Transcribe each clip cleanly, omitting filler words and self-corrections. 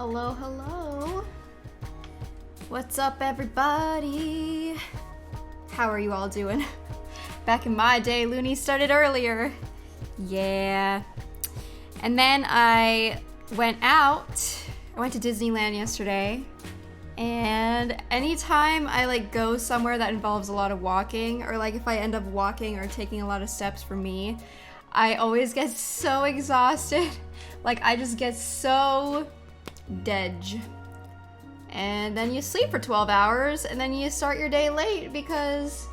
Hello, hello. What's up, everybody? How are you all doing? Back in my day, Looney started earlier. Yeah. And then I went out. I went to Disneyland yesterday. And anytime I go somewhere that involves a lot of walking, or if I end up walking or taking a lot of steps for me, I always get so exhausted. I just get so dead. And then you sleep for 12 hours and then you start your day late because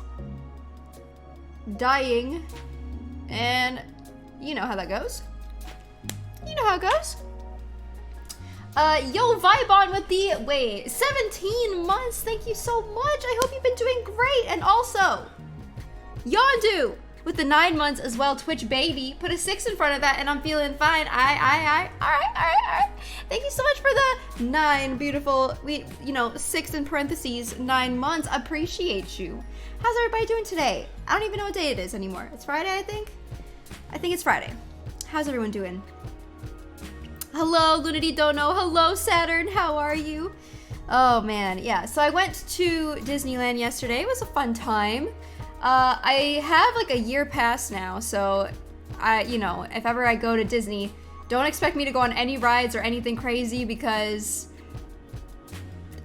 dying. And you know how that goes. You know how it goes. Yo, vibe on with the, 17 months. Thank you so much. I hope you've been doing great. And also, Yondu with the 9 months as well. Twitch baby. Put a 6 in front of that and I'm feeling fine. All right. Thank you so much for the 9 beautiful, 6 in parentheses, 9 months. Appreciate you. How's everybody doing today? I don't even know what day it is anymore. It's Friday, I think. I think it's Friday. How's everyone doing? Hello, Lunity don't know. Hello, Saturn. How are you? Oh, man. Yeah, so I went to Disneyland yesterday. It was a fun time. I have a year pass now, so if ever I go to Disney, don't expect me to go on any rides or anything crazy because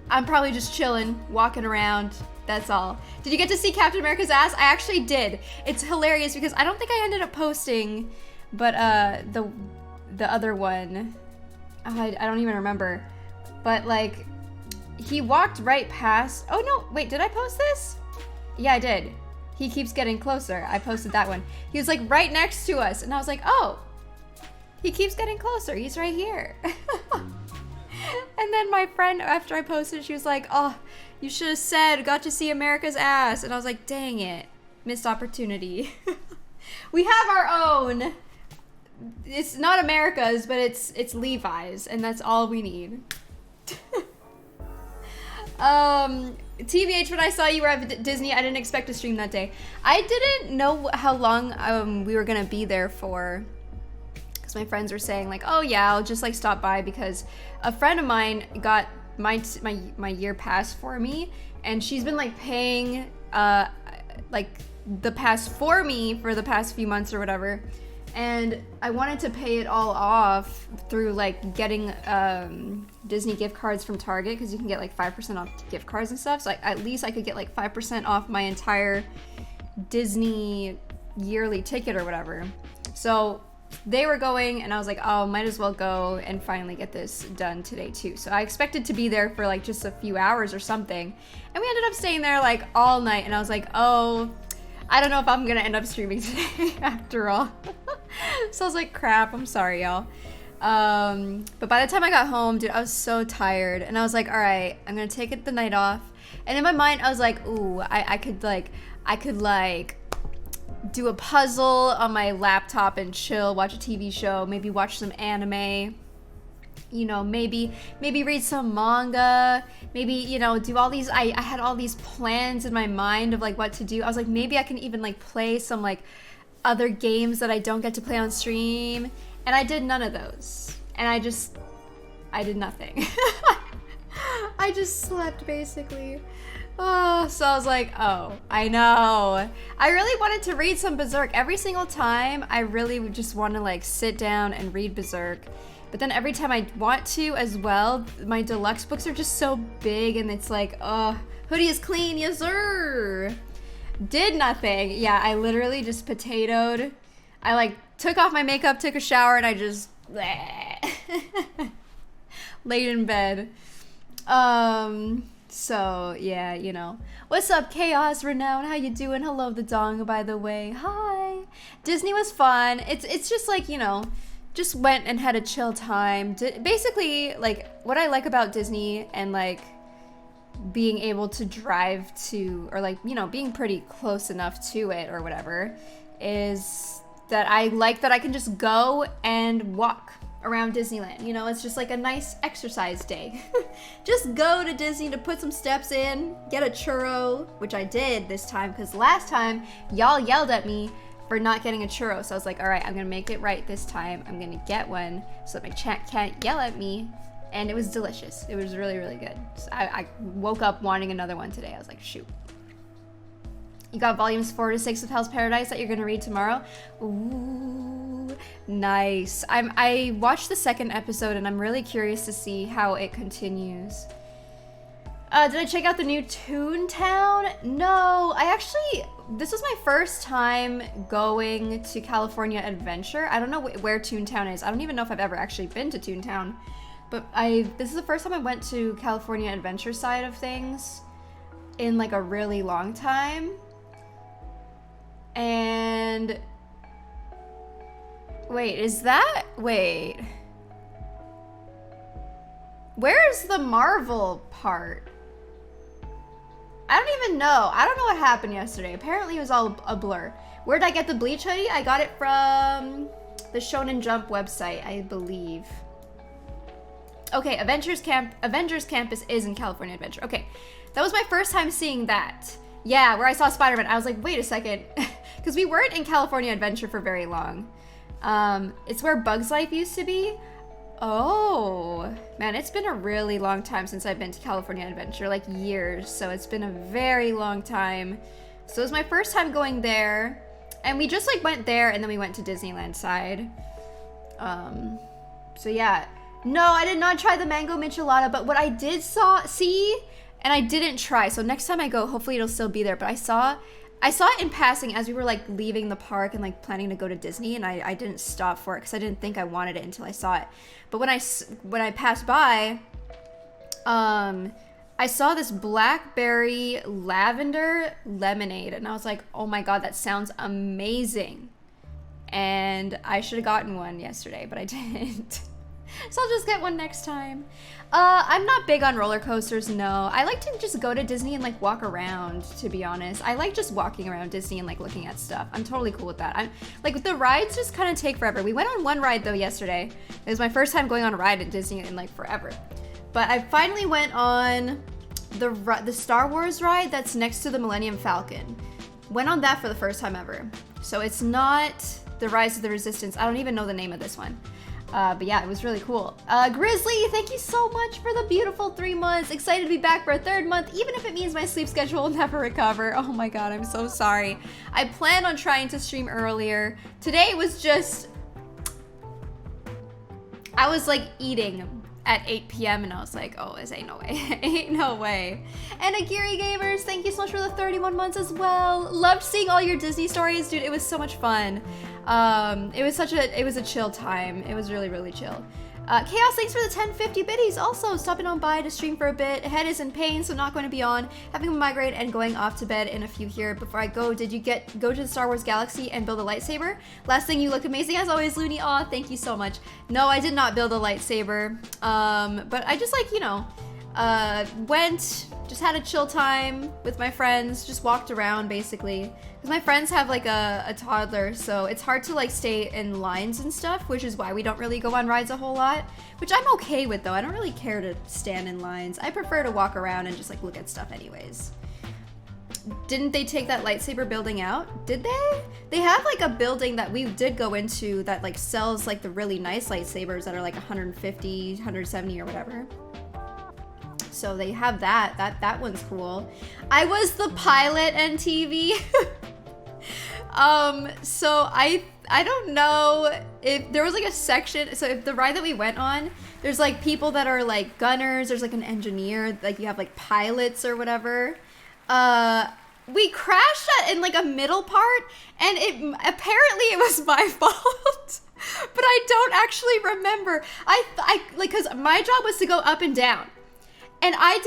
I'm probably just chilling, walking around. That's all. Did you get to see Captain America's ass? I actually did. It's hilarious because I don't think I ended up posting, but the other one, I don't even remember. But he walked right past. Oh no, wait, did I post this? Yeah, I did. He keeps getting closer. I posted that one. He was right next to us, and I was like, oh, he keeps getting closer. He's right here. And then my friend, after I posted, she was like, oh, you should have said, got to see America's ass. And I was like, dang it, missed opportunity. We have our own. It's not America's, but it's Levi's, and that's all we need. TBH, when I saw you were at Disney, I didn't expect to stream that day. I didn't know how long we were gonna be there for, because my friends were saying oh yeah, I'll just stop by, because a friend of mine got my year pass for me, and she's been paying the pass for me for the past few months or whatever. And I wanted to pay it all off through getting Disney gift cards from Target, because you can get 5% off gift cards and stuff. So at least I could get 5% off my entire Disney yearly ticket or whatever. So they were going, and I was like, oh, might as well go and finally get this done today too. So I expected to be there for just a few hours or something, and we ended up staying there all night. And I was like, oh, I don't know if I'm gonna end up streaming today after all. So I was like, crap, I'm sorry, y'all. But by the time I got home, dude, I was so tired, and I was like, all right, I'm gonna take it the night off. And in my mind, I was like, ooh, I could do a puzzle on my laptop and chill, watch a TV show, maybe watch some anime. Maybe read some manga, maybe, do all these, I had all these plans in my mind of what to do. I was like, maybe I can even play some other games that I don't get to play on stream. And I did none of those. And I did nothing. I just slept basically. Oh, so I was like, oh, I know. I really wanted to read some Berserk. Every single time, I really would just want to sit down and read Berserk. But then every time I want to as well, my deluxe books are just so big, and it's oh, hoodie is clean, yes sir. Did nothing. Yeah, I literally just potatoed. I took off my makeup, took a shower, and I just laid in bed. So yeah, What's up, Chaos Renown? How you doing? Hello, the Dong, by the way. Hi. Disney was fun. It's just just went and had a chill time. Basically, what I like about Disney and being able to drive to, or being pretty close enough to it or whatever, is that I like that I can just go and walk around Disneyland. It's just a nice exercise day. Just go to Disney to put some steps in, get a churro, which I did this time, because last time y'all yelled at me for not getting a churro. So I was like, all right, I'm gonna make it right this time. I'm gonna get one so that my chat can't yell at me and it was delicious. It was really, really good. So I woke up wanting another one today. I was like, shoot. You got volumes 4 to 6 of Hell's Paradise that you're gonna read tomorrow? Ooh, nice. I watched the second episode and I'm really curious to see how it continues. Did I check out the new Toontown? No, this was my first time going to California Adventure. I don't know where Toontown is. I don't even know if I've ever actually been to Toontown. But this is the first time I went to California Adventure side of things in like a really long time. And wait. Where's the Marvel part? I don't even know. I don't know what happened yesterday. Apparently it was all a blur. Where did I get the Bleach hoodie? I got it from the Shonen Jump website, I believe. Okay, Avengers Campus is in California Adventure. Okay, that was my first time seeing that. Yeah, where I saw Spider-Man. I was like, wait a second. Because we weren't in California Adventure for very long. It's where Bug's Life used to be. Oh, man, it's been a really long time since I've been to California Adventure, like years. So it's been a very long time. So it was my first time going there. And we just like went there and then we went to Disneyland side. So yeah. No, I did not try the mango michelada, but what I did see, and I didn't try. So next time I go, hopefully it'll still be there. But I saw it in passing as we were like leaving the park and like planning to go to Disney, and I didn't stop for it because I didn't think I wanted it until I saw it. But when I passed by, I saw this blackberry lavender lemonade, and I was like, oh my god, that sounds amazing. And I should have gotten one yesterday, but I didn't. So I'll just get one next time. I'm not big on roller coasters, no. I like to just go to Disney and like walk around, to be honest. I like just walking around Disney and like looking at stuff. I'm totally cool with that. I'm like, the rides just kind of take forever. We went on one ride though yesterday. It was my first time going on a ride at Disney in like forever. But I finally went on the Star Wars ride that's next to the Millennium Falcon. Went on that for the first time ever. So it's not the Rise of the Resistance. I don't even know the name of this one. But yeah, it was really cool. Grizzly, thank you so much for the beautiful 3 months. Excited to be back for a 3rd month, even if it means my sleep schedule will never recover. Oh my god, I'm so sorry. I plan on trying to stream earlier. Today was just... I was like eating at 8 p.m. and I was like, oh, this ain't no way. Ain't no way. And Agiri Gamers, thank you so much for the 31 months as well. Loved seeing all your Disney stories, dude. It was so much fun. It was a chill time. It was really, really chill. Chaos, thanks for the 1050 biddies. Also, stopping on by to stream for a bit. Head is in pain, so not going to be on. Having a migraine and going off to bed in a few here. Before I go, did you go to the Star Wars Galaxy and build a lightsaber? Last thing, you look amazing as always, Looney. Aw, thank you so much. No, I did not build a lightsaber. But I just like, you know, went, just had a chill time with my friends, just walked around basically. Because my friends have like a toddler, so it's hard to like stay in lines and stuff, which is why we don't really go on rides a whole lot, which I'm okay with though. I don't really care to stand in lines. I prefer to walk around and just like look at stuff anyways. Didn't they take that lightsaber building out? Did they? They have like a building that we did go into that like sells like the really nice lightsabers that are like 150, 170 or whatever. So they have that. That one's cool. I was the pilot and TV. So I don't know if there was like a section. So if the ride that we went on, there's like people that are like gunners. There's like an engineer. Like you have like pilots or whatever. We crashed in like a middle part, and apparently it was my fault. But I don't actually remember. I like, cause my job was to go up and down. And I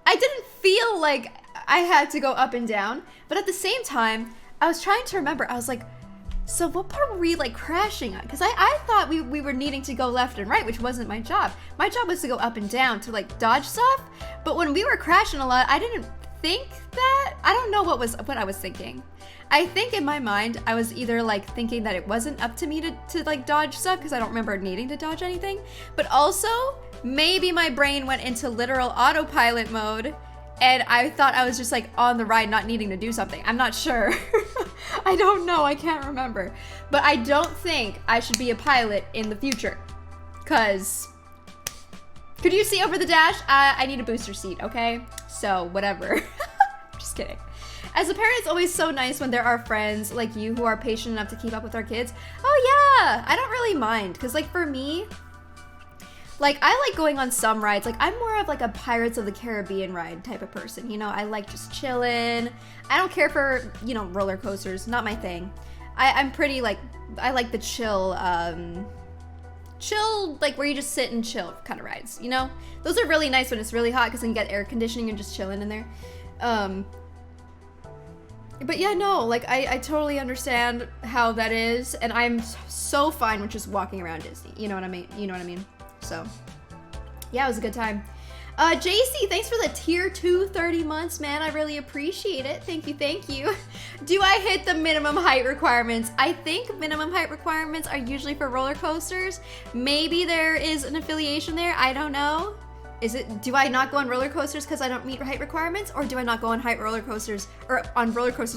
didn't feel like I had to go up and down, but at the same time, I was trying to remember. I was like, so what part were we like crashing on? Because I thought we were needing to go left and right, which wasn't my job. My job was to go up and down to like dodge stuff. But when we were crashing a lot, I didn't think that. I don't know what I was thinking. I think in my mind, I was either like thinking that it wasn't up to me to like dodge stuff because I don't remember needing to dodge anything, but also maybe my brain went into literal autopilot mode and I thought I was just like on the ride not needing to do something. I'm not sure. I don't know. I can't remember. But I don't think I should be a pilot in the future because Could you see over the dash? I need a booster seat, okay? So, whatever. Just kidding. As a parent, it's always so nice when there are friends like you who are patient enough to keep up with our kids. Oh yeah, I don't really mind. Because like for me, like I like going on some rides. Like I'm more of like a Pirates of the Caribbean ride type of person. You know, I like just chilling. I don't care for, you know, roller coasters. Not my thing. I'm pretty like, I like the chill, like where you just sit and chill kind of rides, you know? Those are really nice when it's really hot because then you get air conditioning and just chilling in there. But yeah, no, like I totally understand how that is, and I'm so fine with just walking around Disney. You know what I mean? You know what I mean? So yeah, it was a good time. JC, thanks for the tier 2 30 months, man. I really appreciate it. Thank you, thank you. Do I hit the minimum height requirements? I think minimum height requirements are usually for roller coasters. Maybe there is an affiliation there. I don't know. Do I not go on roller coasters because I don't meet height requirements, or do I not go on roller coasters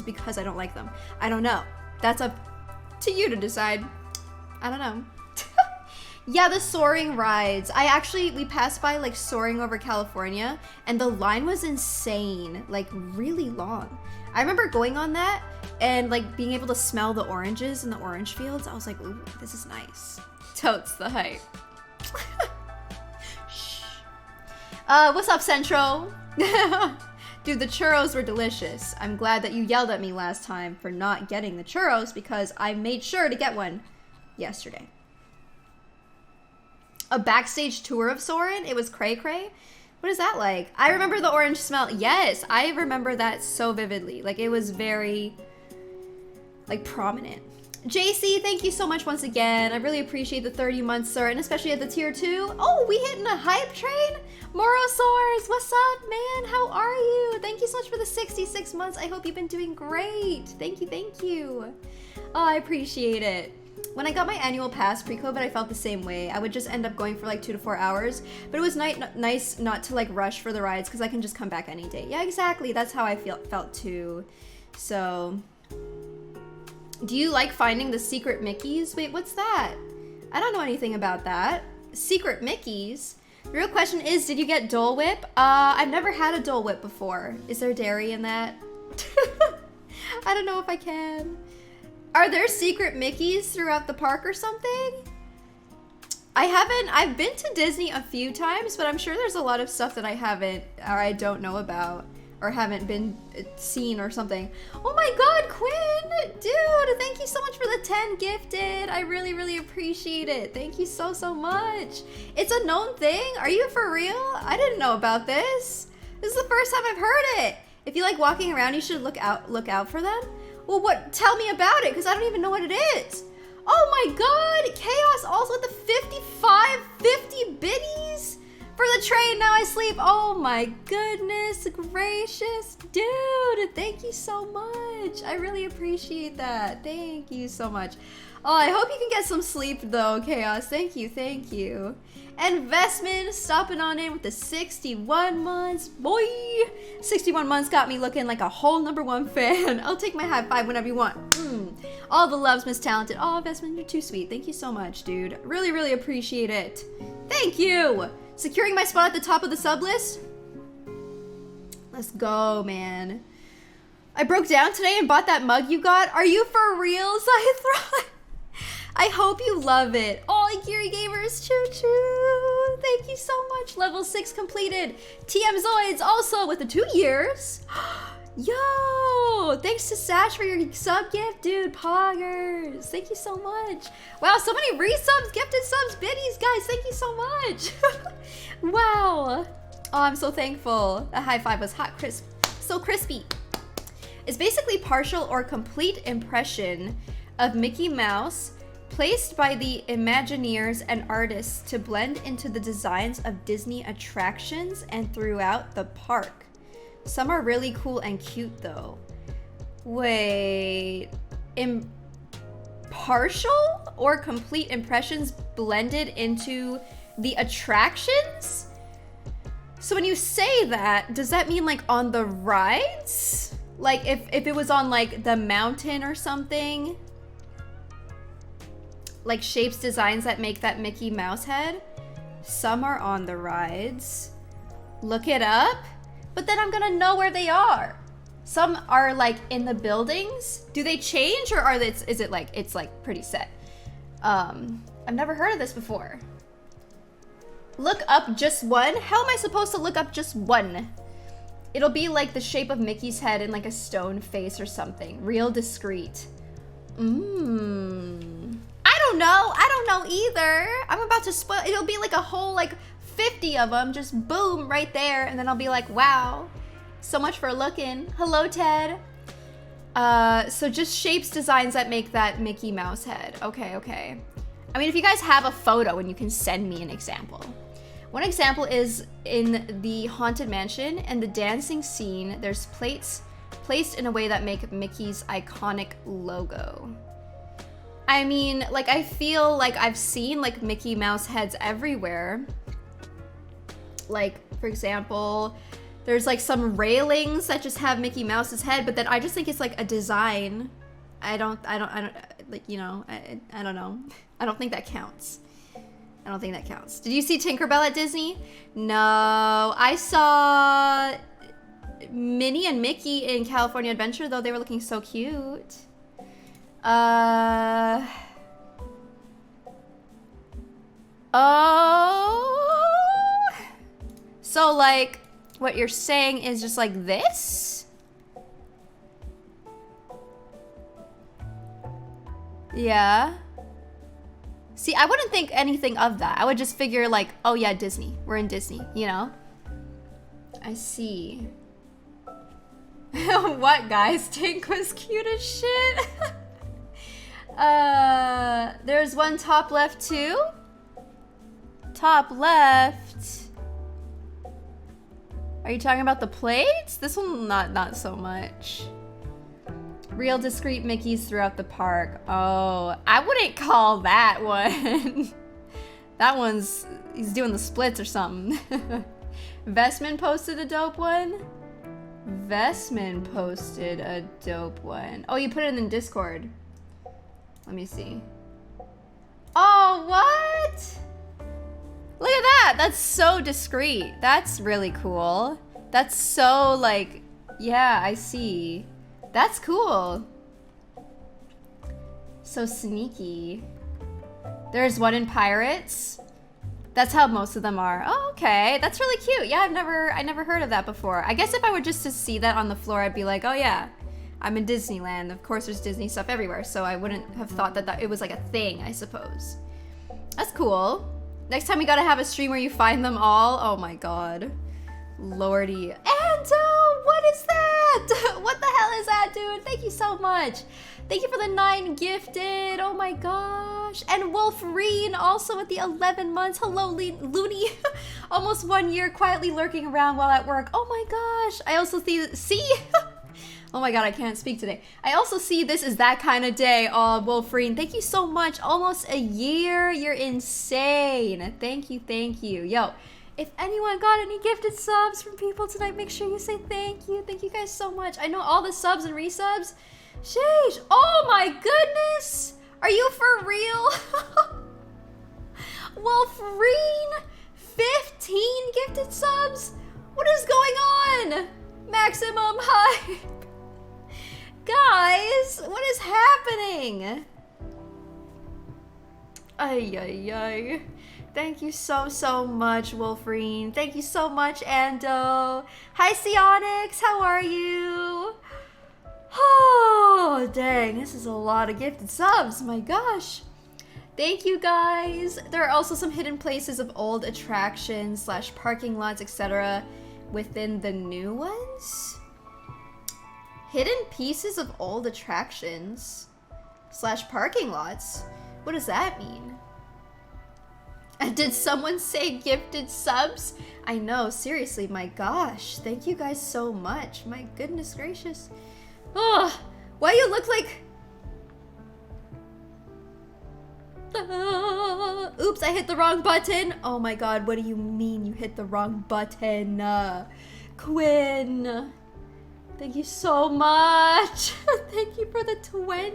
because I don't like them? I don't know. That's up to you to decide. I don't know. Yeah, the soaring rides. We passed by like soaring over California, and the line was insane, like really long. I remember going on that and like being able to smell the oranges in the orange fields. I was like, ooh, this is nice. Totes the hype. What's up, Central? Dude, the churros were delicious. I'm glad that you yelled at me last time for not getting the churros because I made sure to get one yesterday. A backstage tour of Soarin'? It was cray cray? What is that like? I remember the orange smell. Yes, I remember that so vividly. Like, it was very, like, prominent. JC, thank you so much once again. I really appreciate the 30 months, sir, and especially at the tier 2. Oh, we hitting a hype train? Morosaurs, what's up, man? How are you? Thank you so much for the 66 months. I hope you've been doing great. Thank you, thank you. Oh, I appreciate it. When I got my annual pass pre-COVID, I felt the same way. I would just end up going for like 2 to 4 hours, but it was nice not to like rush for the rides because I can just come back any day. Yeah, exactly. That's how I felt too. So, do you like finding the secret Mickeys? Wait, what's that? I don't know anything about that. Secret Mickeys? The real question is, did you get Dole Whip? I've never had a Dole Whip before. Is there dairy in that? I don't know if I can. Are there secret Mickeys throughout the park or something? I've been to Disney a few times, but I'm sure there's a lot of stuff that I don't know about, or haven't been seen or something. Oh my god, Quinn! Dude, thank you so much for the 10 gifted. I really, really appreciate it. Thank you so, so much. It's a known thing? Are you for real? I didn't know about this. This is the first time I've heard it. If you like walking around, you should look out for them. Well, tell me about it, because I don't even know what it is. Oh my god, Chaos also with the 50 biddies for the train Now I Sleep. Oh my goodness gracious. Dude, thank you so much. I really appreciate that. Thank you so much. Oh, I hope you can get some sleep though, Chaos. Thank you, thank you. And Vestman stopping on in with the 61 months. Boy, 61 months got me looking like a whole #1 fan. I'll take my high five whenever you want. All the loves, Miss Talented. Oh, Vestman, you're too sweet. Thank you so much, dude. Really, really appreciate it. Thank you. Securing my spot at the top of the sub list. Let's go, man. I broke down today and bought that mug you got. Are you for real, Zythron? I hope you love it. Oh, Geary Gamers, choo-choo. Thank you so much. Level 6 completed. TM Zoids also with the 2 years. Yo, thanks to Sash for your sub gift, dude. Poggers. Thank you so much. Wow, so many resubs, gifted subs, biddies, guys. Thank you so much. Wow. Oh, I'm so thankful. The high five was hot, crisp, so crispy. It's basically partial or complete impression of Mickey Mouse placed by the Imagineers and artists to blend into the designs of Disney attractions and throughout the park. Some are really cool and cute though. Wait, partial or complete impressions blended into the attractions? So when you say that, does that mean like on the rides? Like if it was on like the mountain or something? Like shapes, designs that make that Mickey Mouse head? Some are on the rides. Look it up, but then I'm gonna know where they are. Some are like in the buildings. Do they change, or is it like, it's like pretty set? I've never heard of this before. Look up just one? How am I supposed to look up just one? It'll be like the shape of Mickey's head and like a stone face or something. Real discreet. I don't know. I don't know either. I'm about to spoil. It'll be like a whole like 50 of them, just boom right there, and then I'll be like, wow, so much for looking. Hello, Ted. So just shapes, designs that make that Mickey Mouse head. Okay, okay. I mean, if you guys have a photo and you can send me an example. One example is in the Haunted Mansion and the dancing scene, there's plates placed in a way that make Mickey's iconic logo. I mean, like, I feel like I've seen like Mickey Mouse heads everywhere. Like, for example, there's like some railings that just have Mickey Mouse's head, but then I just think it's like a design. I don't like, you know, I don't know. I don't think that counts. I don't think that counts. Did you see Tinkerbell at Disney? No, I saw Minnie and Mickey in California Adventure, though. They were looking so cute. Oh. So like, what you're saying is just like this? Yeah. See, I wouldn't think anything of that. I would just figure like, oh yeah, Disney. We're in Disney, you know? I see. What, guys? Tink was cute as shit. There's one top left too? Top left. Are you talking about the plates? This one, not so much. Real discreet Mickeys throughout the park. Oh, I wouldn't call that one. That one's, he's doing the splits or something. Vestman posted a dope one. Vestman posted a dope one. Oh, you put it in Discord. Let me see. Oh, what? Look at that. That's so discreet. That's really cool. That's so like, yeah, I see. That's cool. So sneaky. There's one in Pirates. That's how most of them are. Oh, okay. That's really cute. Yeah, I never heard of that before. I guess if I were just to see that on the floor, I'd be like, oh yeah, I'm in Disneyland. Of course there's Disney stuff everywhere. So I wouldn't have thought that it was like a thing, I suppose. That's cool. Next time we gotta have a stream where you find them all. Oh my God. Lordy. Ando, what is that? What the hell is that, dude? Thank you so much. Thank you for the 9 gifted. Oh my gosh. And Wolverine also with the 11 months. Hello, Looney. Almost 1 year quietly lurking around while at work. Oh my gosh. I also see. Oh my God, I can't speak today. I also see this is that kind of day. Oh, Wolverine, thank you so much. Almost a year. You're insane. Thank you, thank you. Yo, if anyone got any gifted subs from people tonight, make sure you say thank you. Thank you guys so much. I know all the subs and resubs. Sheesh. Oh my goodness. Are you for real? Wolverine, 15 gifted subs? What is going on? Maximum hype. Guys, what is happening? Ay, ay, ay. Thank you so much, Wolverine. Thank you so much, Ando. Hi, Sionix. How are you? Oh, dang. This is a lot of gifted subs. My gosh. Thank you, guys. There are also some hidden places of old attractions / parking lots, etc. within the new ones. Hidden pieces of old attractions / parking lots? What does that mean? Did someone say gifted subs? I know, seriously, my gosh. Thank you guys so much. My goodness gracious. Oh, why you look like... Oops, I hit the wrong button. Oh my God, what do you mean you hit the wrong button? Quinn. Thank you so much. Thank you for the 20.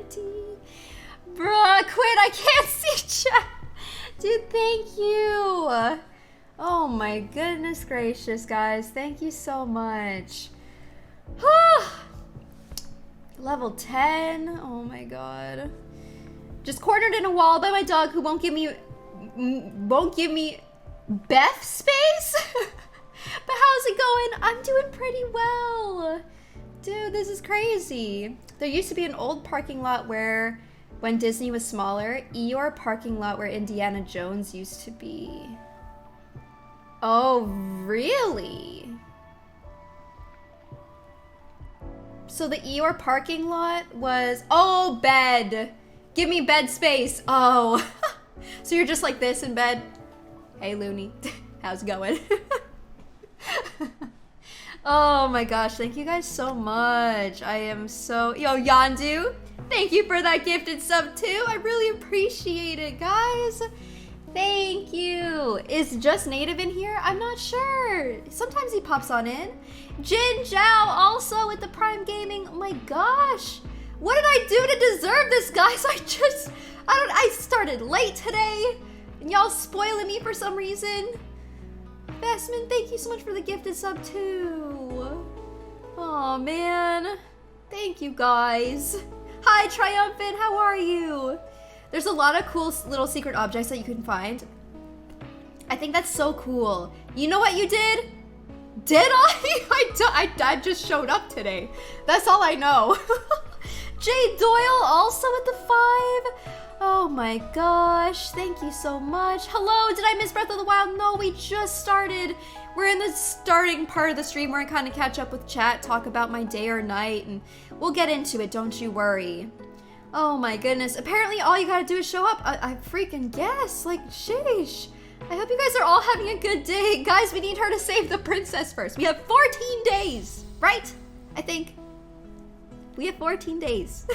Bruh, Quinn, I can't see chat. Dude, thank you. Oh my goodness gracious, guys. Thank you so much. Level 10. Oh my god. Just cornered in a wall by my dog who won't give me Beth space? But how's it going? I'm doing pretty well. Dude, this is crazy. There used to be an old parking lot where, when Disney was smaller, Eeyore parking lot where Indiana Jones used to be. Oh, really? So the Eeyore parking lot was, oh, bed. Give me bed space. Oh. So you're just like this in bed? Hey, Looney. How's it going? Oh my gosh, thank you guys so much. I am so... Yo, Yandu, thank you for that gifted sub too. I really appreciate it, guys. Thank you. Is Just Native in here? I'm not sure. Sometimes he pops on in. Jin Zhao also with the Prime Gaming. Oh my gosh. What did I do to deserve this, guys? I started late today. And y'all spoiling me for some reason. Bestman, thank you so much for the gifted sub too. Oh man. Thank you guys. Hi Triumphant, how are you? There's a lot of cool little secret objects that you can find. I think that's so cool. You know what you did? Did I? I just showed up today. That's all I know. Jay Doyle also with the 5. Oh my gosh, thank you so much. Hello, did I miss Breath of the Wild? No, we just started. We're in the starting part of the stream where I kind of catch up with chat, talk about my day or night, and we'll get into it, don't you worry. Oh my goodness, apparently all you gotta do is show up. I freaking guess, like, sheesh. I hope you guys are all having a good day. Guys, we need her to save the princess first. We have 14 days, right? I think. We have 14 days.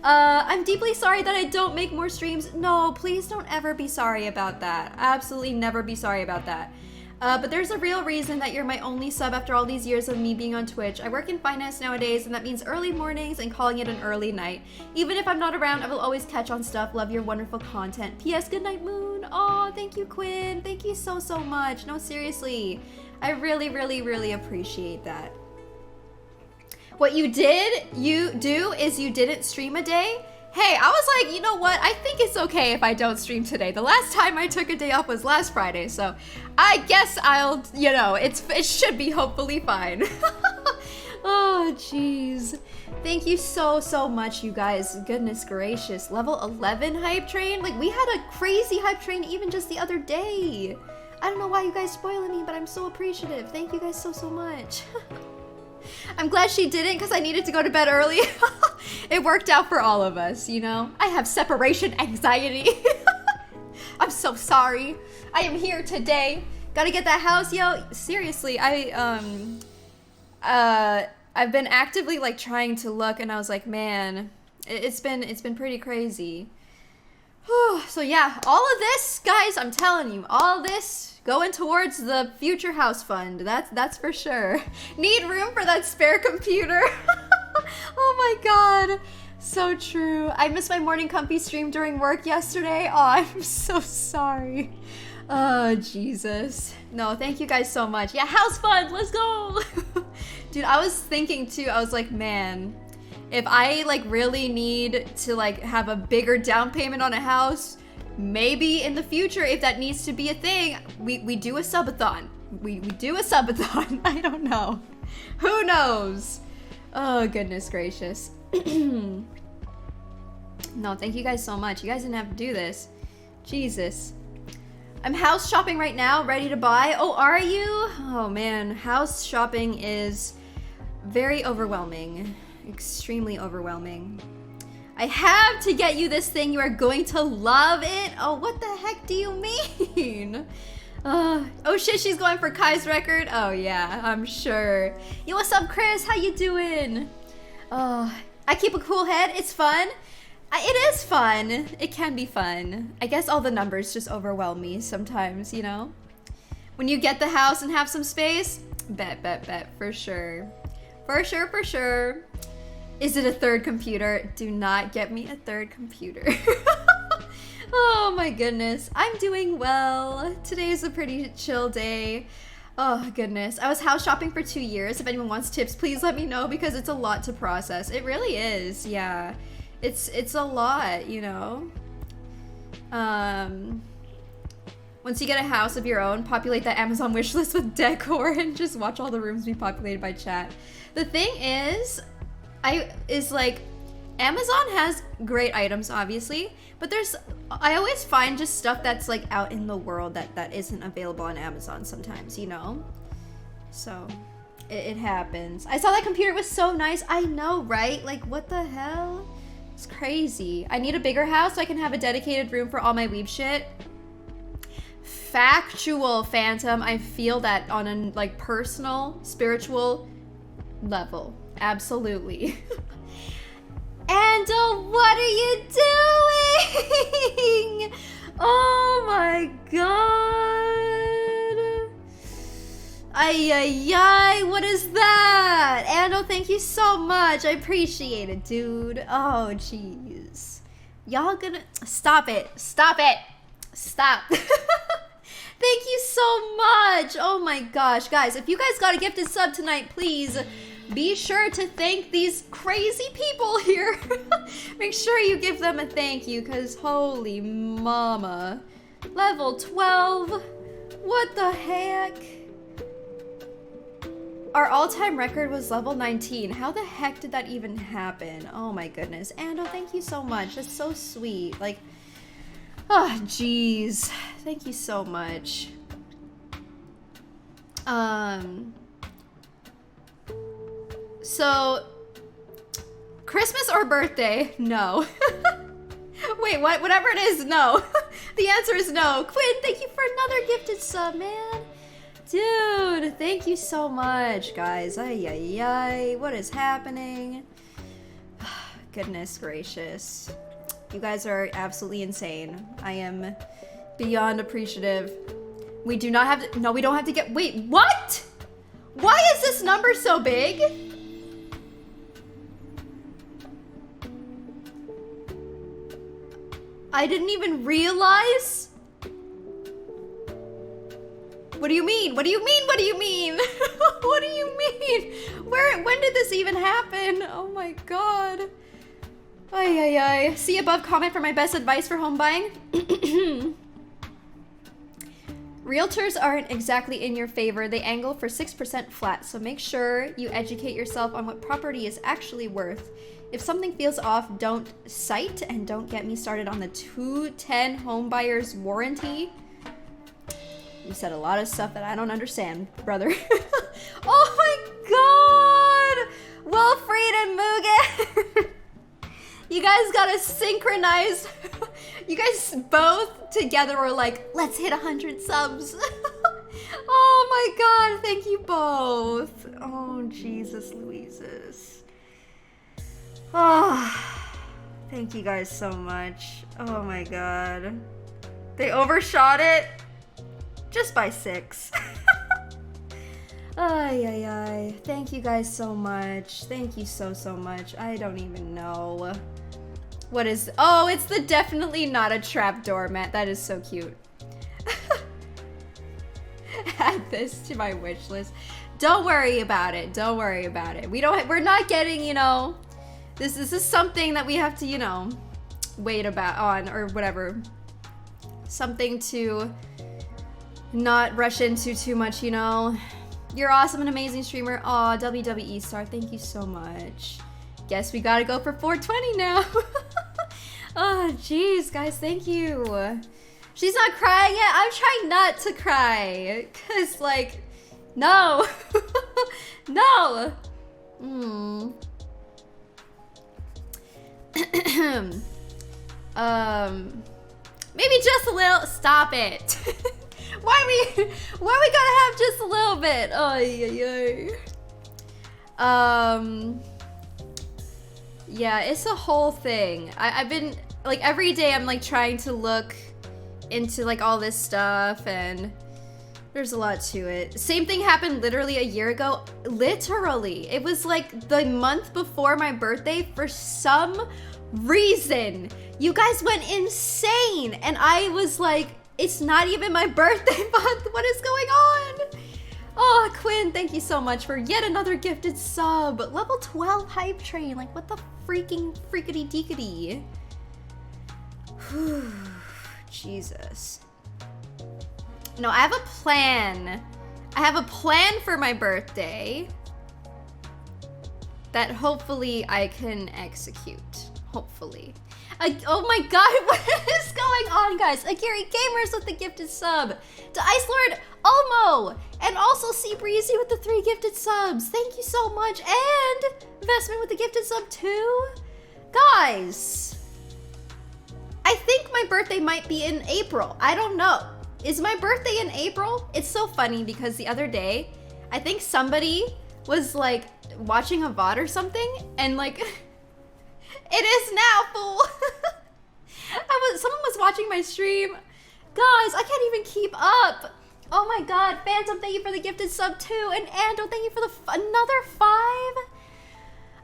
I'm deeply sorry that I don't make more streams. No, please don't ever be sorry about that. Absolutely never be sorry about that. But there's a real reason that you're my only sub after all these years of me being on Twitch. I work in finance nowadays, and that means early mornings and calling it an early night. Even if I'm not around, I will always catch on stuff. Love your wonderful content. P.S. Good night, Moon. Oh, thank you, Quinn. Thank you so, so much. No, seriously. I really, really, really appreciate that. What you do is you didn't stream a day. Hey, I was like, you know what? I think it's okay if I don't stream today. The last time I took a day off was last Friday, so I guess I'll, you know, it should be hopefully fine. Oh, jeez. Thank you so, so much, you guys. Goodness gracious. Level 11 hype train? Like, we had a crazy hype train even just the other day. I don't know why you guys spoiling me, but I'm so appreciative. Thank you guys so, so much. I'm glad she didn't because I needed to go to bed early. It worked out for all of us, you know? I have separation anxiety. I'm so sorry. I am here today. Gotta get that house, yo. Seriously, I've been actively like trying to look, and I was like, man, it's been pretty crazy. So yeah, all of this, guys, I'm telling you, all this going towards the future house fund. That's for sure. Need room for that spare computer. Oh my god. So true. I missed my morning comfy stream during work yesterday. Oh, I'm so sorry. Oh, Jesus. No, thank you guys so much. Yeah, house fund, let's go. Dude, I was thinking too, I was like, man, if I like really need to like have a bigger down payment on a house, maybe in the future, if that needs to be a thing, we do a subathon. We do a subathon. I don't know. Who knows? Oh, goodness gracious. No, thank you guys so much. You guys didn't have to do this. Jesus. I'm house shopping right now, ready to buy. Oh, are you? Oh, man. House shopping is very overwhelming. Extremely overwhelming. I have to get you this thing. You are going to love it. Oh, what the heck do you mean? Oh shit, she's going for Kai's record. Oh yeah, I'm sure. Yo, what's up, Chris? How you doing? Oh, I keep a cool head. It's fun. It is fun. It can be fun. I guess all the numbers just overwhelm me sometimes, you know? When you get the house and have some space, bet, for sure. For sure. Is it a third computer? Do not get me a third computer. Oh my goodness. I'm doing well. Today is a pretty chill day. Oh goodness. I was house shopping for 2 years. If anyone wants tips, please let me know because it's a lot to process. It really is. Yeah. It's a lot, you know. Once you get a house of your own, populate that Amazon wish list with decor and just watch all the rooms be populated by chat. The thing is, Amazon has great items, obviously, but I always find just stuff that's like out in the world that isn't available on Amazon sometimes, you know? So, it happens. I saw that computer was so nice. I know, right? Like, what the hell? It's crazy. I need a bigger house so I can have a dedicated room for all my weeb shit. Factual, Phantom. I feel that on a like personal, spiritual level. Absolutely. And what are you doing? Oh my god. Ay, ay, ay, what is that? Ando, thank you so much. I appreciate it, dude. Oh, jeez. Y'all gonna... Stop it. Stop it. Stop. Thank you so much. Oh my gosh. Guys, if you guys got a gifted sub tonight, please be sure to thank these crazy people here. Make sure you give them a thank you, because holy mama. Level 12. What the heck? Our all-time record was level 19. How the heck did that even happen? Oh my goodness. Ando, thank you so much. That's so sweet. Like, oh, jeez. Thank you so much. So, Christmas or birthday? No. Wait, what? Whatever it is, no. The answer is no. Quinn, thank you for another gifted sub, man. Dude, thank you so much, guys. Ay, ay, ay. What is happening? Goodness gracious. You guys are absolutely insane. I am beyond appreciative. We do not have to... No, we don't have to get... Wait, what? Why is this number so big? I didn't even realize. What do you mean? What do you mean? What do you mean? What do you mean? When did this even happen? Oh my god. Ay, ay, ay. See above comment for my best advice for home buying. Realtors aren't exactly in your favor. They angle for 6% flat, so make sure you educate yourself on what property is actually worth. If something feels off, don't cite, and don't get me started on the 210 home buyer's warranty. You said a lot of stuff that I don't understand, brother. Oh my god! Wilfried and Mugen! You guys gotta synchronize. You guys both together were like, let's hit 100 subs. Oh my god, thank you both. Oh, Jesus Louises. Oh, thank you guys so much. Oh my god. They overshot it just by 6. Ay, ay, ay. Thank you guys so much. Thank you so, so much. I don't even know. What is... Oh, it's the definitely not a trapdoor, Matt. That is so cute. Add this to my wish list. Don't worry about it. Don't worry about it. We're not getting, you know... This is something that we have to, you know, wait on or whatever. Something to not rush into too much, you know. You're awesome and amazing streamer. Aw, WWE star, thank you so much. Guess we gotta go for 420 now. Oh, jeez, guys, thank you. She's not crying yet? I'm trying not to cry. Cause, like, no. No. Maybe just a little. Stop it. Why we gotta have just a little bit? Oh, yeah, it's a whole thing. I've been like every day I'm like trying to look into like all this stuff, and there's a lot to it. Same thing happened literally a year ago. Literally, it was like the month before my birthday. For some reason. You guys went insane. And I was like, it's not even my birthday month. What is going on? Oh, Quinn, thank you so much for yet another gifted sub. Level 12 hype train. Like, what the freakity deekity? Jesus. No, I have a plan. I have a plan for my birthday that hopefully I can execute. Hopefully. Oh my god, what is going on, guys? Akiri Gamers with the gifted sub. To Ice Lord Almo. And also Sea Breezy with the 3 gifted subs. Thank you so much. And Investment with the gifted sub too. Guys, I think my birthday might be in April. I don't know. Is my birthday in April? It's so funny because the other day, I think somebody was like watching a VOD or something and like, it is now, fool. Someone was watching my stream. Guys, I can't even keep up. Oh my god, Phantom, thank you for the gifted sub too. And Ando, thank you for the another 5.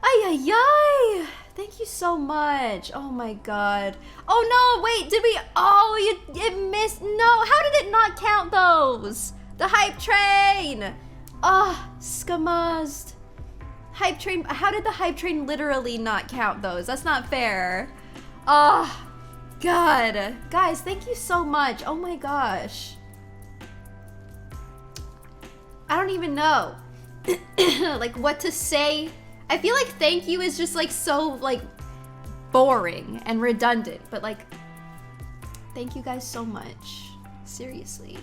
Ay, ay, ay. Thank you so much. Oh my god. Oh no, wait, did we? Oh, it missed. No, how did it not count those? The hype train. Oh, skamazed. Hype train, how did the hype train literally not count those? That's not fair. Oh, god. Guys, thank you so much. Oh my gosh. I don't even know like what to say. I feel like thank you is just like so like boring and redundant, but like thank you guys so much. Seriously.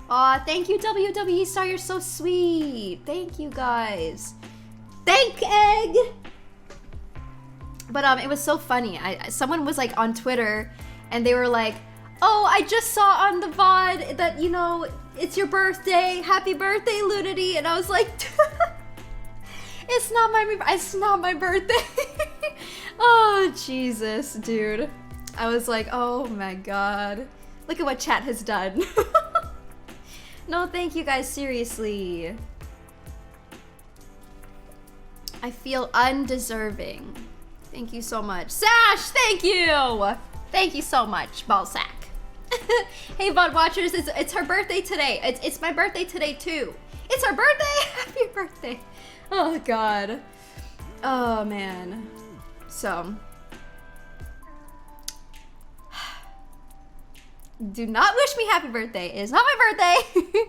Aw, thank you WWE Star, you're so sweet. Thank you guys. Thank Egg. But it was so funny. Someone was like on Twitter and they were like, oh, I just saw on the VOD that, you know, it's your birthday. Happy birthday, Lunity. And I was like, it's not my birthday. Oh, Jesus, dude. I was like, oh my god. Look at what chat has done. No, thank you guys, seriously. I feel undeserving. Thank you so much. Sash, thank you! Thank you so much, Ballsack. Hey, VOD watchers, it's her birthday today. It's my birthday today, too. It's her birthday! Happy birthday. Oh, God. Oh, man. So. Do not wish me happy birthday. It is not my birthday.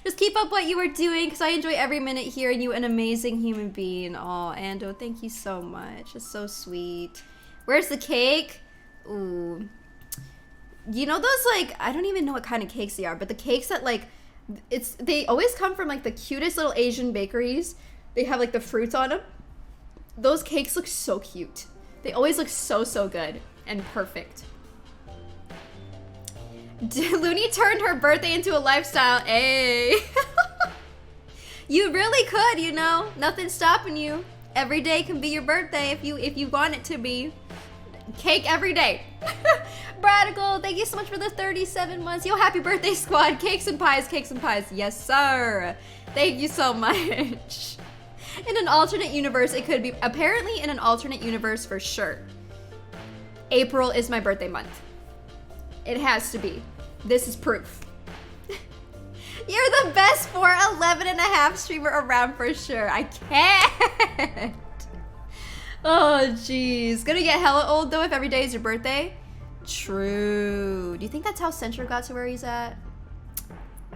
Just keep up what you are doing because I enjoy every minute hearing you, an amazing human being. Oh, Ando, thank you so much. It's so sweet. Where's the cake? Ooh. You know those, like, I don't even know what kind of cakes they are, but the cakes that, like, they always come from, like, the cutest little Asian bakeries. They have, like, the fruits on them. Those cakes look so cute. They always look so, so good and perfect. Looney turned her birthday into a lifestyle. Hey. You really could, you know. Nothing's stopping you. Every day can be your birthday if you want it to be. Cake every day. Bradical, thank you so much for the 37 months. Yo, happy birthday, squad. Cakes and pies, cakes and pies. Yes, sir. Thank you so much. In an alternate universe, it could be. Apparently, in an alternate universe, for sure. April is my birthday month. It has to be. This is proof. You're the best 4'11 and a half streamer around for sure. I can't. Oh, jeez. Gonna get hella old though if every day is your birthday. True. Do you think that's how Central got to where he's at?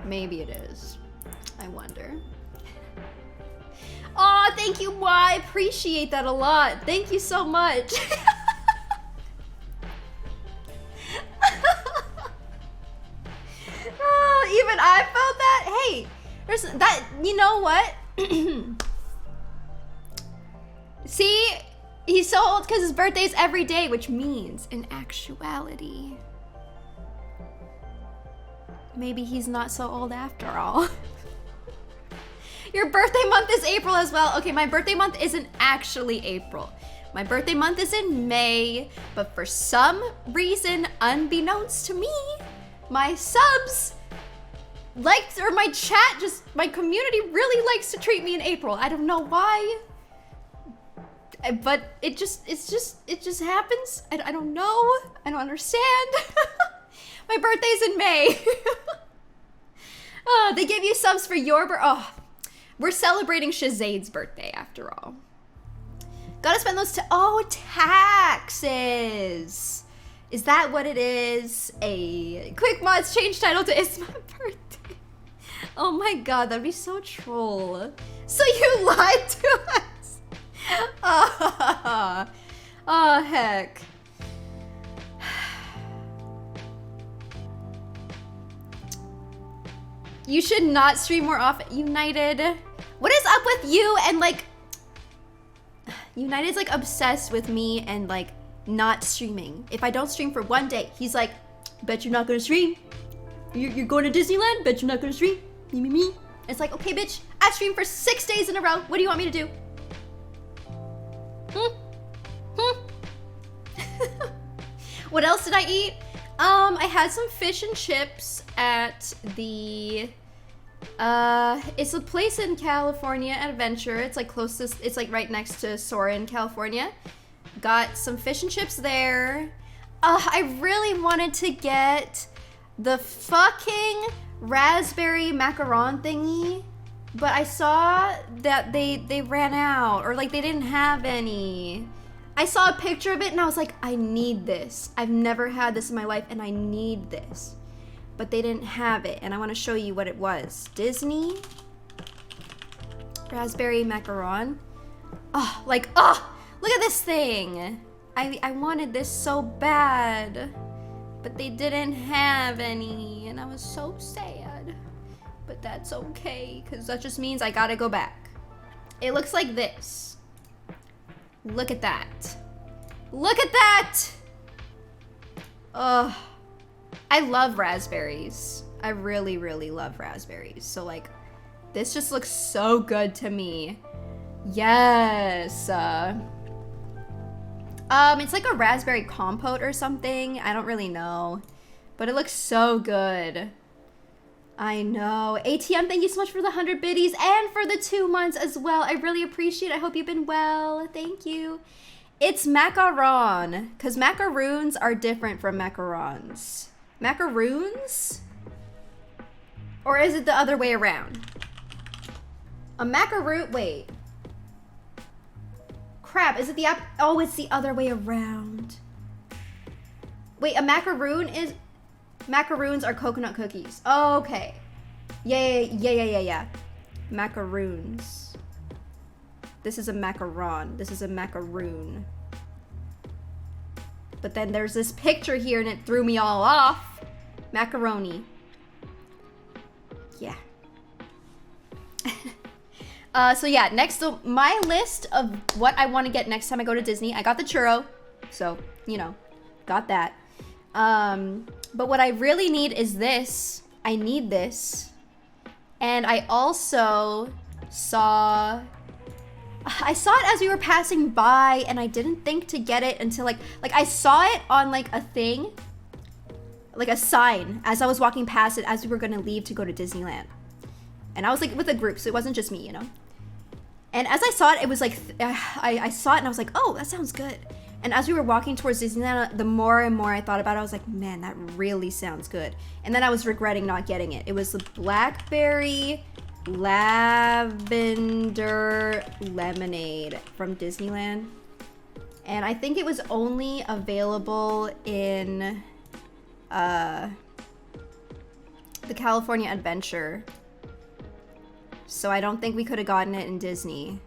Maybe it is. I wonder. Aw, thank you, Y. Appreciate that a lot. Thank you so much. Oh, even I felt that. Hey, there's that. You know what? See, he's so old because his birthday's every day, which means, in actuality, maybe he's not so old after all. Your birthday month is April as well. Okay, my birthday month isn't actually April. My birthday month is in May, but for some reason, unbeknownst to me, my subs liked, or my chat, just my community really likes to treat me in April. I don't know why. But it just happens. I don't know. I don't understand. My birthday's in May. Oh, they give you subs for your oh, we're celebrating Shazade's birthday after all. Gotta spend those taxes. Is that what it is? A quick mods change title to It's My Birthday. Oh my god, that'd be so troll. So you lied to us. Oh heck. You should not stream more often. United, what is up with you and like, United's like obsessed with me and like not streaming. If I don't stream for one day, he's like, bet you're not gonna stream. You're going to Disneyland, bet you're not gonna stream. Me. It's like, okay bitch, I streamed for 6 days in a row. What do you want me to do? What else did I eat? I had some fish and chips at the, it's a place in California, Adventure. It's like closest, it's like right next to Soarin', California. Got some fish and chips there. I really wanted to get the fucking raspberry macaron thingy, but I saw that they ran out, or like they didn't have any. I saw a picture of it and I was like, I need this. I've never had this in my life and I need this. But they didn't have it and I want to show you what it was. Disney raspberry macaron. Oh, like, oh, look at this thing. I wanted this so bad, but they didn't have any and I was so sad. But that's okay, because that just means I gotta go back. It looks like this. Look at that. Look at that! Ugh. I love raspberries. I really, really love raspberries. So like, this just looks so good to me. Yes. It's like a raspberry compote or something. I don't really know. But it looks so good. I know. ATM, thank you so much for the 100 biddies and for the 2 months as well. I really appreciate it. I hope you've been well. Thank you. It's macaron, because macaroons are different from macarons. Macaroons? Or is it the other way around? A macaroon, wait. Crap, is it the oh, it's the other way around. Wait, a macaroon is, macaroons are coconut cookies. Oh, okay. Yeah. Macaroons. This is a macaron. This is a macaroon. But then there's this picture here and it threw me all off. Macaroni. Yeah. So yeah, next to my list of what I want to get next time I go to Disney, I got the churro. So, you know, got that. But what I really need is this. I need this. And I also saw it as we were passing by and I didn't think to get it until like I saw it on like a thing, like a sign as I was walking past it as we were gonna leave to go to Disneyland. And I was like with a group, so it wasn't just me, you know? And as I saw it, it was like, I saw it and I was like, oh, that sounds good. And as we were walking towards Disneyland, the more and more I thought about it, I was like, man, that really sounds good. And then I was regretting not getting it. It was the blackberry lavender lemonade from Disneyland. And I think it was only available in the California Adventure. So I don't think we could have gotten it in Disney.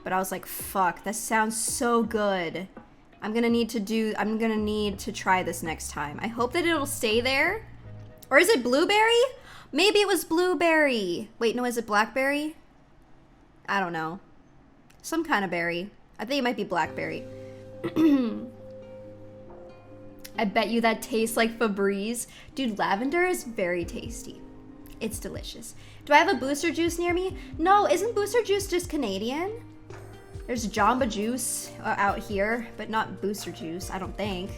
But I was like, fuck, that sounds so good. I'm gonna need to try this next time. I hope that it'll stay there. Or is it blueberry? Maybe it was blueberry. Wait, no, is it blackberry? I don't know. Some kind of berry. I think it might be blackberry. I bet you that tastes like Febreze. Dude, lavender is very tasty. It's delicious. Do I have a Booster Juice near me? No, isn't Booster Juice just Canadian? There's Jamba Juice out here, but not Booster Juice, I don't think.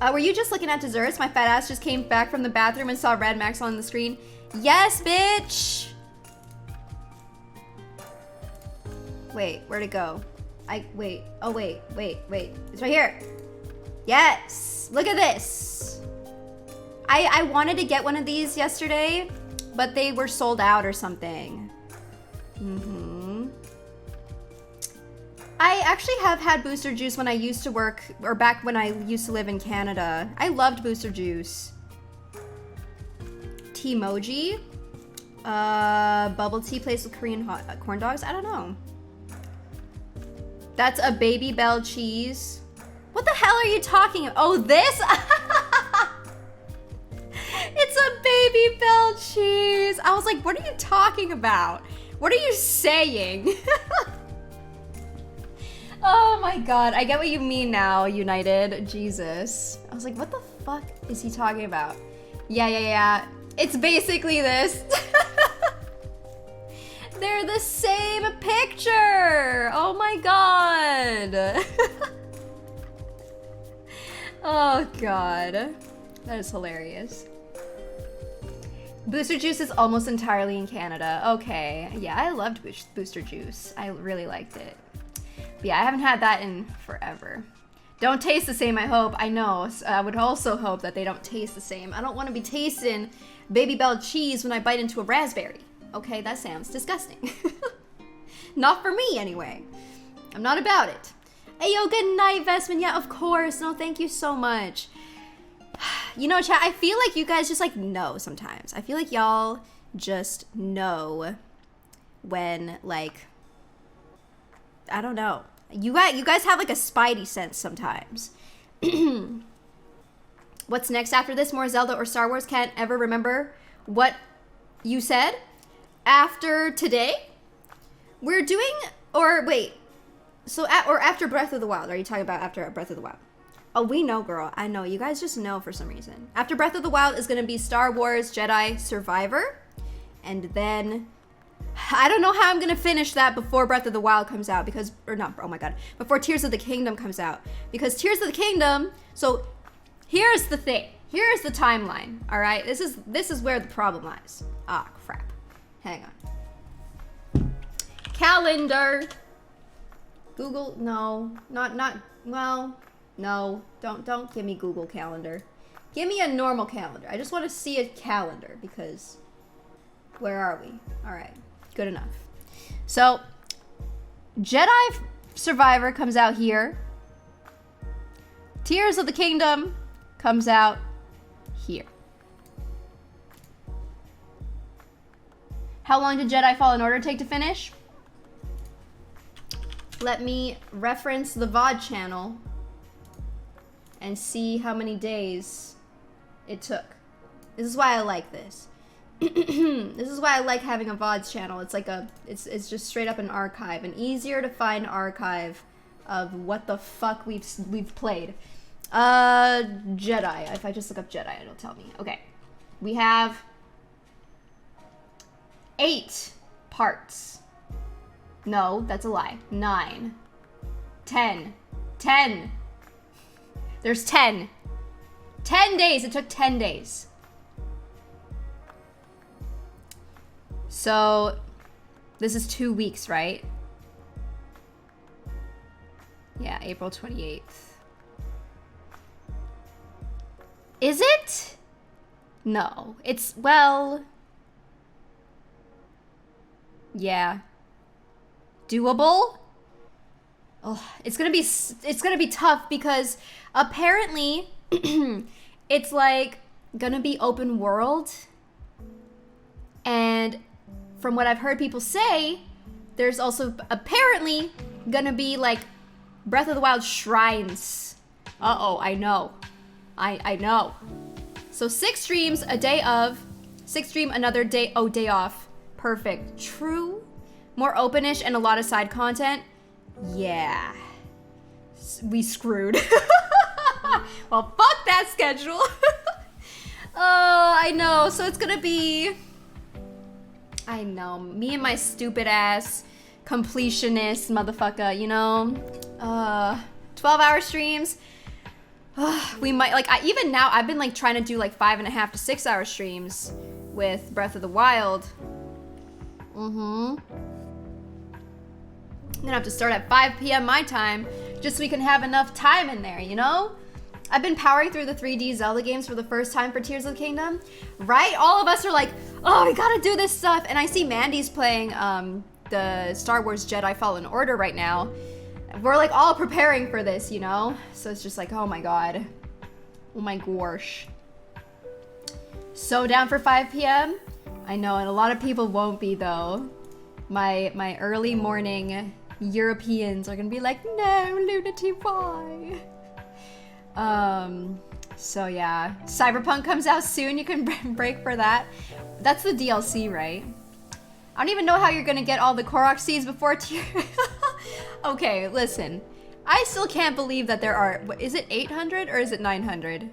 Were you just looking at desserts? My fat ass just came back from the bathroom and saw Red Max on the screen. Yes, bitch! Wait, where'd it go? wait. Oh, wait. It's right here. Yes. Look at this. I wanted to get one of these yesterday, but they were sold out or something. I actually have had Booster Juice when I used to work, or back when I used to live in Canada. I loved Booster Juice. T-moji. Bubble tea placed with Korean corn dogs? I don't know. That's a Baby Bell cheese. What the hell are you talking about? Oh, this? It's a Baby Bell cheese. I was like, what are you talking about? What are you saying? Oh my god, I get what you mean now, United. Jesus. I was like, what the fuck is he talking about? Yeah. It's basically this. They're the same picture. Oh my god. Oh god. That is hilarious. Booster Juice is almost entirely in Canada. Okay. Yeah, I loved Booster Juice. I really liked it. But yeah, I haven't had that in forever. Don't taste the same, I hope. I know. I would also hope that they don't taste the same. I don't want to be tasting Baby Bell cheese when I bite into a raspberry. Okay, that sounds disgusting. Not for me, anyway. I'm not about it. Ayo, good night, Vestman. Yeah, of course. No, thank you so much. You know, chat, I feel like you guys just, like, know sometimes. I feel like y'all just know when, like, I don't know. You guys have, like, a spidey sense sometimes. What's next after this? More Zelda or Star Wars? Can't ever remember what you said. After today? We're doing, or wait. So, or after Breath of the Wild. Are you talking about after Breath of the Wild? Oh, we know, girl. I know. You guys just know for some reason. After Breath of the Wild is going to be Star Wars Jedi Survivor. And then, I don't know how I'm going to finish that before Breath of the Wild comes out. Because, or not, oh my god. Before Tears of the Kingdom comes out. Because Tears of the Kingdom, so here's the thing. Here's the timeline, all right? This is where the problem lies. Ah, crap. Hang on. Calendar. Google, no. Well, no. Don't give me Google Calendar. Give me a normal calendar. I just want to see a calendar because where are we? All right. Good enough. So, Jedi Survivor comes out here. Tears of the Kingdom comes out here. How long did Jedi Fallen Order take to finish? Let me reference the VOD channel and see how many days it took. This is why I like this. This is why I like having a VODs channel. It's like it's just straight up an archive, an easier to find archive of what the fuck we've played. Jedi. If I just look up Jedi, it'll tell me. Okay. We have 8 parts. No, that's a lie. 9. 10. 10. There's 10. 10 days. It took 10 days. So, this is 2 weeks, right? Yeah, April 28th. Is it? No. It's, well... yeah. Doable? Oh, it's gonna be tough because apparently it's like gonna be open world, and from what I've heard people say, there's also apparently gonna be like Breath of the Wild shrines. Uh-oh, I know. I know. So 6 streams a day of, 6 stream another day, oh, day off. Perfect. True. More openish and a lot of side content. Yeah. We screwed. Well, fuck that schedule. Oh, I know. So it's gonna be... I know. Me and my stupid ass completionist motherfucker, you know? 12-hour streams. We might, like, even now, I've been, like, trying to do, like, 5.5 to 6-hour streams with Breath of the Wild. Then I have to start at 5 p.m. my time, just so we can have enough time in there, you know? I've been powering through the 3D Zelda games for the first time for Tears of the Kingdom, right? All of us are like, oh, we gotta do this stuff. And I see Mandy's playing the Star Wars Jedi Fallen Order right now. We're like all preparing for this, you know? So it's just like, oh my god. Oh my gosh. So down for 5 p.m.? I know, and a lot of people won't be though. My early morning Europeans are gonna be like, no, Lunity, why? So yeah. Cyberpunk comes out soon, you can break for that. That's the DLC, right? I don't even know how you're gonna get all the Korok seeds before tier. Okay, listen. I still can't believe that there are, is it 800 or is it 900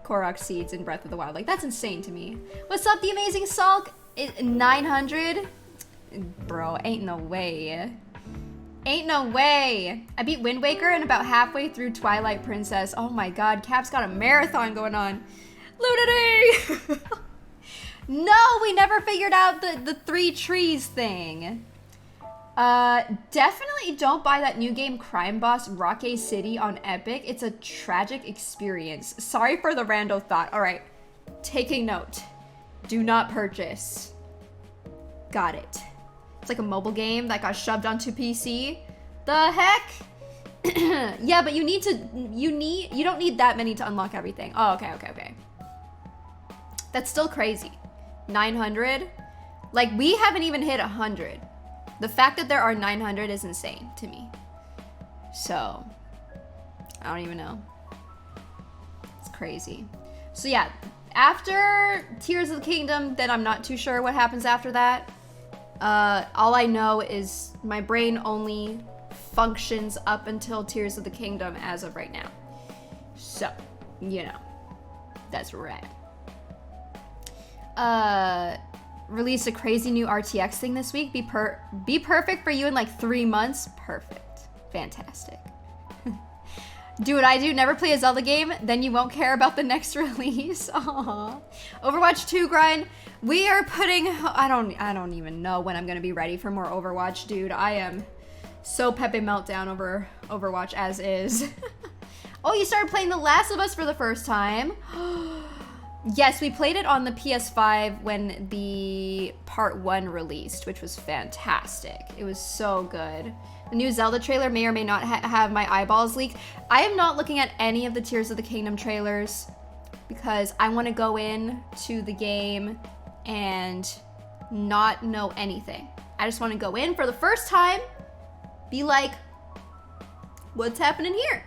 Korok seeds in Breath of the Wild? Like, that's insane to me. What's up, the amazing Salk? 900? Bro, ain't no way. Ain't no way. I beat Wind Waker and about halfway through Twilight Princess. Oh my god, Cap's got a marathon going on. Lunity! No, we never figured out the 3 trees thing. Definitely don't buy that new game Crime Boss Rocky City on Epic. It's a tragic experience. Sorry for the rando thought. All right, taking note. Do not purchase. Got it. It's like a mobile game that got shoved onto PC. The heck? Yeah, but you don't need that many to unlock everything. Oh, okay. That's still crazy. 900? Like, we haven't even hit 100. The fact that there are 900 is insane to me. So, I don't even know. It's crazy. So yeah, after Tears of the Kingdom, then I'm not too sure what happens after that. All I know is my brain only functions up until Tears of the Kingdom as of right now. So, you know, that's right. Released a crazy new RTX thing this week. Be perfect for you in like 3 months. Perfect. Fantastic. Do what I do, never play a Zelda game, then you won't care about the next release. Aww. Overwatch 2 grind. We are putting, I don't even know when I'm gonna be ready for more Overwatch, dude. I am so Pepe Meltdown over Overwatch as is. Oh, you started playing The Last of Us for the first time. Yes, we played it on the PS5 when the Part 1 released, which was fantastic. It was so good. The new Zelda trailer may or may not have my eyeballs leaked. I am not looking at any of the Tears of the Kingdom trailers because I want to go in to the game and not know anything. I just want to go in for the first time, be like, what's happening here?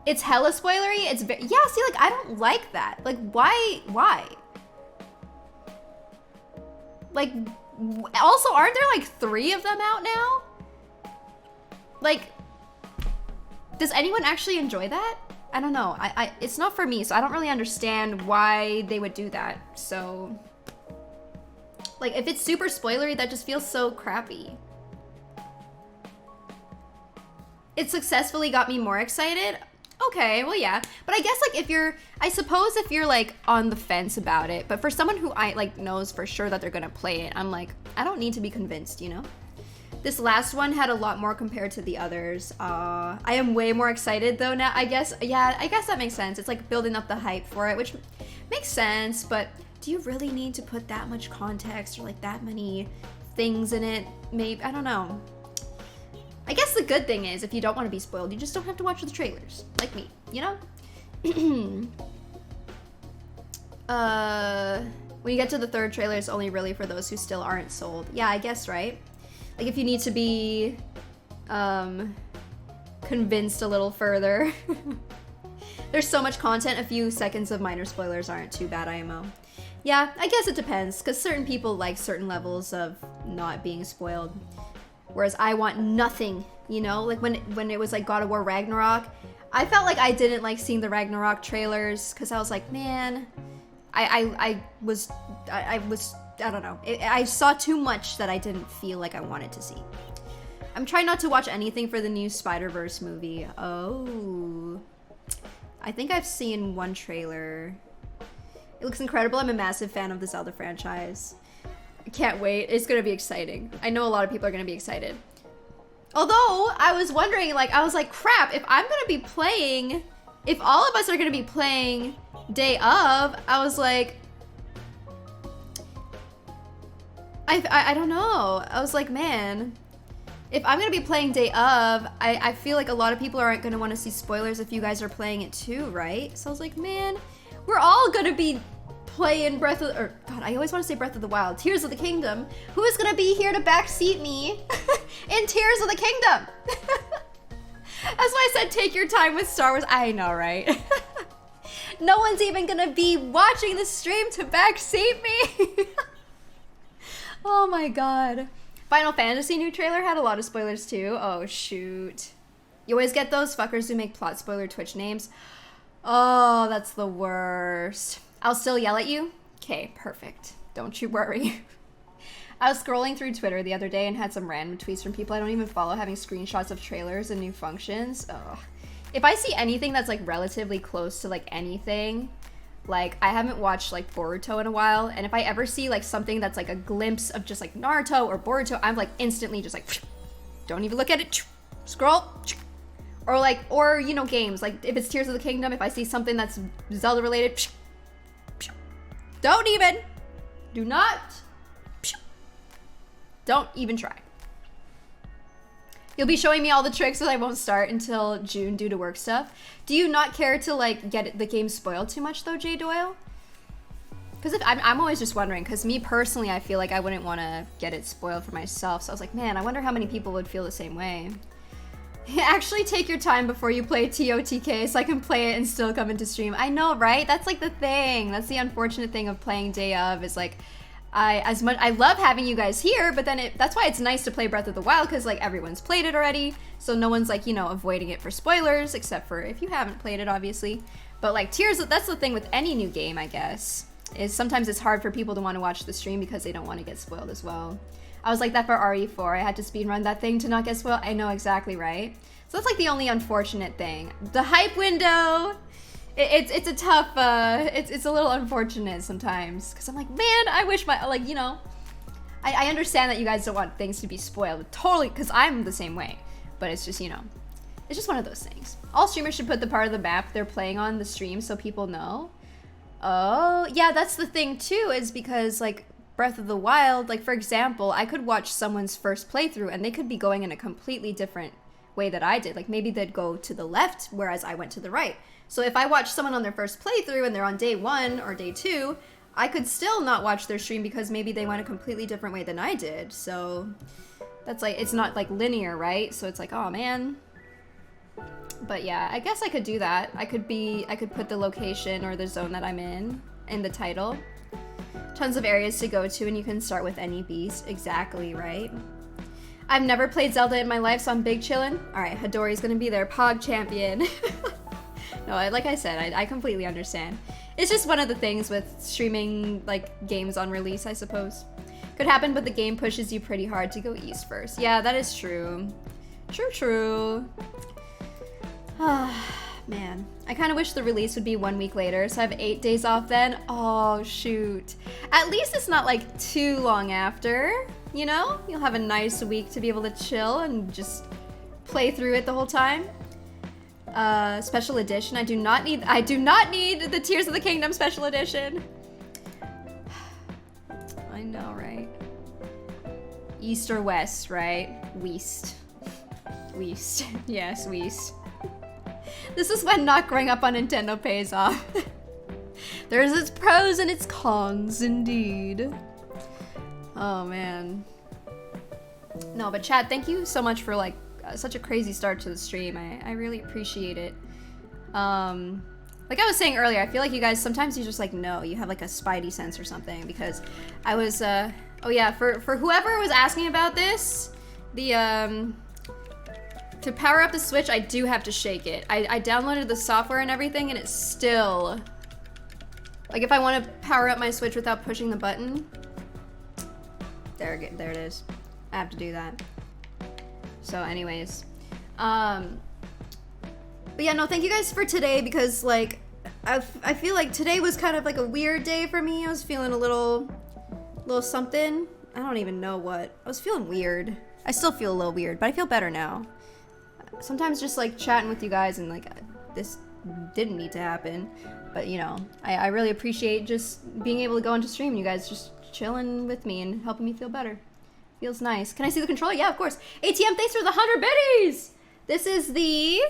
It's hella spoilery. It's yeah, see, like, I don't like that. Like, why? Like, also, aren't there like 3 of them out now? Like, does anyone actually enjoy that? I don't know. It's not for me, so I don't really understand why they would do that. So, like, if it's super spoilery, that just feels so crappy. It successfully got me more excited. Okay, well, yeah. But I guess, like, I suppose if you're, like, on the fence about it, but for someone who knows for sure that they're gonna play it, I'm like, I don't need to be convinced, you know? This last one had a lot more compared to the others. I am way more excited, though, now, I guess. Yeah, I guess that makes sense. It's, like, building up the hype for it, which makes sense, but do you really need to put that much context or, like, that many things in it? Maybe, I don't know. I guess the good thing is, if you don't want to be spoiled, you just don't have to watch the trailers, like me, you know? When you get to the 3rd trailer, it's only really for those who still aren't sold. Yeah, I guess, right? Like, if you need to be, convinced a little further. There's so much content, a few seconds of minor spoilers aren't too bad, IMO. Yeah, I guess it depends, because certain people like certain levels of not being spoiled. Whereas I want nothing, you know? Like, when it was, like, God of War Ragnarok, I felt like I didn't like seeing the Ragnarok trailers, because I was like, man, I don't know. I saw too much that I didn't feel like I wanted to see. I'm trying not to watch anything for the new Spider-Verse movie. Oh. I think I've seen one trailer. It looks incredible. I'm a massive fan of the Zelda franchise. I can't wait. It's gonna be exciting. I know a lot of people are gonna be excited. Although, I was wondering, like, I was like, crap, if I'm gonna be playing, if all of us are gonna be playing day of, I was like, I don't know. I was like, man, if I'm gonna be playing day of, I feel like a lot of people aren't gonna wanna see spoilers if you guys are playing it too, right? So I was like, man, we're all gonna be playing God, I always wanna say Breath of the Wild, Tears of the Kingdom. Who is gonna be here to backseat me in Tears of the Kingdom? That's why I said take your time with Star Wars. I know, right? No one's even gonna be watching the stream to backseat me. Oh my god. Final Fantasy new trailer had a lot of spoilers too. Oh shoot. You always get those fuckers who make plot spoiler Twitch names. Oh, that's the worst. I'll still yell at you? Okay, perfect. Don't you worry. I was scrolling through Twitter the other day and had some random tweets from people I don't even follow having screenshots of trailers and new functions. Ugh. If I see anything that's like relatively close to like anything, like I haven't watched like Boruto in a while, and if I ever see like something that's like a glimpse of just like Naruto or Boruto, I'm like instantly just like, don't even look at it, scroll. Or like, or you know, games, like if it's Tears of the Kingdom, if I see something that's Zelda related, don't even, do not, don't even try. You'll be showing me all the tricks that I won't start until June due to work stuff. Do you not care to like get the game spoiled too much though, Jay Doyle? Because I'm always just wondering, because me personally, I feel like I wouldn't want to get it spoiled for myself. So I was like, man, I wonder how many people would feel the same way. Actually take your time before you play TOTK so I can play it and still come into stream. I know, right? That's like the thing. That's the unfortunate thing of playing day of, is like, I love having you guys here, but then that's why it's nice to play Breath of the Wild, because like everyone's played it already, so no one's like, you know, avoiding it for spoilers, except for if you haven't played it, obviously. But like Tears, that's the thing with any new game, I guess, is sometimes it's hard for people to want to watch the stream because they don't want to get spoiled as well. I was like that for RE4. I had to speedrun that thing to not get spoiled. I know, exactly, right? So that's like the only unfortunate thing. The hype window, it's a tough, it's a little unfortunate sometimes, because I'm like, man, I wish my, like, you know, I understand that you guys don't want things to be spoiled, totally, because I'm the same way, but it's just, you know, it's just one of those things. All streamers should put the part of the map they're playing on the stream so people know. Oh, yeah, that's the thing too, is because, like, Breath of the Wild, like, for example, I could watch someone's first playthrough and they could be going in a completely different way that I did. Like, maybe they'd go to the left, whereas I went to the right. So if I watch someone on their first playthrough and they're on day 1 or day 2, I could still not watch their stream because maybe they went a completely different way than I did. So that's like, it's not like linear, right? So it's like, oh man. But yeah, I guess I could do that. I could put the location or the zone that I'm in the title. Tons of areas to go to, and you can start with any beast. Exactly, right? I've never played Zelda in my life, so I'm big chillin'. All right, Hadori's gonna be there, Pog champion. No, like I said, I completely understand. It's just one of the things with streaming, like, games on release, I suppose. Could happen, but the game pushes you pretty hard to go east first. Yeah, that is true. True. Man, I kind of wish the release would be 1 week later, so I have 8 days off then. Oh, shoot. At least it's not, like, too long after, you know? You'll have a nice week to be able to chill and just play through it the whole time. Special edition. I do not need the Tears of the Kingdom special edition. I know, right? East or west, right? West. Yes, west. This is when not growing up on Nintendo pays off. There's its pros and its cons, indeed. Oh, man. No, but chat, thank you so much for, like, such a crazy start to the stream. I really appreciate it. Like I was saying earlier, I feel like you guys, sometimes you just, like, know. You have, like, a spidey sense or something, because I was, oh yeah, for whoever was asking about this, to power up the Switch, I do have to shake it. I downloaded the software and everything, and it's still... Like, if I want to power up my Switch without pushing the button... There it is. I have to do that. So, anyways. But yeah, no, thank you guys for today, because, like, I feel like today was kind of like a weird day for me. I was feeling a little something. I don't even know what. I was feeling weird. I still feel a little weird, but I feel better now. Sometimes just like chatting with you guys and like this didn't need to happen, but you know, I really appreciate just being able to go into stream and you guys just chilling with me and helping me feel better. Feels nice. Can I see the controller? Yeah, of course. ATM, thanks for the 100 biddies! This is the...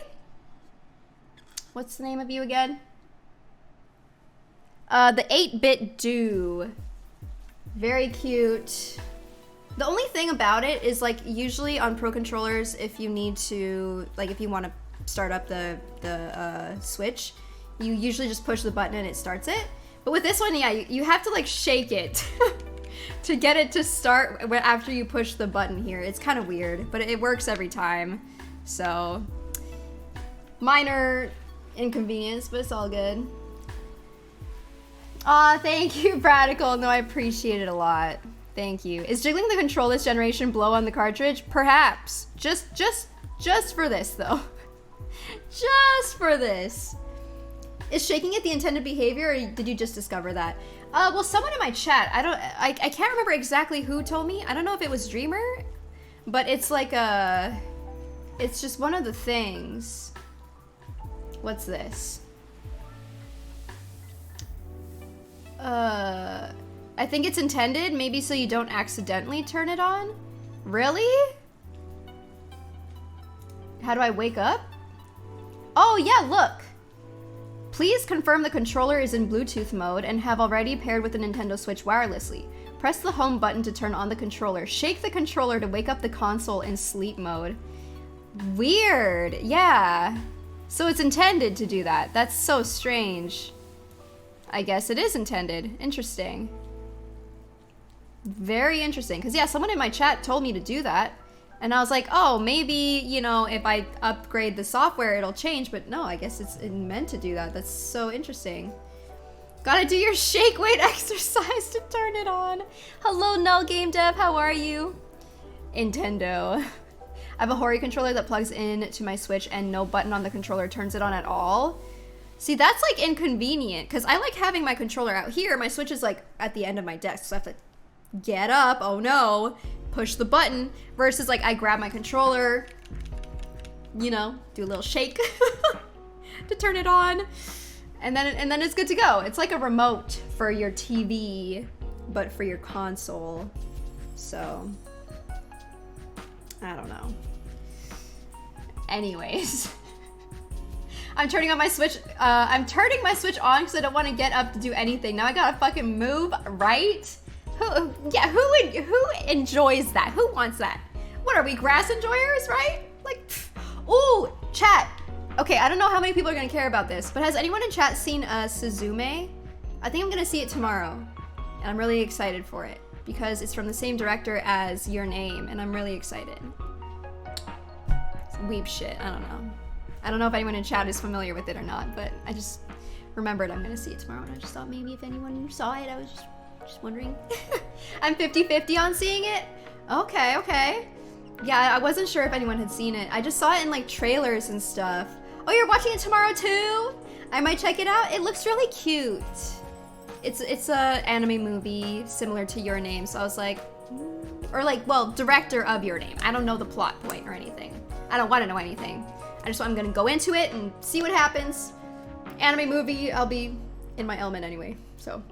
What's the name of you again? The 8-bit do. Very cute. The only thing about it is like usually on Pro controllers, if you need to, like if you want to start up the Switch, you usually just push the button and it starts it. But with this one, yeah, you have to like shake it to get it to start after you push the button here. It's kind of weird, but it works every time. So, minor inconvenience, but it's all good. Aw, thank you, Practical. No, I appreciate it a lot. Thank you. Is jiggling the control this generation blow on the cartridge? Perhaps. Just for this, though. Just for this. Is shaking it the intended behavior, or did you just discover that? Well, someone in my chat, I can't remember exactly who told me. I don't know if it was Dreamer, but it's like it's just one of the things. What's this? I think it's intended, maybe so you don't accidentally turn it on? Really? How do I wake up? Oh yeah, look! Please confirm the controller is in Bluetooth mode and have already paired with the Nintendo Switch wirelessly. Press the home button to turn on the controller. Shake the controller to wake up the console in sleep mode. Weird, yeah. So it's intended to do that. That's so strange. I guess it is intended. Interesting. Very interesting. Because yeah, someone in my chat told me to do that. And I was like, oh, maybe, you know, if I upgrade the software, it'll change. But no, I guess it's meant to do that. That's so interesting. Gotta do your shake weight exercise to turn it on. Hello, Null Game Dev. How are you? Nintendo. I have a Hori controller that plugs in to my Switch and no button on the controller turns it on at all. See, that's like inconvenient because I like having my controller out here. My Switch is like at the end of my desk, so I have to get up, oh no, push the button, versus like I grab my controller, you know, do a little shake to turn it on, and then it's good to go. It's like a remote for your TV, but for your console. So, I don't know. Anyways. I'm turning on my Switch. I'm turning my Switch on because I don't want to get up to do anything. Now I gotta fucking move, right? Who enjoys that? Who wants that? What are we, grass enjoyers, right? Like, ooh, chat. Okay, I don't know how many people are gonna care about this, but has anyone in chat seen Suzume? I think I'm gonna see it tomorrow, and I'm really excited for it because it's from the same director as Your Name, and I'm really excited. It's weeb shit. I don't know. I don't know if anyone in chat is familiar with it or not, but I just remembered I'm gonna see it tomorrow, and I just thought maybe if anyone saw it, I was just wondering. I'm 50-50 on seeing it? Okay, okay. Yeah, I wasn't sure if anyone had seen it. I just saw it in like trailers and stuff. Oh, you're watching it tomorrow too? I might check it out. It looks really cute. It's a anime movie similar to Your Name, so I was like, or like, well, director of Your Name. I don't know the plot point or anything. I don't want to know anything. I'm gonna go into it and see what happens. Anime movie, I'll be in my element anyway, so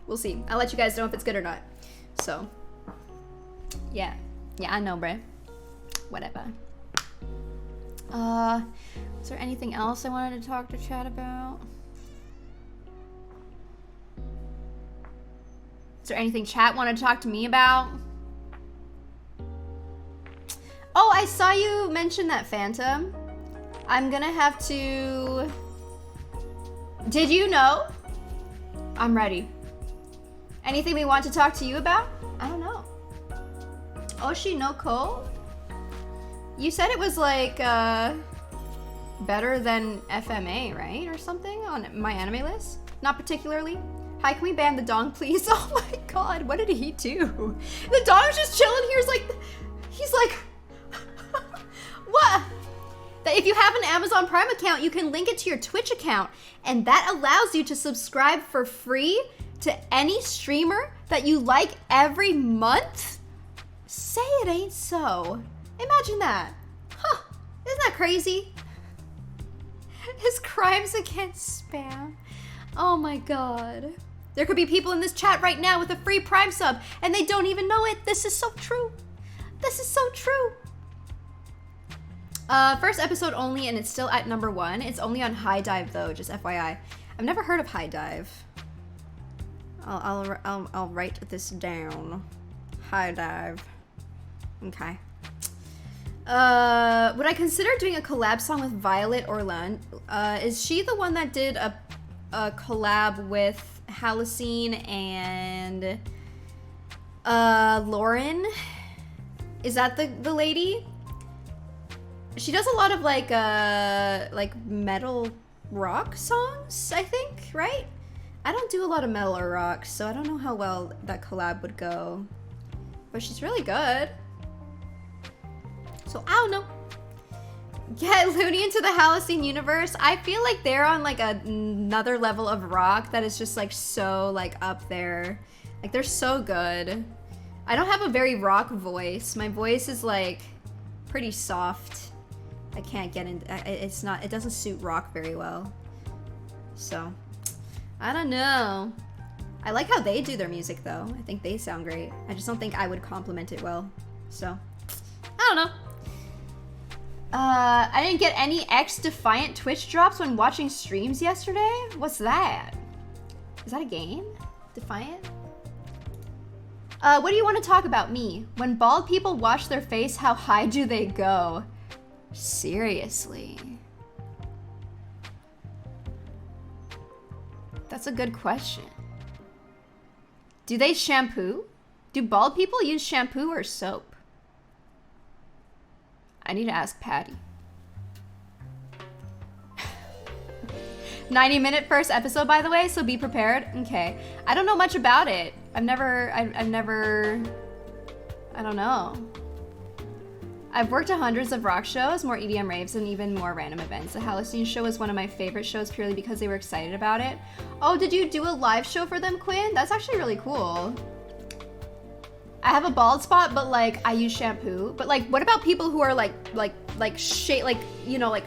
we'll see. I'll let you guys know if it's good or not. So, yeah, I know, bruh. Whatever. Is there anything else I wanted to talk to chat about? Is there anything chat wanted to talk to me about? Oh, I saw you mention that, Phantom. I'm gonna have to... Did you know? I'm ready. Anything we want to talk to you about? I don't know. Oshi no Ko? You said it was like, better than FMA, right? Or something on my anime list? Not particularly. Hi, can we ban the dong, please? Oh my god, what did he do? The dong's just chilling here. He's like... What? That if you have an Amazon Prime account, you can link it to your Twitch account, and that allows you to subscribe for free to any streamer that you like every month? Say it ain't so. Imagine that. Huh, isn't that crazy? His crimes against spam. Oh my god. There could be people in this chat right now with a free Prime sub and they don't even know it. This is so true. This is so true. First episode only and it's still at #1. It's only on High Dive though, just FYI. I've never heard of High Dive. I'll write this down. High Dive. Okay. Would I consider doing a collab song with Violet or Lund? Is she the one that did a collab with Halocene and Lauren? Is that the lady? She does a lot of like metal rock songs, I think, right? I don't do a lot of metal or rock, so I don't know how well that collab would go. But she's really good. So I don't know. Get Looney into the Halocene universe. I feel like they're on like another level of rock that is just like so like up there. Like they're so good. I don't have a very rock voice. My voice is like pretty soft. I can't get in. It doesn't suit rock very well. So I don't know. I like how they do their music though. I think they sound great. I just don't think I would complement it well. So I don't know. I didn't get any X Defiant Twitch drops when watching streams yesterday? What's that? Is that a game? Defiant? What do you want to talk about me? When bald people wash their face, how high do they go? Seriously? That's a good question. Do they shampoo? Do bald people use shampoo or soap? I need to ask Patty. 90-minute first episode, by the way, so be prepared. Okay. I don't know much about it. I don't know. I've worked at hundreds of rock shows, more EDM raves, and even more random events. The Halocene show is one of my favorite shows purely because they were excited about it. Oh, did you do a live show for them, Quinn? That's actually really cool. I have a bald spot, but like I use shampoo. But like, what about people who are like you know, like,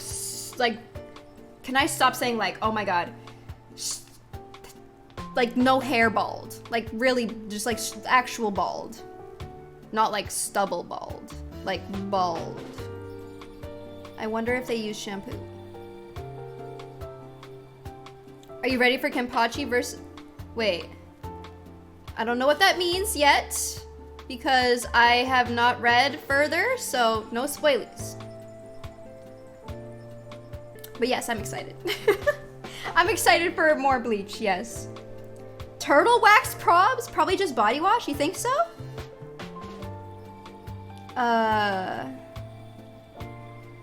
can I stop saying like, oh my god, like no hair bald, like really just like actual bald, not like stubble bald, like bald. I wonder if they use shampoo. Are you ready for Kenpachi versus? Wait, I don't know what that means yet. Because I have not read further, so no spoilers. But yes, I'm excited. I'm excited for more Bleach, yes. Turtle wax probs? Probably just body wash, you think so?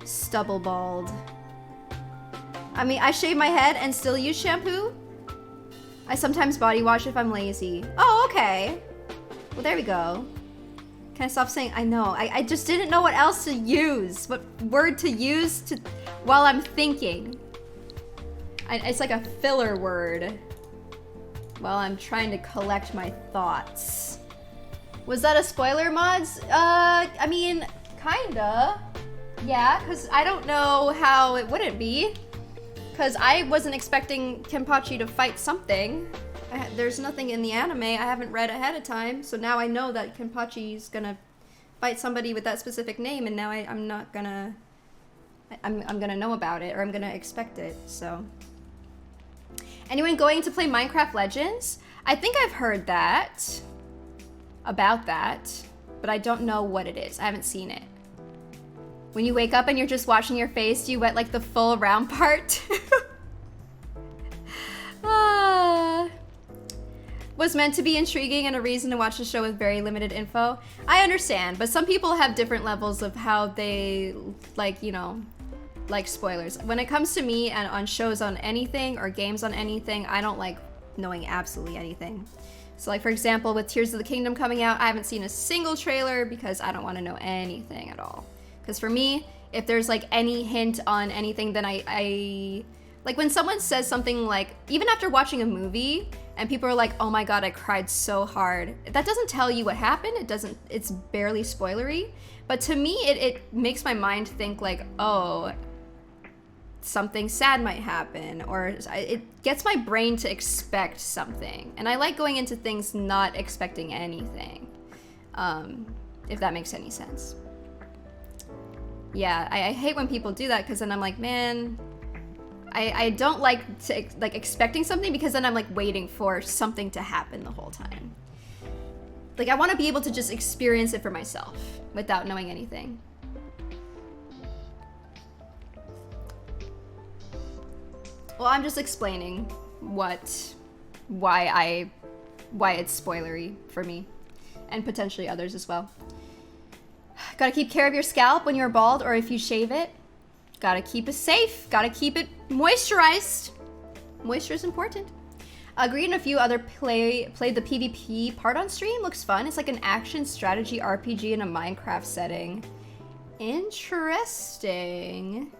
Stubble bald. I mean, I shave my head and still use shampoo. I sometimes body wash if I'm lazy. Oh, okay. Well, there we go. Can I stop saying I know? I just didn't know what else to use. What word to use while I'm thinking. It's like a filler word. While I'm trying to collect my thoughts. Was that a spoiler, mods? I mean, kinda. Yeah, because I don't know how it wouldn't be. Because I wasn't expecting Kenpachi to fight something. There's nothing in the anime I haven't read ahead of time, so now I know that Kenpachi's gonna fight somebody with that specific name, and now I'm gonna know about it, or I'm gonna expect it, so. Anyone going to play Minecraft Legends? I think I've heard that, about that, but I don't know what it is. I haven't seen it. When you wake up and you're just washing your face, do you wet like the full round part? Was meant to be intriguing and a reason to watch the show with very limited info. I understand, but some people have different levels of how they like, you know, like spoilers. When it comes to me and on shows on anything or games on anything, I don't like knowing absolutely anything. So like for example, with Tears of the Kingdom coming out, I haven't seen a single trailer because I don't want to know anything at all. Because for me, if there's like any hint on anything, then I like when someone says something like, even after watching a movie, and people are like, oh my god, I cried so hard. That doesn't tell you what happened. It's barely spoilery. But to me, it makes my mind think like, oh, something sad might happen, or it gets my brain to expect something. And I like going into things not expecting anything, if that makes any sense. Yeah, I hate when people do that, because then I'm like, man, I don't like to like expecting something, because then I'm like waiting for something to happen the whole time. Like, I want to be able to just experience it for myself without knowing anything. Well, I'm just explaining why it's spoilery for me, and potentially others as well. Gotta keep care of your scalp when you're bald, or if you shave it. Gotta keep it safe. Gotta keep it moisturized. Moisture is important. Agreed, and a few other played the PvP part on stream. Looks fun. It's like an action strategy RPG in a Minecraft setting. Interesting.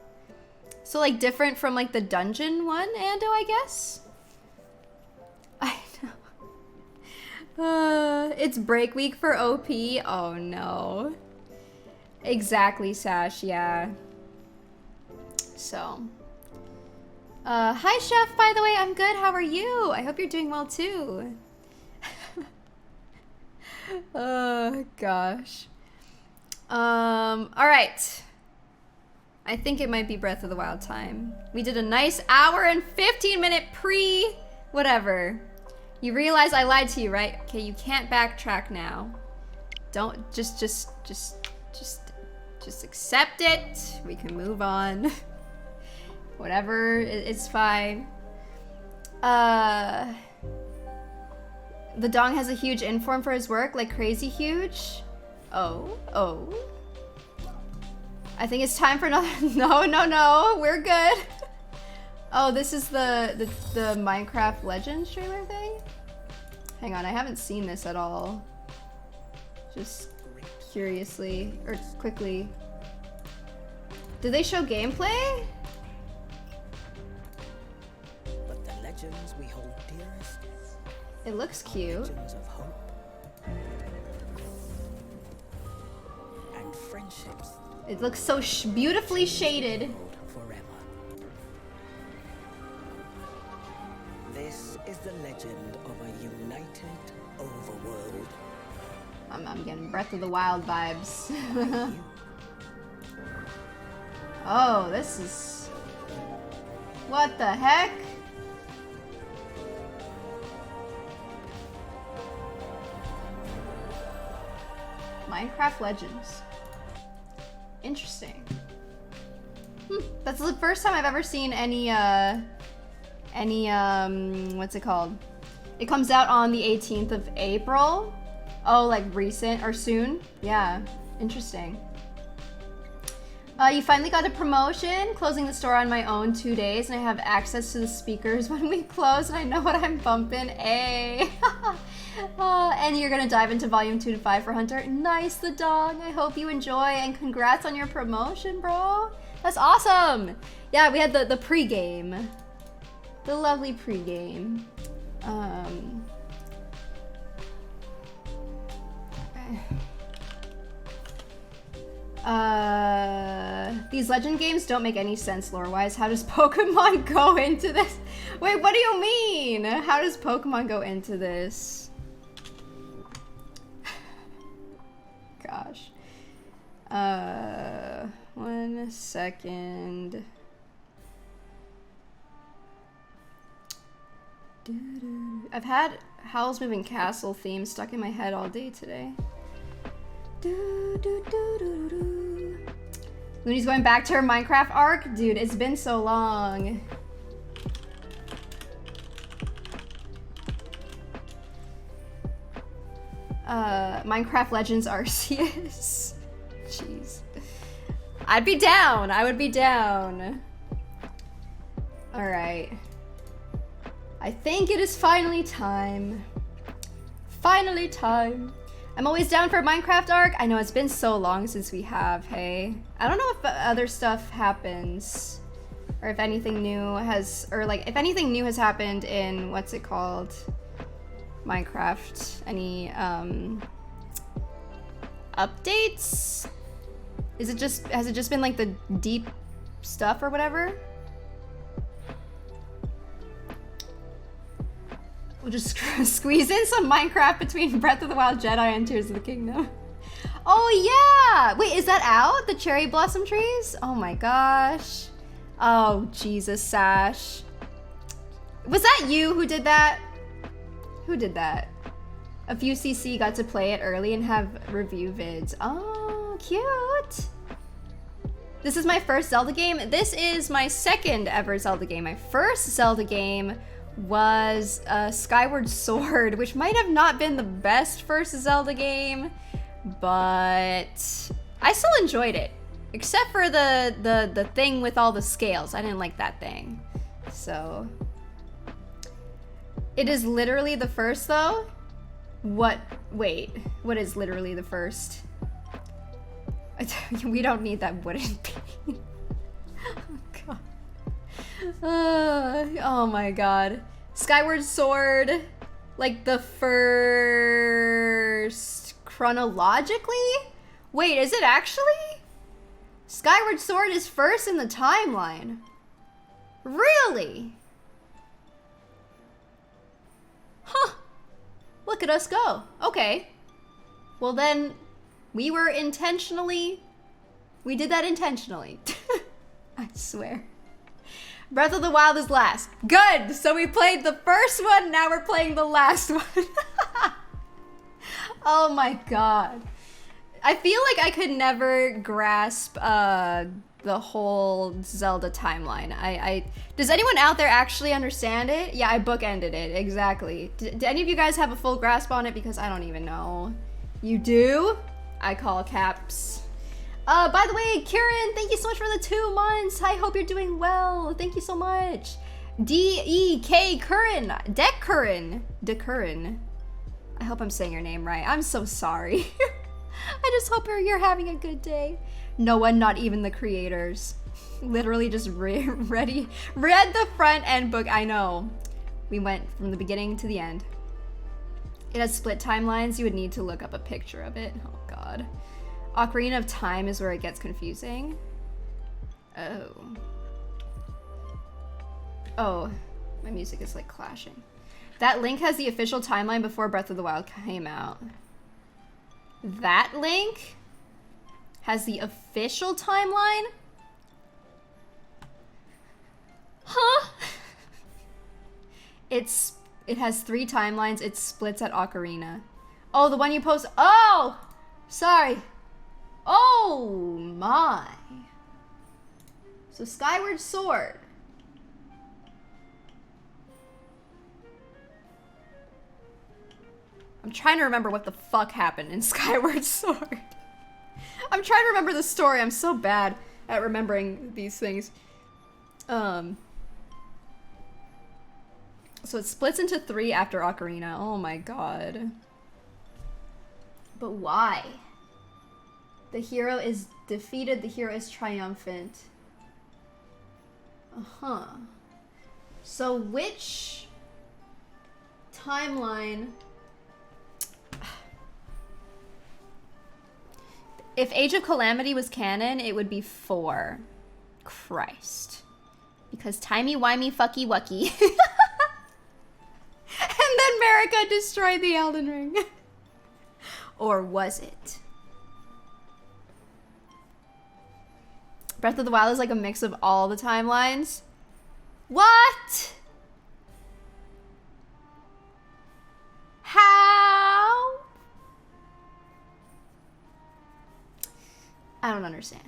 So like different from like the dungeon one, Ando, I guess? I know. It's break week for OP. Oh no. Exactly, Sash, yeah. So. Hi, Chef, by the way. I'm good. How are you? I hope you're doing well, too. Oh, gosh. Alright. I think it might be Breath of the Wild time. We did a nice hour and 15-minute whatever. You realize I lied to you, right? Okay, you can't backtrack now. Don't, just accept it. We can move on. Whatever, it's fine. The Dong has a huge inform for his work, like crazy huge. Oh. I think it's time for another. No, we're good. Oh, this is the Minecraft Legends streamer thing? Hang on, I haven't seen this at all. Just curiously, or quickly. Did they show gameplay? But the legends we hold dearest. It looks cute. Legends of hope and friendships. It looks so beautifully shaded. Forever. This is the legend of a united overworld. I'm getting Breath of the Wild vibes. Oh, this is... What the heck? Minecraft Legends. Interesting. That's the first time I've ever seen any, what's it called? It comes out on the 18th of April. Oh, like recent or soon? Yeah, interesting. You finally got a promotion, closing the store on my own 2 days, and I have access to the speakers when we close, and I know what I'm bumping. Ay. Oh, and you're gonna dive into volume 2 to 5 for Hunter. Nice, the dog. I hope you enjoy, and congrats on your promotion, bro. That's awesome. Yeah, we had the pregame. The lovely pregame. These legend games don't make any sense lore-wise. How does Pokemon go into this? Wait, what do you mean? How does Pokemon go into this? Gosh. 1 second. I've had Howl's Moving Castle theme stuck in my head all day today. Looney's going back to her Minecraft arc? Dude, it's been so long. Minecraft Legends Arceus. Jeez. I'd be down. I would be down. Alright. I think it is finally time. Finally time. I'm always down for Minecraft arc. I know it's been so long since we have, hey. I don't know if other stuff happens. Or if anything new has, or like, if anything new has happened in, what's it called? Minecraft? Any updates? Has it just been like the deep stuff or whatever? We'll just squeeze in some Minecraft between Breath of the Wild Jedi and Tears of the Kingdom. Oh yeah! Wait, is that out? The cherry blossom trees? Oh my gosh. Oh Jesus, Sash. Was that you who did that? Who did that? A few CC got to play it early and have review vids. Oh, cute. This is my first Zelda game. This is my second ever Zelda game. My first Zelda game was Skyward Sword, which might have not been the best first Zelda game, but I still enjoyed it. Except for the thing with all the scales. I didn't like that thing. So it is literally the first though? Wait, what is literally the first? We don't need that wooden piece. Oh god. Oh my god. Skyward Sword, like the first chronologically? Wait, is it actually? Skyward Sword is first in the timeline. Really? Huh. Look at us go. Okay. Well then, we did that intentionally. I swear. Breath of the Wild is last. Good! So we played the first one, now we're playing the last one. Oh my god. I feel like I could never grasp the whole Zelda timeline. Does anyone out there actually understand it? Yeah, I bookended it, exactly. Do any of you guys have a full grasp on it? Because I don't even know. You do? I call caps. By the way, Kieran, thank you so much for the 2 months. I hope you're doing well. Thank you so much. D-E-K Curran. Curran. I hope I'm saying your name right. I'm so sorry. I just hope you're having a good day. No one, not even the creators. Literally just read the front end book. I know. We went from the beginning to the end. It has split timelines. You would need to look up a picture of it. Oh god. Ocarina of Time is where it gets confusing. Oh, my music is like clashing. That link has the official timeline before Breath of the Wild came out. That link has the official timeline? Huh? It has 3 timelines. It splits at Ocarina. Oh, the one you post. Oh! Sorry. Oh my. So Skyward Sword. I'm trying to remember what the fuck happened in Skyward Sword. I'm trying to remember the story. I'm so bad at remembering these things. So it splits into 3 after Ocarina. Oh my god. But why? The hero is defeated, the hero is triumphant. Uh-huh. So which timeline... If Age of Calamity was canon, it would be 4. Christ. Because timey-wimey fucky-wucky. And then Marika destroyed the Elden Ring. Or was it? Breath of the Wild is like a mix of all the timelines. What? How? I don't understand.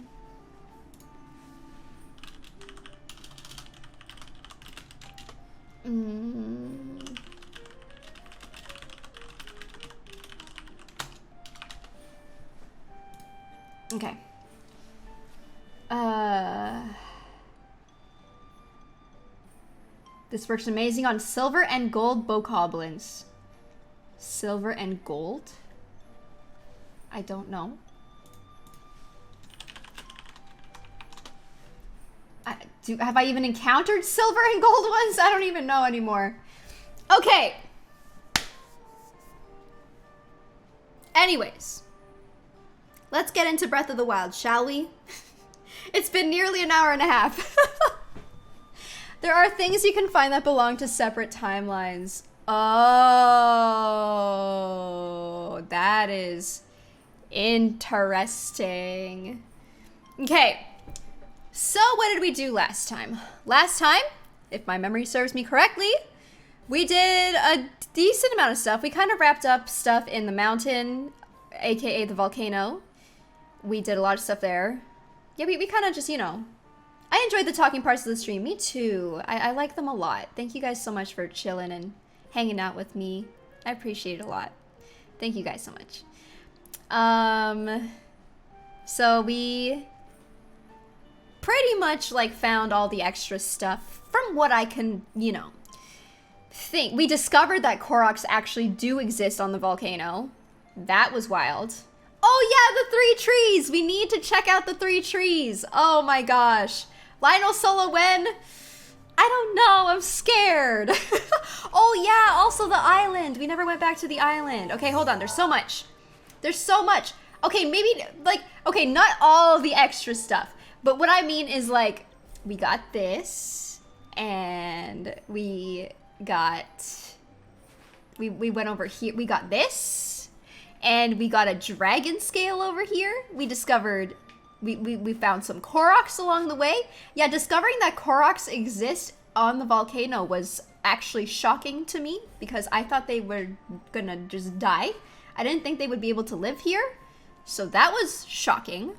Okay. This works amazing on silver and gold bokoblins. Silver and gold? I don't know. Have I even encountered silver and gold ones? I don't even know anymore. Okay. Anyways, let's get into Breath of the Wild, shall we? It's been nearly an hour and a half. There are things you can find that belong to separate timelines. Oh, that is interesting. Okay, so what did we do last time? Last time, if my memory serves me correctly, we did a decent amount of stuff. We kind of wrapped up stuff in the mountain, aka the volcano. We did a lot of stuff there. Yeah, we kind of just, you know, I enjoyed the talking parts of the stream. Me too. I like them a lot. Thank you guys so much for chilling and hanging out with me. I appreciate it a lot. Thank you guys so much. So we pretty much like found all the extra stuff from what I can, you know, think. We discovered that Koroks actually do exist on the volcano. That was wild. Oh yeah, the 3 trees! We need to check out the 3 trees. Oh my gosh. Lionel Solo when? I don't know, I'm scared. Oh yeah, also the island. We never went back to the island. Okay, hold on, there's so much. There's so much. Okay, maybe like, okay, not all of the extra stuff. But what I mean is like, we got this and we went over here. We got this. And we got a dragon scale over here. We discovered, we found some Koroks along the way. Yeah, discovering that Koroks exist on the volcano was actually shocking to me because I thought they were gonna just die. I didn't think they would be able to live here. So that was shocking.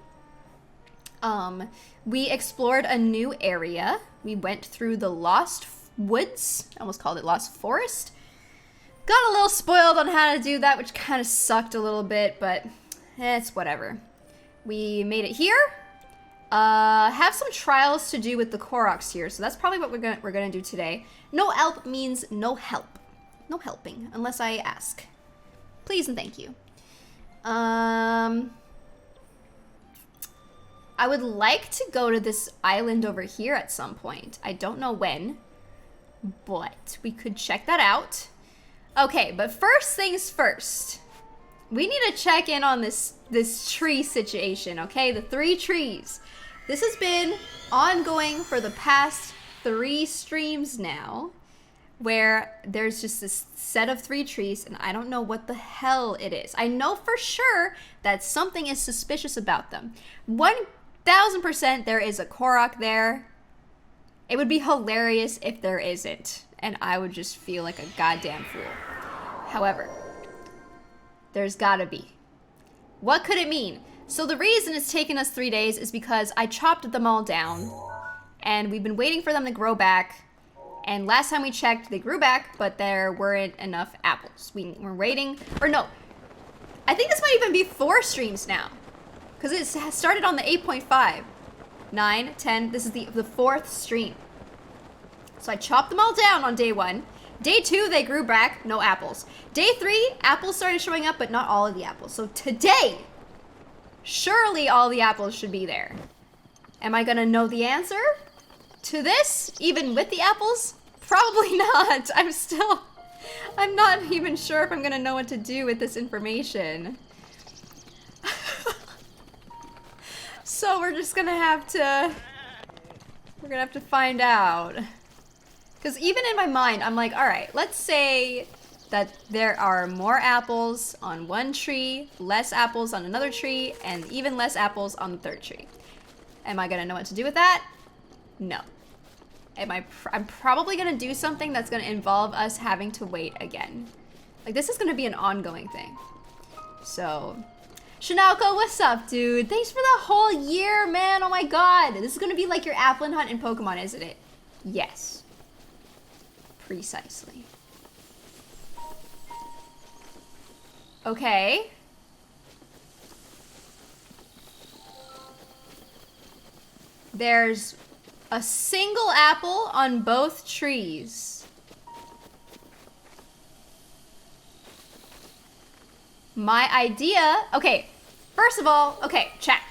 We explored a new area. We went through the Lost Woods. I almost called it Lost Forest. Got a little spoiled on how to do that, which kind of sucked a little bit, but it's whatever. We made it here. Have some trials to do with the Koroks here, so that's probably what we're gonna do today. No help means no help. No helping, unless I ask. Please and thank you. I would like to go to this island over here at some point. I don't know when, but we could check that out. Okay, but first things first. We need to check in on this tree situation, okay? The 3 trees. This has been ongoing for the past 3 streams now, where there's just this set of 3 trees, and I don't know what the hell it is. I know for sure that something is suspicious about them. 1000% there is a Korok there. It would be hilarious if there isn't, and I would just feel like a goddamn fool. However, there's gotta be. What could it mean? So the reason it's taken us 3 days is because I chopped them all down, and we've been waiting for them to grow back, and last time we checked, they grew back, but there weren't enough apples. We were waiting, or no, I think this might even be 4 streams now, because it started on the 8.5. 9, 10, this is the 4th stream. So I chopped them all down on day 1. Day 2, they grew back, no apples. Day 3, apples started showing up, but not all of the apples. So today, surely all the apples should be there. Am I gonna know the answer to this, even with the apples? Probably not. I'm not even sure if I'm gonna know what to do with this information. So we're just gonna have to find out. Because even in my mind, I'm like, all right, let's say that there are more apples on one tree, less apples on another tree, and even less apples on the 3rd tree. Am I gonna know what to do with that? No. I'm probably gonna do something that's gonna involve us having to wait again. Like, this is gonna be an ongoing thing. So, Shinauko, what's up, dude? Thanks for the whole year, man. Oh my god. This is gonna be like your Applin hunt in Pokemon, isn't it? Yes. Precisely. Okay. There's a single apple on both trees. My idea, okay, first of all, okay, chat.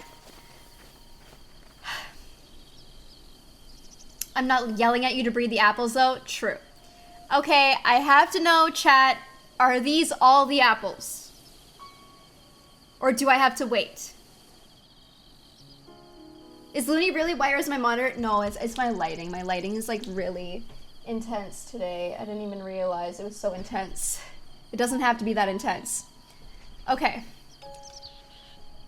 I'm not yelling at you to breed the apples though, true. Okay, I have to know, chat, are these all the apples? Or do I have to wait? Is Looney really why is my monitor? No, it's my lighting. My lighting is like really intense today. I didn't even realize it was so intense. It doesn't have to be that intense. Okay.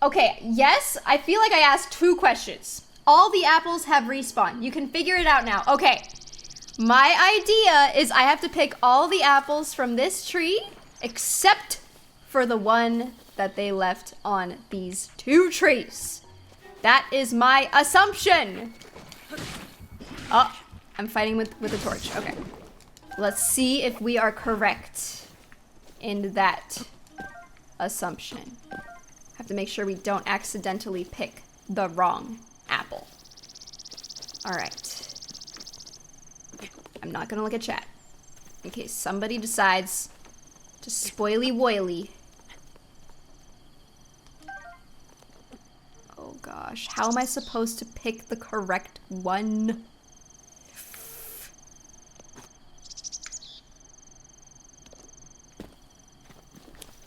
Okay, yes, I feel like I asked 2 questions. All the apples have respawned. You can figure it out now. Okay. My idea is I have to pick all the apples from this tree except for the one that they left on these 2 trees. That is my assumption. Oh, I'm fighting with a torch. Okay. Let's see if we are correct in that assumption. Have to make sure we don't accidentally pick the wrong apple. All right. I'm not gonna look at chat in case somebody decides to spoily-woily. Oh gosh, how am I supposed to pick the correct one?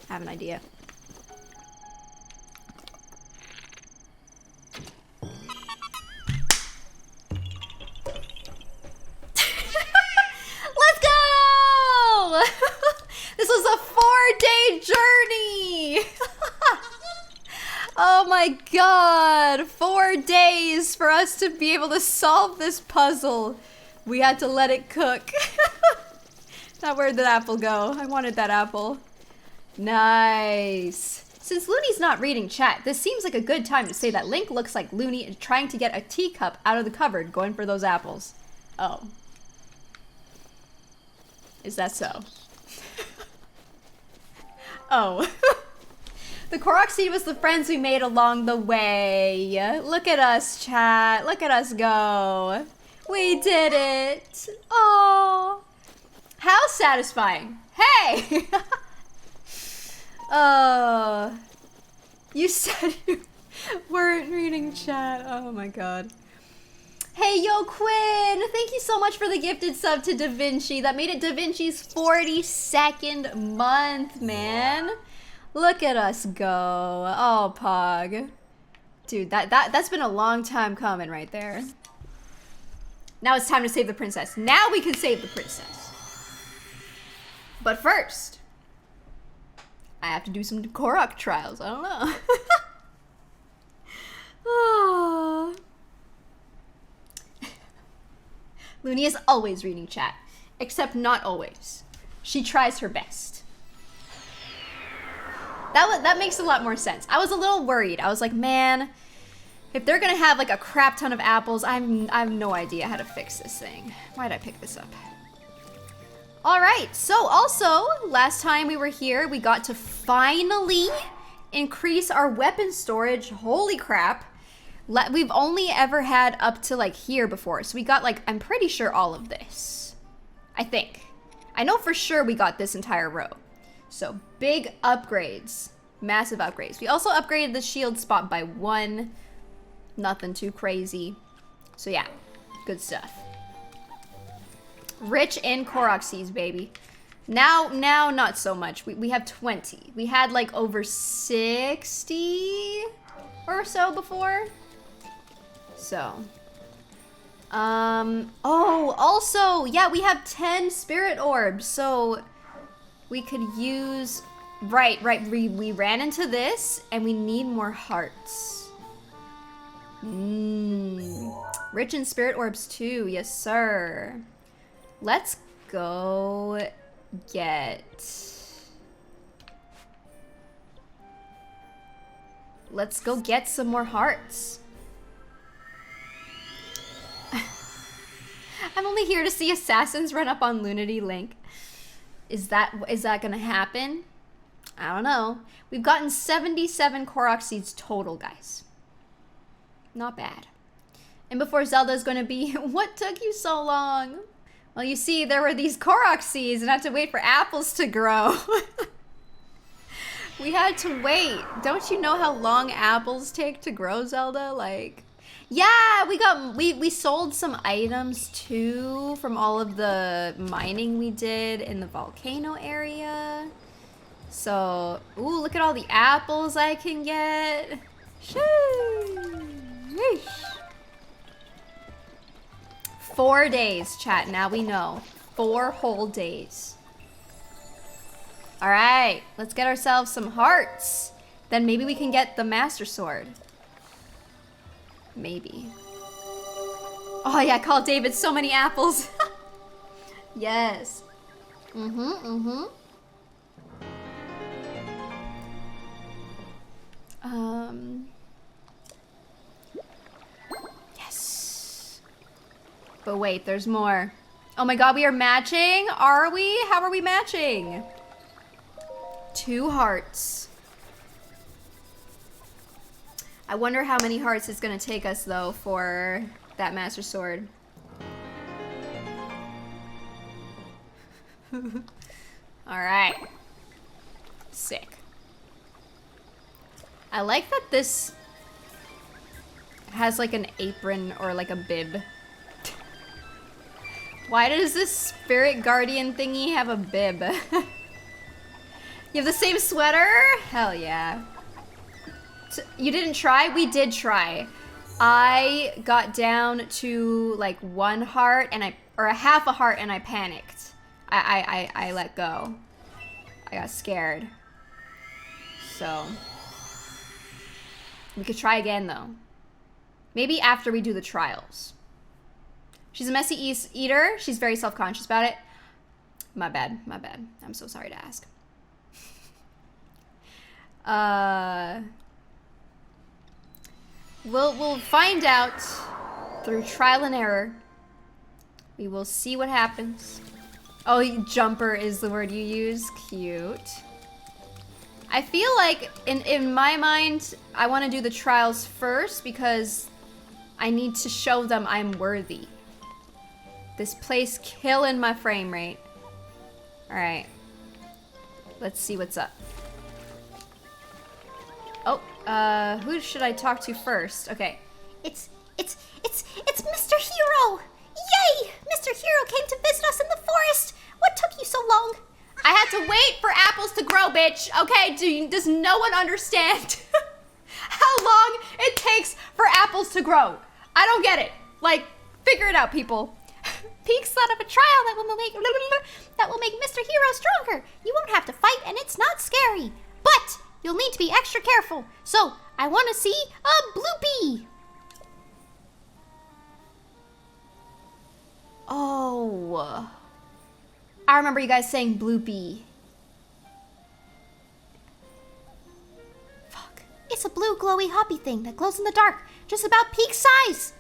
I have an idea. Let's go! This was a 4-day journey! Oh my god, 4 days for us to be able to solve this puzzle. We had to let it cook. Now where'd that apple go? I wanted that apple. Nice. Since Looney's not reading chat, this seems like a good time to say that Link looks like Looney is trying to get a teacup out of the cupboard, going for those apples. Oh. Is that so? Oh. The Korok seed was the friends we made along the way. Look at us, chat. Look at us go. We did it. Oh. How satisfying. Hey! You said you weren't reading chat. Oh my god. Hey, yo, Quinn! Thank you so much for the gifted sub to Da Vinci. That made it Da Vinci's 42nd month, man. Look at us go. Oh, Pog. Dude, that's been a long time coming right there. Now it's time to save the princess. Now we can save the princess. But first, I have to do some Korok trials. I don't know. Oh. Looney is always reading chat, except not always. She tries her best. That makes a lot more sense. I was a little worried. I was like, man, if they're gonna have like a crap ton of apples, I have no idea how to fix this thing. Why'd I pick this up? All right, so also, last time we were here, we got to finally increase our weapon storage. Holy crap. We've only ever had up to like here before, so we got like, I'm pretty sure all of this. I think. I know for sure we got this entire row. So big upgrades, massive upgrades. We also upgraded the shield spot by 1. Nothing too crazy. So yeah, good stuff. Rich in Korok seeds, baby. Now not so much. We have 20. We had like over 60 or so before. So, oh, also, yeah, we have 10 spirit orbs, so we could use, right, we ran into this, and we need more hearts. Rich in spirit orbs too, yes sir. Let's go get some more hearts. I'm only here to see assassins run up on Lunity Link. Is that gonna happen? I don't know. We've gotten 77 Korok seeds total, guys. Not bad. And before Zelda is gonna be, what took you so long? Well, you see, there were these Korok seeds and I had to wait for apples to grow. We had to wait. Don't you know how long apples take to grow, Zelda? Like, yeah, we sold some items too from all of the mining we did in the volcano area. So, ooh, look at all the apples I can get. Sheesh. 4 days, chat. Now we know. 4 whole days. All right, let's get ourselves some hearts. Then maybe we can get the Master Sword. Maybe. Oh yeah, call David so many apples. Yes. Yes. But wait, there's more. Oh my god, we are matching? Are we? How are we matching? 2 hearts. I wonder how many hearts it's gonna take us though for that Master Sword. Alright. Sick. I like that this has like an apron or like a bib. Why does this spirit guardian thingy have a bib? You have the same sweater? Hell yeah. So you didn't try? We did try. I got down to like 1 heart and or a half a heart and I panicked. I let go. I got scared. So we could try again though. Maybe after we do the trials. She's a messy eater. She's very self-conscious about it. My bad, my bad. I'm so sorry to ask. We'll find out through trial and error. We will see what happens. Oh, jumper is the word you use. Cute. I feel like in my mind, I want to do the trials first because I need to show them I'm worthy. This place killing my frame rate. All right. Let's see what's up. Oh, who should I talk to first? Okay. It's Mr. Hero! Yay! Mr. Hero came to visit us in the forest! What took you so long? I had to wait for apples to grow, bitch. Okay, does no one understand how long it takes for apples to grow? I don't get it. Like, figure it out, people. Peaks thought of a trial that will make Mr. Hero stronger. You won't have to fight and it's not scary. But you'll need to be extra careful. So, I want to see a bloopy. Oh. I remember you guys saying bloopy. Fuck. It's a blue glowy hoppy thing that glows in the dark, just about Peak size.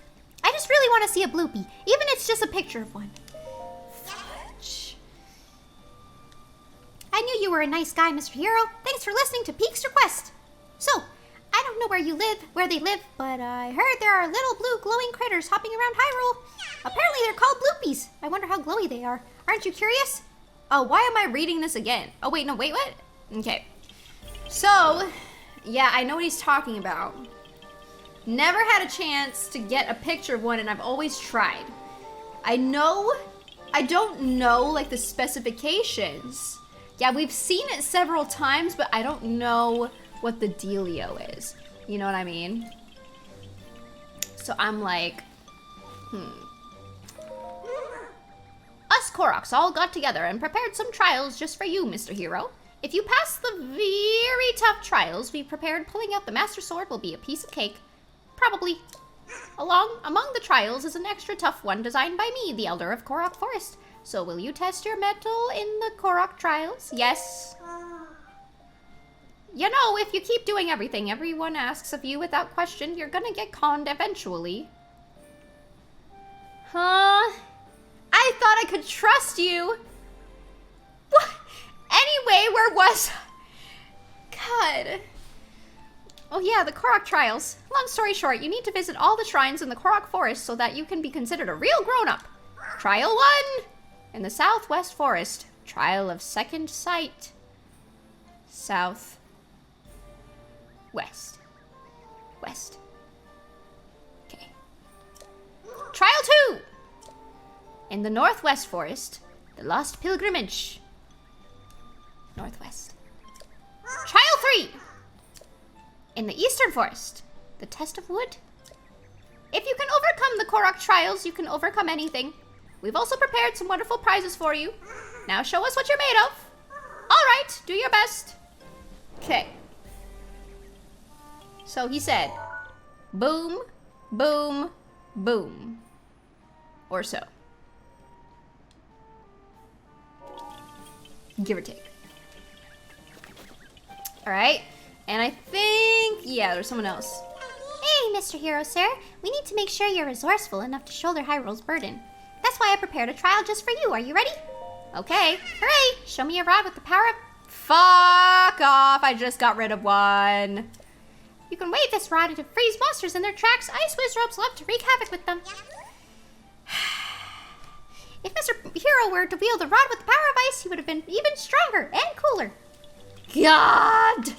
I just really want to see a bloopy, even if it's just a picture of one. Fudge. I knew you were a nice guy, Mr. Hero. Thanks for listening to Peak's request. So, I don't know where they live, but I heard there are little blue glowing critters hopping around Hyrule. Apparently they're called bloopies. I wonder how glowy they are. Aren't you curious? Oh, why am I reading this again? Oh, wait, no, wait, what? Okay. So, yeah, I know what he's talking about. Never had a chance to get a picture of one, and I've always tried. I don't know, like, the specifications. Yeah, we've seen it several times, but I don't know what the dealio is. You know what I mean? So I'm like, Us Koroks all got together and prepared some trials just for you, Mr. Hero. If you pass the very tough trials we prepared, pulling out the Master Sword will be a piece of cake. Probably. Among the trials is an extra tough one designed by me, the Elder of Korok Forest. So will you test your mettle in the Korok trials? Yes. You know, if you keep doing everything everyone asks of you without question, you're gonna get conned eventually. Huh? I thought I could trust you. What? Anyway, where was I? God. Oh yeah, the Korok trials. Long story short, you need to visit all the shrines in the Korok Forest so that you can be considered a real grown-up. Trial 1! In the Southwest Forest. Trial of Second Sight. South. West. West. Okay. Trial 2! In the Northwest Forest. The Lost Pilgrimage. Northwest. Trial 3. In the Eastern Forest, the test of wood. If you can overcome the Korok trials, you can overcome anything. We've also prepared some wonderful prizes for you. Now show us what you're made of. All right, do your best. Okay. So he said, boom, boom, boom. Or so. Give or take. All right. And I think, yeah, there's someone else. Hey, Mr. Hero, sir. We need to make sure you're resourceful enough to shoulder Hyrule's burden. That's why I prepared a trial just for you. Are you ready? Okay. Hooray! Show me a rod with the power of... Fuck off. I just got rid of one. You can wave this rod to freeze monsters in their tracks. Ice Wizards love to wreak havoc with them. If Mr. Hero were to wield a rod with the power of ice, he would have been even stronger and cooler. God!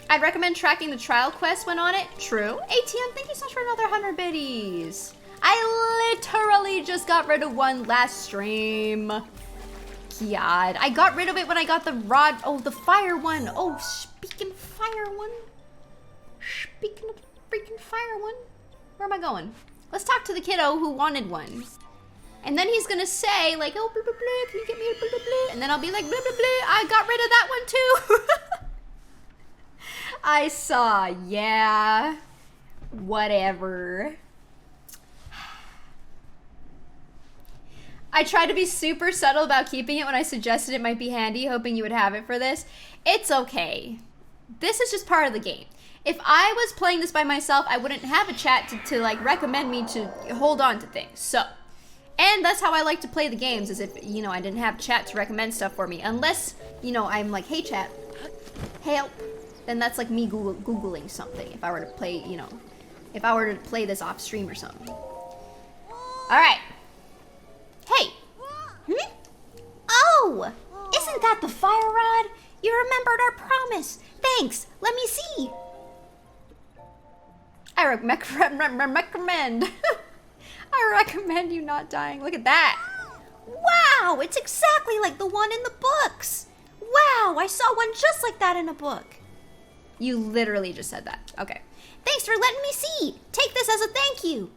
I'd recommend tracking the trial quest when on it. True. ATM, thank you so much for another 100 biddies. I literally just got rid of one last stream. God. I got rid of it when I got the rod. Oh, the fire one. Oh, speaking of fire one. Speaking of freaking fire one. Where am I going? Let's talk to the kiddo who wanted one. And then he's gonna say, like, oh, blah, blah, blah, can you get me a blah, blah, blah? And then I'll be like, blah, blah, blah, I got rid of that one too. I saw, yeah. Whatever. I tried to be super subtle about keeping it when I suggested it might be handy, hoping you would have it for this. It's okay. This is just part of the game. If I was playing this by myself, I wouldn't have a chat to like recommend me to hold on to things. So, and that's how I like to play the games, is if, you know, I didn't have chat to recommend stuff for me. Unless, you know, I'm like, hey chat, help. Then that's like me Googling something. If I were to play, you know, if I were to play this off stream or something. All right. Hey. Hmm? Oh, isn't that the fire rod? You remembered our promise. Thanks. Let me see. I recommend. I recommend you not dying. Look at that. Wow, it's exactly like the one in the books. Wow, I saw one just like that in a book. You literally just said that. Okay. Thanks for letting me see. Take this as a thank you.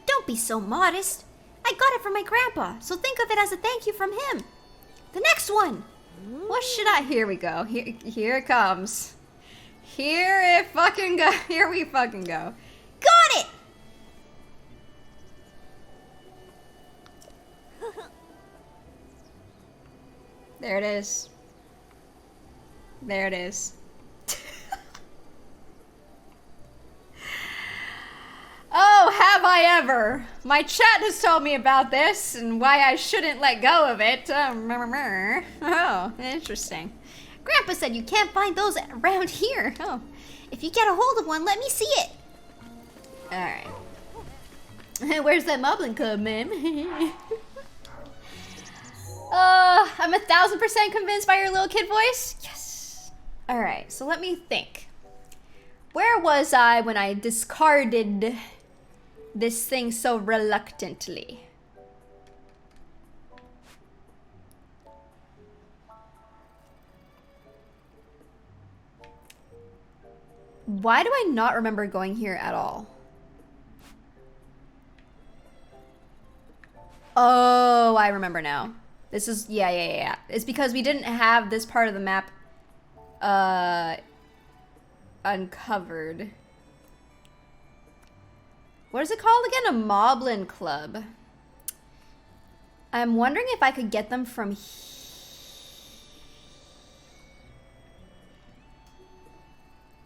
Don't be so modest. I got it from my grandpa, so think of it as a thank you from him. The next one. What should I? Here we go. Here it comes. Here it fucking go. Here we fucking go. Got it. There it is. There it is. Oh, have I ever? My chat has told me about this and why I shouldn't let go of it. Oh, interesting. Grandpa said you can't find those around here. Oh. If you get a hold of one, let me see it. Alright. Where's that Moblin Club, man? I'm 1000% convinced by your little kid voice. Yes. Alright, so let me think. Where was I when I discarded this thing so reluctantly? Why do I not remember going here at all? Oh, I remember now. This is, yeah. It's because we didn't have this part of the map uncovered. What is it called again? A Moblin Club. I'm wondering if I could get them from here.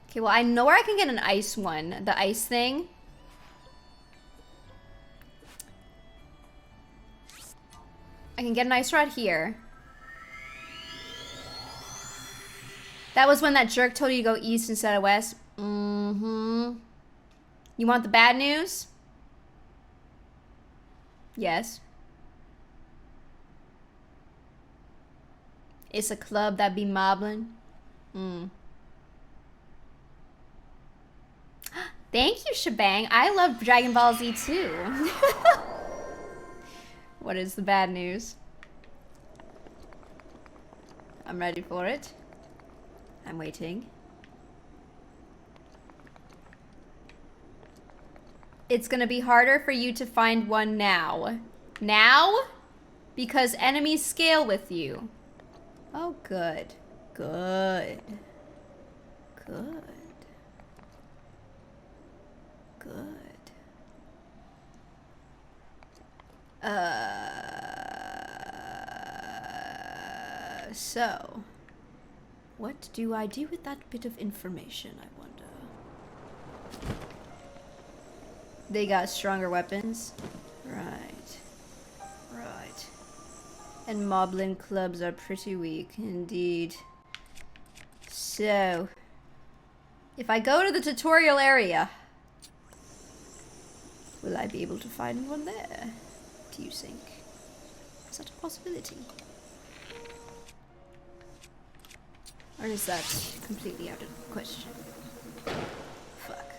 Okay, well, I know where I can get an ice one. The ice thing. I can get an ice rod here. That was when that jerk told you to go east instead of west. Mm-hmm. You want the bad news? Yes. It's a club that be moblin'. Thank you, Shebang. I love Dragon Ball Z too. What is the bad news? I'm ready for it. I'm waiting. It's gonna be harder for you to find one now. Now? Because enemies scale with you. Oh, good. Good. Good. Good. So, what do I do with that bit of information, I wonder? They got stronger weapons? Right. Right. And moblin clubs are pretty weak, indeed. So, if I go to the tutorial area, will I be able to find one there, do you think? Is that a possibility? Or is that completely out of the question? Fuck.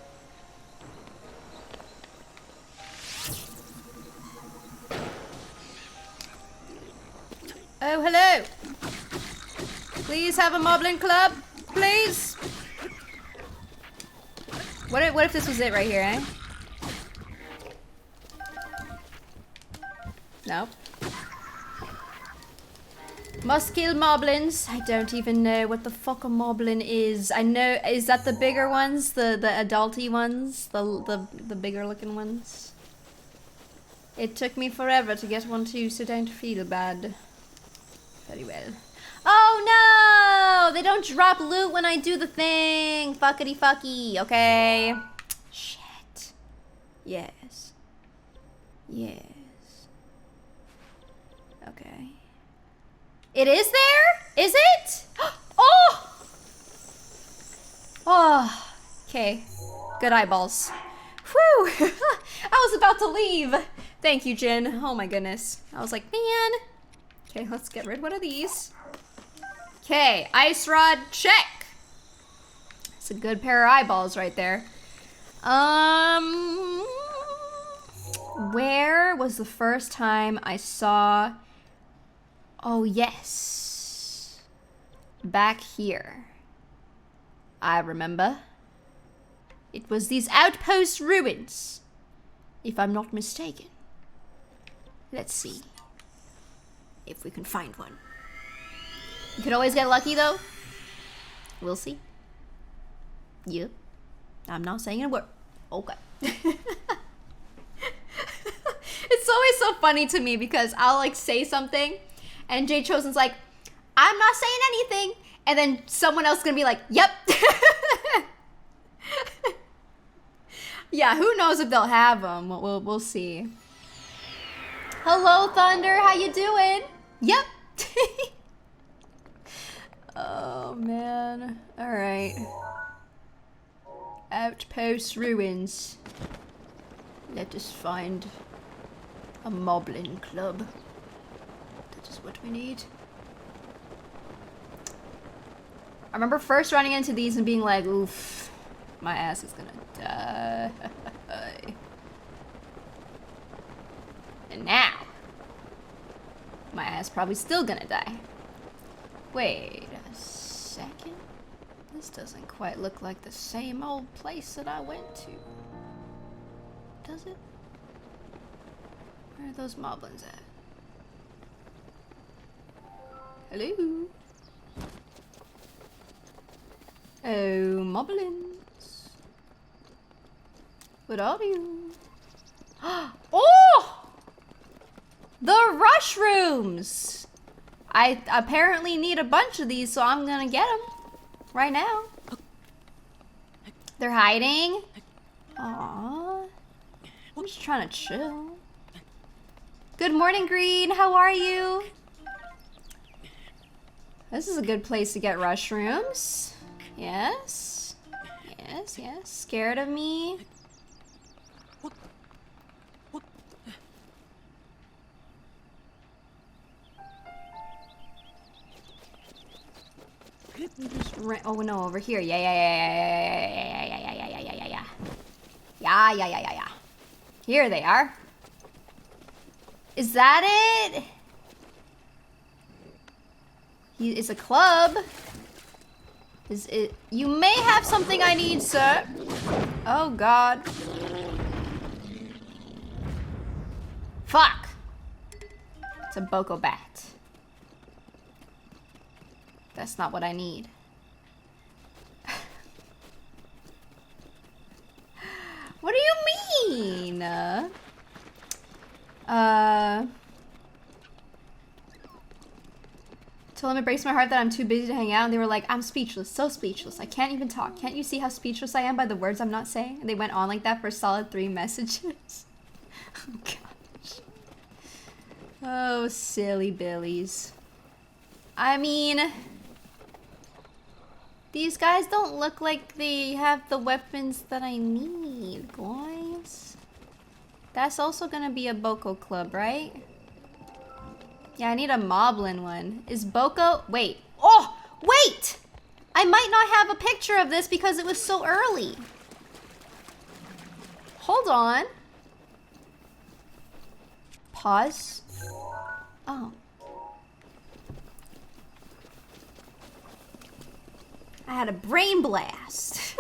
Oh, hello! Please have a moblin club, please! What if this was it right here, eh? Nope. Must kill moblins. I don't even know what the fuck a moblin is. I know, is that the bigger ones? The adulty ones? The bigger looking ones? It took me forever to get one too, so don't feel bad. Very well. Oh no! They don't drop loot when I do the thing! Fuckity fucky, okay? Shit. Yes. Yes. Okay. It is there? Is it? Oh! Oh. Okay. Good eyeballs. Whew! I was about to leave. Thank you, Jin. Oh my goodness. I was like, man. Okay, let's get rid of one of these. Okay, ice rod, check. It's a good pair of eyeballs right there. Where was the first time I saw... Oh, yes. Back here. I remember. It was these outpost ruins, if I'm not mistaken. Let's see if we can find one. You could always get lucky, though. We'll see. Yep. I'm not saying a word. Okay. It's always so funny to me because I'll like say something and Jay Chosen's like, I'm not saying anything. And then someone else is gonna be like, yep. Yeah, who knows if they'll have them. We'll see. Hello, Thunder. How you doing? Yep. Oh, man. All right. Outpost ruins. Let us find a moblin club. That is what we need. I remember first running into these and being like, oof, my ass is gonna die. And now, my ass probably still gonna die. Wait a second. This doesn't quite look like the same old place that I went to. Does it? Where are those moblins at? Hello? Oh, moblins. What are you? Oh! The rushrooms! I apparently need a bunch of these, so I'm gonna get them right now. They're hiding. Aww. I'm just trying to chill. Good morning, Green. How are you? This is a good place to get rushrooms. Yes. Yes, yes. Scared of me? Oh no, over here. Yeah. Here they are. Is that it? It's a club. Is it? You may have something I need, sir. Oh God. Fuck. It's a Boko bat. That's not what I need. What do you mean? Told them it breaks my heart that I'm too busy to hang out, and they were like, I'm speechless, so speechless. I can't even talk. Can't you see how speechless I am by the words I'm not saying? And they went on like that for a solid 3 messages. Oh gosh. Oh, silly billies. I mean, these guys don't look like they have the weapons that I need, guys. That's also gonna be a Boko club, right? Yeah, I need a Moblin one. Is Boko... Wait. Oh! Wait! I might not have a picture of this because it was so early. Hold on. Pause. Oh. I had a brain blast.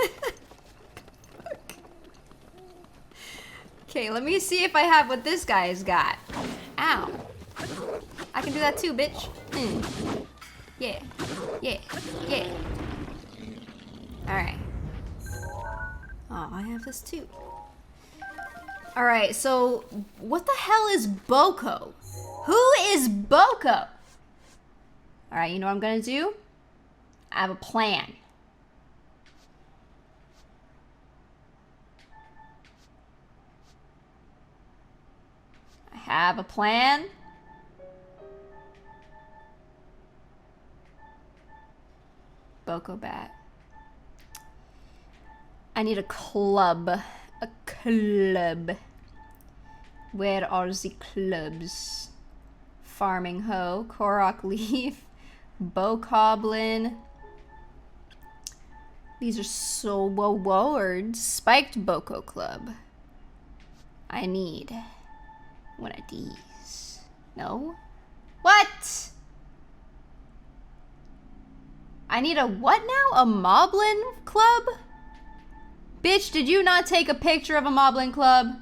Okay, let me see if I have what this guy's got. Ow. I can do that too, bitch. Yeah. Yeah. Yeah. Alright. Oh, I have this too. Alright, so what the hell is Boko? Who is Boko? Alright, you know what I'm gonna do? I have a plan. I have a plan. Boko bat. I need a club. A club. Where are the clubs? Farming hoe, Korok leaf, Bokoblin. These are so words. Spiked Boko club. I need one of these. No? What? I need a what now? A Moblin club? Bitch, did you not take a picture of a Moblin club?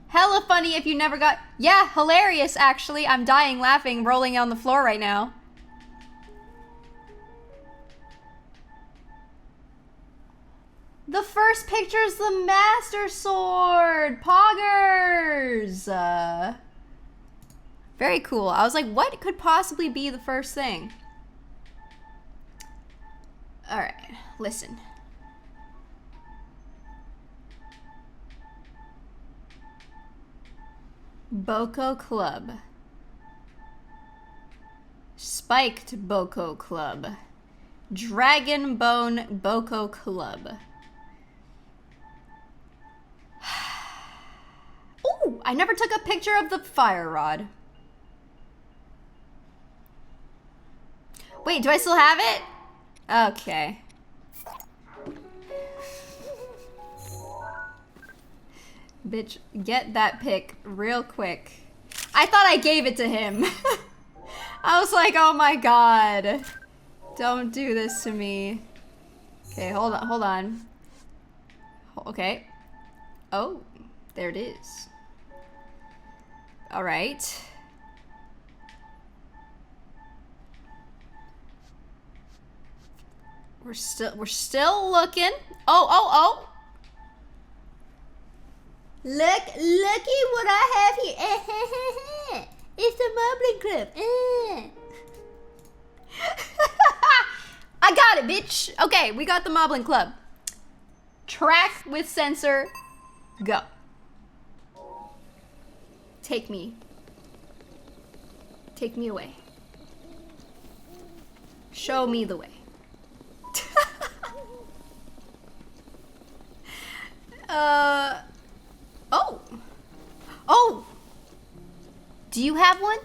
Hella funny if you never got... Yeah, hilarious actually. I'm dying laughing, rolling on the floor right now. The first picture is the Master Sword! Poggers! Very cool. I was like, what could possibly be the first thing? Alright, listen. Boko Club. Spiked Boko Club. Dragon Bone Boko Club. Ooh, I never took a picture of the fire rod. Wait, do I still have it? Okay. Bitch, get that pic real quick. I thought I gave it to him. I was like, oh my god. Don't do this to me. Okay, hold on, hold on. Okay. Oh, there it is. All right. We're still looking. Oh. Looky what I have here. It's the Moblin Club. I got it, bitch. Okay, we got the Moblin Club. Track with sensor. Go. Take me. Take me away. Show me the way. Oh! Do you have one?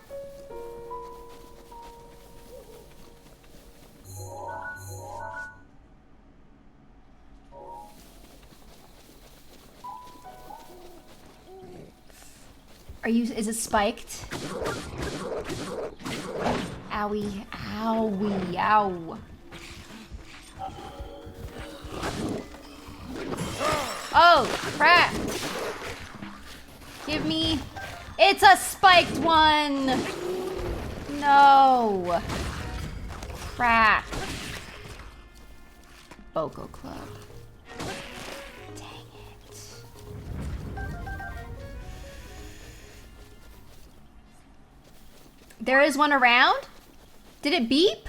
Is it spiked? Owie, owie, ow. Oh, crap. Give me, it's a spiked one. No. Crap. Boko Club. Dang it. There is one around? Did it beep?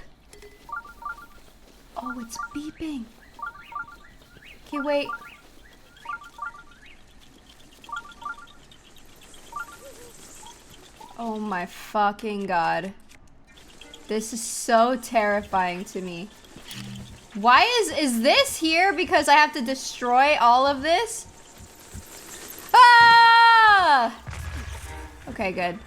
Oh, it's beeping. Okay, wait. Oh my fucking god. This is so terrifying to me. Why is this here because I have to destroy all of this? Ah! Okay, good.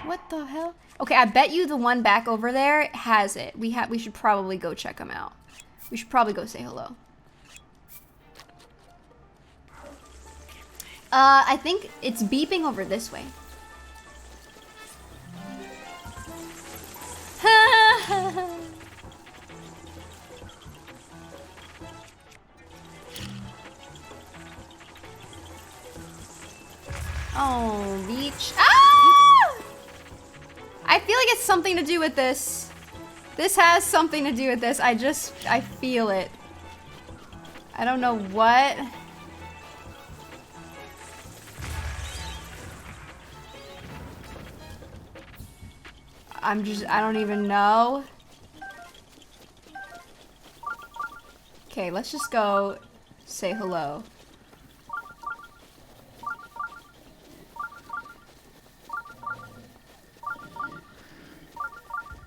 What the hell? Okay, I bet you the one back over there has it. We should probably go check them out. We should probably go say hello. I think it's beeping over this way. Oh, beach. Ah! I feel like it's something to do with this. This has something to do with this. I feel it. I don't know what. I don't even know. Okay, let's just go say hello.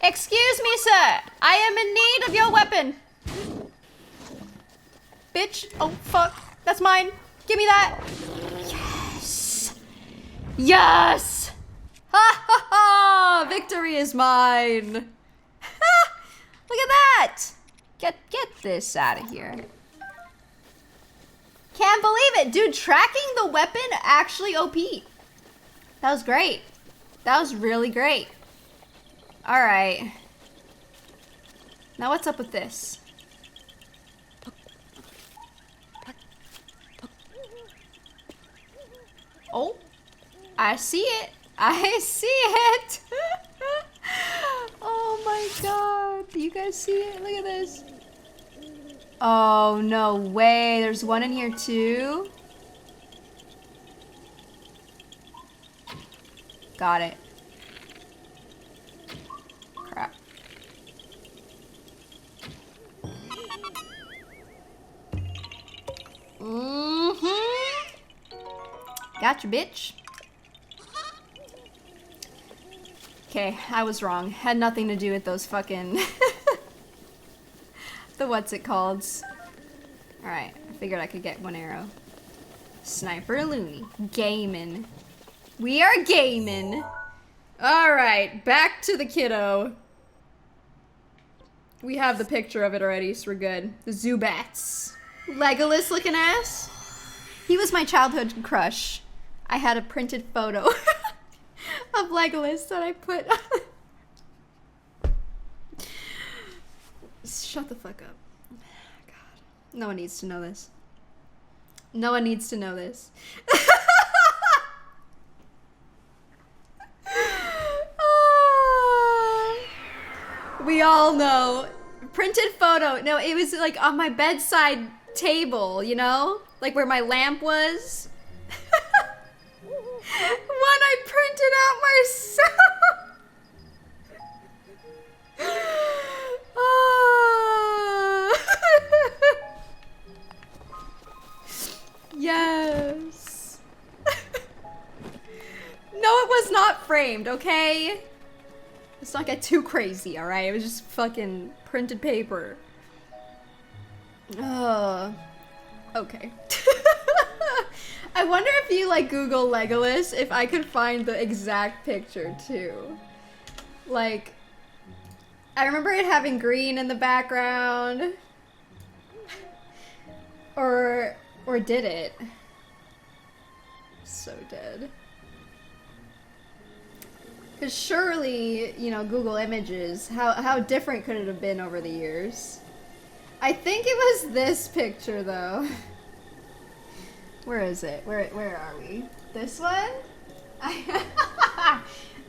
Excuse me, sir. I am in need of your weapon. Bitch. Oh, fuck. That's mine. Give me that. Yes. Yes. Ha ha ha. Victory is mine. Look at that. Get this out of here. Can't believe it. Dude, tracking the weapon actually OP. That was great. That was really great. All right. Now what's up with this? Oh, I see it. I see it. Oh my god. Do you guys see it? Look at this. Oh, no way. There's one in here too. Got it. Crap. Gotcha, bitch. Okay, I was wrong. Had nothing to do with those fucking... the what's it called? Alright, I figured I could get one arrow. Sniper loony. Gamin'. We are gaming. Alright, back to the kiddo. We have the picture of it already, so we're good. The Zubats. Legolas looking ass. He was my childhood crush. I had a printed photo of Legolas that I put. Shut the fuck up. God. No one needs to know this. No one needs to know this. We all know. Printed photo. No, it was like on my bedside table, you know? Like where my lamp was. One I printed out myself. Oh. Yes. No, it was not framed, okay? Let's not get too crazy, alright? It was just fucking printed paper. Okay. I wonder if you like Google Legolas, if I could find the exact picture too. Like, I remember it having green in the background. Or did it? So dead. Because surely, you know, Google Images, how different could it have been over the years? I think it was this picture, though. Where is it? Where are we? This one?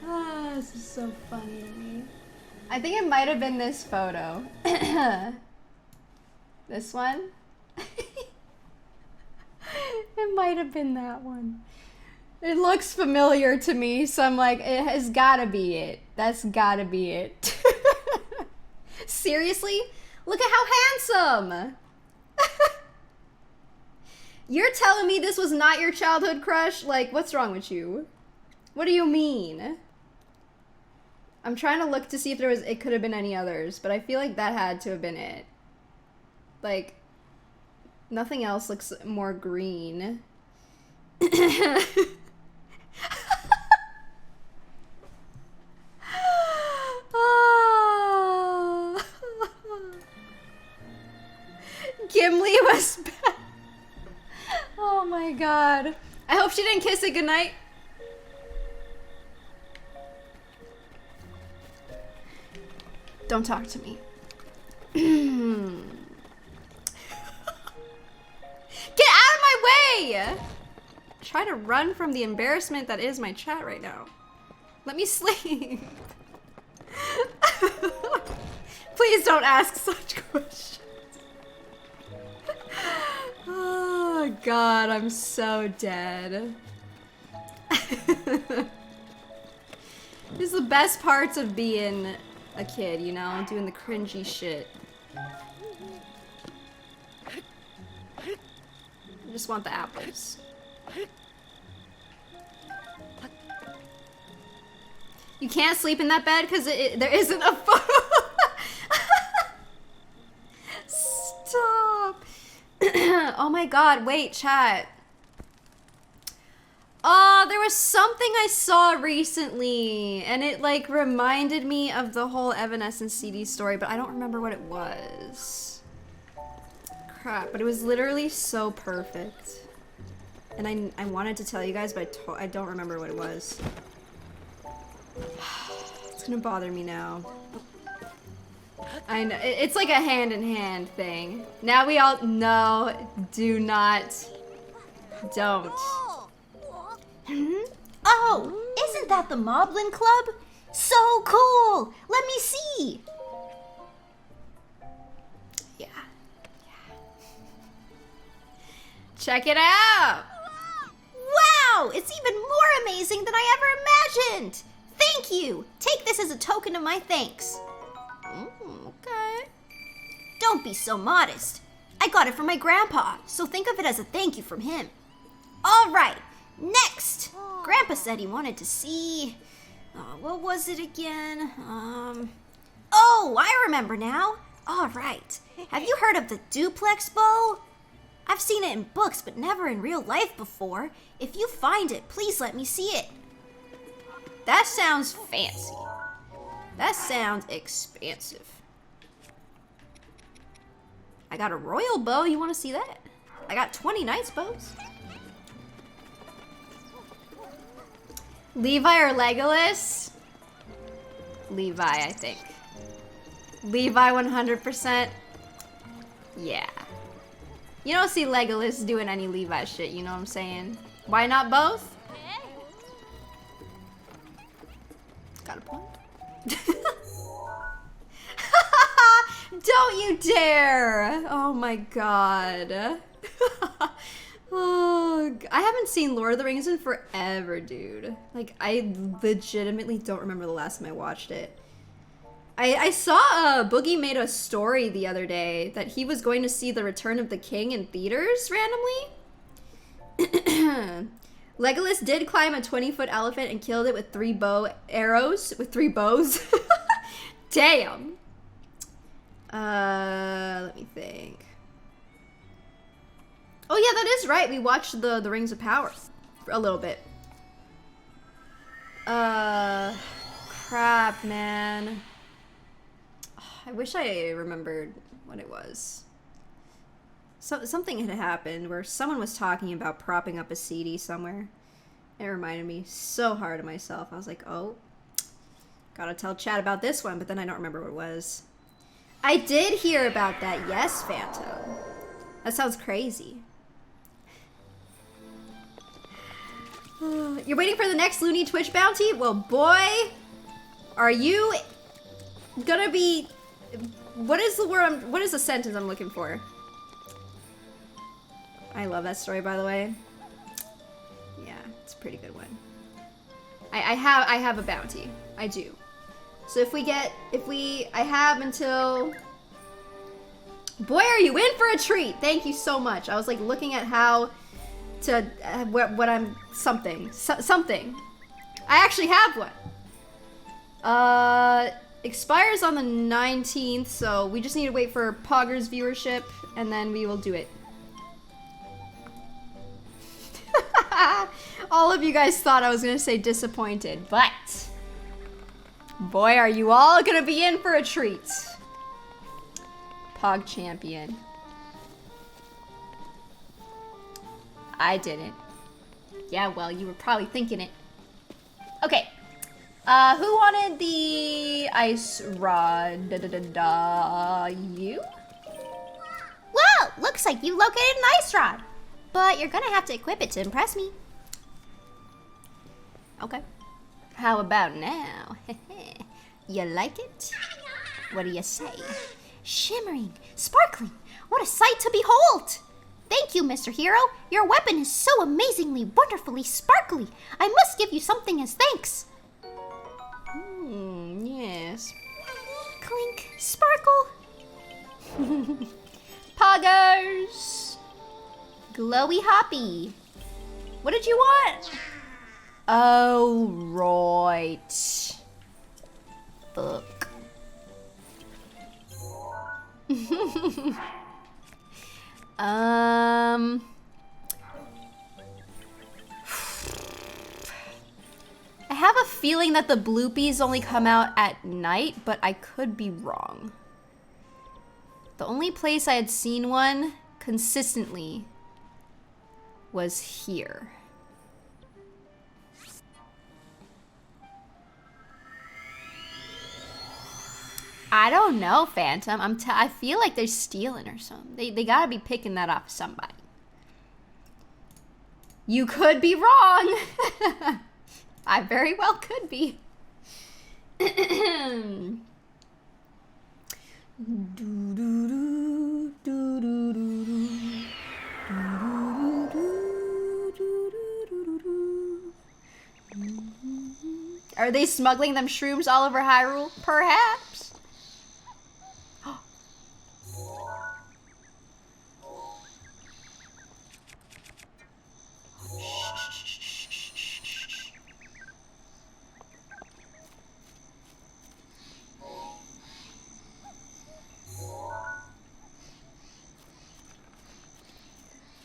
Oh, this is so funny to me. I think it might have been this photo. This one? It might have been that one. It looks familiar to me, so I'm like, it has gotta be it. That's gotta be it. Seriously? Look at how handsome! You're telling me this was not your childhood crush? Like, what's wrong with you? What do you mean? I'm trying to look to see if it could have been any others, but I feel like that had to have been it. Like, nothing else looks more green. Oh. Gimli was bad. Oh my god. I hope she didn't kiss it goodnight. Don't talk to me. Get out of my way! Try to run from the embarrassment that is my chat right now. Let me sleep. Please don't ask such questions. Oh god, I'm so dead. These are the best parts of being a kid, you know? Doing the cringy shit. I just want the apples. You can't sleep in that bed because there isn't a photo. Stop. Oh my god, wait, chat. Oh, there was something I saw recently, and it like reminded me of the whole Evanescence CD story, but I don't remember what it was. Crap, but it was literally so perfect. And I wanted to tell you guys, but I don't remember what it was. It's gonna bother me now. I know, it's like a hand-in-hand thing. Now we all know, do not, don't. Oh, isn't that the Moblin Club? So cool! Let me see! Yeah. Check it out! Wow! It's even more amazing than I ever imagined! Thank you! Take this as a token of my thanks. Okay. Don't be so modest. I got it from my grandpa, so think of it as a thank you from him. All right, next! Grandpa said he wanted to see... what was it again? Oh, I remember now. All right. Have you heard of the duplex bow? I've seen it in books, but never in real life before. If you find it, please let me see it. That sounds fancy. That sounds expansive. I got a royal bow. You want to see that? I got 20 knight's bows. Levi or Legolas? Levi, I think. Levi 100%. Yeah. You don't see Legolas doing any Levi shit, you know what I'm saying? Why not both? Got a point. Don't you dare! Oh my god. Oh, I haven't seen Lord of the Rings in forever, dude. Like, I legitimately don't remember the last time I watched it. I saw Boogie made a story the other day that he was going to see The Return of the King in theaters randomly. Legolas did climb a 20-foot elephant and killed it with 3 arrows. With 3 bows. Damn. Let me think. Oh yeah, that is right. We watched the Rings of Power for a little bit. Crap, man. I wish I remembered what it was. Something had happened where someone was talking about propping up a CD somewhere. It reminded me so hard of myself. I was like, oh, Gotta tell chat about this one, but then I don't remember what it was. I did hear about that, yes, Phantom. That sounds crazy. You're waiting for the next Looney Twitch bounty? Well, boy, are you gonna be... What is the word what is the sentence I'm looking for? I love that story, by the way. Yeah, it's a pretty good one. I have a bounty. I do. So I have until... Boy, are you in for a treat! Thank you so much. I was like looking at how to, what I'm, something. I actually have one. Expires on the 19th, so we just need to wait for Pogger's viewership, and then we will do it. All of you guys thought I was gonna say disappointed, but boy, are you all gonna be in for a treat. Pog champion. I didn't. Yeah, well, you were probably thinking it. Okay. Who wanted the ice rod? You? Whoa! Looks like you located an ice rod. But you're gonna have to equip it to impress me. Okay. How about now? You like it? What do you say? Shimmering, sparkling, what a sight to behold! Thank you, Mr. Hero. Your weapon is so amazingly, wonderfully sparkly. I must give you something as thanks. Yes. Clink, sparkle. Poggers! Glowy hoppy. What did you want? Oh, right. Fuck. I have a feeling that the bloopies only come out at night, but I could be wrong. The only place I had seen one consistently was here. I don't know, Phantom. I feel like they're stealing or something. They gotta be picking that off somebody. You could be wrong. I very well could be. Are they smuggling them shrooms all over Hyrule? Perhaps.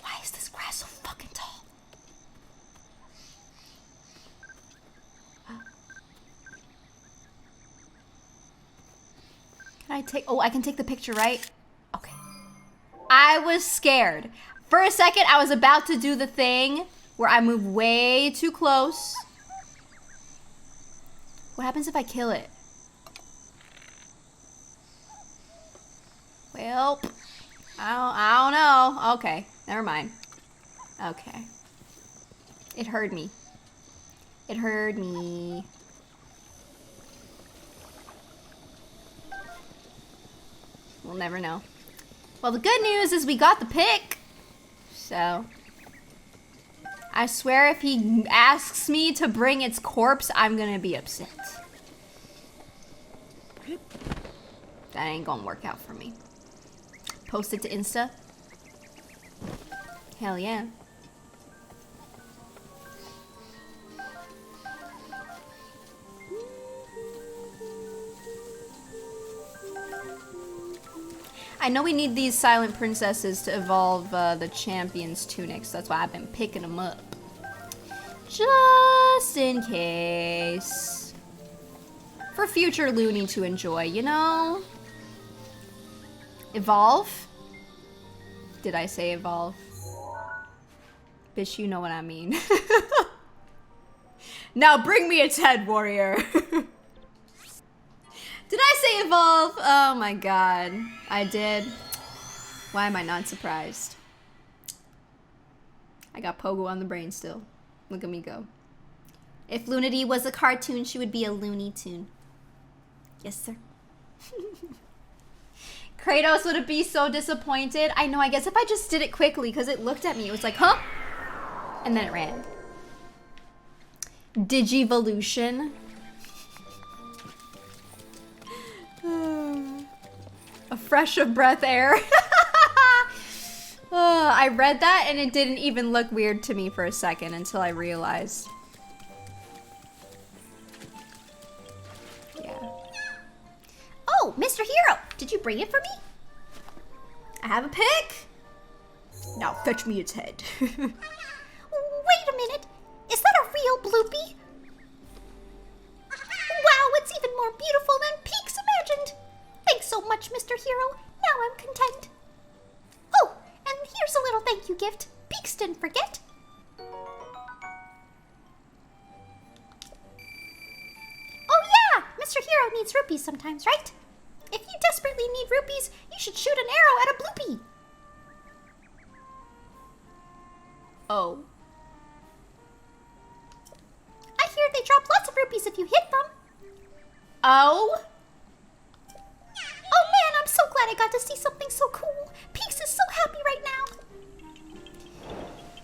Why is this grass so fucking tall? Can I take... Oh, I can take the picture, right? Okay. I was scared. For a second, I was about to do the thing where I move way too close. What happens if I kill it? Well, I don't know. Okay, never mind. Okay. It heard me. It heard me. We'll never know. Well, the good news is we got the pick. So, I swear if he asks me to bring its corpse, I'm gonna be upset. That ain't gonna work out for me. Post it to Insta? Hell yeah. I know we need these silent princesses to evolve the champion's tunics. That's why I've been picking them up. Just in case. For future Looney to enjoy, you know? Evolve? Did I say evolve? Bitch, you know what I mean. Now bring me its head, warrior. Did I say evolve? Oh my god. I did. Why am I not surprised? I got Pogo on the brain still. Look at me go. If Lunity was a cartoon, she would be a Looney Tune. Yes, sir. Kratos would be so disappointed. I know, I guess if I just did it quickly, because it looked at me, it was like, huh? And then it ran. Digivolution. A fresh of breath air. I read that and it didn't even look weird to me for a second until I realized. Yeah. Oh, Mr. Hero, did you bring it for me? I have a pick. Now fetch me its head. Wait a minute. Is that a real bloopy? Wow, it's even more beautiful than Peaks imagined. Thanks so much, Mr. Hero. Now I'm content. Oh, and here's a little thank you gift. Peaks didn't forget. Oh yeah, Mr. Hero needs rupees sometimes, right? If you desperately need rupees, you should shoot an arrow at a bloopy. Oh. I hear they drop lots of rupees if you hit them. Oh? Oh man, I'm so glad I got to see something so cool. Peaks is so happy right now.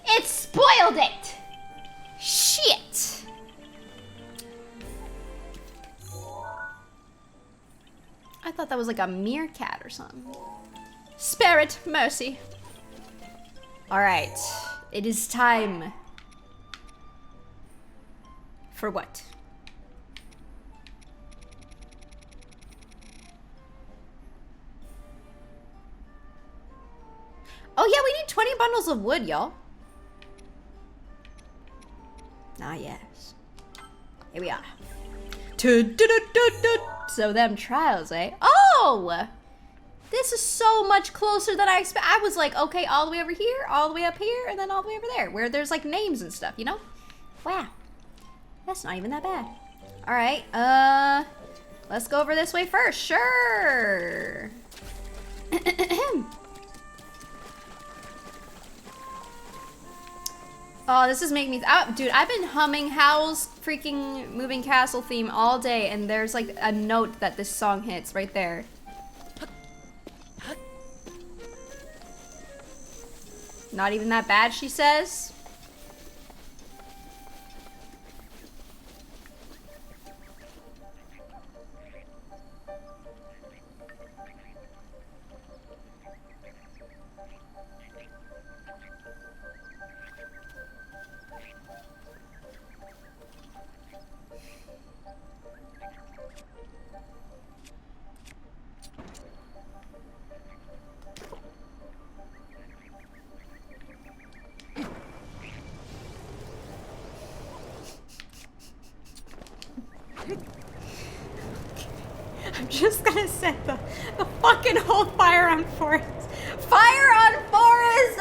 It spoiled it! Shit! I thought that was like a meerkat or something. Spare it, mercy. Alright, it is time. For what? Oh yeah, we need 20 bundles of wood, y'all. Ah, yes. Here we are. So them trials, eh? Oh! This is so much closer than I expect. I was like, okay, all the way over here, all the way up here, and then all the way over there, where there's like names and stuff, you know? Wow. That's not even that bad. All right, let's go over this way first. Sure. Oh, this is making me, dude, I've been humming Howl's freaking Moving Castle theme all day, and there's like a note that this song hits right there. Not even that bad, she says. I'm just gonna set the fucking whole fire on forest. Fire on forest!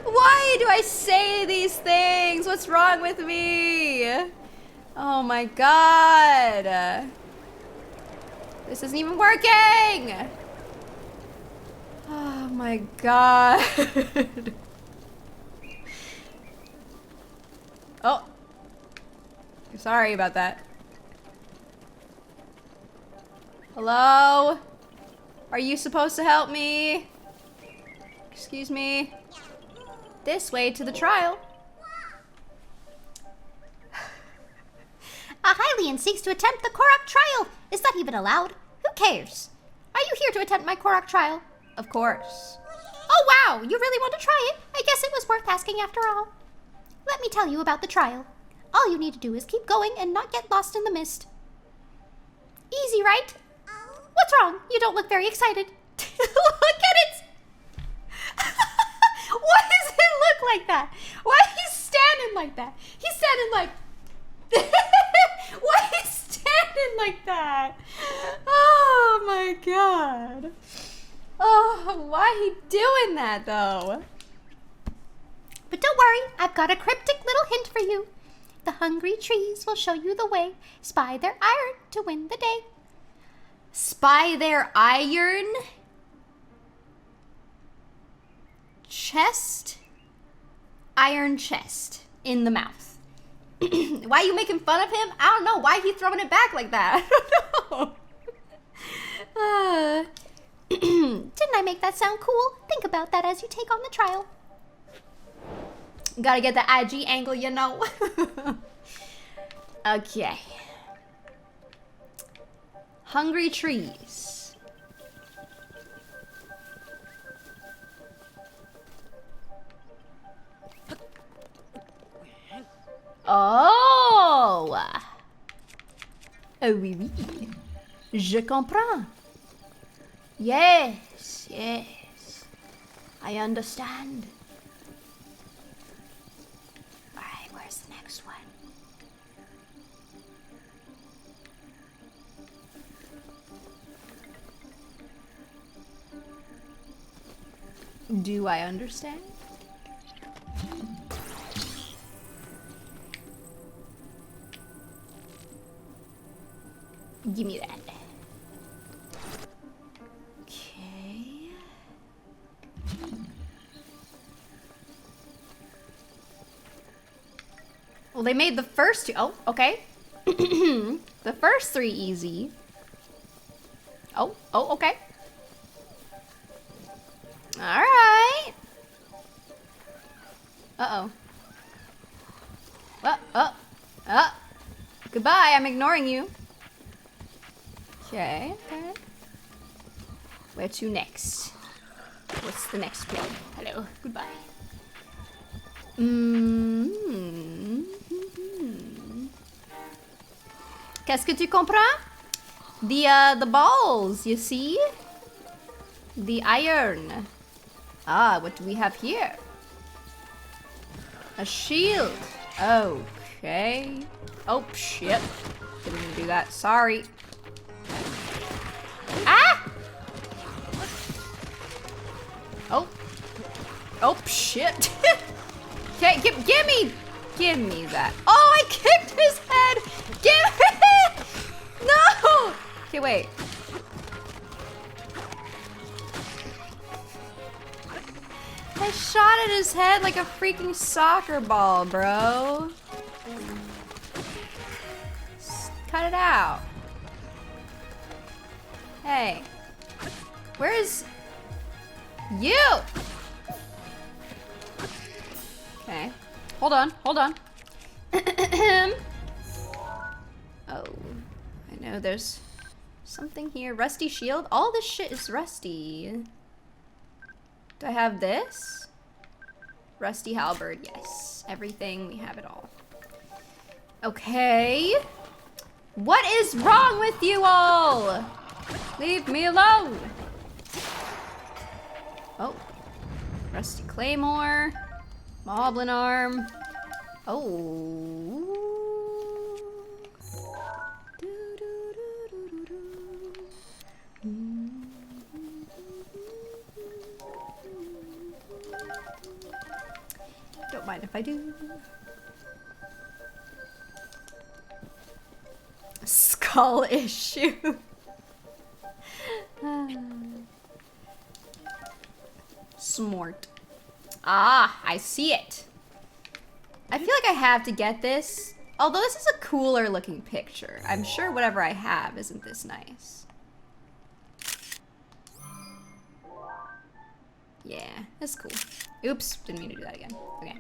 Why do I say these things? What's wrong with me? Oh my god. This isn't even working! Oh my god. Oh. Sorry about that. Hello? Are you supposed to help me? Excuse me? This way to the trial. A Hylian seeks to attempt the Korok trial. Is that even allowed? Who cares? Are you here to attempt my Korok trial? Of course. Oh wow, you really want to try it? I guess it was worth asking after all. Let me tell you about the trial. All you need to do is keep going and not get lost in the mist. Easy, right? What's wrong? You don't look very excited. Look at it! Why does it look like that? Why he's standing like that? He's standing like... Why he's standing like that? Oh my god. Oh, why he doing that though? But don't worry, I've got a cryptic little hint for you. The hungry trees will show you the way. Spy their iron to win the day. Spy their iron chest, iron chest in the mouth. Why are you making fun of him? I don't know. Why he throwing it back like that? I don't know. Didn't I make that sound cool? Think about that as you take on the trial. Gotta get the IG angle, you know. Okay. Hungry trees. Oh! Oui, oui. Je comprends. Yes, yes. I understand. Alright, where's the next one? Do I understand? Give me that. Okay. Well, they made the first two. Oh, okay. The first three easy. Oh, okay. All right. Uh-oh. Goodbye, I'm ignoring you. Okay. Where to next? What's the next one? Hello, goodbye. Qu'est-ce que tu comprends? The balls, you see? The iron. Ah, what do we have here? A shield. Okay. Oh, shit. Didn't mean to do that. Sorry. Ah! Oh, shit. Okay, give me that. Oh, I kicked his head. Give it. No. Okay, wait. I shot at his head like a freaking soccer ball, bro. Just cut it out. Hey. Where is you? Okay. Hold on. Oh, I know there's something here. Rusty shield? All this shit is rusty. Do I have this? Rusty halberd, yes. Everything, we have it all. Okay. What is wrong with you all? Leave me alone. Oh. Rusty claymore. Moblin arm. Oh. Don't mind if I do. Skull issue. Smart. Ah, I see it. I feel like I have to get this. Although this is a cooler looking picture. I'm sure whatever I have isn't this nice. Yeah, that's cool. Oops, didn't mean to do that again. Okay.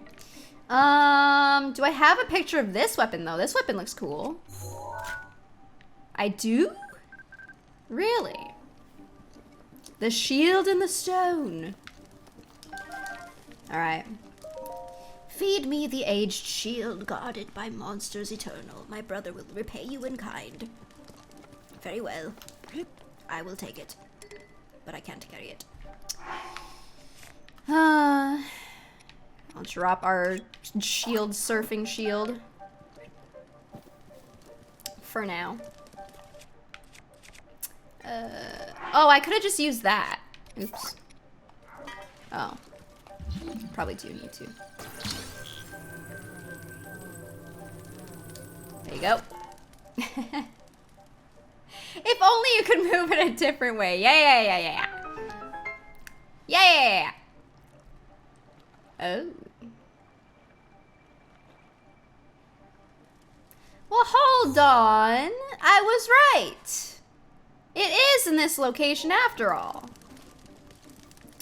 Do I have a picture of this weapon though? This weapon looks cool. I do? Really? The shield and the stone. Alright. Feed me the aged shield guarded by monsters eternal. My brother will repay you in kind. Very well. I will take it. But I can't carry it. I'll drop our shield, surfing shield. For now. Oh, I could have just used that. Oops. Oh. Probably do need to. There you go. If only you could move it a different way. Yeah. Yeah. Oh. Well, hold on. I was right. It is in this location after all.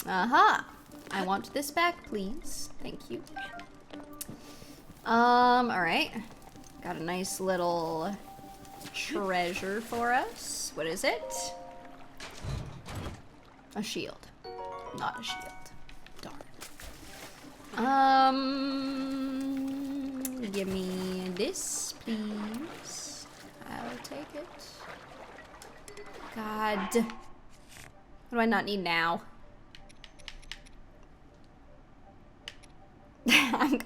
Uh-huh. I want this back, please. Thank you. Alright. Got a nice little treasure for us. What is it? A shield. Not a shield. Darn. Give me this, please. I'll take it. God. What do I not need now?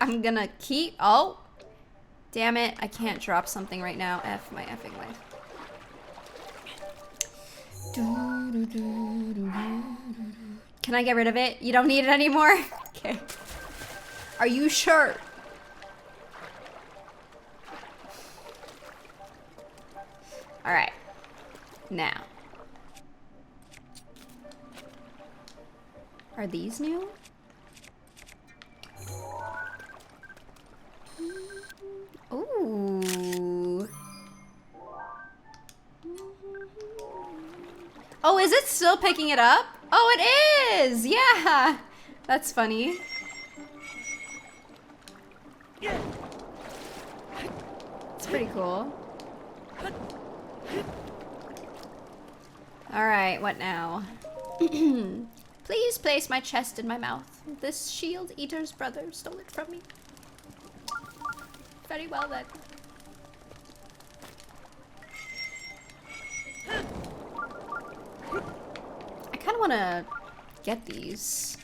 I'm gonna keep. Oh, damn it! I can't drop something right now. F my effing life. Can I get rid of it? You don't need it anymore? Okay. Are you sure? All right. Now. Are these new? Ooh. Oh, is it still picking it up? Oh, it is! Yeah! That's funny. It's pretty cool. Alright, what now? Please place my chest in my mouth. This shield eater's brother stole it from me. Very well then. I kind of want to get these.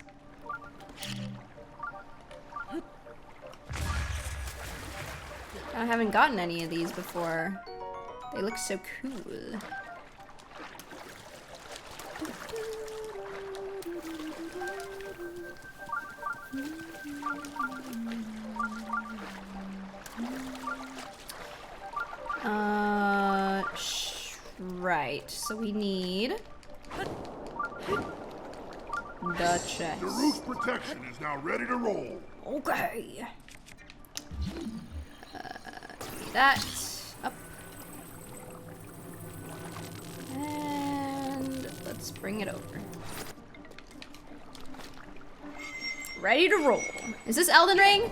I haven't gotten any of these before. They look so cool. Right, so we need the chest. The roof protection is now ready to roll. Okay. Give me that. Up. And let's bring it over. Ready to roll. Is this Elden Ring?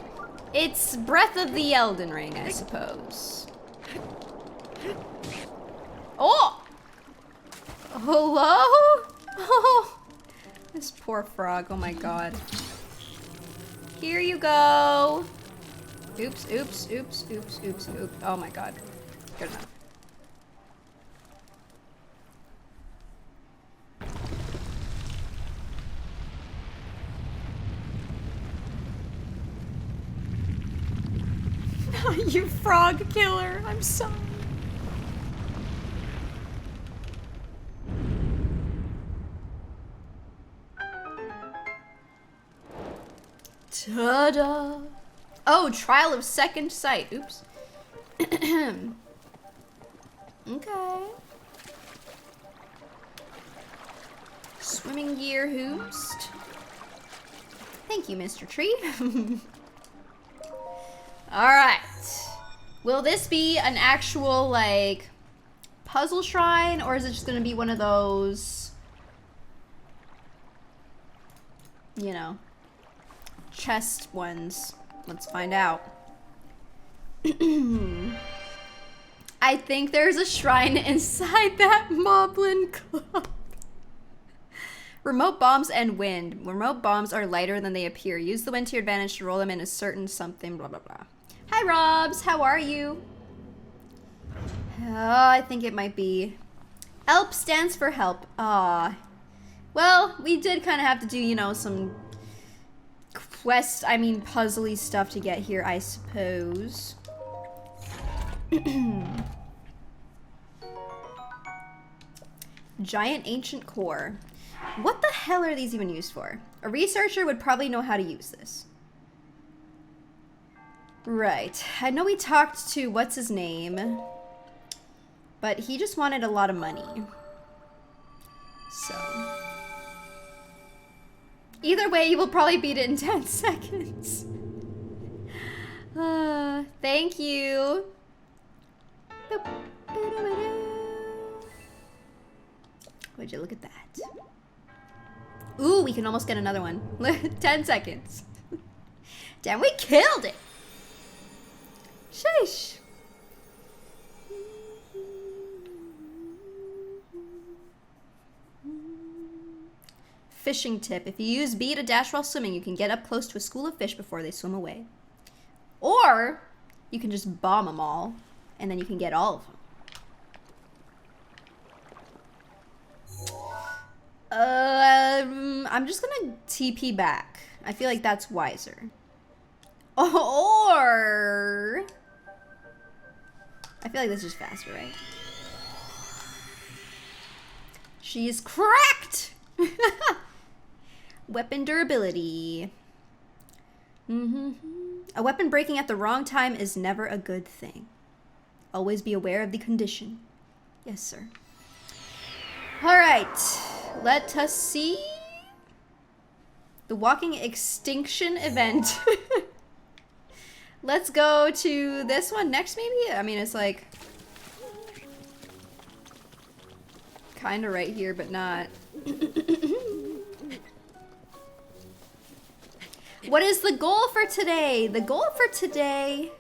It's Breath of the Elden Ring, I suppose. Oh! Hello? Oh, this poor frog. Oh my god. Here you go. Oops, oops, oops, oops, oops, oops. Oh my god. Good enough. You frog killer. I'm sorry. Ta-da! Oh, trial of second sight. Oops. Okay. Swimming gear hoost. Thank you, Mr. Tree. Alright. Will this be an actual, like, puzzle shrine, or is it just gonna be one of those, you know, chest ones? Let's find out. I think there's a shrine inside that Moblin Club. Remote bombs and wind. Remote bombs are lighter than they appear. Use the wind to your advantage to roll them in a certain something, blah, blah, blah. Hi, Robs. How are you? Oh, I think it might be. ELP stands for help. Ah. Well, we did kind of have to do, you know, some puzzly stuff to get here, I suppose. Giant ancient core. What the hell are these even used for? A researcher would probably know how to use this. Right. I know we talked to what's his name, but he just wanted a lot of money. So either way, you will probably beat it in 10 seconds. Thank you. Would you look at that? Ooh, we can almost get another one. 10 seconds. Damn, we killed it. Sheesh. Fishing tip. If you use B to dash while swimming, you can get up close to a school of fish before they swim away. Or you can just bomb them all, and then you can get all of them. I'm just gonna TP back. I feel like that's wiser. Or I feel like this is faster, right? She is cracked! Weapon durability. A weapon breaking at the wrong time is never a good thing. Always be aware of the condition. Yes, sir. Alright. Let us see. The walking extinction event. Let's go to this one next, maybe? I mean, it's like kind of right here, but not. What is the goal for today? The goal for today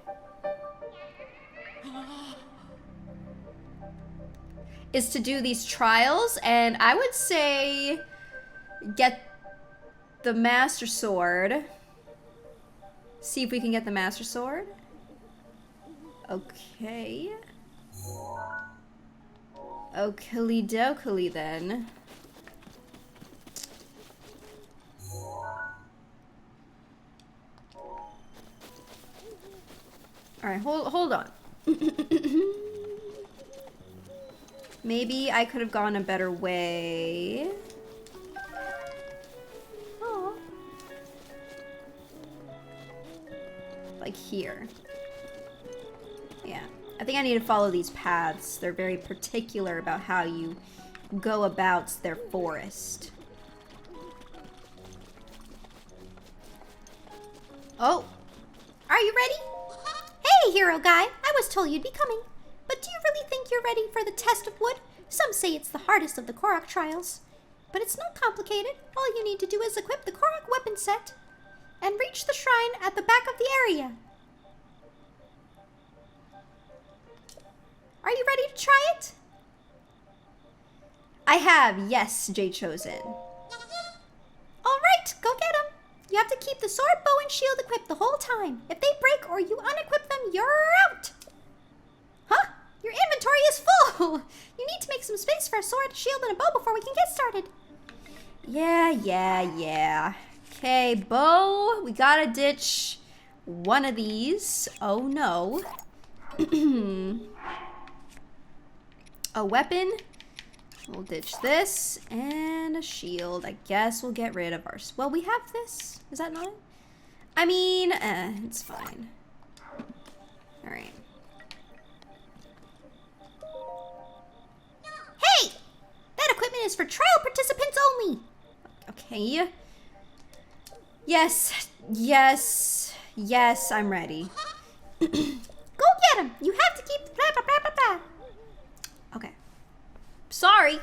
is to do these trials, and I would say get the Master Sword. See if we can get the Master Sword. Okay. Oakley dokely then. Alright, hold on. Maybe I could have gone a better way. Oh. Like here. Yeah. I think I need to follow these paths. They're very particular about how you go about their forest. Oh. Are you ready? Hey, hero guy. I was told you'd be coming. But do you really think you're ready for the test of wood? Some say it's the hardest of the Korok trials. But it's not complicated. All you need to do is equip the Korok weapon set and reach the shrine at the back of the area. Are you ready to try it? I have, yes, J Chosen. Alright, go get them. You have to keep the sword, bow, and shield equipped the whole time. If they break or you unequip them, you're out. Huh? Your inventory is full. You need to make some space for a sword, shield, and a bow before we can get started. Yeah. Okay, bow. We gotta ditch one of these. Oh no. A weapon. We'll ditch this. And a shield. I guess we'll get rid of ours. Well, we have this. Is that not it? I mean, it's fine. Alright. Hey! That equipment is for trial participants only. Okay. Yes, I'm ready. Go get him. You have to keep blah, blah, blah, blah, blah. Okay. Sorry.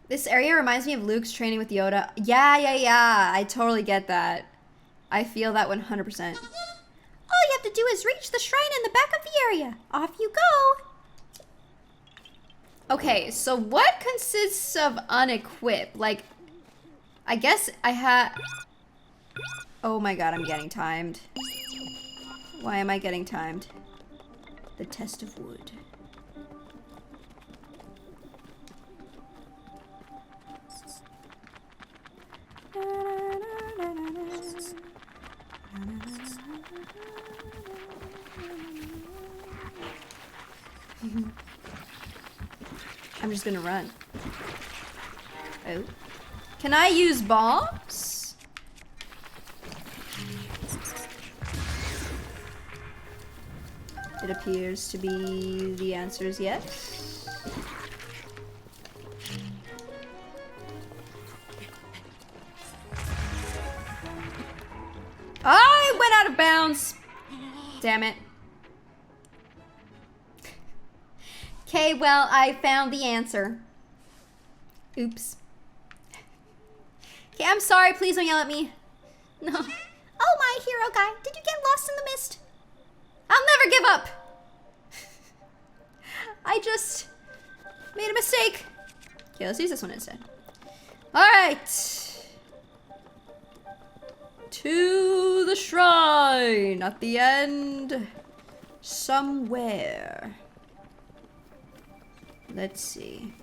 This area reminds me of Luke's training with Yoda. Yeah. I totally get that. I feel that 100%. All you have to do is reach the shrine in the back of the area. Off you go. Okay, so what consists of unequip? Like, I guess I had... Oh my god, I'm getting timed. Why am I getting timed? The test of wood. I'm just gonna run. Oh. Can I use bombs? It appears to be the answer is yes. I went out of bounds. Damn it. Okay, well, I found the answer. Oops. Okay, I'm sorry. Please don't yell at me. No. Oh, my hero guy, did you get lost in the mist? I'll never give up. I just made a mistake. Okay, let's use this one instead. All right. To the shrine at the end somewhere. Let's see.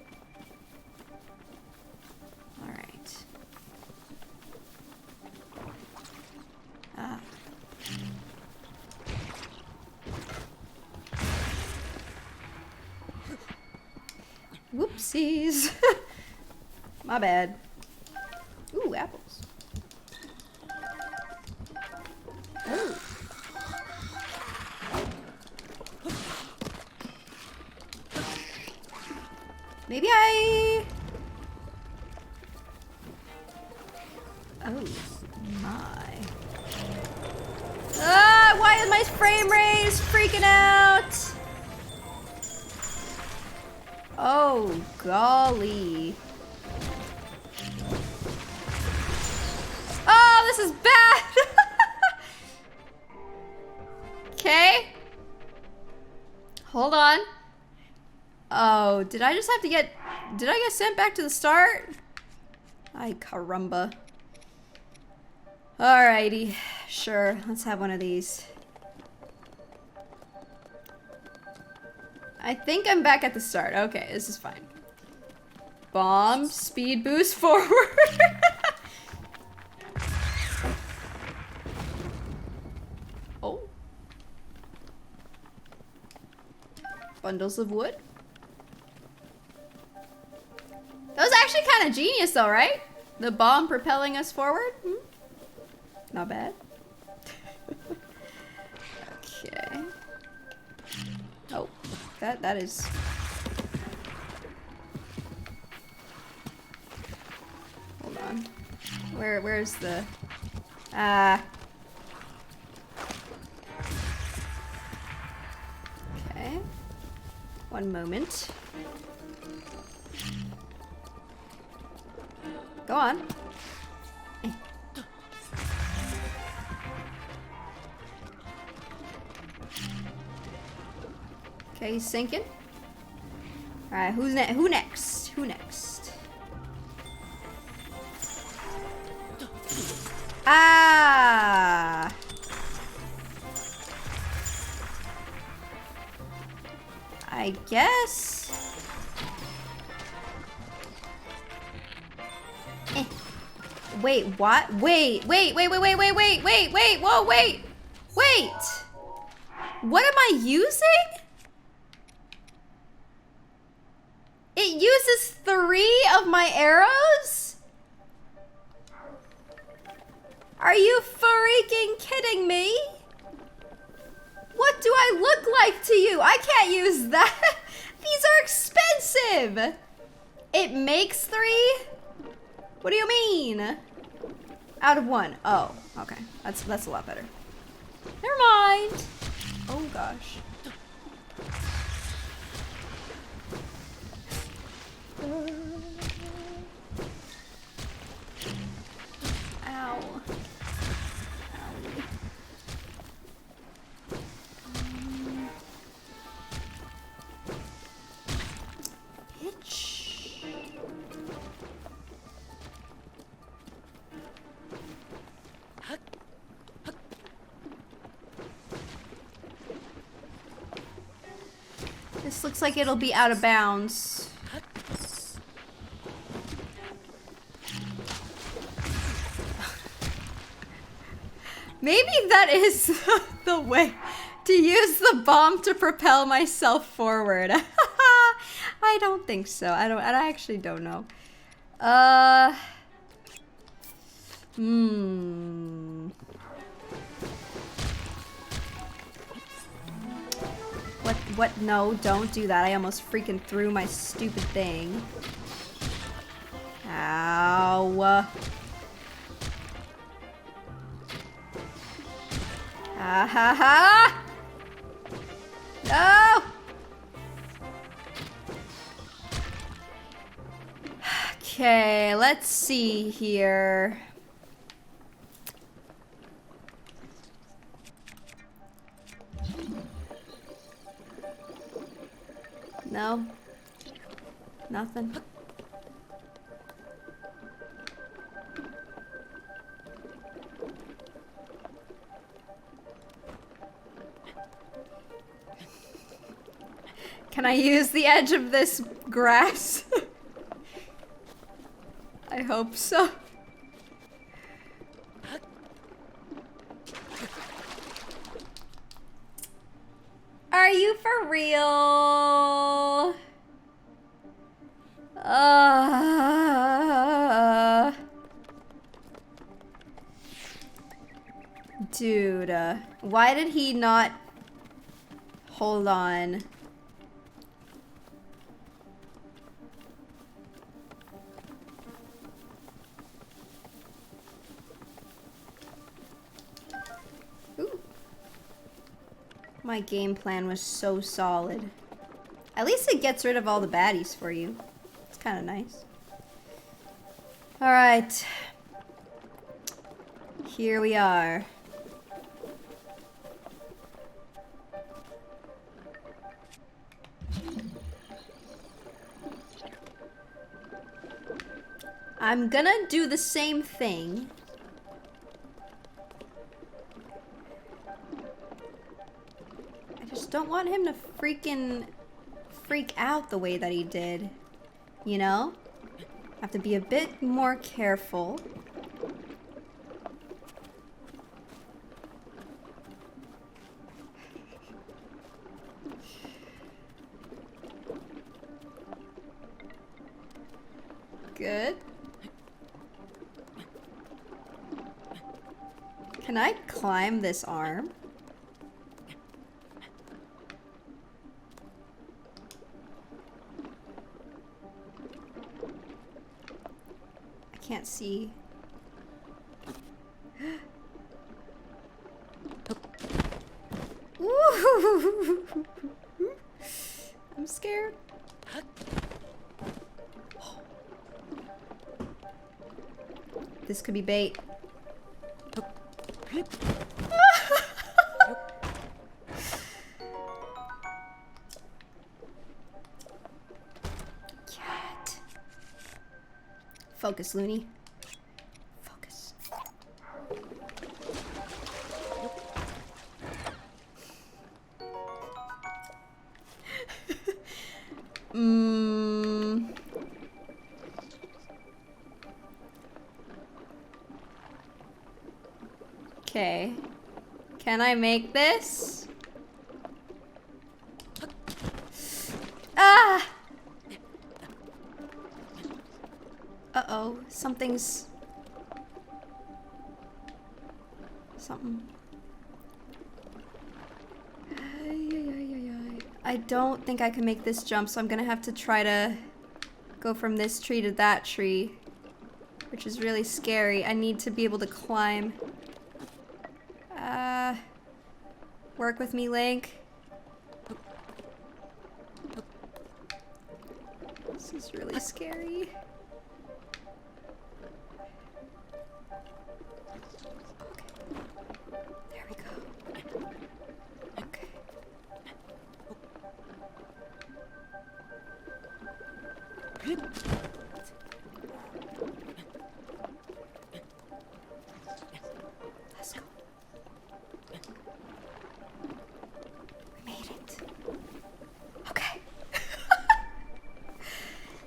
All right. Ah. Whoopsies. My bad. Ooh, apples. Oh. Maybe I... Oh my. Ah, why is my frame rate freaking out? Oh, golly. Oh, this is bad. Okay. Hold on. Oh, did I just have to did I get sent back to the start? Ay, caramba. Alrighty, sure, let's have one of these. I think I'm back at the start. Okay, this is fine. Bomb, speed boost forward. Oh. Bundles of wood. That was actually kind of genius though, right? The bomb propelling us forward. Hmm? Not bad. Okay. Oh, that is. Hold on. Where's the? Okay. One moment. Go on. Okay, he's sinking. All right, who next? Who next? Ah! I guess. Wait, what? Wait, whoa, wait! What am I using? It uses 3 of my arrows? Are you freaking kidding me? What do I look like to you? I can't use that. These are expensive. It makes 3? What do you mean? Out of 1. Oh, okay. That's a lot better. Never mind. Oh gosh. Ow. Owie. Bitch. This looks like it'll be out of bounds. Maybe that is the way to use the bomb to propel myself forward. I don't think so. I actually don't know. What? No, don't do that. I almost freaking threw my stupid thing. Ow. Ah ha ha! No! Okay, let's see here. No? Nothing? Can I use the edge of this grass? I hope so. Are you for real? Dude, why did he not... Hold on. Ooh. My game plan was so solid. At least it gets rid of all the baddies for you. It's kind of nice. Alright. Here we are. I'm gonna do the same thing. I just don't want him to freaking freak out the way that he did. You know? Have to be a bit more careful. Good. Can I climb this arm? I can't see. Ooh. I'm scared. This could be bait. Cat. Focus, Looney. Focus. Okay. Can I make this? Ah! Uh-oh. Something. I don't think I can make this jump, so I'm gonna have to try to go from this tree to that tree, which is really scary. I need to be able to climb. Work with me, Link. This is really scary. Okay. There we go. Okay. Let's go. We made it. Okay.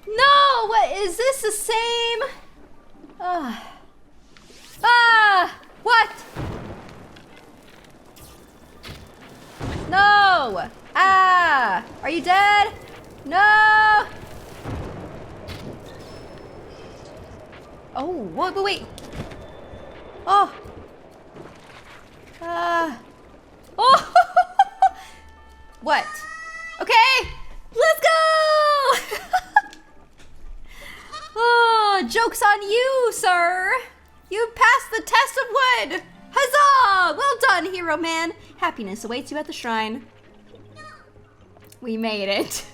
No! What is this the same? What? No! Ah! Are you dead? No! Oh, wait. Oh. Oh. What? Okay. Let's go. Oh, joke's on you, sir. You passed the test of wood. Huzzah! Well done, hero man. Happiness awaits you at the shrine. We made it.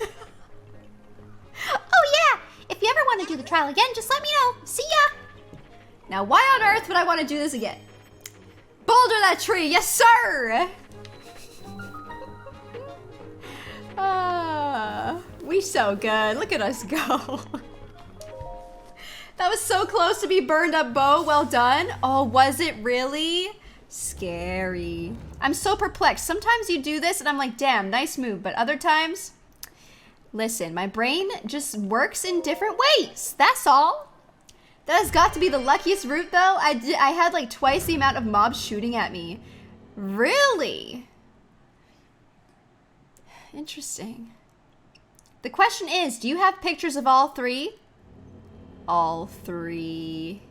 Oh yeah! If you ever want to do the trial again, just let me know. See ya! Now, why on earth would I want to do this again? Boulder that tree, yes sir! We so good. Look at us go. That was so close to be burned up bow. Well done. Oh, was it really? Scary. I'm so perplexed. Sometimes you do this and I'm like, damn, nice move. But other times, listen, my brain just works in different ways. That's all. That has got to be the luckiest route though. I had like twice the amount of mobs shooting at me. Really? Interesting. The question is, do you have pictures of all three? All three.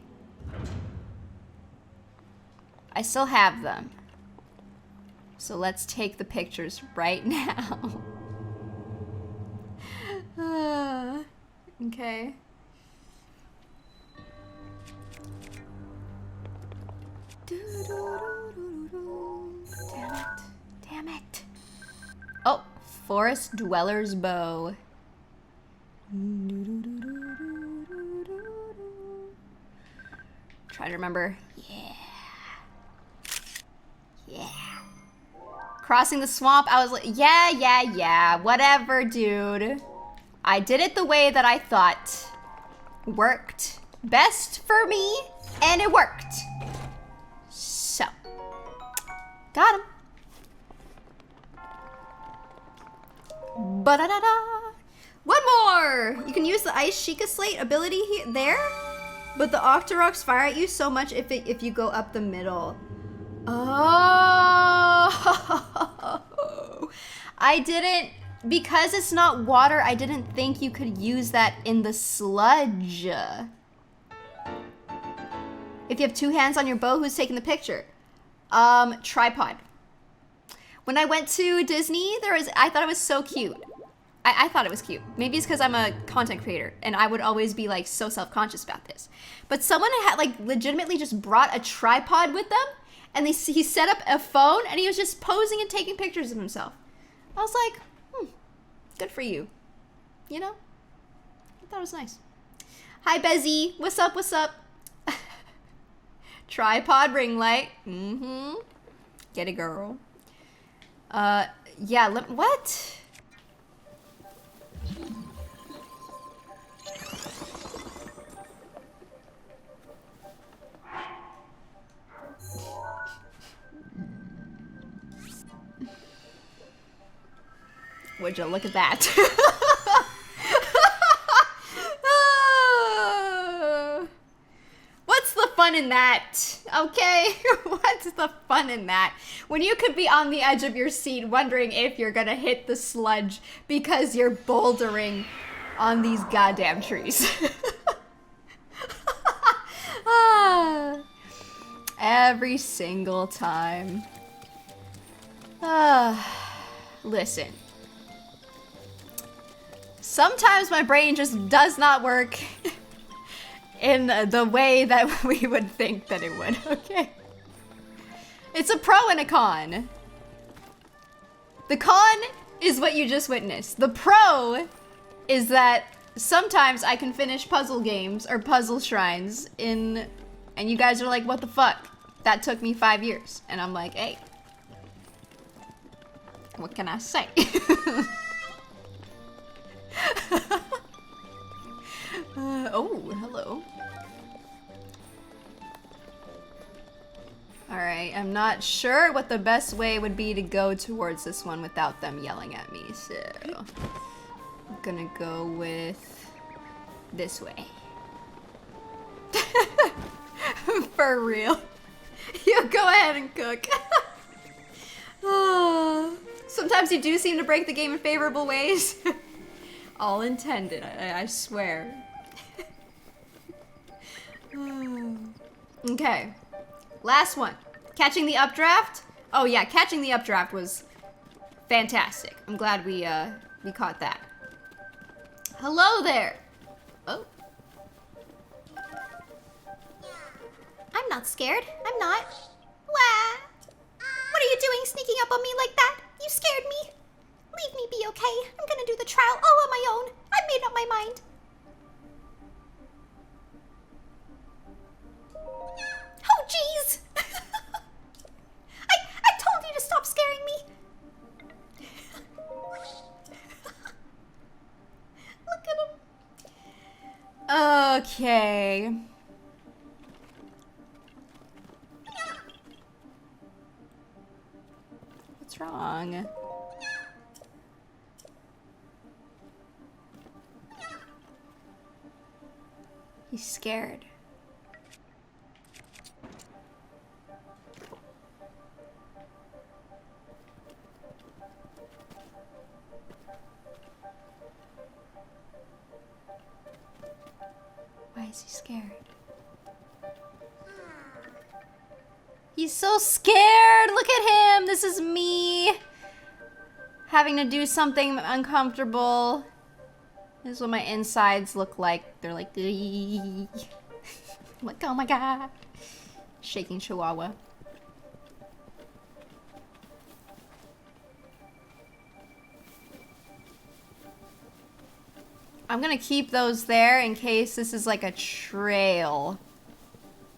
I still have them. So let's take the pictures right now. Okay. Damn it. Damn it. Oh, forest dweller's bow. Try to remember. Yeah. Yeah. Crossing the swamp, I was like, yeah, whatever, dude. I did it the way that I thought worked best for me, and it worked. So, got him. Ba-da-da-da. One more! You can use the Ice Sheikah Slate ability there, but the Octoroks fire at you so much if you go up the middle. Oh! I didn't, because it's not water, I didn't think you could use that in the sludge. If you have two hands on your bow, who's taking the picture? Tripod. When I went to Disney, I thought it was so cute. I thought it was cute. Maybe it's because I'm a content creator and I would always be like so self-conscious about this. But someone had like legitimately just brought a tripod with them and he set up a phone and he was just posing and taking pictures of himself. I was like, good for you. You know? I thought it was nice. Hi, Bezzy. What's up? What's up? Tripod ring light. Get it, girl. Yeah, what? Would you look at that? What's the fun in that? Okay? What's the fun in that? When you could be on the edge of your seat wondering if you're gonna hit the sludge because you're bouldering on these goddamn trees. Every single time. Listen. Sometimes my brain just does not work in the way that we would think that it would, okay? It's a pro and a con. The con is what you just witnessed. The pro is that sometimes I can finish puzzle games or puzzle shrines and you guys are like, what the fuck? That took me 5 years. And I'm like, hey, what can I say? Oh, hello. Alright, I'm not sure what the best way would be to go towards this one without them yelling at me, so I'm gonna go with this way. For real. You go ahead and cook. Sometimes you do seem to break the game in favorable ways. All intended, I swear. Okay. Last one. Catching the updraft. Oh yeah, catching the updraft was fantastic. I'm glad we caught that. Hello there. Oh. I'm not scared. I'm not. Wah! What are you doing sneaking up on me like that? You scared me. Leave me be, okay? I'm gonna do the trial all on my own. I've made up my mind. Oh, jeez! I told you to stop scaring me. Look at him. Okay. What's wrong? He's scared. Why is he scared? He's so scared! Look at him! This is me having to do something uncomfortable. This is what my insides look like. They're like, like, oh my god. Shaking chihuahua. I'm gonna keep those there in case this is like a trail.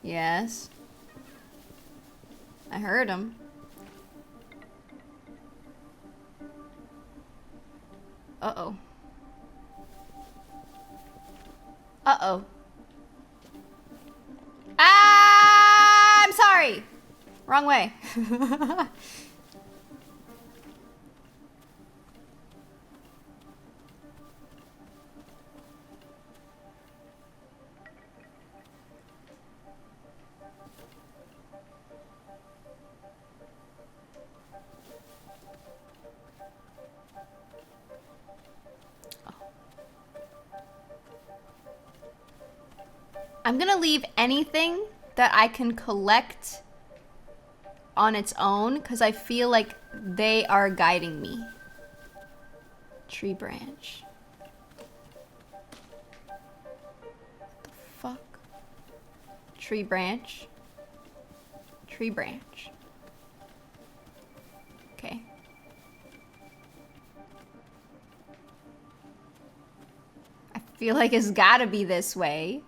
Yes. I heard him. Uh-oh. Uh-oh. Ah, I'm sorry. Wrong way. I'm gonna leave anything that I can collect on its own because I feel like they are guiding me. Tree branch. What the fuck? Tree branch. Tree branch. Okay. I feel like it's gotta be this way.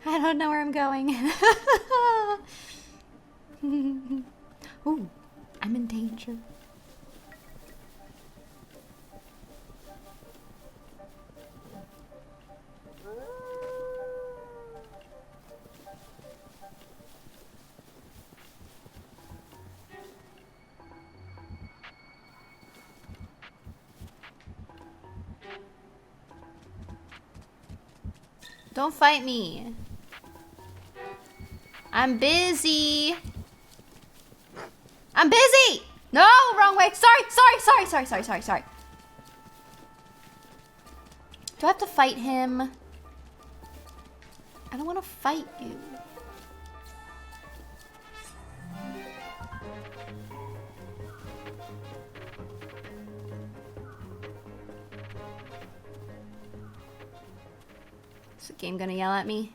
I don't know where I'm going. Ooh, I'm in danger. Don't fight me. I'm busy. I'm busy. No, wrong way. Sorry. Do I have to fight him? I don't want to fight you. Is the game gonna yell at me?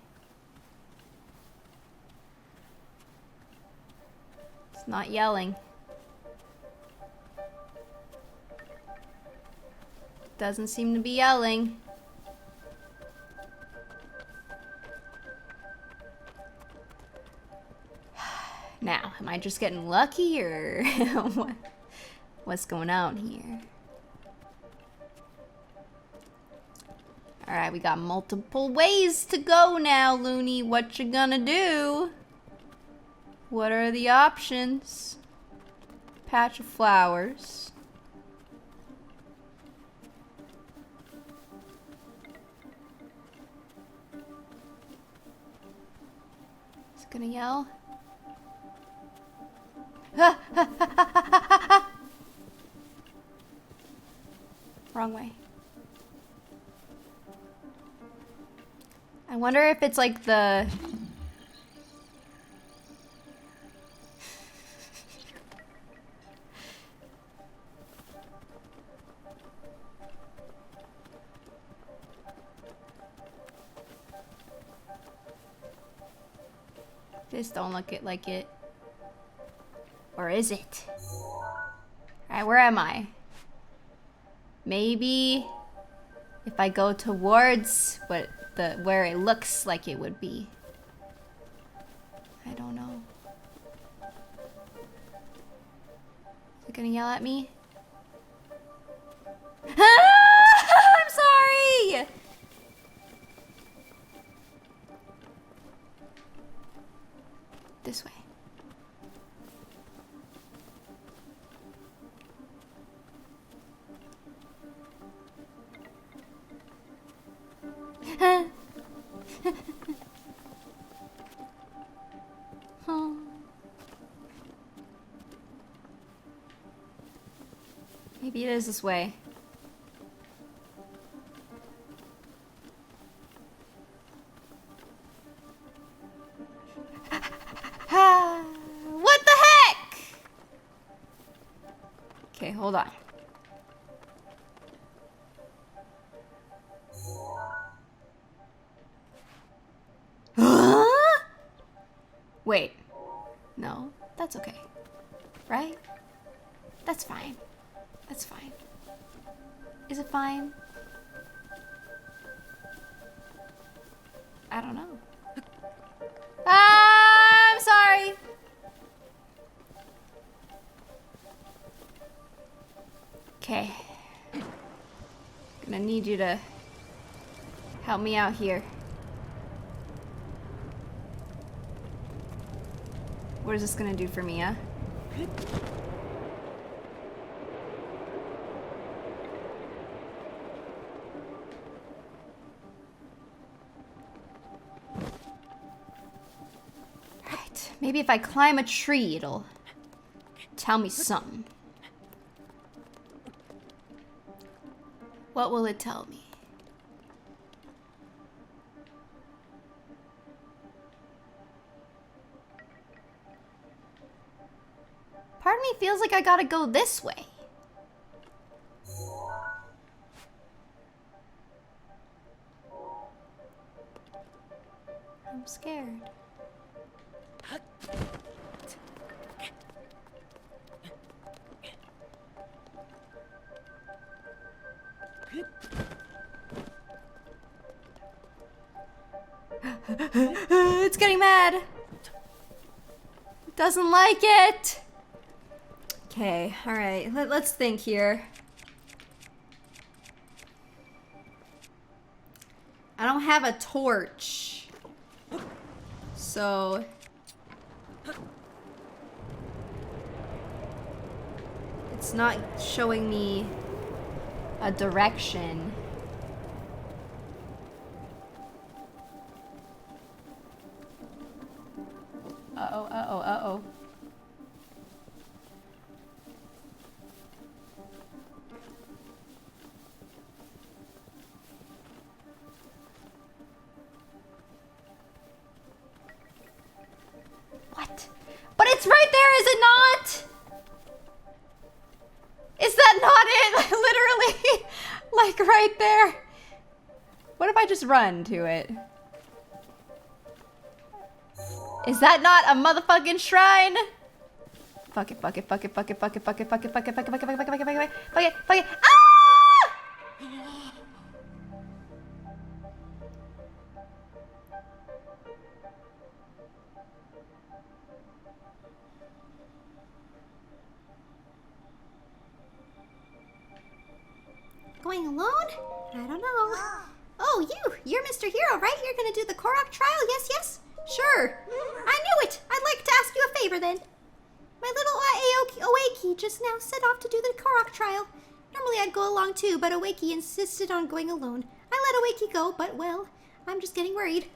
It's not yelling. Doesn't seem to be yelling. Now, am I just getting lucky or what's going on here? Alright, we got multiple ways to go now, Looney. What you gonna do? What are the options? Patch of flowers. Gonna yell. Wrong way. I wonder if it's like the... Just don't look it like it. Or is it? Alright, where am I? Maybe if I go towards where it looks like it would be. I don't know. Is it gonna yell at me? I'm sorry! This way. Oh. Maybe it is this way. What the heck? Okay, hold on. Wait. No, that's okay. Right? That's fine. That's fine. Is it fine? I don't know. I'm sorry. Okay. Gonna need you to help me out here. What is this gonna do for me, huh? Right. Maybe if I climb a tree, it'll tell me something. What will it tell me? Part of me feels like I gotta go this way. I'm scared. It's getting mad. It doesn't like it. Okay, all right. Let's think here. I don't have a torch. So it's not showing me a direction. Uh-oh, uh-oh, uh-oh. What? But it's right there, is it not? Is that not it? Literally, like right there. What if I just run to it? Is that not a motherfucking shrine? Fuck it, fuck it, fuck it, fuck it, fuck it, fuck it, fuck it, fuck it, fuck it, fuck it, fuck it, fuck it, fuck it, fuck it, fuck it, fuck it. Ah! Going alone? I don't know. Oh, you're Mr. Hero, right? You're gonna do the Korok trial? Yes, yes? Sure. I knew it. I'd like to ask you a favor then. My little Oaki just now set off to do the Korok trial. Normally I'd go along too, but Oaki insisted on going alone. I let Oaki go, but well, I'm just getting worried.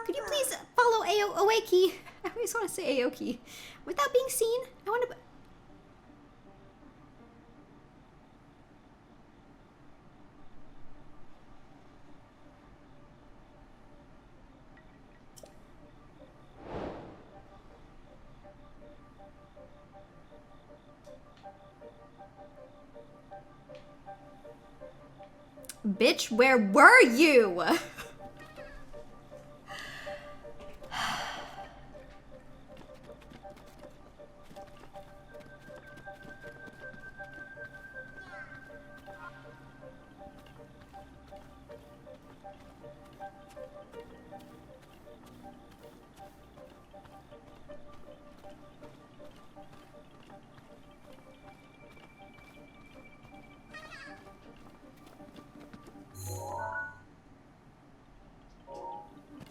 Could you please follow Aoki? I always want to say Aoki. Without being seen, I want to... Bitch, where were you?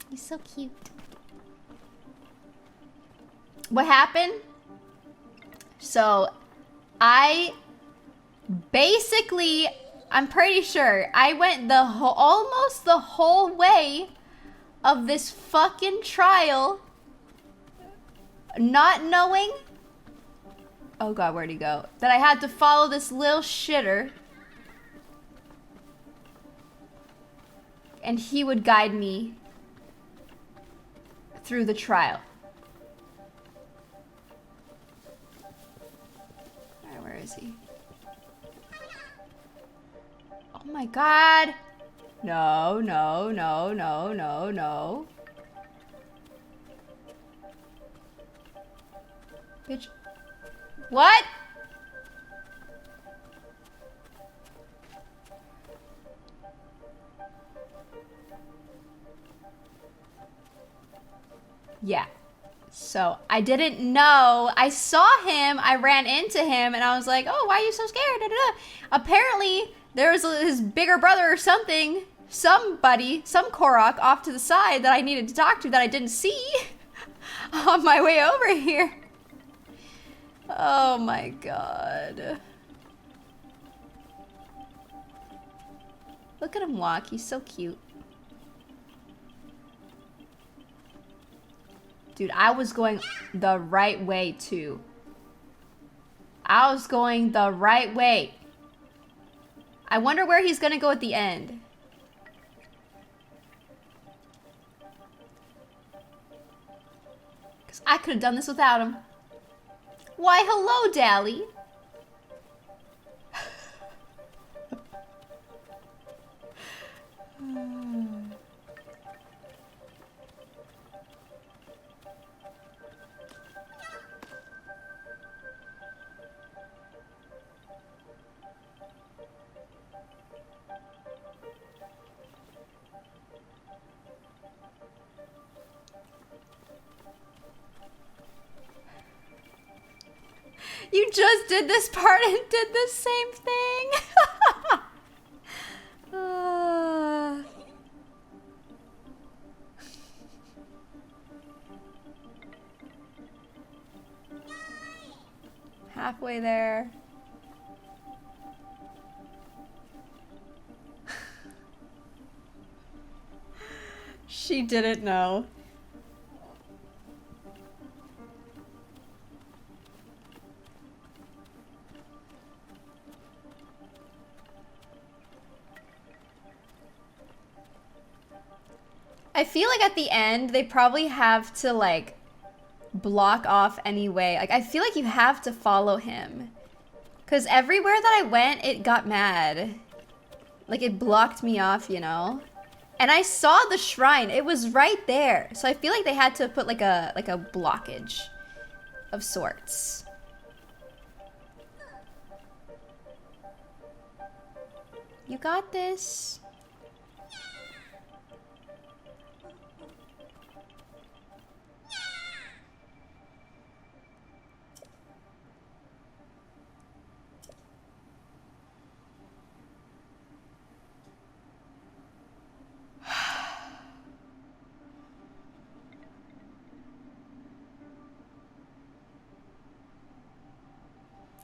He's so cute. What happened? So, I basically, I'm pretty sure, I went almost the whole way of this fucking trial, not knowing, oh god, where'd he go? That I had to follow this little shitter, and he would guide me through the trial. Alright, where is he? Oh my god! No, no, no, no, no, no. Bitch. What? Yeah. So I didn't know. I saw him. I ran into him and I was like, oh, why are you so scared? Da, da, da. Apparently, there was his bigger brother or something. Somebody, some Korok off to the side that I needed to talk to that I didn't see on my way over here. Oh my god. Look at him walk. He's so cute. Dude, I was going the right way, too. I was going the right way. I wonder where he's gonna go at the end. Because I could have done this without him. Why, hello, Dally. You just did this part and did the same thing. Halfway there. She didn't know. I feel like at the end, they probably have to, like, block off anyway. Like, I feel like you have to follow him. Because everywhere that I went, it got mad. Like, it blocked me off, you know? And I saw the shrine. It was right there. So I feel like they had to put, like a blockage of sorts. You got this.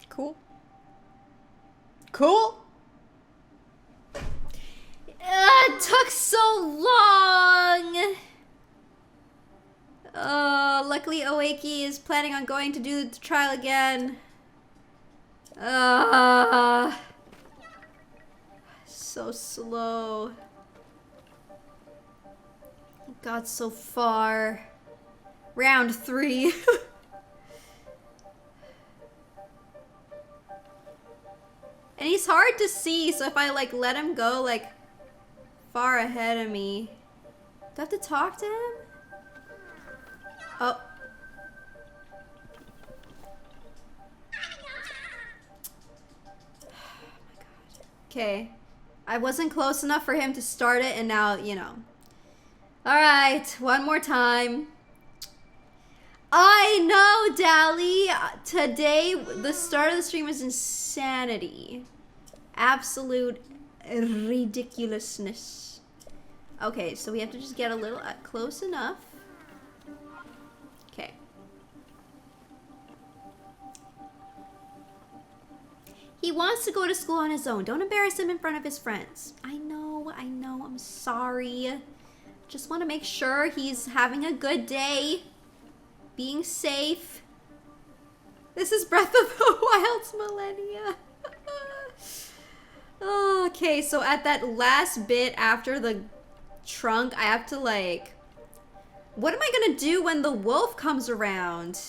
Cool. Cool. It took so long. Luckily, Oeki is planning on going to do the trial again. So slow. Got so far. Round 3. And he's hard to see, so if I like let him go like far ahead of me. Do I have to talk to him? Oh. Okay. I wasn't close enough for him to start it, and now, you know. Alright, one more time. I know, Dally. Today, the start of the stream was insanity. Absolute ridiculousness. Okay, so we have to just get a little close enough. Okay. He wants to go to school on his own. Don't embarrass him in front of his friends. I know, I'm sorry. Just want to make sure he's having a good day. Being safe. This is Breath of the Wild's millennia. Okay, so at that last bit after the trunk, I have to like... What am I gonna do when the wolf comes around?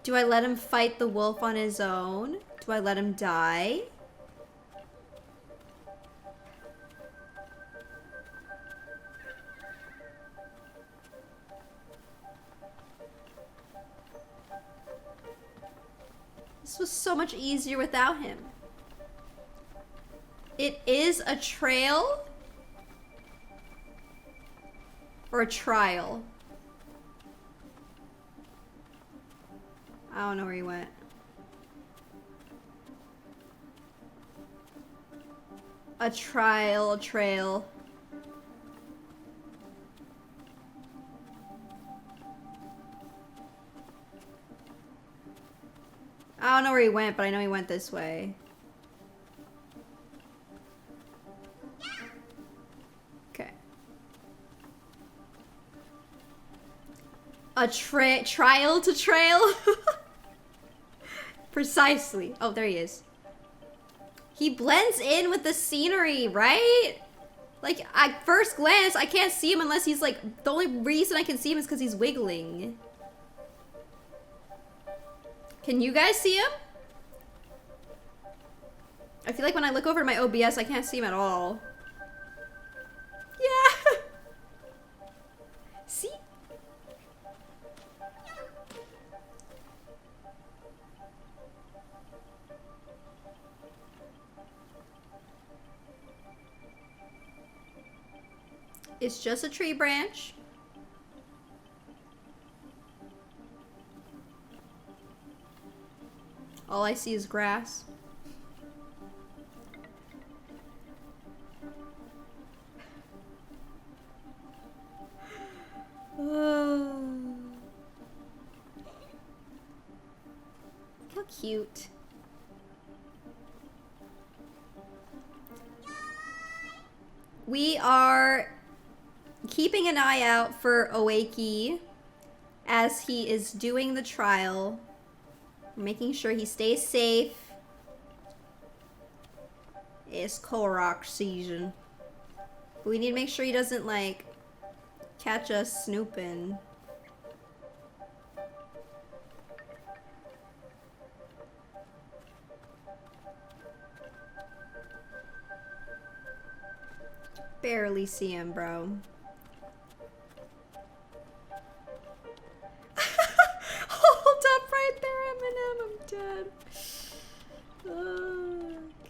Do I let him fight the wolf on his own? Do I let him die? This was so much easier without him. It is a trail? Or a trial? I don't know where he went. A trial, a trail. I don't know where he went, but I know he went this way. Okay. A trial to trail? Precisely. Oh, there he is. He blends in with the scenery, right? Like, at first glance, I can't see him unless he's like... The only reason I can see him is because he's wiggling. Can you guys see him? I feel like when I look over my OBS, I can't see him at all. Yeah! See? It's just a tree branch. All I see is grass. How cute. We are keeping an eye out for Oeki as he is doing the trial. Making sure he stays safe. It's Korok season. But we need to make sure he doesn't, like, catch us snooping. Barely see him, bro. Hold up right there, Eminem. I'm dead.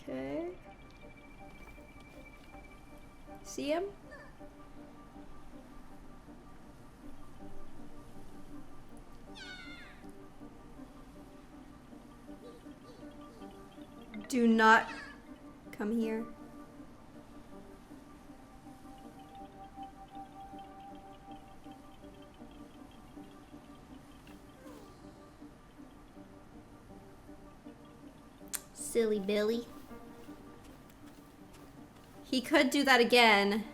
Okay. See him? Do not come here. Silly Billy. He could do that again.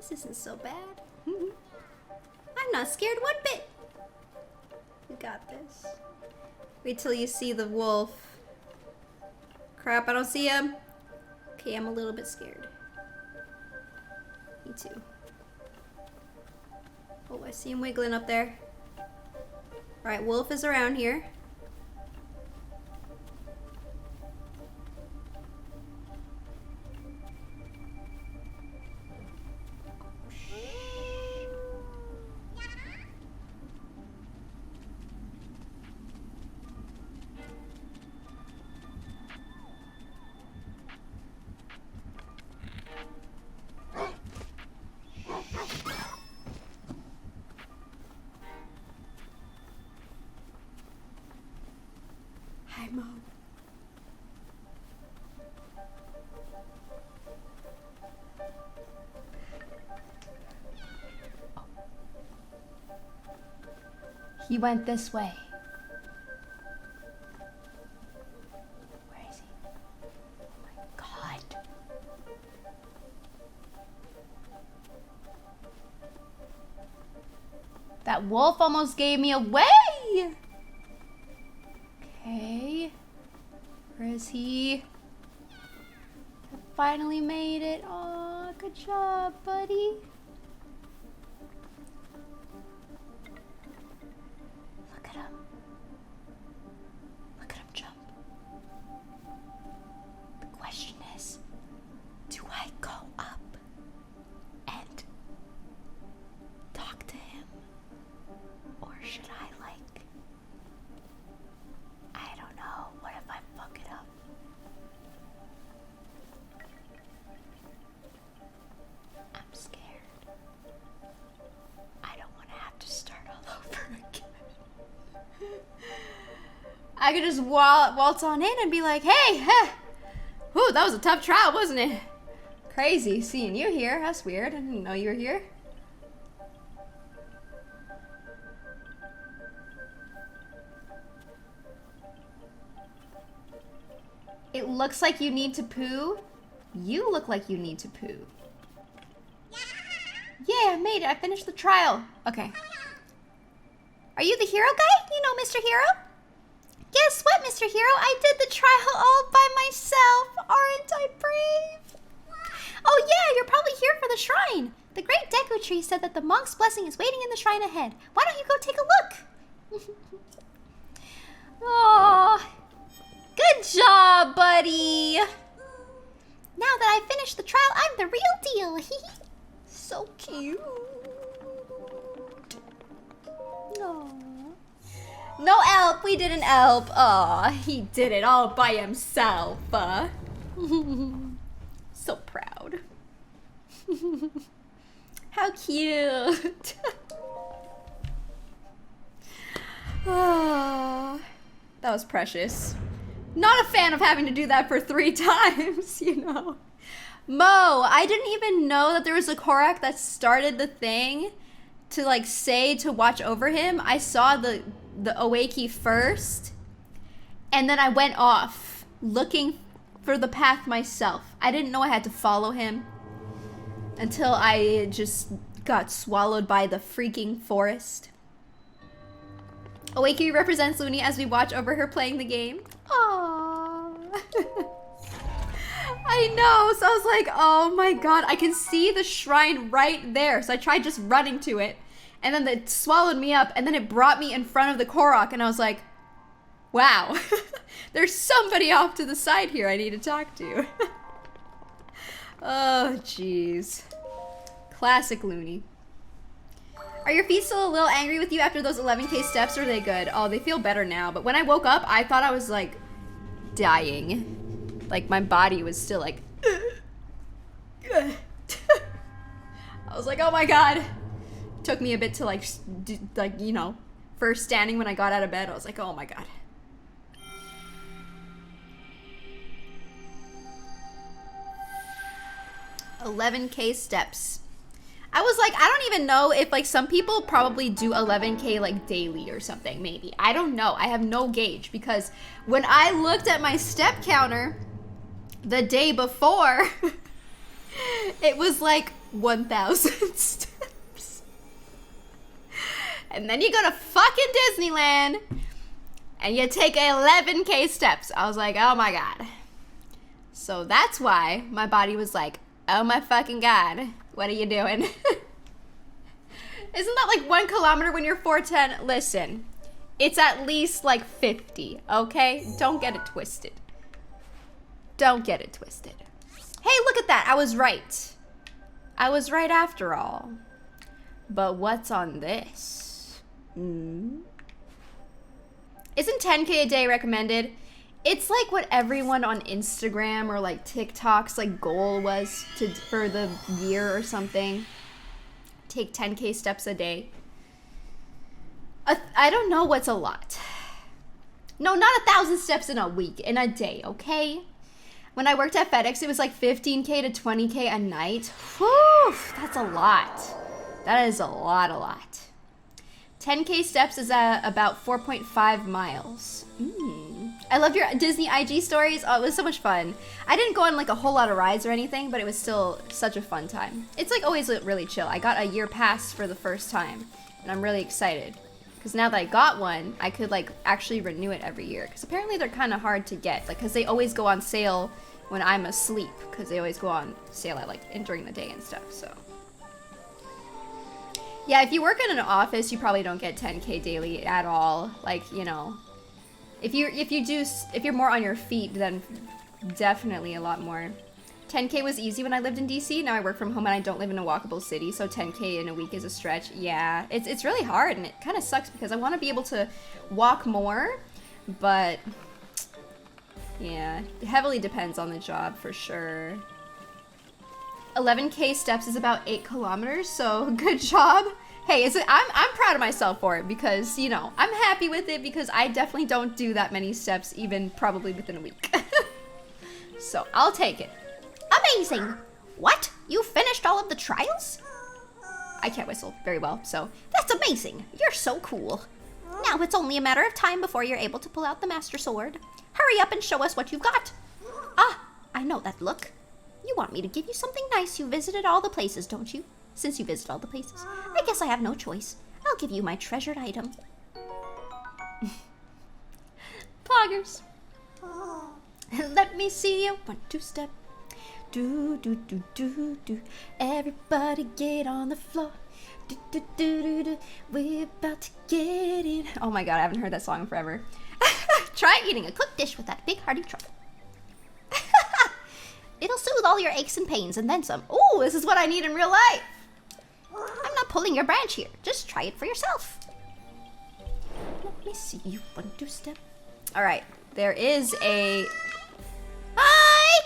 This isn't so bad. I'm not scared one bit. We got this. Wait till you see the wolf. Crap, I don't see him. Okay, I'm a little bit scared. Me too. Oh, I see him wiggling up there. Alright, wolf is around here. Hi, Mom. He went this way. Where is he? Oh my God. That wolf almost gave me away. Okay. Where is he? I finally made it. Aw, good job, buddy. Look at him. Look at him jump. The question is, do I go up and talk to him? Or should I, like, I don't know. What if I fuck it up? I'm scared. I don't want to have to start all over again. I could just waltz on in and be like, hey, whew, that was a tough trial, wasn't it? Crazy seeing you here. That's weird. I didn't know you were here. It looks like you need to poo. You look like you need to poo. Yeah, I made it. I finished the trial. Okay. Are you the hero guy? You know Mr. Hero? Guess what, Mr. Hero? I did the trial all by myself. Aren't I brave? Oh yeah, you're probably here for the shrine. The great Deku Tree said that the monk's blessing is waiting in the shrine ahead. Why don't you go take a look? Aww. Good job, buddy. Now that I finished the trial, I'm the real deal. So cute. Aww. No help. We didn't help. Aw, he did it all by himself. So proud. How cute. Aww. That was precious. Not a fan of having to do that for 3 times, you know. Mo, I didn't even know that there was a Korak that started the thing to like say to watch over him. I saw the Oeki first, and then I went off looking for the path myself. I didn't know I had to follow him until I just got swallowed by the freaking forest. Oeki represents Looney as we watch over her playing the game. Aww. I know, so I was like, oh my god, I can see the shrine right there. So I tried just running to it, and then it swallowed me up, and then it brought me in front of the Korok, and I was like, wow, there's somebody off to the side here I need to talk to. Oh, jeez. Classic Looney. Are your feet still a little angry with you after those 11K steps, or are they good? Oh, they feel better now, but when I woke up, I thought I was, like, dying. Like, my body was still, like, I was like, oh my god. Took me a bit to, like, you know, first standing when I got out of bed, I was like, oh my god. $11K steps. I was like, I don't even know if like some people probably do 11K like daily or something, maybe. I don't know. I have no gauge because when I looked at my step counter the day before, it was like 1,000 steps. And then you go to fucking Disneyland and you take 11K steps. I was like, oh my God. So that's why my body was like, oh my fucking God, what are you doing? Isn't that like 1 kilometer when you're 4'10"? Listen, it's at least like 50, okay? Don't get it twisted. Don't get it twisted. Hey, look at that. I was right. I was right after all. But what's on this? Isn't 10K a day recommended? It's like what everyone on Instagram or like TikTok's like goal was for the year or something. Take 10K steps a day. I don't know what's a lot. No, not 1,000 steps in a week, in a day, okay? When I worked at FedEx, it was like 15K to 20K a night. Whew, that's a lot. That is a lot. 10K steps is about 4.5 miles. I love your Disney IG stories. Oh, it was so much fun. I didn't go on like a whole lot of rides or anything, but it was still such a fun time. It's like always really chill. I got a year pass for the first time, and I'm really excited. Because now that I got one, I could like actually renew it every year. Because apparently they're kind of hard to get. Like, because they always go on sale when I'm asleep. Because they always go on sale at like during the day and stuff, so. Yeah, if you work in an office, you probably don't get 10K daily at all. Like, you know, if you're more on your feet, then definitely a lot more. 10K was easy when I lived in DC. Now I work from home and I don't live in a walkable city, so 10K in a week is a stretch. Yeah, it's really hard and it kind of sucks because I want to be able to walk more, but yeah, it heavily depends on the job for sure. 11K steps is about 8 kilometers, so good job. Hey, I'm proud of myself for it because, you know, I'm happy with it because I definitely don't do that many steps even probably within a week. So I'll take it. Amazing! What? You finished all of the trials? I can't whistle very well, so. That's amazing! You're so cool. Now it's only a matter of time before you're able to pull out the Master Sword. Hurry up and show us what you've got. Ah, I know that look. You want me to give you something nice. You visited all the places, don't you? Since you visited all the places, I guess I have no choice. I'll give you my treasured item. Poggers. Let me see you 1, 2 step. Do do do do do. Everybody get on the floor. Do do do do do. We're about to get in. Oh my God, I haven't heard that song in forever. Try eating a cooked dish with that big hearty truffle. It'll soothe all your aches and pains and then some. Ooh, this is what I need in real life. I'm not pulling your branch here. Just try it for yourself. Let me see you 1, 2 step. All right, there is a. Hi!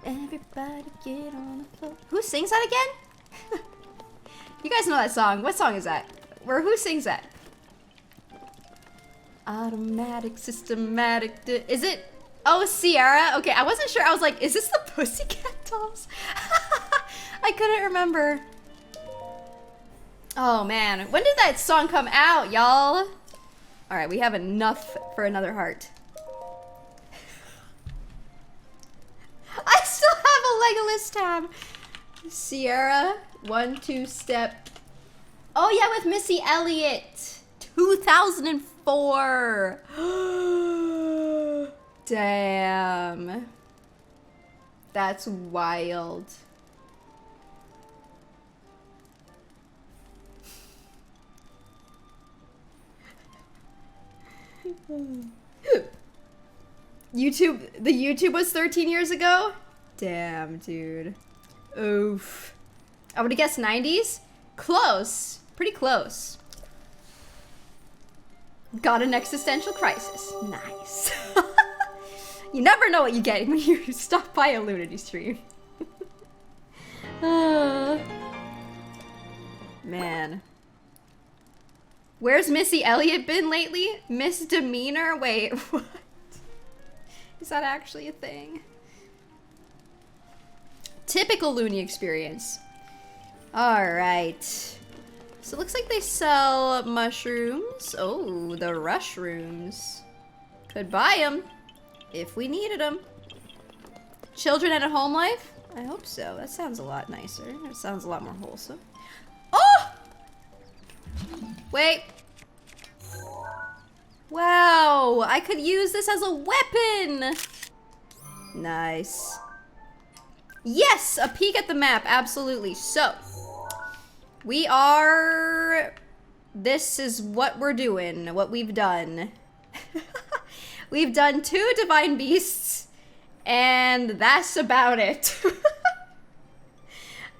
Everybody get on the floor. Who sings that again? You guys know that song. What song is that? Who sings that? Automatic, systematic. Is it? Oh, Sierra. Okay, I wasn't sure. I was like, is this the Pussycat Dolls? I couldn't remember. Oh man, when did that song come out, y'all? All right, we have enough for another heart. I still have a Legolas tab. Sierra, 1, 2 step. Oh yeah, with Missy Elliott. 2004. Damn. That's wild. The YouTube was 13 years ago? Damn, dude. Oof. I would have guessed 90s? Close. Pretty close. Got an existential crisis. Nice. You never know what you get when you stop by a Lunity stream. Man. Where's Missy Elliott been lately? Misdemeanor? Wait, what? Is that actually a thing? Typical Looney experience. Alright. So it looks like they sell mushrooms. Oh, the rushrooms. Could buy them if we needed them. Children and a home life? I hope so. That sounds a lot nicer. It sounds a lot more wholesome. Oh! Wait. Wow, I could use this as a weapon. Nice. Yes, a peek at the map, absolutely. So, we are... This is what we're doing, what we've done. We've done 2 divine beasts, and that's about it.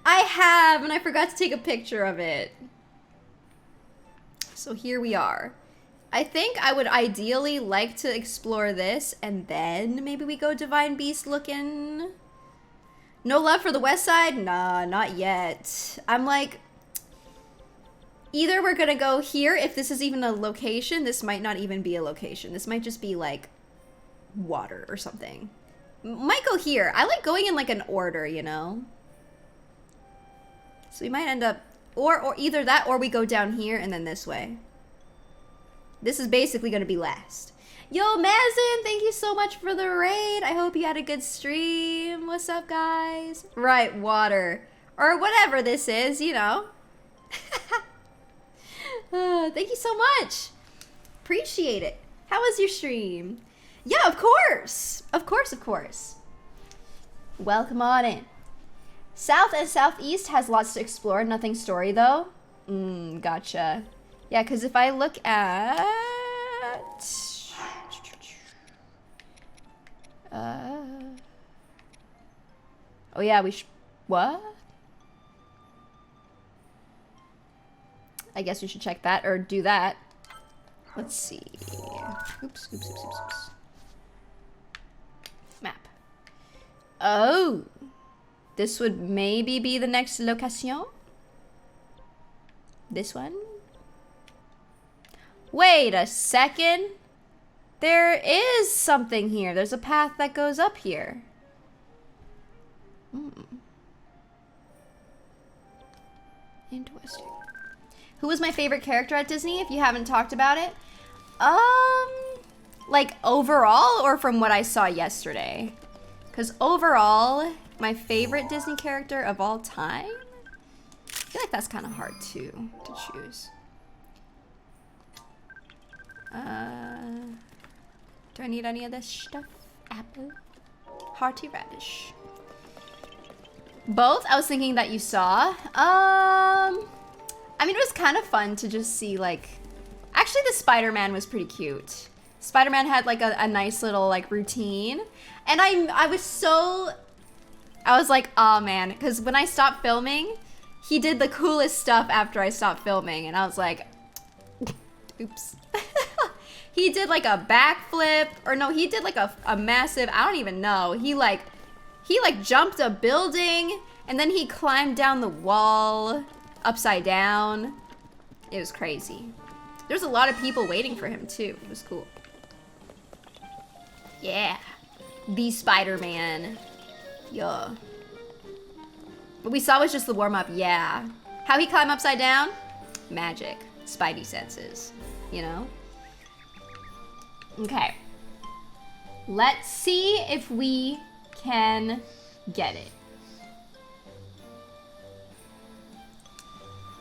I have, and I forgot to take a picture of it. So here we are. I think I would ideally like to explore this, and then maybe we go divine beast looking. No love for the west side? Nah, not yet. I'm like, either we're gonna go here, if this is even a location. This might not even be a location. This might just be like water or something. Might go here. I like going in like an order, you know? So we might end up, or either that, or we go down here and then this way. This is basically gonna be last. Yo, Mazin, thank you so much for the raid. I hope you had a good stream. What's up, guys? Right, water. Or whatever this is, you know. Thank you so much. Appreciate it. How was your stream? Yeah, of course. Of course, of course. Welcome on in. South and southeast has lots to explore. Nothing story, though. Gotcha. Yeah, because if I look at... oh, yeah, we should... What? I guess we should check that, or do that. Let's see. Oops, oops, oops, oops, oops. Map. Oh. This would maybe be the next location? This one? Wait a second. There is something here. There's a path that goes up here. Interesting. Who was my favorite character at Disney, if you haven't talked about it? Like overall or from what I saw yesterday? Because overall, my favorite Disney character of all time? I feel like that's kind of hard to choose. Do I need any of this stuff? Apple. Hearty radish. Both? I was thinking that you saw. I mean, it was kind of fun to just see, like... Actually, the Spider-Man was pretty cute. Spider-Man had, like, a nice little, like, routine. And I was like, oh, man. Because when I stopped filming, he did the coolest stuff after I stopped filming. And I was like... Oops. He did, like, a backflip. Or no, he did, like, a massive... I don't even know. He jumped a building. And then he climbed down the wall... upside down. It was crazy. There's a lot of people waiting for him too. It was cool. Yeah. The Spider-Man. Yeah. What we saw was just the warm-up. Yeah. How he climbed upside down? Magic. Spidey senses. You know? Okay. Let's see if we can get it.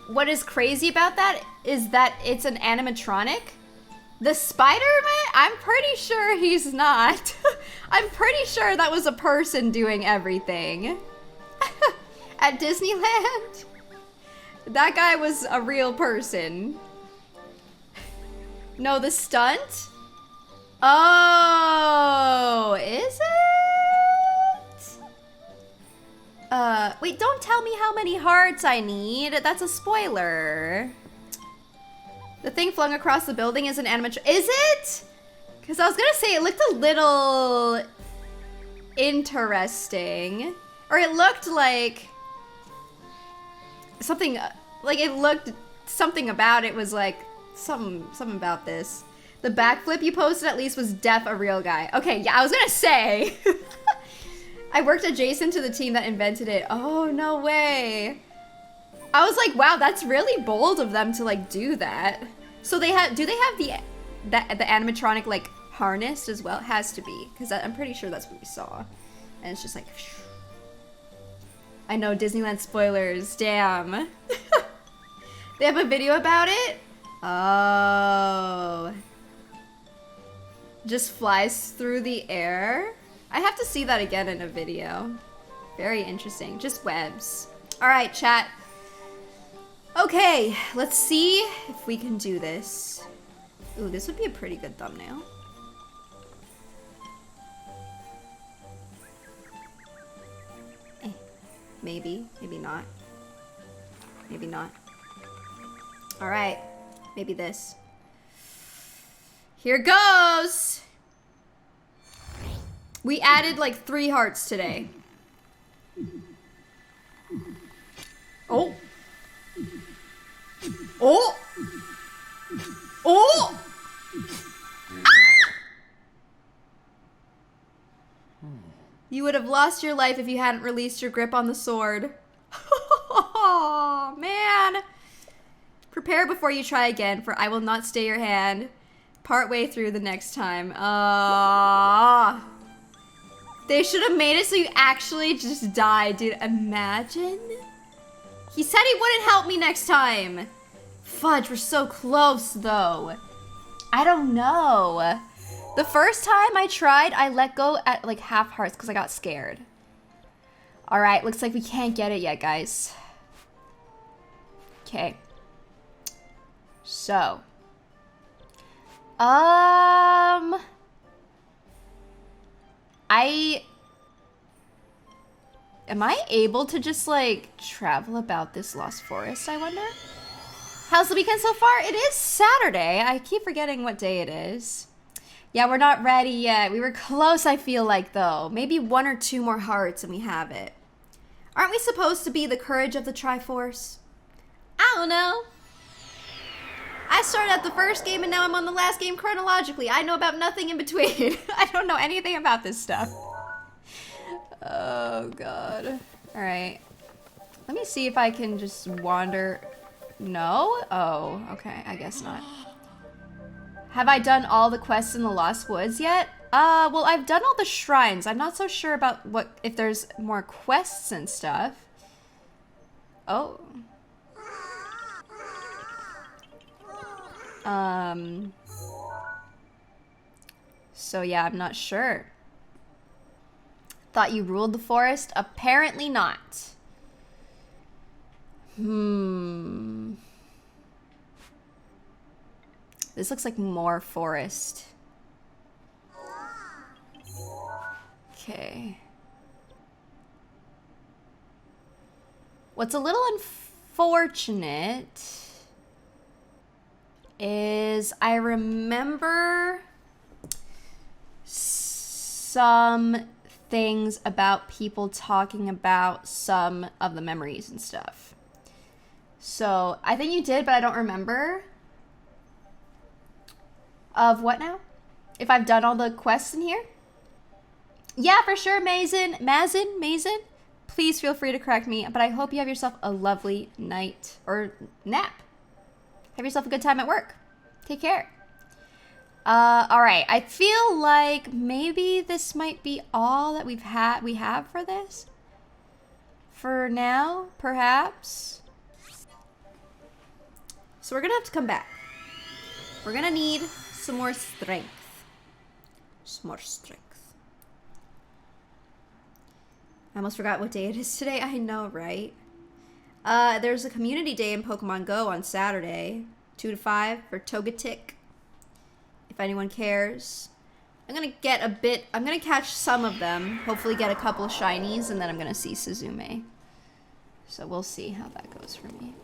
What is crazy about that is that it's an animatronic. The Spider-Man, I'm pretty sure he's not. I'm pretty sure that was a person doing everything. At Disneyland, that guy was a real person. No, the stunt? Oh, is it? Wait, don't tell me how many hearts I need. That's a spoiler. The thing flung across the building is an animatronic. Is it? Because I was gonna say it looked a little interesting. Or it looked like something, like it looked, something about it was like, something about this. The backflip you posted at least was a real guy. Okay, yeah, I was gonna say. I worked adjacent to the team that invented it. Oh, no way. I was like, wow, that's really bold of them to like do that. So they have, do they have the animatronic like harnessed as well? It has to be, because I'm pretty sure that's what we saw. And it's just like, I know, Disneyland spoilers, damn. They have a video about it? Oh. Just flies through the air? I have to see that again in a video. Very interesting, just webs. All right, chat. Okay, let's see if we can do this. Ooh, this would be a pretty good thumbnail. Maybe, maybe not. Maybe not. All right, maybe this. Here goes. We added like 3 hearts today. Oh. Oh. Oh. You would have lost your life if you hadn't released your grip on the sword. Oh, man. Prepare before you try again, for I will not stay your hand partway through the next time. They should have made it so you actually just die, dude. Imagine. He said he wouldn't help me next time. Fudge, we're so close, though. I don't know. The first time I tried, I let go at like half hearts because I got scared. All right, looks like we can't get it yet, guys. Okay. So. Am I able to just like travel about this lost forest, I wonder? How's the weekend so far? It is Saturday. I keep forgetting what day it is. Yeah, we're not ready yet. We were close, I feel like, though. Maybe 1 or 2 more hearts and we have it. Aren't we supposed to be the courage of the Triforce? I don't know. I started at the first game and now I'm on the last game chronologically. I know about nothing in between. I don't know anything about this stuff. Oh, God. All right. Let me see if I can just wander. No? Oh, okay. I guess not. Have I done all the quests in the Lost Woods yet? Well, I've done all the shrines. I'm not so sure about if there's more quests and stuff. Oh. So yeah, I'm not sure. Thought you ruled the forest? Apparently not. This looks like more forest. Okay. What's a little unfortunate is I remember some things about people talking about some of the memories and stuff. So I think you did, but I don't remember. Of what now? If I've done all the quests in here? Yeah, for sure, Mazin. Please feel free to correct me, but I hope you have yourself a lovely night or nap. Have yourself a good time at work. Take care. All right. I feel like maybe this might be all that we have for this. For now, perhaps. So we're gonna have to come back. We're gonna need some more strength. Some more strength. I almost forgot what day it is today. I know, right? There's a community day in Pokemon Go on Saturday, 2 to 5 for Togetic. If anyone cares. I'm gonna catch some of them. Hopefully get a couple of shinies, and then I'm gonna see Suzume. So we'll see how that goes for me.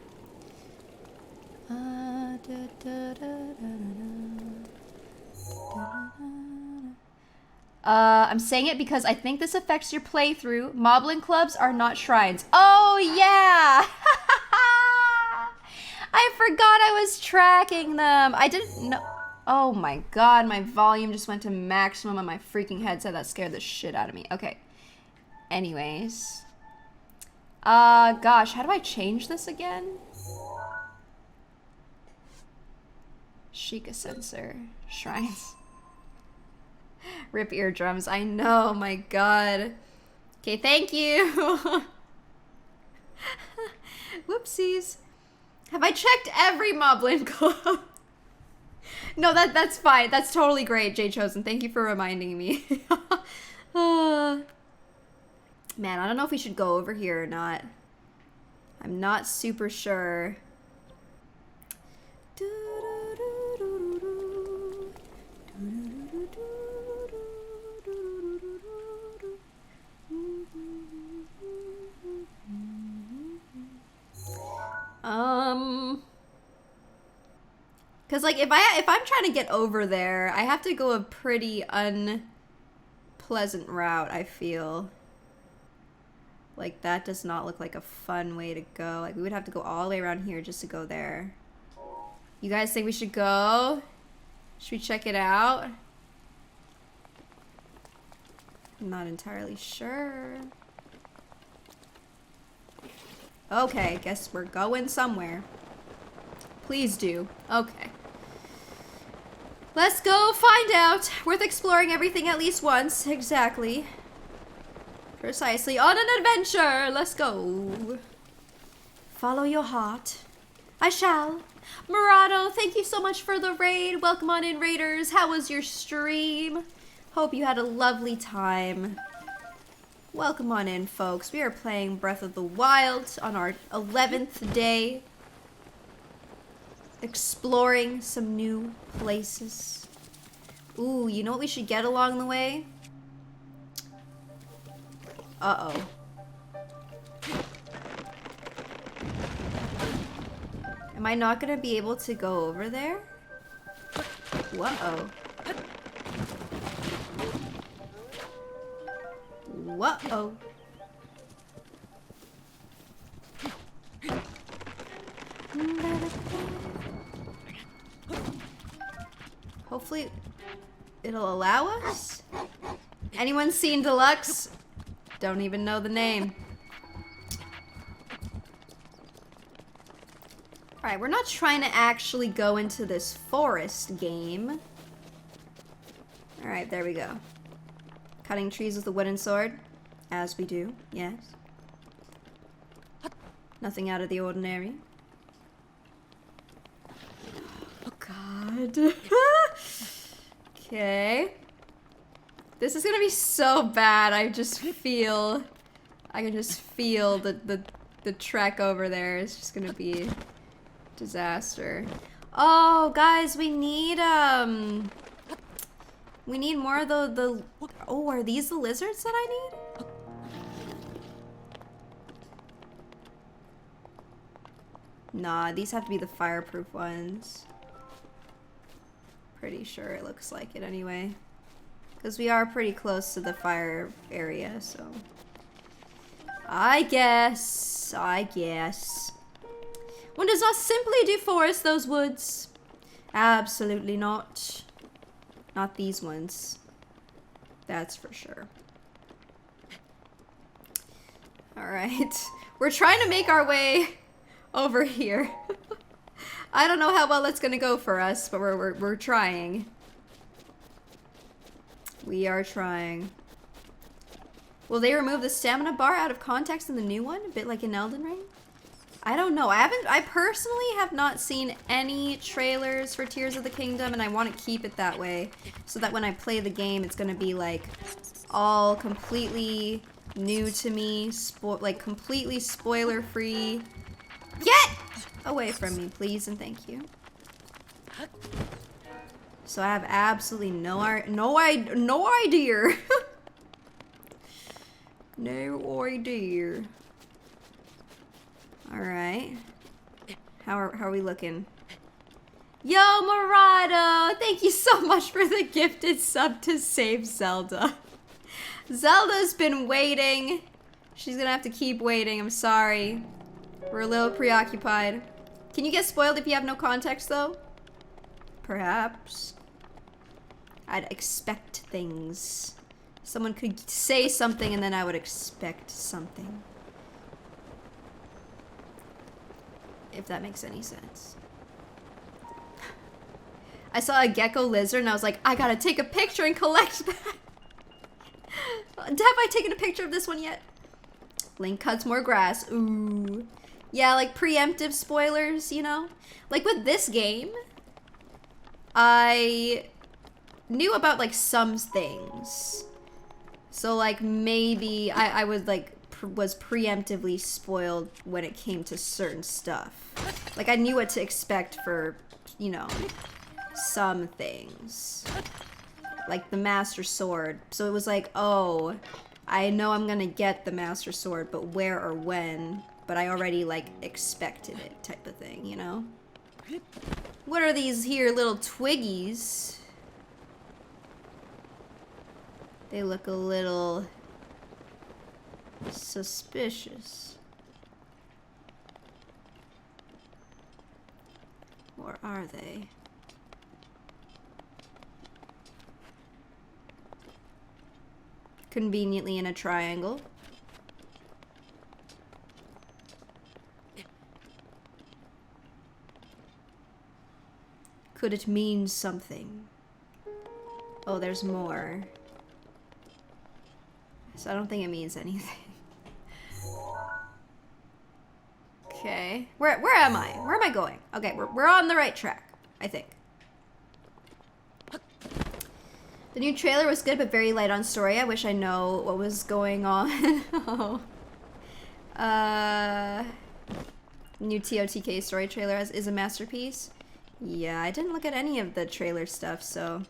I'm saying it because I think this affects your playthrough. Moblin clubs are not shrines. Oh, yeah! I forgot I was tracking them. I didn't know. Oh my god, my volume just went to maximum on my freaking headset. That scared the shit out of me. Okay. Anyways. Gosh, how do I change this again? Sheikah sensor. Shrines. Rip eardrums. I know, my god. Okay, thank you. Whoopsies. Have I checked every Moblin Club? No, that's fine. That's totally great, Jay Chosen. Thank you for reminding me. Man, I don't know if we should go over here or not. I'm not super sure. Cause like if I'm trying to get over there, I have to go a pretty unpleasant route, I feel. Like that does not look like a fun way to go. Like we would have to go all the way around here just to go there. You guys think we should go? Should we check it out? I'm not entirely sure. Okay, guess we're going somewhere. Please do. Okay. Let's go find out. Worth exploring everything at least once. Exactly. Precisely. On an adventure. Let's go. Follow your heart. I shall. Murado, thank you so much for the raid. Welcome on in, raiders. How was your stream? Hope you had a lovely time. Welcome on in, folks. We are playing Breath of the Wild on our 11th day. Exploring some new places. Ooh, you know what we should get along the way? Uh-oh. Am I not gonna be able to go over there? Whoa. Whoa. Hopefully it'll allow us? Anyone seen Deluxe? Don't even know the name. Alright, we're not trying to actually go into this forest game. Alright, there we go. Cutting trees with a wooden sword. As we do, yes. Nothing out of the ordinary. Oh god. Okay. This is gonna be so bad. I can just feel the trek over there is just gonna be disaster. Oh, guys, we need more of the oh, are these the lizards that I need? Nah, these have to be the fireproof ones. Pretty sure it looks like it anyway. Because we are pretty close to the fire area, so. I guess. One does not simply deforest those woods. Absolutely not. Not these ones. That's for sure. Alright. We're trying to make our way over here. I don't know how well it's gonna go for us, but we're trying. We are trying. Will they remove the stamina bar out of context in the new one? A bit like in Elden Ring? I don't know. I personally have not seen any trailers for Tears of the Kingdom, and I want to keep it that way so that when I play the game, it's gonna be like all completely new to me, like completely spoiler free. Get away from me, please, and thank you. So I have absolutely no idea. No idea. All right. How are we looking? Yo, Murado! Thank you so much for the gifted sub to save Zelda. Zelda's been waiting. She's gonna have to keep waiting. I'm sorry. We're a little preoccupied. Can you get spoiled if you have no context, though? Perhaps. I'd expect things. Someone could say something and then I would expect something. If that makes any sense. I saw a gecko lizard and I was like, I gotta take a picture and collect that. I taken a picture of this one yet? Link cuts more grass. Ooh. Yeah, like preemptive spoilers, you know? Like with this game, I knew about like some things. So like maybe I was like was preemptively spoiled when it came to certain stuff. Like I knew what to expect for, you know, some things. Like the Master Sword. So it was like, oh, I know I'm gonna get the Master Sword, but where or when? But I already like expected it type of thing, you know? What are these here little twiggies? They look a little suspicious. Or are they? Conveniently in a triangle. Could it mean something? Oh, there's more. So I don't think it means anything. Okay. Where am I? Where am I going? Okay, we're on the right track, I think. The new trailer was good, but very light on story. I wish I know what was going on. Oh. New TOTK story trailer is a masterpiece. Yeah, I didn't look at any of the trailer stuff, so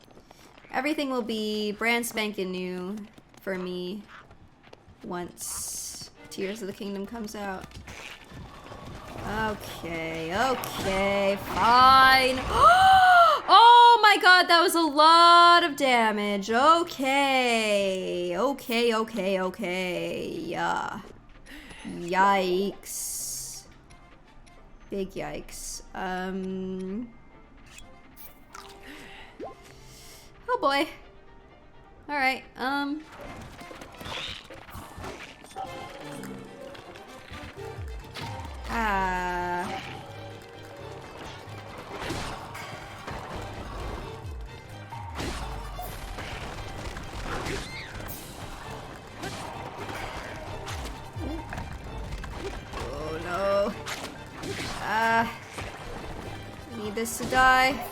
everything will be brand spanking new for me once Tears of the Kingdom comes out. Okay, okay, fine. Oh my god, that was a lot of damage. Okay, okay. Yeah. Yikes. Big yikes. Oh boy. Alright, Oh no. Need this to die.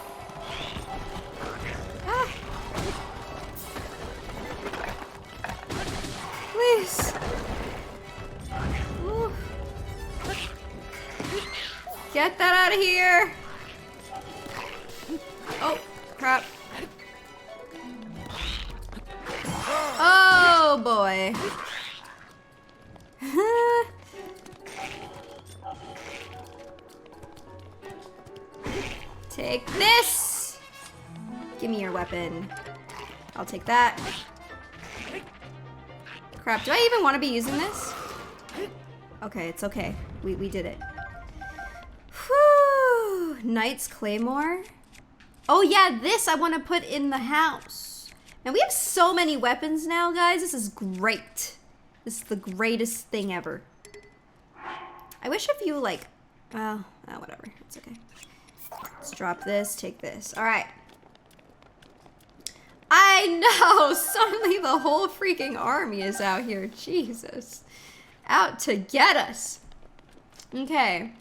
Please. Ooh. Get that out of here. Oh, crap. Oh, boy. Take this. Give me your weapon. I'll take that. Crap, do I even want to be using this? Okay, it's okay. We did it. Whew. Knight's Claymore. Oh yeah, this I want to put in the house. And we have so many weapons now, guys. This is great. This is the greatest thing ever. I wish if you like, well, whatever. It's okay. Let's drop this, take this. All right. I know, suddenly the whole freaking army is out here. Jesus. Out to get us. Okay.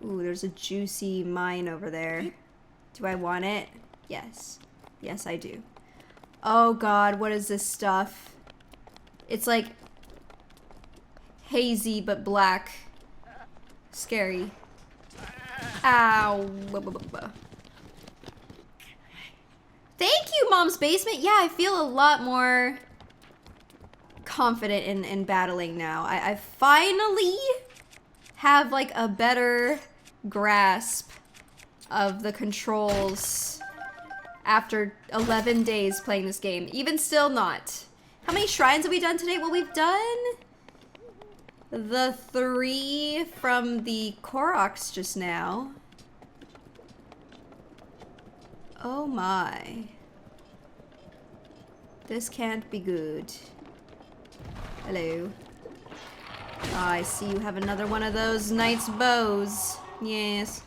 Ooh, there's a juicy mine over there. Do I want it? Yes. Yes, I do. Oh god, what is this stuff? It's like hazy but black. Scary. Ow. Thank you, Mom's Basement. Yeah, I feel a lot more confident in battling now. I finally have like a better grasp of the controls after 11 days playing this game. Even still not. How many shrines have we done today? Well, we've done the 3 from the Koroks just now. Oh my. This can't be good. Hello. Ah, I see you have another one of those knight's bows. Yes.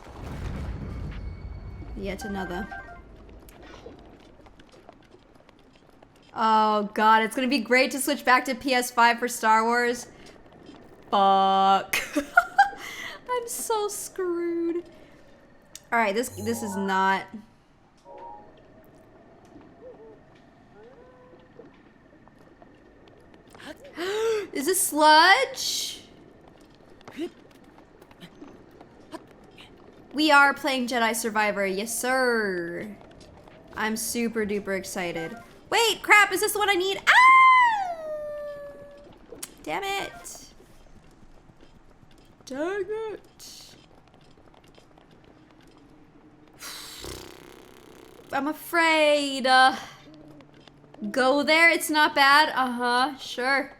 Yet another. Oh god, it's gonna be great to switch back to PS5 for Star Wars. Fuck. I'm so screwed. Alright, this is not... Is this sludge? We are playing Jedi Survivor, yes sir. I'm super duper excited. Wait, crap, is this the one I need? Ah! Damn it. Dang it. I'm afraid. Go there, it's not bad. Uh-huh, sure.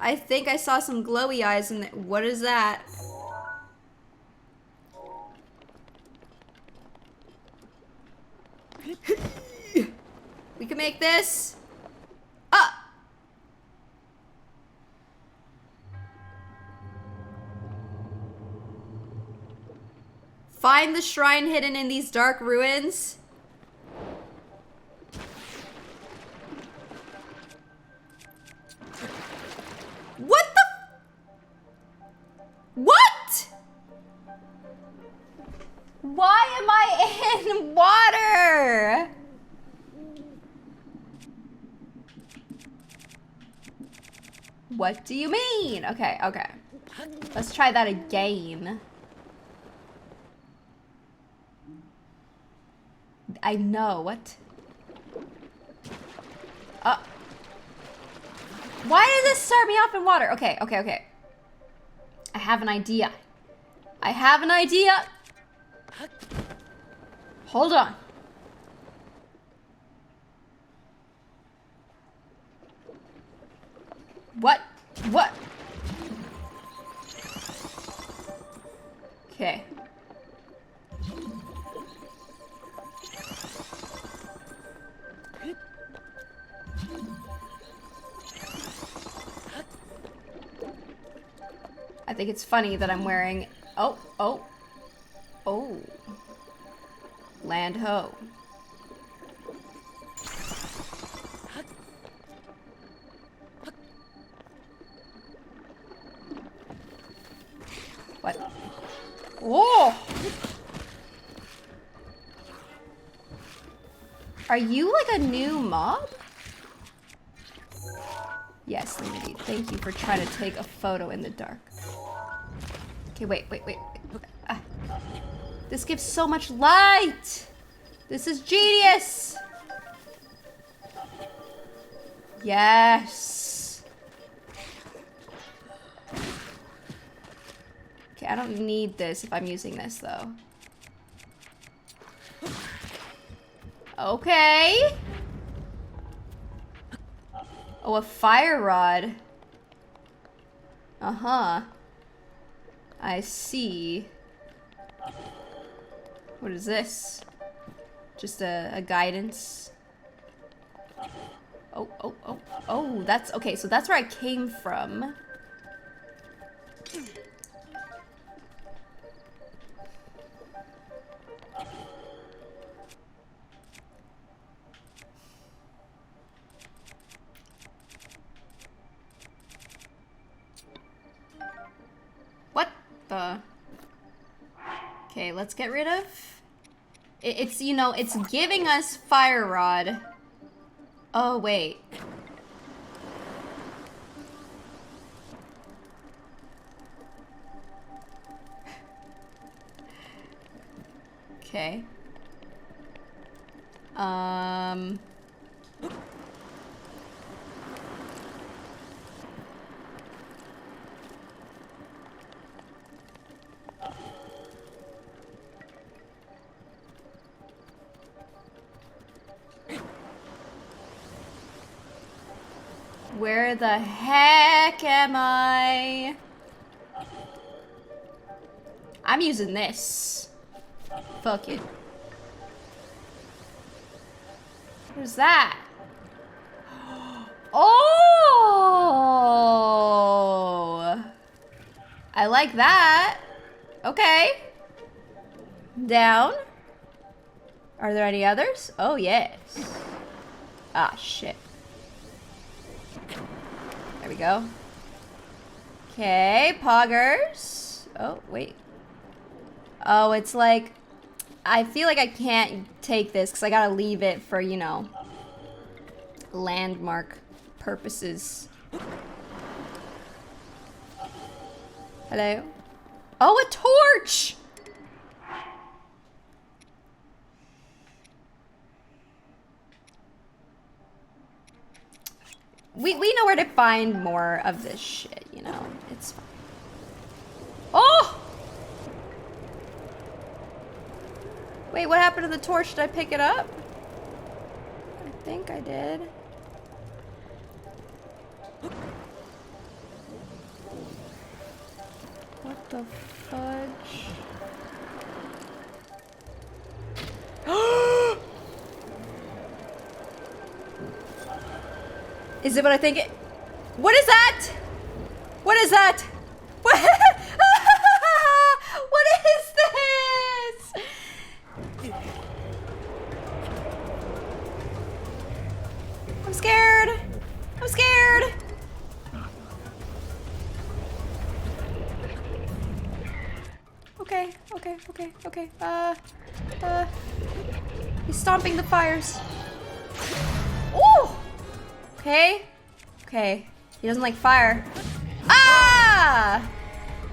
I think I saw some glowy eyes in there. What is that? We can make this. Ah! Find the shrine hidden in these dark ruins. What the? What? Why am I in water? What do you mean? Okay, okay. Let's try that again. I know, what? Why does this start me off in water? Okay, okay, okay. I have an idea. I have an idea. Hold on. What? What? Okay. I think it's funny that I'm wearing... Oh, oh. Oh. Land ho. What? Oh! Are you like a new mob? Yes, Lunity. Thank you for trying to take a photo in the dark. Okay, wait. Ah. This gives so much light! This is genius! Yes! Okay, I don't need this if I'm using this, though. Okay. Oh, a fire rod. Uh-huh. I see. What is this? Just a guidance. Oh, that's okay, so that's where I came from. What the? Okay, let's get rid of... It's, you know, it's giving us fire rod. Oh, wait. Okay. Where the heck am I? I'm using this. Fuck it. Who's that? Oh! I like that. Okay. Down. Are there any others? Oh, yes. Ah, shit. There we go. Okay, poggers. Oh, wait. Oh, it's like... I feel like I can't take this because I gotta leave it for, you know, landmark purposes. Hello? Oh, a torch! We know where to find more of this shit, you know? It's fine. Oh! Wait, what happened to the torch? Did I pick it up? I think I did. What the fudge? Is it what I think it... What is that? What is that? What, what is this? I'm scared. I'm scared. Okay, okay, okay, okay. He's stomping the fires. Ooh! Okay. Okay. He doesn't like fire. Ah!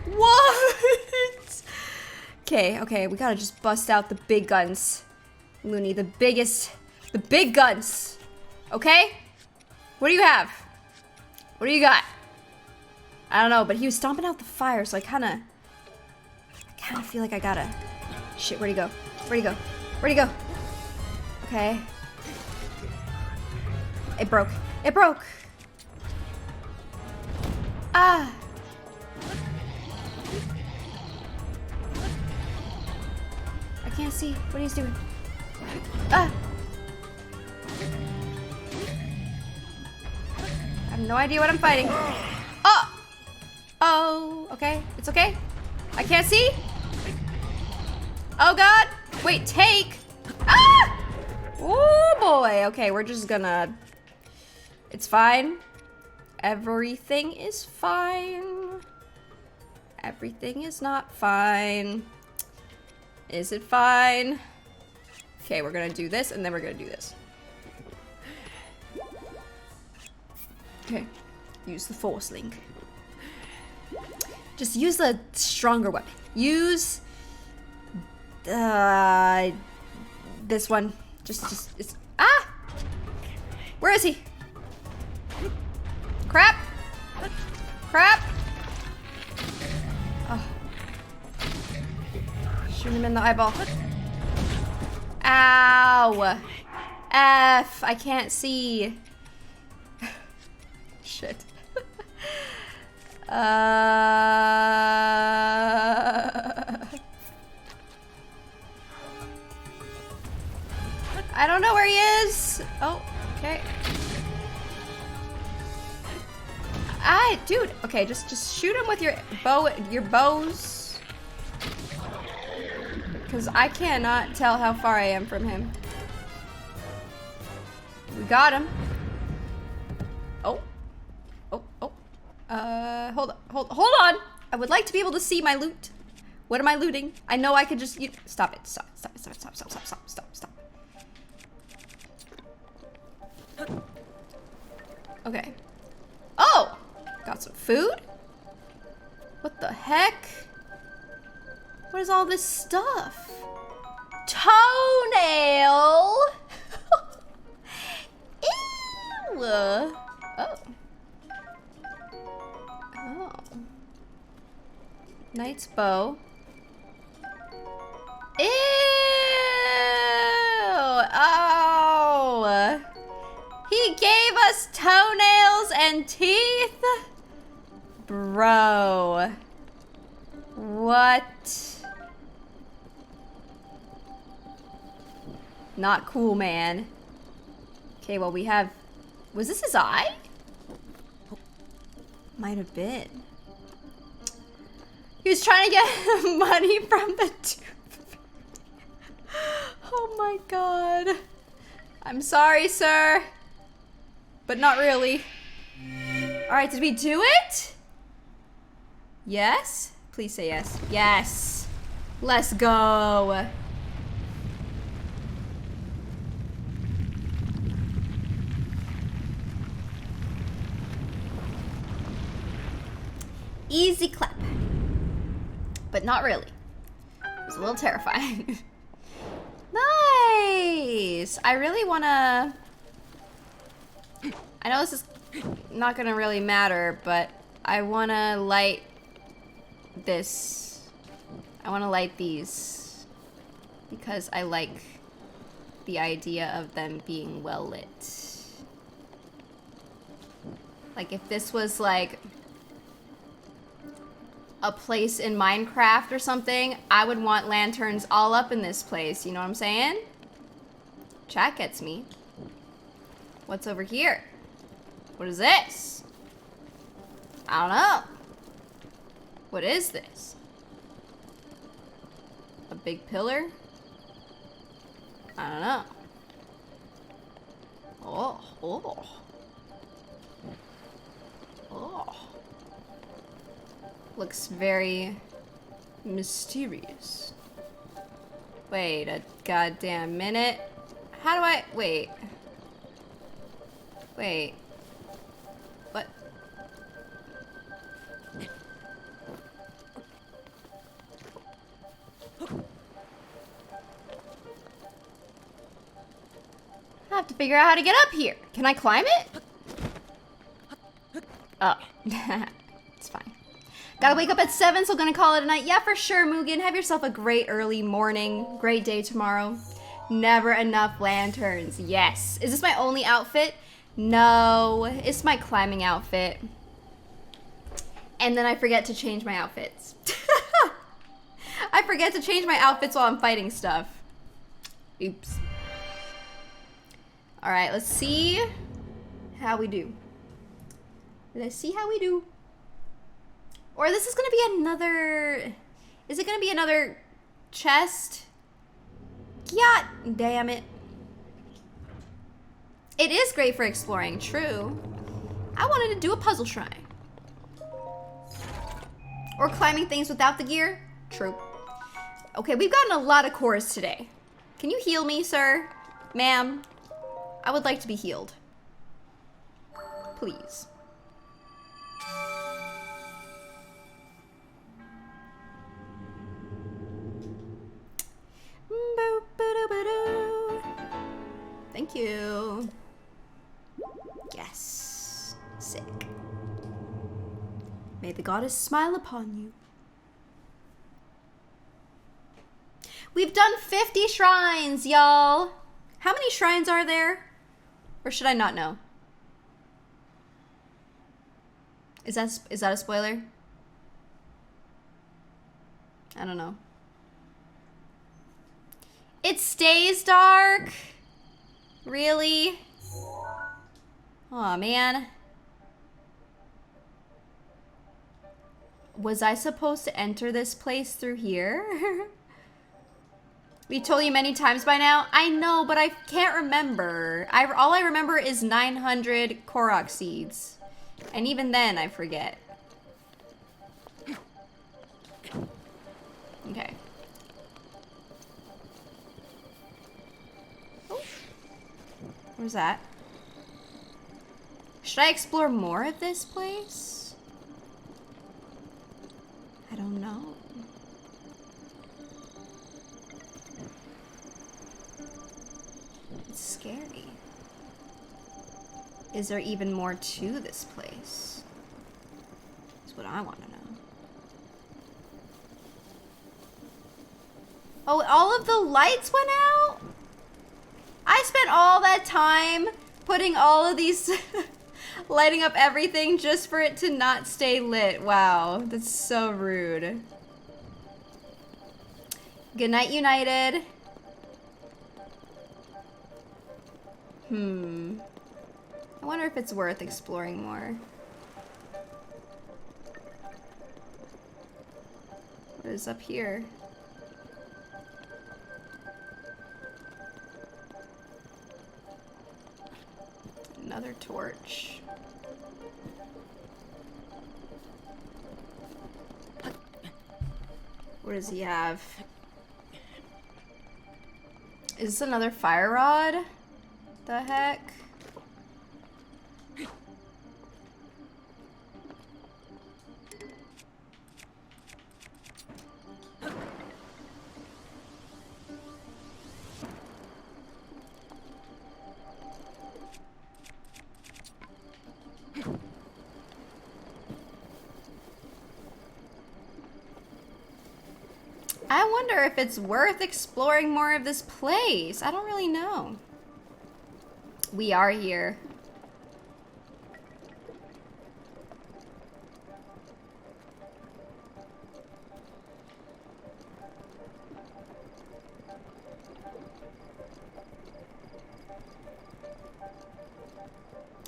What? Okay, okay. We gotta just bust out the big guns. Looney, the big guns. Okay? What do you have? What do you got? I don't know, but he was stomping out the fire, so I kinda feel like I gotta... Shit, where'd he go? Where'd he go? Where'd he go? Okay. It broke. It broke! Ah! I can't see what he's doing. Ah! I have no idea what I'm fighting. Oh! Oh, okay. It's okay. I can't see. Oh god! Wait, take! Ah! Oh boy. Okay, we're just gonna... It's fine. Everything is fine. Everything is not fine. Is it fine? Okay, we're gonna do this and then we're gonna do this. Okay. Use the force link. Just use the stronger weapon. Use this one. Just it's ah! Where is he? Crap! Crap! Oh. Shoot him in the eyeball. Ow! F! I can't see. Shit. I don't know where he is. Oh, okay. Dude. Okay, just shoot him with your bows. Because I cannot tell how far I am from him. We got him. Oh. Oh, oh. Hold on. I would like to be able to see my loot. What am I looting? I know I could just... Stop it. Stop. Okay. Oh! Got some food? What the heck? What is all this stuff? Toenail! Ew! Oh. Oh. Knight's bow. Ew! Oh! He gave us toenails and teeth? Bro. What? Not cool, man. Okay, well, we have... Was this his eye? Might have been. He was trying to get money from the tooth. Oh my god. I'm sorry, sir. but not really. All right, did we do it? Yes? Please say yes. Yes. Let's go. Easy clap. But not really. It was a little terrifying. Nice. I really wanna... I know this is not gonna really matter, but I wanna light this. I wanna light these because I like the idea of them being well lit. Like if this was like a place in Minecraft or something, I would want lanterns all up in this place, you know what I'm saying? Chat gets me. What's over here? What is this? I don't know. What is this? A big pillar? I don't know. Oh. Looks very mysterious. Wait a goddamn minute. How do I... Wait. What? I have to figure out how to get up here. Can I climb it? Oh. It's fine. Gotta wake up at 7, so gonna call it a night. Yeah, for sure, Mugen. Have yourself a great early morning. Great day tomorrow. Never enough lanterns. Yes. Is this my only outfit? No. It's my climbing outfit. And then I forget to change my outfits. I forget to change my outfits while I'm fighting stuff. Oops. Alright, let's see how we do. Let's see how we do. Or this is gonna be another... Is it gonna be another chest? God damn it. It is great for exploring, true. I wanted to do a puzzle shrine. Or climbing things without the gear, true. Okay, we've gotten a lot of cores today. Can you heal me, sir? Ma'am? I would like to be healed. Please. Thank you. Yes. Sick. May the goddess smile upon you. We've done 50 shrines, y'all. How many shrines are there? Or should I not know? Is that a spoiler? I don't know. It stays dark? Really? Aw, man. Was I supposed to enter this place through here? We told you many times by now. I know, but I can't remember. All I remember is 900 Korok seeds. And even then, I forget. Okay. Oh. Where's that? Should I explore more of this place? I don't know. It's scary. Is there even more to this place? That's what I want to know. Oh, all of the lights went out? I spent all that time putting all of these, lighting up everything just for it to not stay lit. Wow, that's so rude. Good night, United. I wonder if it's worth exploring more. What is up here? Another torch. What does he have? Is this another fire rod? The heck? I wonder if it's worth exploring more of this place. I don't really know. We are here.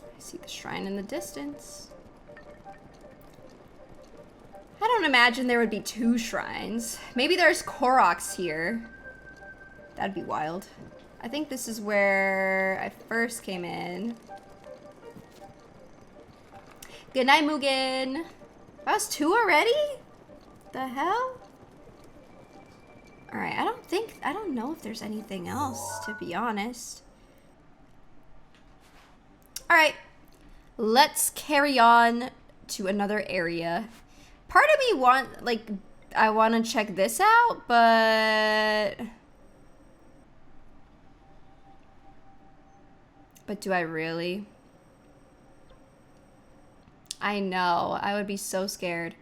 I see the shrine in the distance. I don't imagine there would be 2 shrines. Maybe there's Koroks here. That'd be wild. I think this is where I first came in. Good night, Mugen. That was 2 already? The hell? Alright, I don't know if there's anything else, to be honest. Alright, let's carry on to another area. Part of me I want to check this out, but do I really? I know, I would be so scared.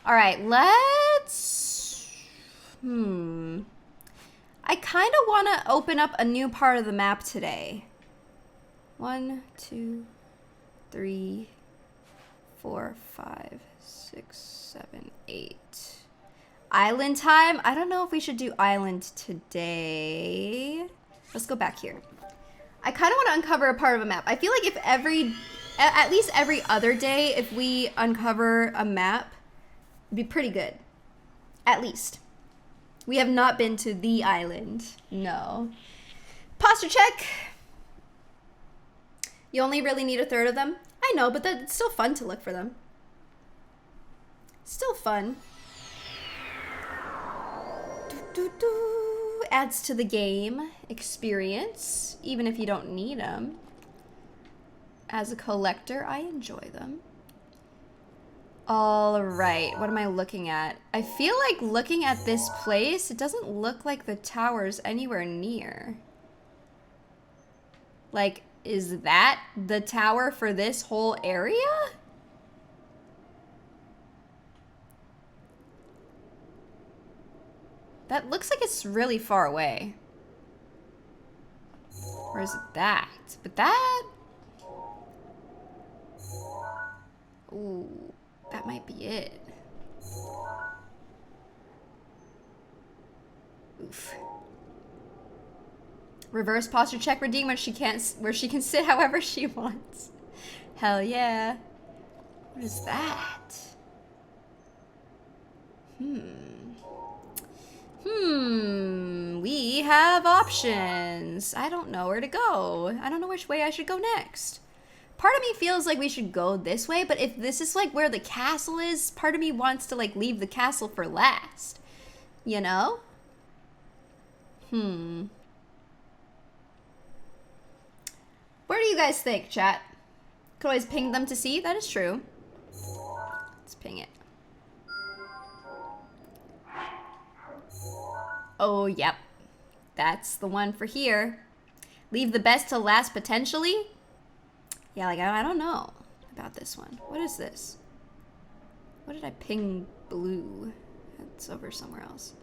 All right, let's, I kind of want to open up a new part of the map today. 1, 2, 3, 4, 5, 6, 7, 8. Island time? I don't know if we should do island today. Let's go back here. I kind of want to uncover a part of a map. I feel like if at least every other day, if we uncover a map, it'd be pretty good. At least. We have not been to the island. No. Posture check. You only really need 1/3 of them. I know, but it's still fun to look for them. Still fun. Adds to the game experience, even if you don't need them. As a collector, I enjoy them. All right, what am I looking at? I feel like looking at this place, it doesn't look like the tower's anywhere near. Like, is that the tower for this whole area? That looks like it's really far away. Or is it that? But that... Ooh, that might be it. Oof. Reverse posture check redeem where she can sit however she wants. Hell yeah. What is that? We have options. I don't know where to go. I don't know which way I should go next. Part of me feels like we should go this way, but if this is like where the castle is, part of me wants to like leave the castle for last. You know? Where do you guys think, chat? Could always ping them to see. That is true. Let's ping it. Oh, yep. That's the one for here. Leave the best to last, potentially? Yeah, like, I don't know about this one. What is this? What did I ping blue? That's over somewhere else.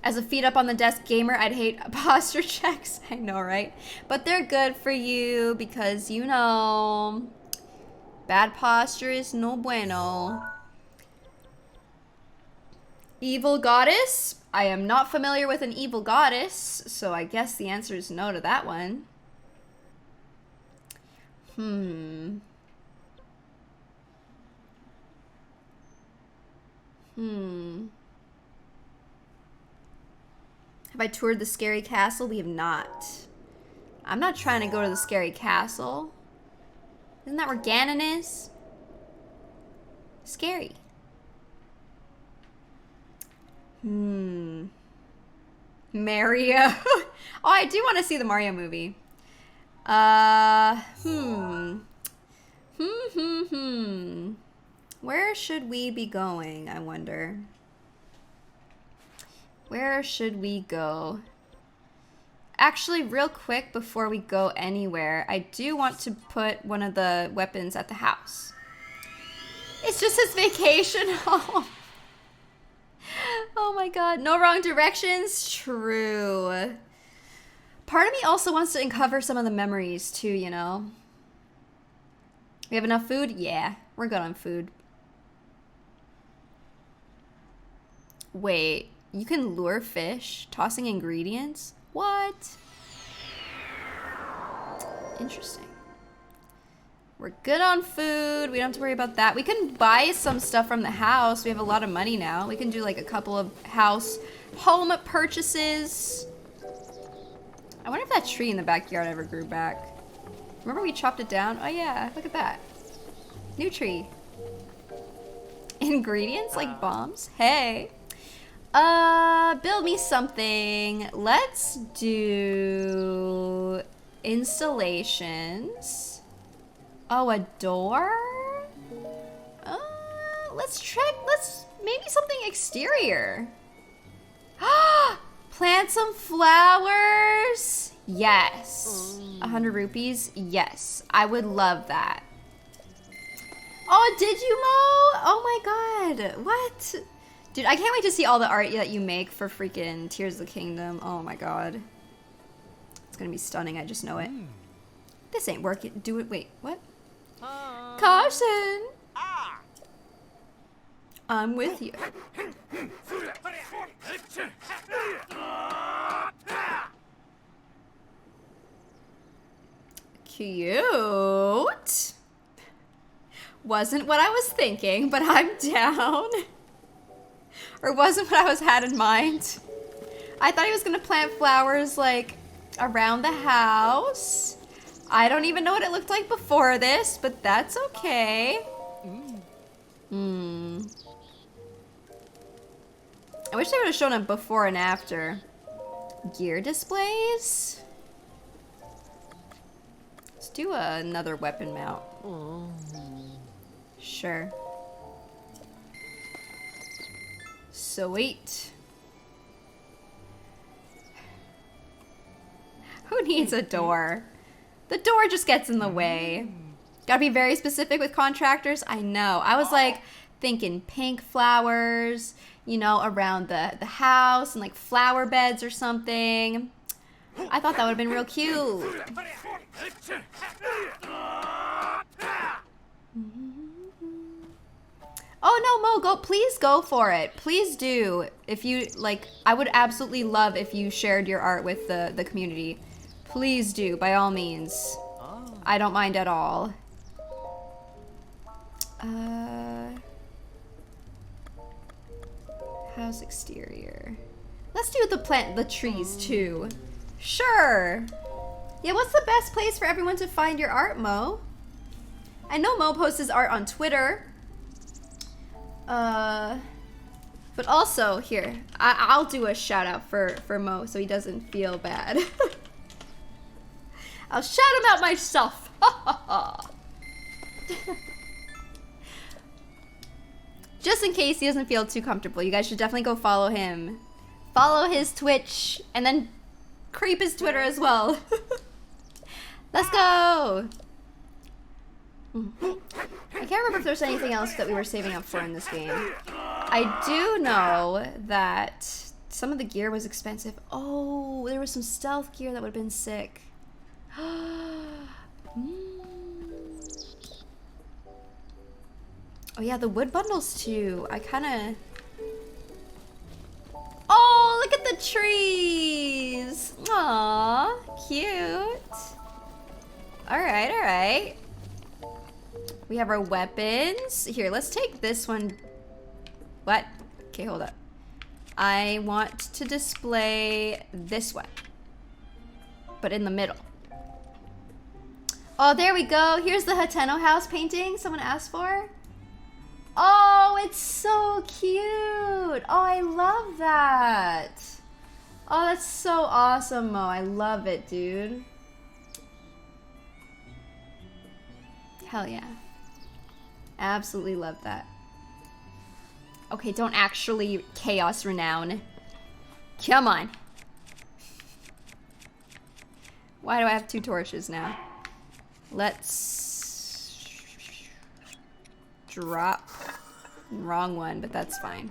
As a feet up on the desk gamer, I'd hate posture checks. I know, right? But they're good for you because, you know, bad posture is no bueno. Evil goddess? I am not familiar with an evil goddess, so I guess the answer is no to that one. Have I toured the scary castle? We have not. I'm not trying to go to the scary castle. Isn't that where Ganon is? Scary. Mario. Oh, I do want to see the Mario movie. Where should we be going, I wonder? Where should we go? Actually, real quick, before we go anywhere, I do want to put one of the weapons at the house. It's just his vacation home. Oh my god. No wrong directions? True. Part of me also wants to uncover some of the memories too, you know? We have enough food? Yeah, we're good on food. Wait, you can lure fish? Tossing ingredients? What? Interesting. We're good on food. We don't have to worry about that. We can buy some stuff from the house. We have a lot of money now. We can do like a couple of home purchases. I wonder if that tree in the backyard ever grew back. Remember we chopped it down? Oh yeah, look at that. New tree. Ingredients like bombs? Hey. Build me something. Let's do installations. Oh, a door? Let's maybe something exterior. Plant some flowers. Yes. 100 rupees. Yes. I would love that. Oh, did you, Mo? Oh my god. What? Dude, I can't wait to see all the art that you make for freaking Tears of the Kingdom. Oh my god. It's gonna be stunning, I just know it. This ain't working. Do it. Wait, what? Caution! I'm with you. Cute. Wasn't what I was thinking, but I'm down. Or wasn't what I had in mind. I thought he was gonna plant flowers like around the house. I don't even know what it looked like before this, but that's okay. I wish they would have shown a before and after. Gear displays? Let's do another weapon mount. Sure. Sweet. Who needs a door? The door just gets in the way. Gotta be very specific with contractors. I know. I was like thinking pink flowers, you know, around the house and like flower beds or something. I thought that would have been real cute. Oh no, Mo, please go for it. Please do. If you, like, I would absolutely love if you shared your art with the community. Please do, by all means. I don't mind at all. House exterior. Let's do the trees too. Sure. Yeah, what's the best place for everyone to find your art, Mo? I know Mo posts his art on Twitter. But also, here, I'll do a shout out for Mo so he doesn't feel bad. I'll shout him out myself. Just in case he doesn't feel too comfortable, you guys should definitely go follow him. Follow his Twitch, and then creep his Twitter as well. Let's go! I can't remember if there's anything else that we were saving up for in this game. I do know that some of the gear was expensive. Oh, there was some stealth gear that would have been sick. Oh yeah, the wood bundles too. I kind of... Oh, look at the trees! Aww, cute. Alright, alright. We have our weapons. Here, let's take this one. What? Okay, hold up. I want to display this one, but in the middle. Oh, there we go. Here's the Hateno house painting someone asked for. Oh, it's so cute. Oh, I love that. Oh, that's so awesome, Mo. I love it, dude. Hell yeah. Absolutely love that. Okay, don't actually chaos renown. Come on. Why do I have 2 torches now? Let's drop. Wrong one, but that's fine.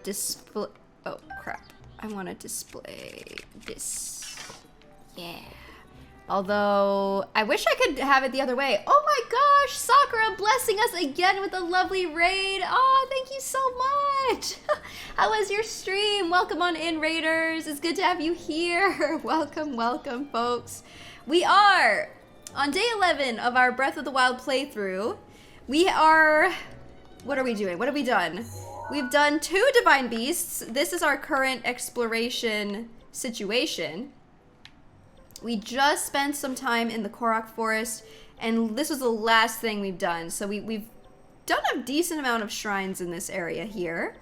Display. Oh, crap. I want to display this. Yeah. Although, I wish I could have it the other way. Oh my gosh, Sakura blessing us again with a lovely raid. Oh, thank you so much. How was your stream? Welcome on in, raiders. It's good to have you here. Welcome, welcome, folks. We are on day 11 of our Breath of the Wild playthrough. We are... What are we doing? What have we done? We've done 2 Divine Beasts. This is our current exploration situation. We just spent some time in the Korok Forest, and this was the last thing we've done. So we've done a decent amount of shrines in this area here.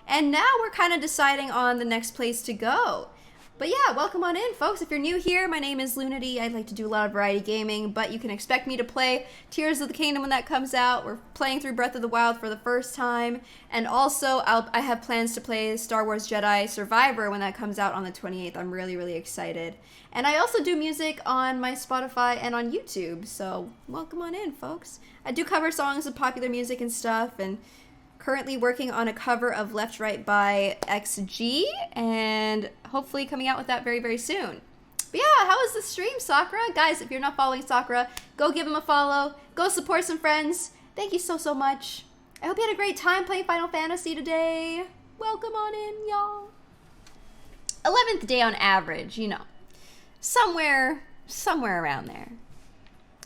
And now we're kind of deciding on the next place to go. But yeah, welcome on in, folks. If you're new here, my name is Lunity. I like to do a lot of variety gaming, but you can expect me to play Tears of the Kingdom when that comes out. We're playing through Breath of the Wild for the first time. And also, I have plans to play Star Wars Jedi Survivor when that comes out on the 28th. I'm really, really excited. And I also do music on my Spotify and on YouTube, so welcome on in, folks. I do cover songs of popular music and stuff, and currently working on a cover of Left Right by XG, and hopefully coming out with that very, very soon. But yeah, how was the stream, Sakura? Guys, if you're not following Sakura, go give him a follow. Go support some friends. Thank you so, so much. I hope you had a great time playing Final Fantasy today. Welcome on in, y'all. 11th day on average, you know. Somewhere around there.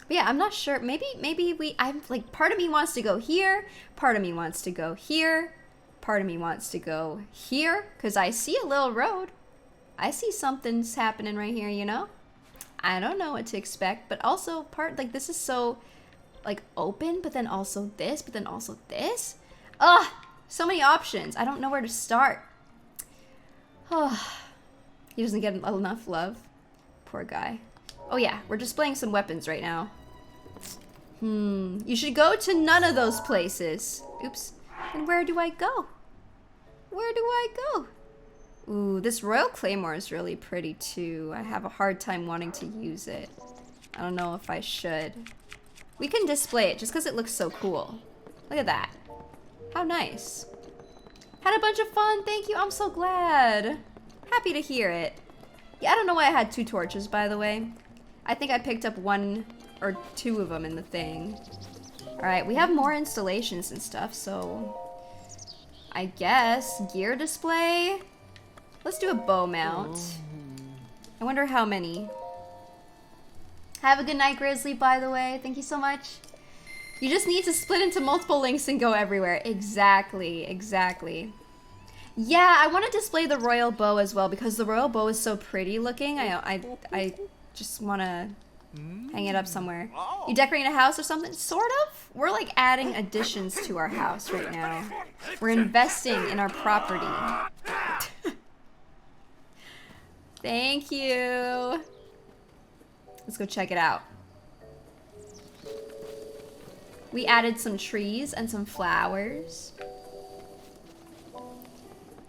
But yeah, I'm not sure. Maybe I'm like, part of me wants to go here, part of me wants to go here, part of me wants to go here, because I see a little road. I see something's happening right here, you know? I don't know what to expect, but also like this is so like open, but then also this, but then also this. Ugh, so many options. I don't know where to start. He doesn't get enough love. Poor guy. Oh yeah, we're displaying some weapons right now. You should go to none of those places. Oops. And where do I go? Where do I go? Ooh, this Royal Claymore is really pretty too. I have a hard time wanting to use it. I don't know if I should. We can display it just because it looks so cool. Look at that. How nice. Had a bunch of fun, thank you, I'm so glad. Happy to hear it. Yeah, I don't know why I had 2 torches, by the way. I think I picked up 1 or 2 of them in the thing. Alright, we have more installations and stuff, so... I guess gear display? Let's do a bow mount. I wonder how many. Have a good night, Grizzly, by the way. Thank you so much. You just need to split into multiple links and go everywhere. Exactly, exactly. Yeah, I want to display the royal bow as well because the royal bow is so pretty looking. I just want to hang it up somewhere. You decorating a house or something? Sort of. We're like adding additions to our house right now. We're investing in our property. Thank you. Let's go check it out. We added some trees and some flowers.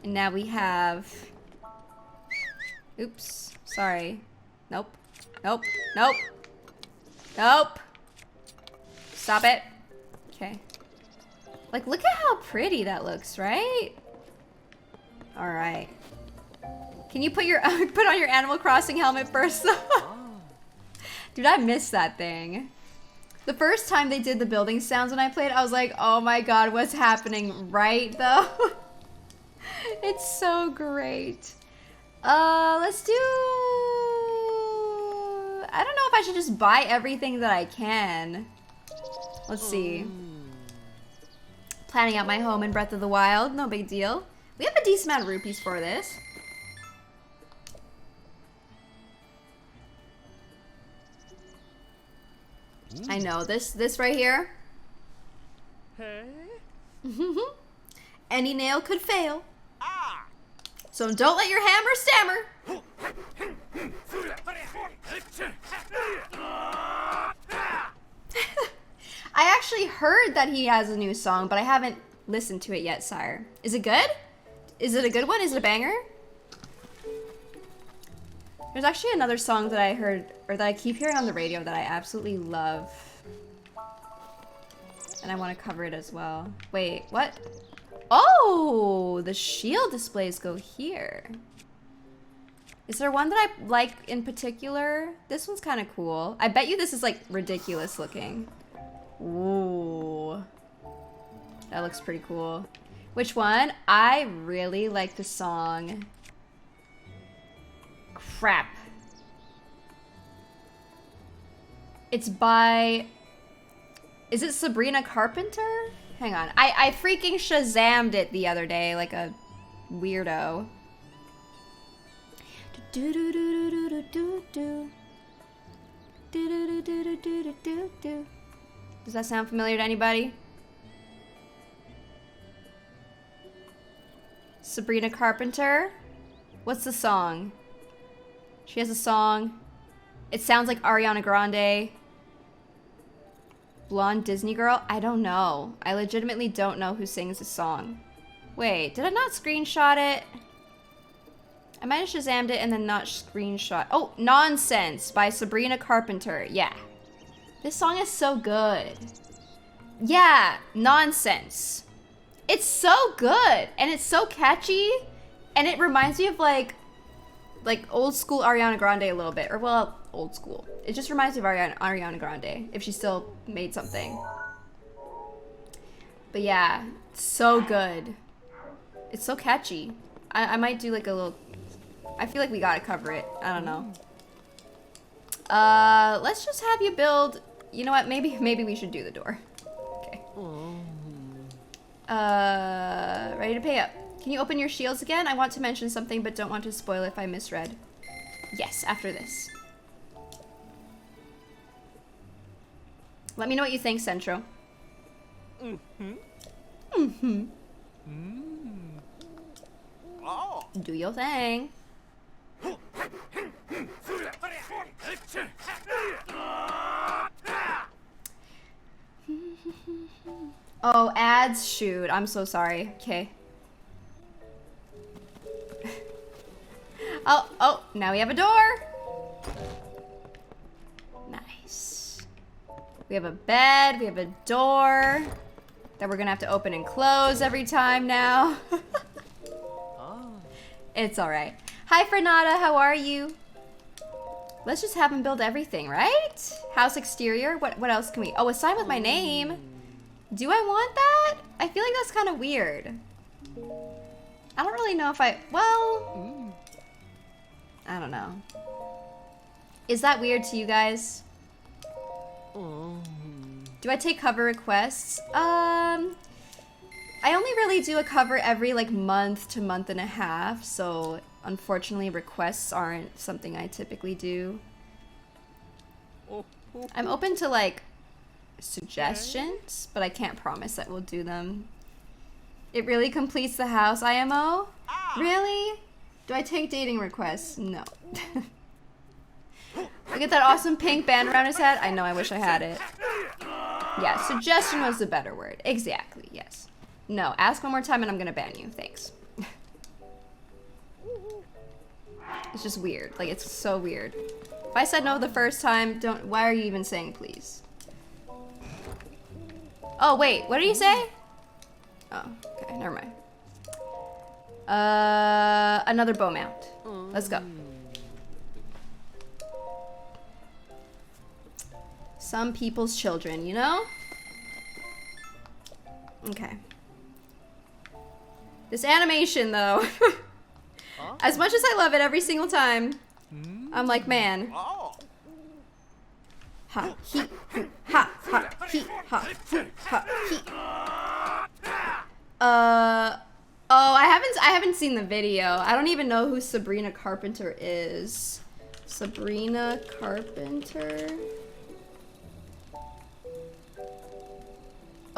And now we have... Oops. Sorry. Nope. Nope. Nope. Nope. Stop it. Okay. Like, look at how pretty that looks, right? Alright. Can you put on your Animal Crossing helmet first, though? Dude, I missed that thing. The first time they did the building sounds when I played, I was like, oh my god, what's happening right, though? It's so great. Let's do... I don't know if I should just buy everything that I can. Let's see. Planning out my home in Breath of the Wild, no big deal. We have a decent amount of rupees for this. I know this right here. Any nail could fail. So don't let your hammer stammer. I actually heard that he has a new song, but I haven't listened to it yet, sire. Is it good? Is it a good one? Is it a banger? There's actually another song that I heard, or that I keep hearing on the radio that I absolutely love. And I want to cover it as well. Wait, what? Oh, the shield displays go here. Is there one that I like in particular? This one's kind of cool. I bet you this is like ridiculous looking. Ooh. That looks pretty cool. Which one? I really like the song. Crap. It's by... Is it Sabrina Carpenter? Hang on. I freaking Shazammed it the other day like a weirdo. Does that sound familiar to anybody? Sabrina Carpenter? What's the song? She has a song. It sounds like Ariana Grande. Blonde Disney girl? I don't know. I legitimately don't know who sings this song. Wait, did I not screenshot it? I might have Shazammed it and then not screenshot. Oh, Nonsense by Sabrina Carpenter. Yeah. This song is so good. Yeah, Nonsense. It's so good and it's so catchy and it reminds me of like old school Ariana Grande a little bit, or well, old school. It just reminds me of Ariana Grande if she still made something. But yeah, it's so good. It's so catchy. I might do like a little. I feel like we gotta cover it. I don't know. Let's just have you build. You know what? Maybe we should do the door. Okay. Ready to pay up. Can you open your shields again? I want to mention something, but don't want to spoil if I misread. Yes, after this. Let me know what you think, Centro. Do your thing. Oh, ads, shoot. I'm so sorry. Okay. Oh, now we have a door. Nice. We have a bed, we have a door that we're gonna have to open and close every time now. It's all right. Hi, Fernanda, how are you? Let's just have him build everything, right? House exterior, what else can we? Oh, a sign with my name. Do I want that? I feel like that's kind of weird. I don't really know if well, I don't know. Is that weird to you guys? Do I take cover requests? I only really do a cover every like month to month and a half, so unfortunately requests aren't something I typically do. I'm open to like suggestions, but I can't promise that we'll do them. It really completes the house, IMO? Really? Do I take dating requests? No. Look at that awesome pink band around his head. I know, I wish I had it. Yeah, suggestion was the better word. Exactly, yes. No, ask one more time and I'm gonna ban you. Thanks. It's just weird. Like, it's so weird. If I said no the first time, why are you even saying please? Oh, wait, what did you say? Oh, okay, never mind. Another bow mount. Let's go. Some people's children, you know? Okay. This animation, though. As much as I love it every single time, I'm like, man. Ha, he, ha, ha, he, ha, ha, he. Oh, I haven't seen the video. I don't even know who Sabrina Carpenter is. Sabrina Carpenter.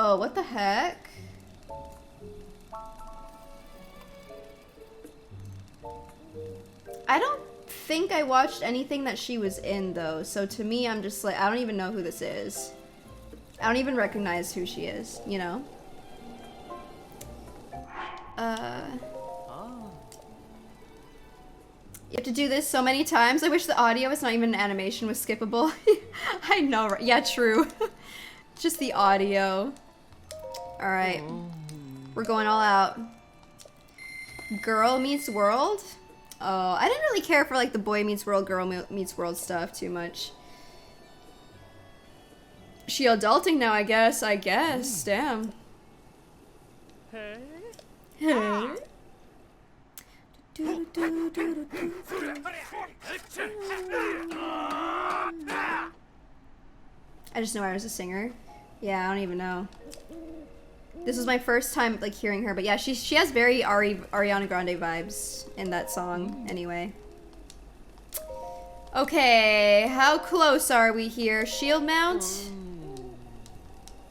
Oh, what the heck? I don't think I watched anything that she was in though, so to me I'm just like, I don't even know who this is. I don't even recognize who she is, you know? You have to do this so many times. I wish the audio was not even an animation was skippable. I know, right? Yeah, true. Just the audio. Alright. We're going all out. Girl meets world? Oh, I didn't really care for like the boy meets world, girl meets world stuff too much. She adulting now, I guess. Damn. Hey. I just know I was a singer. Yeah, I don't even know. This was my first time like hearing her, but yeah, she has very Ariana Grande vibes in that song anyway. Okay, how close are we here? Shield mount?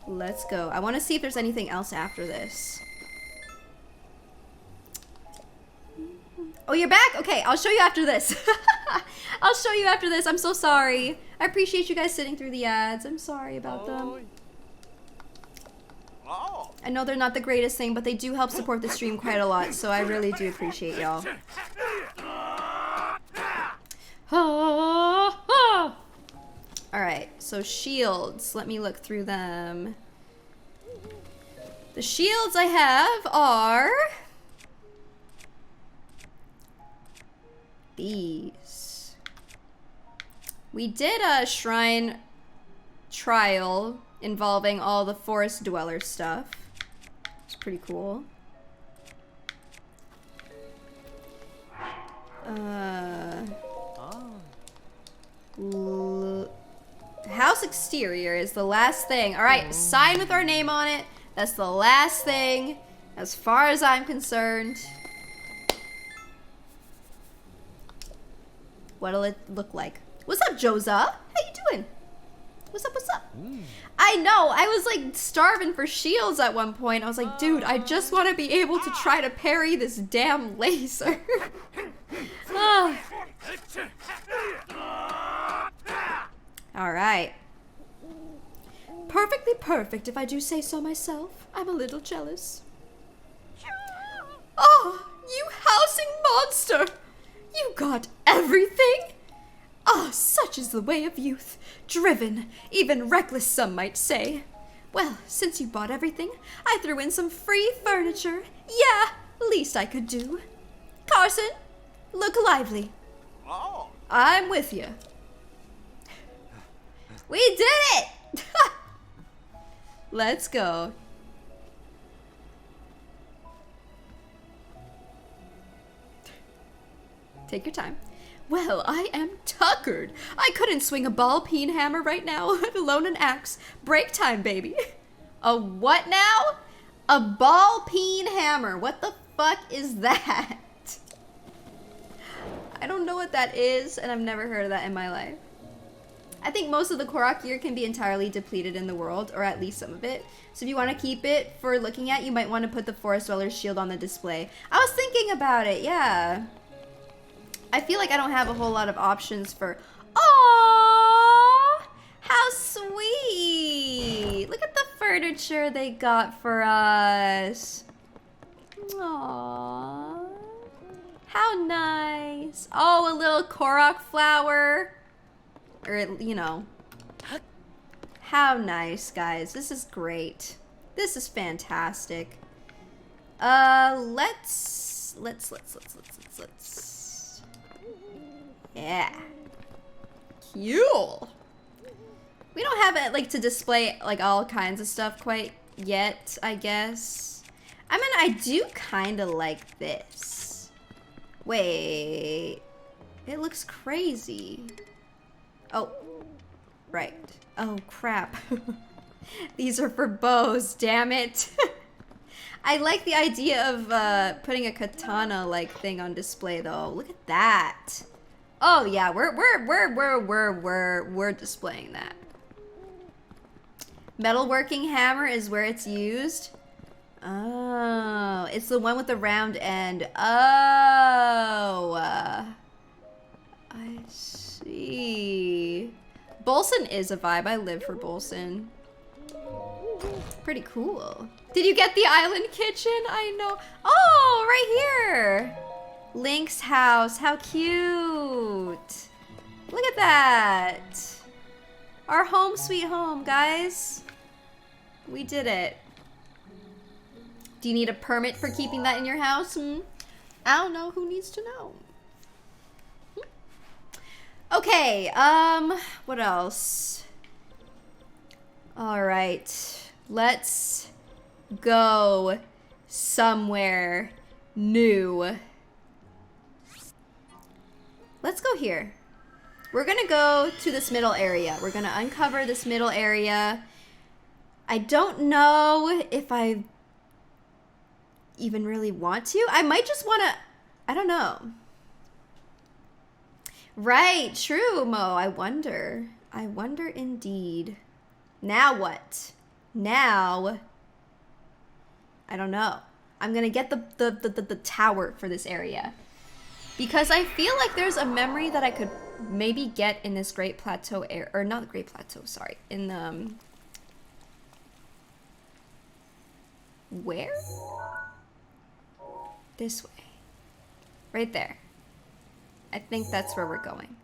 Let's go. I want to see if there's anything else after this. Oh, you're back? Okay, I'll show you after this. I'll show you after this. I'm so sorry. I appreciate you guys sitting through the ads. I'm sorry about them. I know they're not the greatest thing, but they do help support the stream quite a lot, so I really do appreciate y'all. Alright, so shields. Let me look through them. The shields I have are... these. We did a shrine trial involving all the forest dweller stuff. It's pretty cool. House exterior is the last thing. Alright, sign with our name on it. That's the last thing as far as I'm concerned. What'll it look like? What's up, Joza? How you doing? What's up, what's up? I know, I was like starving for shields at one point. I was like, dude, I just want to be able to try to parry this damn laser. Alright. Perfectly perfect, if I do say so myself. I'm a little jealous. Oh, you housing monster! You got everything? Ah, such is the way of youth. Driven, even reckless some might say. Well, since you bought everything, I threw in some free furniture. Yeah, least I could do. Carson, look lively. Oh. I'm with you. We did it! Let's go. Take your time. Well, I am tuckered. I couldn't swing a ball peen hammer right now, let alone an axe. Break time, baby. A what now? A ball peen hammer. What the fuck is that? I don't know what that is, and I've never heard of that in my life. I think most of the Korok gear can be entirely depleted in the world, or at least some of it. So if you want to keep it for looking at, you might want to put the Forest Dweller's shield on the display. I was thinking about it, yeah. I feel like I don't have a whole lot of options for... Aww! How sweet! Look at the furniture they got for us. Aww. How nice. Oh, a little Korok flower. Or, you know. How nice, guys. This is great. This is fantastic. Let's. Yeah. Cool. We don't have it, like, to display, like, all kinds of stuff quite yet, I guess. I mean, I do kind of like this. Wait. It looks crazy. Oh. Right. Oh, crap. These are for bows, damn it. I like the idea of putting a katana-like thing on display, though. Look at that. Oh yeah, we're displaying that. Metalworking hammer is where it's used. Oh, it's the one with the round end. Oh, I see. Bolson is a vibe. I live for Bolson. Pretty cool. Did you get the island kitchen? I know. Oh, right here. Link's house. How cute. Look at that. Our home sweet home, guys. We did it. Do you need a permit for keeping that in your house? I don't know. Who needs to know? Okay, what else? All right. Let's go somewhere new. Let's go here. We're gonna go to this middle area. We're gonna uncover this middle area. I don't know if I even really want to. I might just wanna, I don't know. Right, true, Mo. I wonder indeed. Now what? Now, I don't know. I'm gonna get the tower for this area. Because I feel like there's a memory that I could maybe get in this Great Plateau area, or not the Great Plateau, sorry. In where? This way. Right there. I think that's where we're going.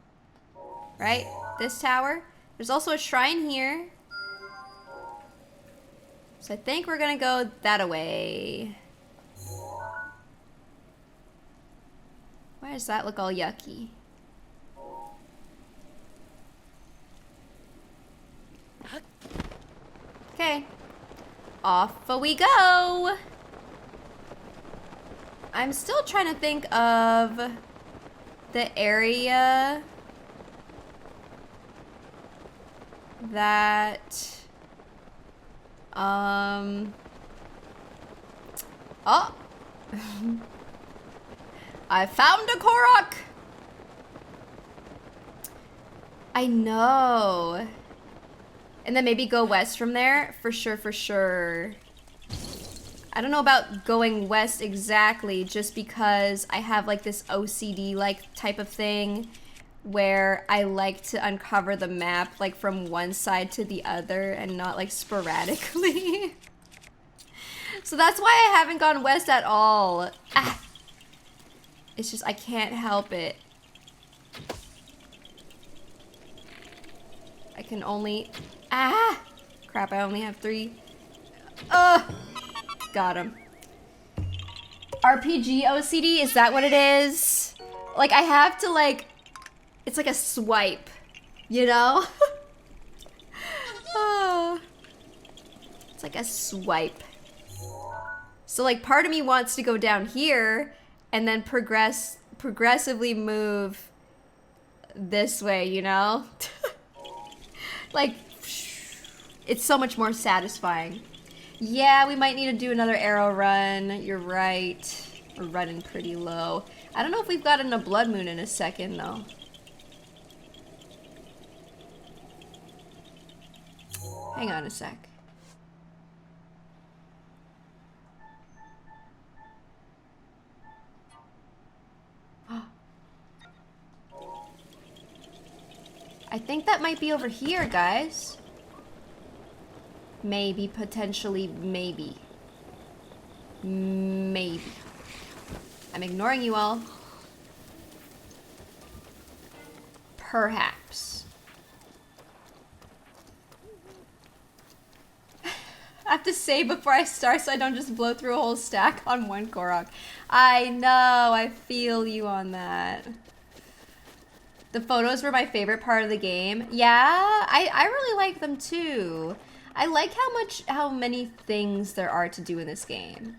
Right? This tower. There's also a shrine here. So I think we're gonna go that way. Why does that look all yucky? Okay. Off we go! I'm still trying to think of the area that oh I found a Korok. I know. And then maybe go west from there. For sure, for sure. I don't know about going west exactly, just because I have like this OCD like type of thing where I like to uncover the map like from one side to the other and not like sporadically. So that's why I haven't gone west at all. Ah. It's just I can't help it. I can only... Ah! Crap, I only have 3. Got him. RPG OCD, is that what it is? Like, I have to, like... It's like a swipe, you know? Oh. It's like a swipe. So, like, part of me wants to go down here and then progressively move this way, you know? Like, it's so much more satisfying. Yeah, we might need to do another arrow run. You're right. We're running pretty low. I don't know if we've gotten a blood moon in a second, though. Hang on a sec. I think that might be over here, guys. Maybe, potentially, maybe. Maybe. I'm ignoring you all. Perhaps. I have to save before I start so I don't just blow through a whole stack on one Korok. I know, I feel you on that. The photos were my favorite part of the game. Yeah, I really like them too. I like how many things there are to do in this game.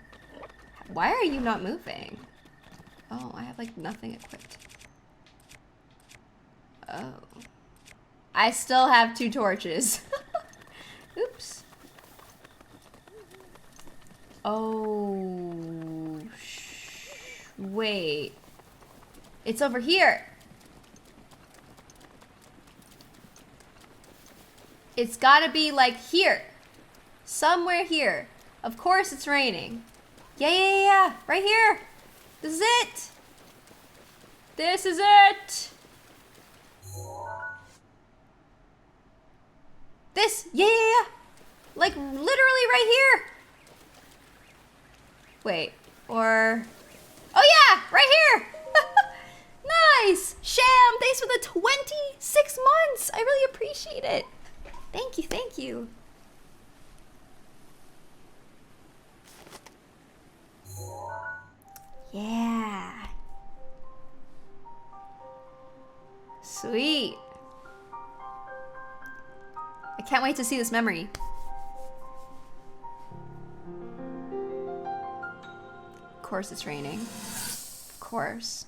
Why are you not moving? Oh, I have like nothing equipped. Oh. I still have 2 torches. Oops. Oh. Wait. It's over here. It's gotta be like here. Somewhere here. Of course it's raining. Yeah. Right here. This is it. This is it. This. Yeah. Like literally right here. Wait. Or. Oh yeah. Right here. Nice. Sham, thanks for the 26 months. I really appreciate it. Thank you. Thank you. Yeah. Sweet. I can't wait to see this memory. Of course it's raining. Of course.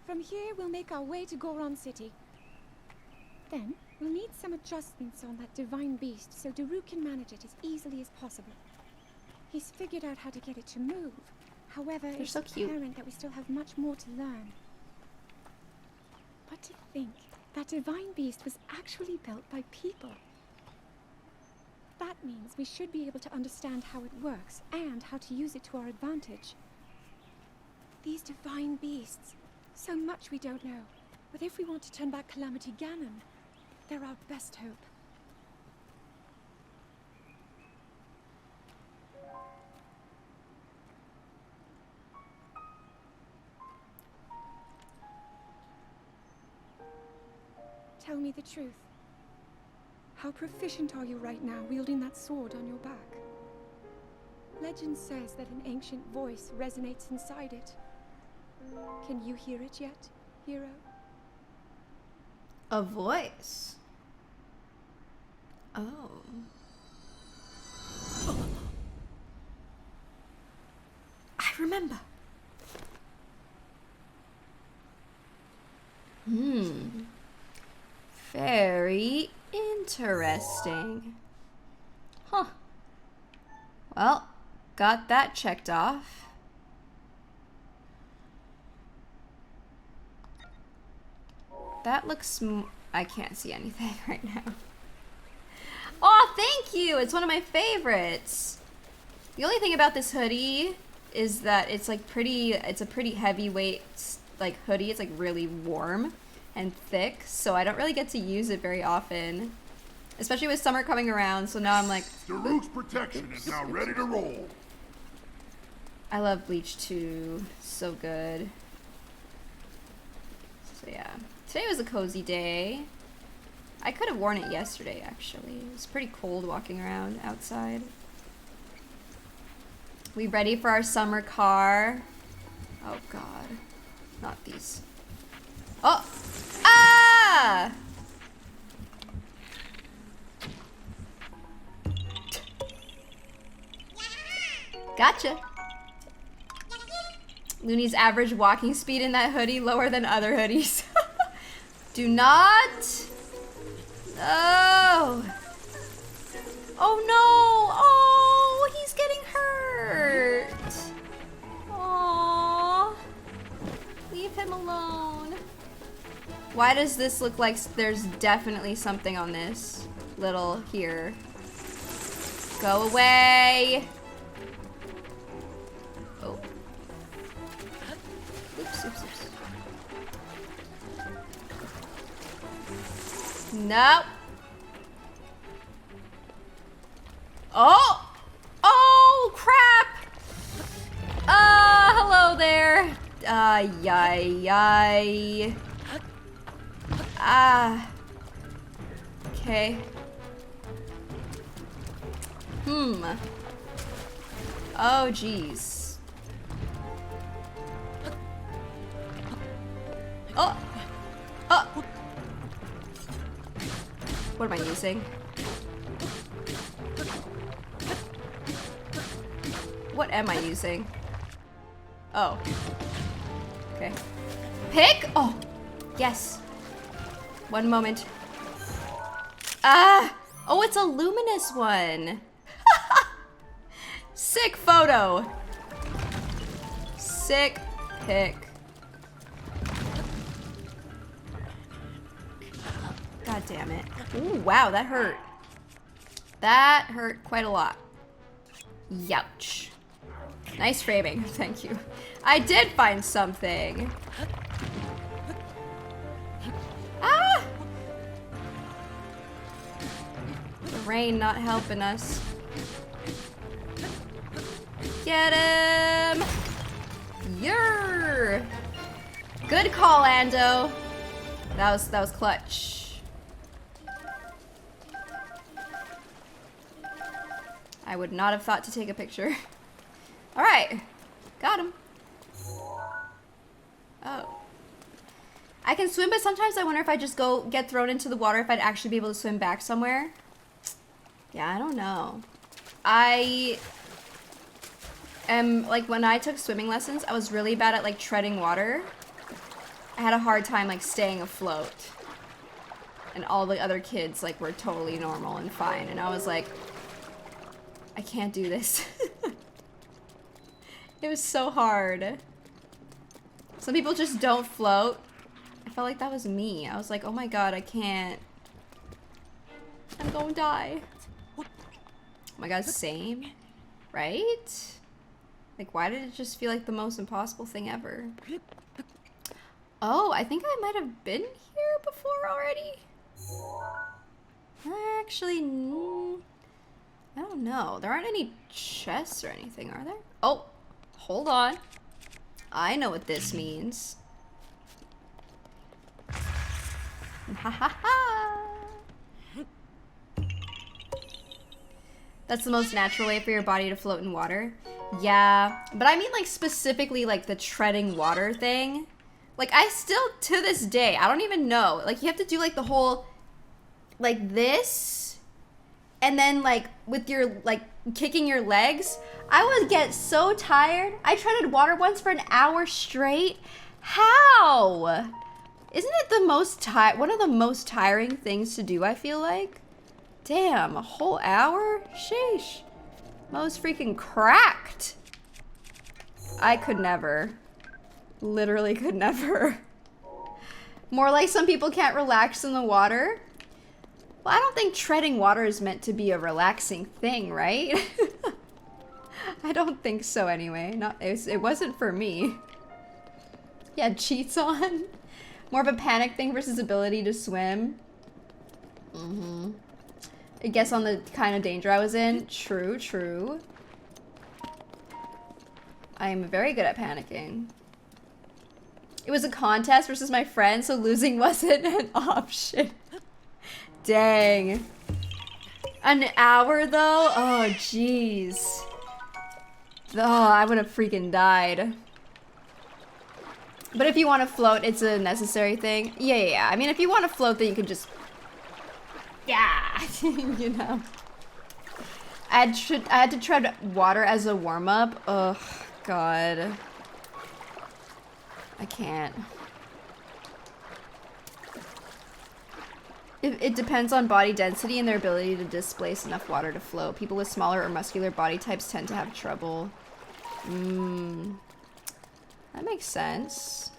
From here, we'll make our way to Goron City. Then, we'll need some adjustments on that divine beast so Daru can manage it as easily as possible. He's figured out how to get it to move. However, They're it's so cute. apparent that we still have much more to learn. But to think that divine beast was actually built by people. That means we should be able to understand how it works and how to use it to our advantage. These divine beasts, so much we don't know. But if we want to turn back Calamity Ganon, they're our best hope. Tell me the truth. How proficient are you right now wielding that sword on your back? Legend says that an ancient voice resonates inside it. Can you hear it yet, hero? A voice. Oh. I remember. Very interesting. Huh. Well, got that checked off. That looks I can't see anything right now. Oh, thank you! It's one of my favorites. The only thing about this hoodie is that it's like it's a pretty heavyweight like hoodie. It's like really warm and thick, so I don't really get to use it very often. Especially with summer coming around, so now I'm like... Daru's protection is now ready to roll. I love Bleach too. So good. So yeah. Today was a cozy day. I could have worn it yesterday, actually. It was pretty cold walking around outside. We ready for our summer car? Oh god. Not these. Oh! Ah! Gotcha. Looney's average walking speed in that hoodie lower than other hoodies. Do not. Oh. Oh no. Oh, he's getting hurt. Aww. Leave him alone. Why does this look like there's definitely something on this little here? Go away. Oh. Oops, oops, oops. No. Oh! Oh, crap! Hello there. Yay. Okay. Oh, jeez. Oh! Oh! What am I using? What am I using? Oh. Okay. Pick? Oh! Yes. One moment. Oh, it's a luminous one. Sick photo. Sick pick. God damn it. Ooh, wow, that hurt. That hurt quite a lot. Youch. Nice framing, thank you. I did find something. Ah! The rain not helping us. Get him! Yer! Good call, Ando. That was clutch. I would not have thought to take a picture. All right, got him. Oh. I can swim, but sometimes I wonder if I just get thrown into the water, if I'd actually be able to swim back somewhere. Yeah, I don't know. I am, like, when I took swimming lessons, I was really bad at, like, treading water. I had a hard time, like, staying afloat. And all the other kids, like, were totally normal and fine. And I was like, I can't do this. It was so hard. Some people just don't float. I felt like that was me. I was like, oh my god, I can't. I'm gonna die. Oh my god, same. Right? Like, why did it just feel like the most impossible thing ever? Oh, I think I might have been here before already. Actually, I don't know. There aren't any chests or anything, are there? Oh, hold on. I know what this means. Ha ha ha! That's the most natural way for your body to float in water. Yeah, but I mean like specifically like the treading water thing. Like I still, to this day, I don't even know. Like you have to do like the whole, like this, and then like with your, like kicking your legs. I would get so tired. I treaded water once for an hour straight. How? Isn't it the most one of the most tiring things to do, I feel like? Damn, a whole hour? Sheesh. Most freaking cracked. I could never. Literally could never. More like some people can't relax in the water. Well, I don't think treading water is meant to be a relaxing thing, right? I don't think so anyway. It wasn't for me. Yeah, cheats on. More of a panic thing versus ability to swim. Mm-hmm. I guess on the kind of danger I was in. True, true. I am very good at panicking. It was a contest versus my friend, so losing wasn't an option. Dang. An hour though? Oh, jeez. Oh, I would have freaking died. But if you want to float, it's a necessary thing. Yeah. I mean, if you want to float, then you can just... Yeah, you know. I had to tread water as a warm-up. Ugh, God. I can't. It depends on body density and their ability to displace enough water to float. People with smaller or muscular body types tend to have trouble. That makes sense.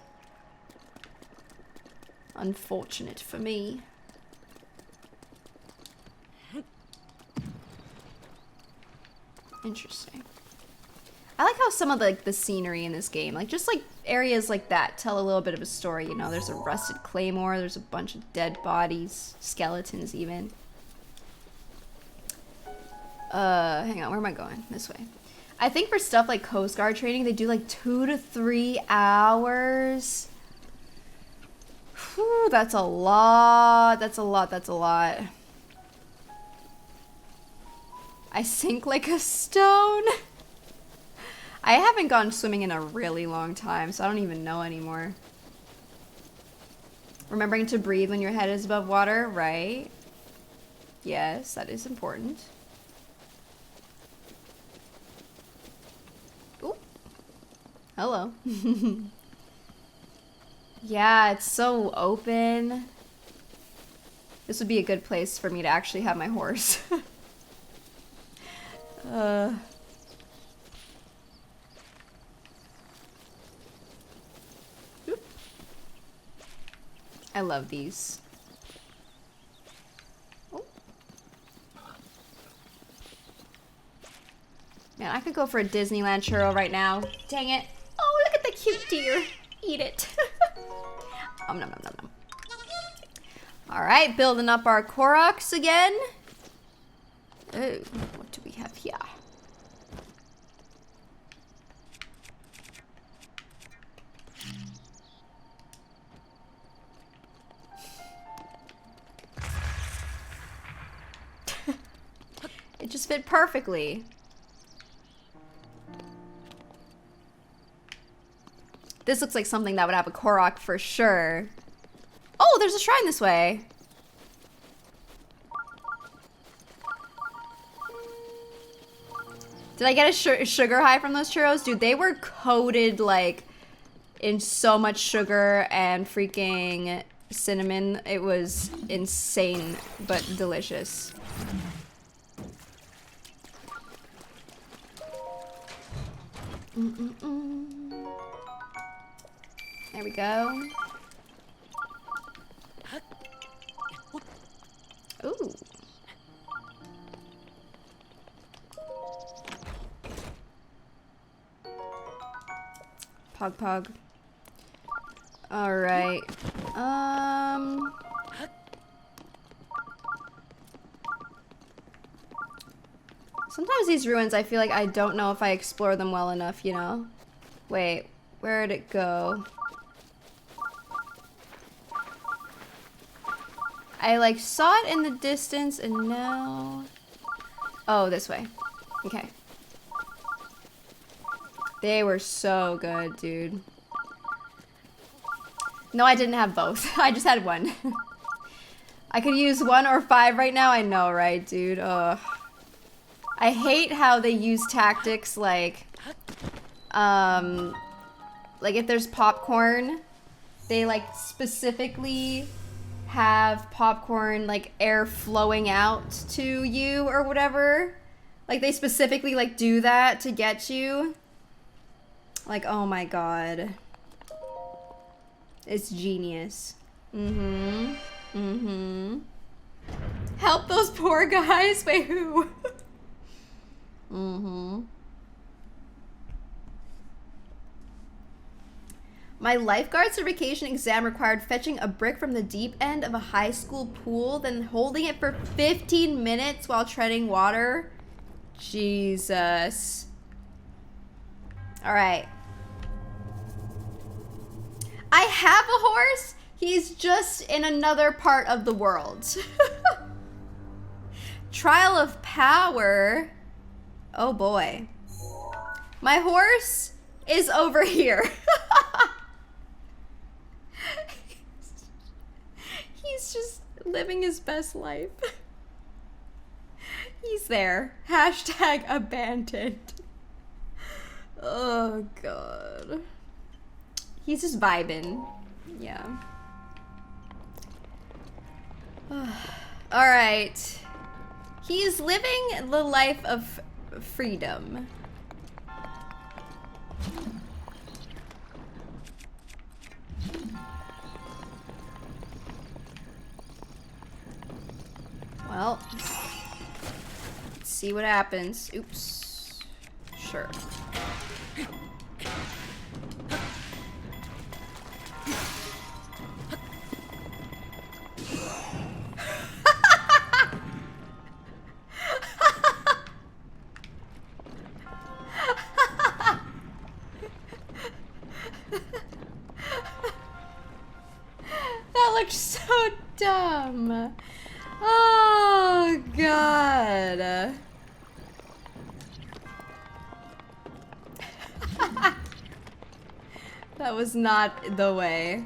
Unfortunate for me. Interesting. I like how some of the scenery in this game, like just like areas like that, tell a little bit of a story, you know. There's a rusted claymore, there's a bunch of dead bodies, skeletons even. Hang on, where am I going? This way. I think for stuff like Coast Guard training, they do like 2 to 3 hours. Whew, that's a lot. That's a lot. I sink like a stone. I haven't gone swimming in a really long time, so I don't even know anymore. Remembering to breathe when your head is above water, right? Yes, that is important. Ooh. Hello. Yeah, it's so open. This would be a good place for me to actually have my horse. I love these. could go for a Disneyland churro right now. Dang it. Oh, look at the cute deer. Eat it. Nom, nom, nom, nom, nom. All right, building up our Koroks again. Oh, what do we have here? It just fit perfectly. This looks like something that would have a Korok for sure. Oh, there's a shrine this way. Did I get a sugar high from those churros? Dude, they were coated like in so much sugar and freaking cinnamon. It was insane, but delicious. There we go. Ooh. Pog pog. All right. Sometimes these ruins, I feel like I don't know if I explore them well enough, you know? Wait, where'd it go? I like saw it in the distance and now... Oh, this way. Okay. They were so good, dude. No, I didn't have both. I just had one. I could use 1 or 5 right now. I know, right, dude? Ugh. I hate how they use tactics like if there's popcorn, they like specifically have popcorn like air flowing out to you or whatever. Like they specifically like do that to get you. Like, oh my god. It's genius. Help those poor guys. Wait, who? My lifeguard certification exam required fetching a brick from the deep end of a high school pool, then holding it for 15 minutes while treading water. Jesus. All right. I have a horse. He's just in another part of the world. Trial of power. Oh boy. My horse is over here. He's just living his best life. He's there. Hashtag abandoned. Oh god. He's just vibing. Yeah. Alright. He's living the life of freedom. Well, let's see what happens. Oops. Sure. That looks so dumb. Oh, God. That was not the way.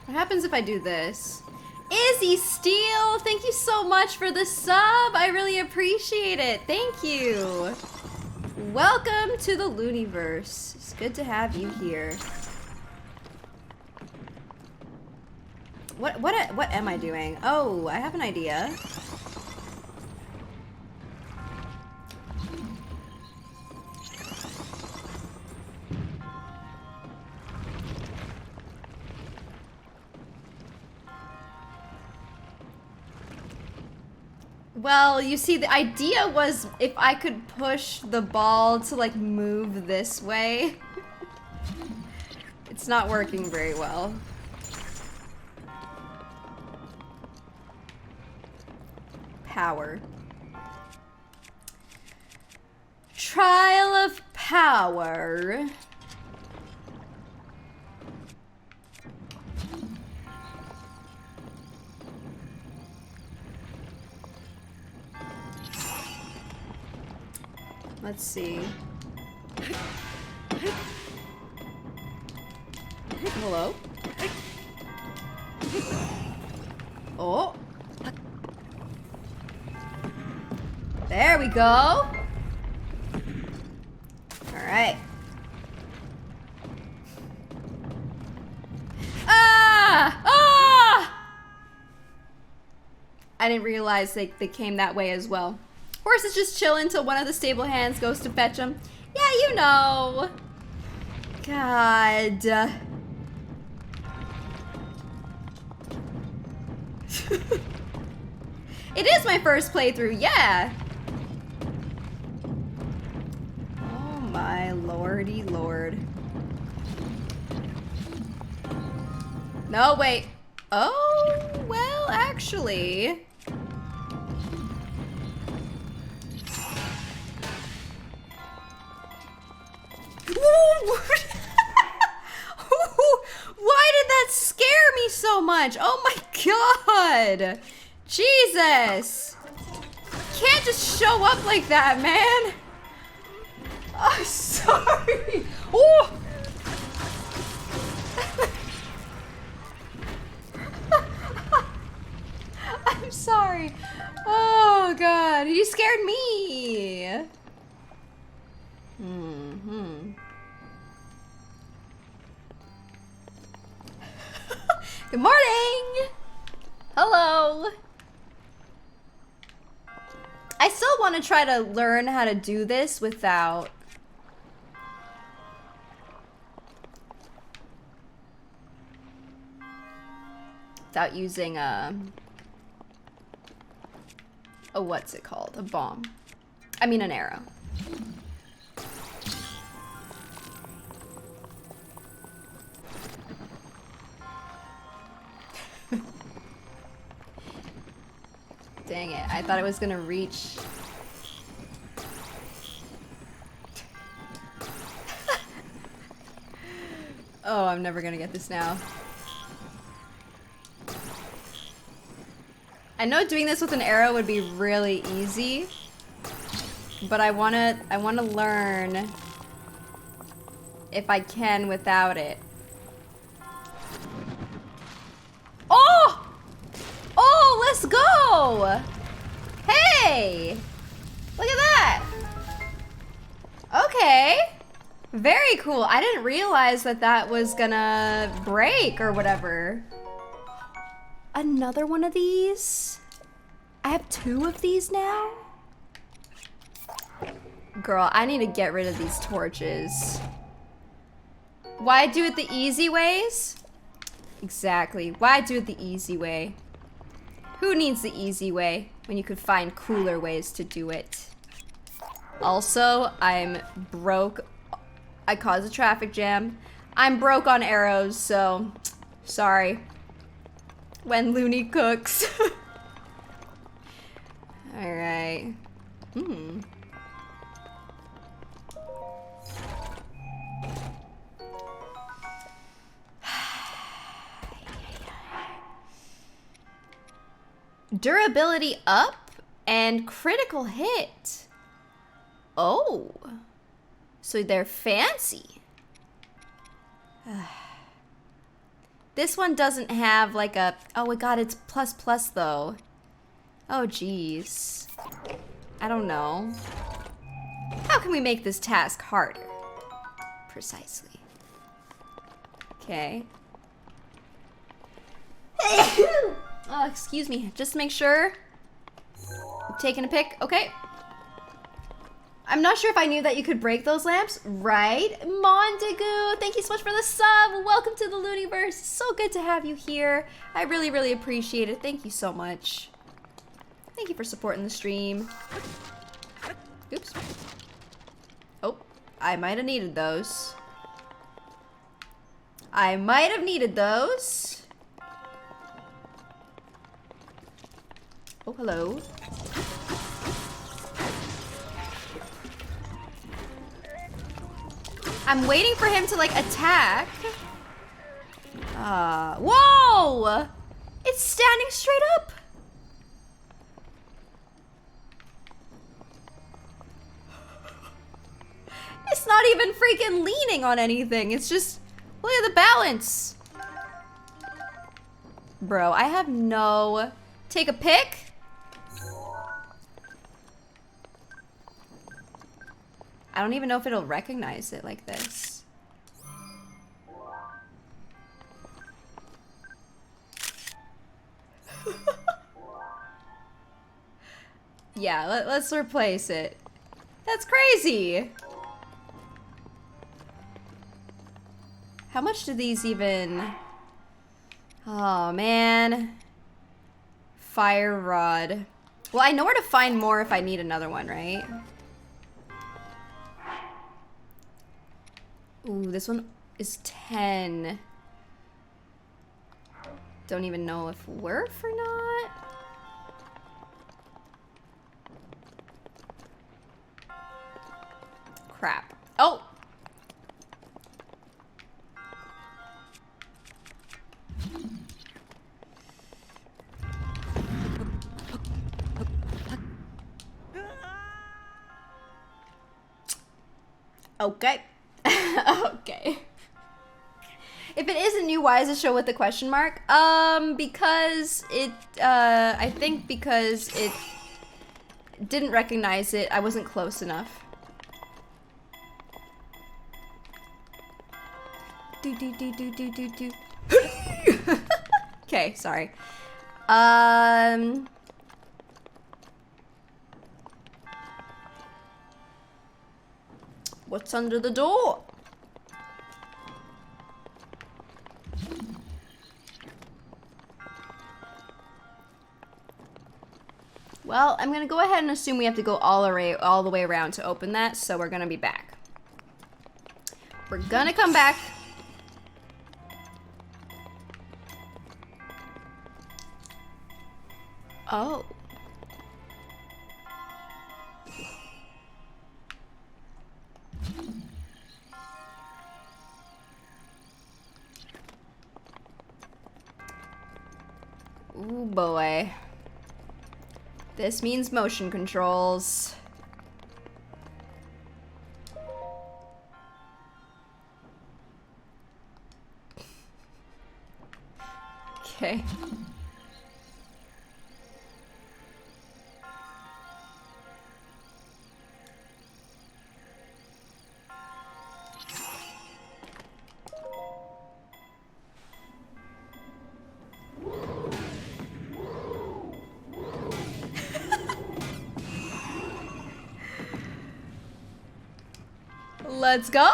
What happens if I do this? Izzy Steele, thank you so much for the sub. I really appreciate it. Thank you. Welcome to the Looniverse. It's good to have you here. What am I doing? Oh, I have an idea. Well, you see, the idea was if I could push the ball to like move this way. It's not working very well. Power. Trial of power. Let's see. Hello? Oh. There we go. All right. Ah! Ah! I didn't realize they came that way as well. Horse is just chilling until one of the stable hands goes to fetch him. Yeah, you know. God. It is my first playthrough, yeah. Oh my lordy lord. No, wait. Oh, well, actually. Why did that scare me so much? Oh my god! Jesus! Can't just show up like that, man! I'm sorry! Oh! I'm sorry. Oh god, you scared me! Good morning! Hello! I still want to try to learn how to do this without... without using a... what's it called? A bomb. I mean an arrow. Dang it, I thought it was gonna reach. Oh, I'm never gonna get this now. I know doing this with an arrow would be really easy, but I wanna learn if I can without it. Oh! Oh, let's go! Hey! Look at that! Okay. Very cool. I didn't realize that that was gonna break or whatever. Another one of these? I have 2 of these now? Girl, I need to get rid of these torches. Why do it the easy ways? Exactly. Why do it the easy way? Who needs the easy way when you could find cooler ways to do it? Also, I'm broke. I caused a traffic jam. I'm broke on arrows, so sorry. When Looney cooks. Alright. Durability up and critical hit. Oh. So they're fancy. This one doesn't have like a... Oh my god, it's ++ though. Oh geez. I don't know. How can we make this task harder? Precisely. Okay. Oh, excuse me. Just make sure. I'm taking a pic. Okay. I'm not sure if I knew that you could break those lamps. Right? Montagu, thank you so much for the sub. Welcome to the Looniverse. So good to have you here. I really, really appreciate it. Thank you so much. Thank you for supporting the stream. Oops. Oh, I might have needed those. I might have needed those. Oh, hello. I'm waiting for him to, like, attack. Whoa! It's standing straight up. It's not even freaking leaning on anything. It's just, look at the balance. Bro, I have no... Take a pic? I don't even know if it'll recognize it like this. Yeah, let's replace it. That's crazy. How much do these even... Oh, man. Fire rod. Well, I know where to find more if I need another one, right? Ooh, this one is 10. Don't even know if worth or not. Crap. Oh! Okay. Okay. If it isn't new, why is it show with the question mark? Because it, I think because it didn't recognize it. I wasn't close enough. Okay, sorry. What's under the door? Well, I'm gonna go ahead and assume we have to go all the way around to open that, so we're gonna be back. We're gonna come back. Oh. Ooh boy. This means motion controls. Okay. Let's go.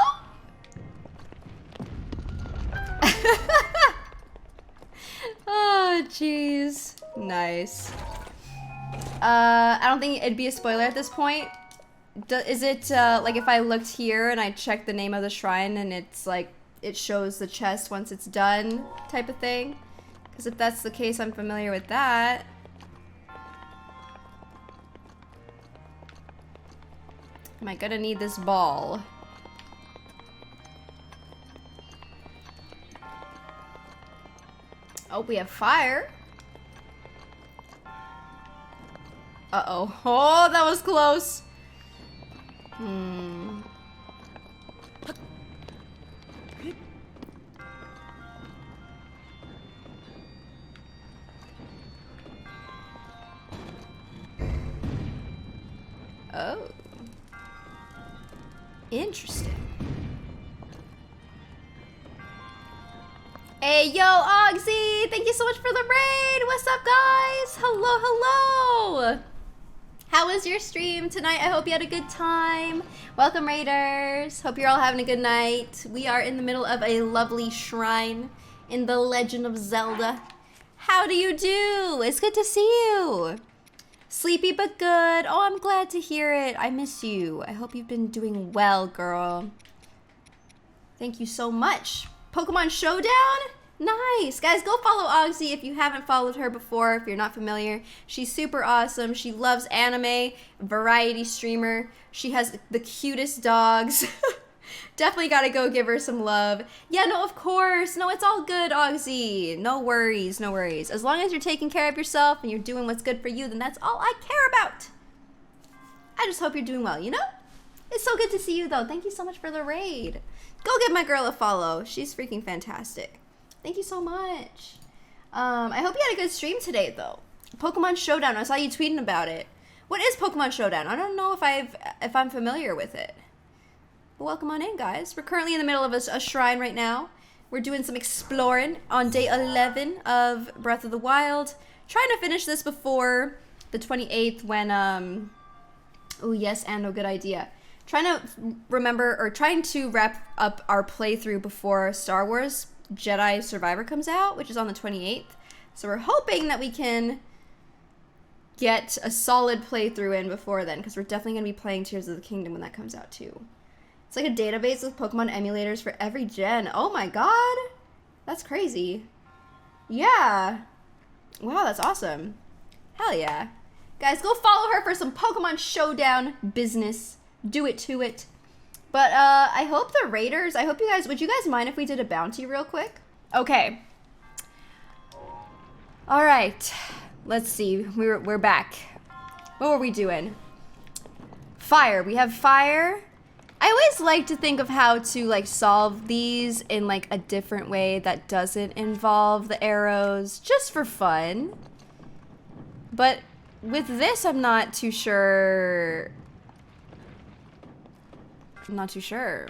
Oh, jeez. Nice. I don't think it'd be a spoiler at this point. Is it, like if I looked here and I checked the name of the shrine and it's like, it shows the chest once it's done type of thing? Because if that's the case, I'm familiar with that. Am I gonna need this ball? Oh, we have fire. Uh-oh. Oh, that was close. Hmm. Oh. Interesting. Hey, yo, Oxy! Thank you so much for the raid! What's up, guys? Hello, hello! How was your stream tonight? I hope you had a good time. Welcome, raiders. Hope you're all having a good night. We are in the middle of a lovely shrine in the Legend of Zelda. How do you do? It's good to see you. Sleepy but good. Oh, I'm glad to hear it. I miss you. I hope you've been doing well, girl. Thank you so much. Pokemon Showdown? Nice. Guys, go follow Oxy if you haven't followed her before, if you're not familiar. She's super awesome. She loves anime, variety streamer. She has the cutest dogs. Definitely gotta go give her some love. Yeah, no, of course. No, it's all good, Oxy. No worries, no worries. As long as you're taking care of yourself and you're doing what's good for you, then that's all I care about. I just hope you're doing well, you know? It's so good to see you, though. Thank you so much for the raid. Go give my girl a follow. She's freaking fantastic. Thank you so much. I hope you had a good stream today, though. Pokemon Showdown. I saw you tweeting about it. What is Pokemon Showdown? I don't know if I'm familiar with it. But welcome on in, guys. We're currently in the middle of a shrine right now. We're doing some exploring on day 11 of Breath of the Wild. Trying to finish this before the 28th when, oh yes, Ando, good idea. Trying to wrap up our playthrough before Star Wars Jedi Survivor comes out, which is on the 28th. So we're hoping that we can get a solid playthrough in before then, because we're definitely going to be playing Tears of the Kingdom when that comes out too. It's like a database with Pokemon emulators for every gen. Oh my god! That's crazy. Yeah. Wow, that's awesome. Hell yeah. Guys, go follow her for some Pokemon Showdown business. Do it to it. But I hope the raiders, would you guys mind if we did a bounty real quick? Okay. All right. Let's see. We're back. What were we doing? Fire. We have fire. I always like to think of how to like solve these in like a different way that doesn't involve the arrows, just for fun. But with this, I'm not too sure. I'm not too sure.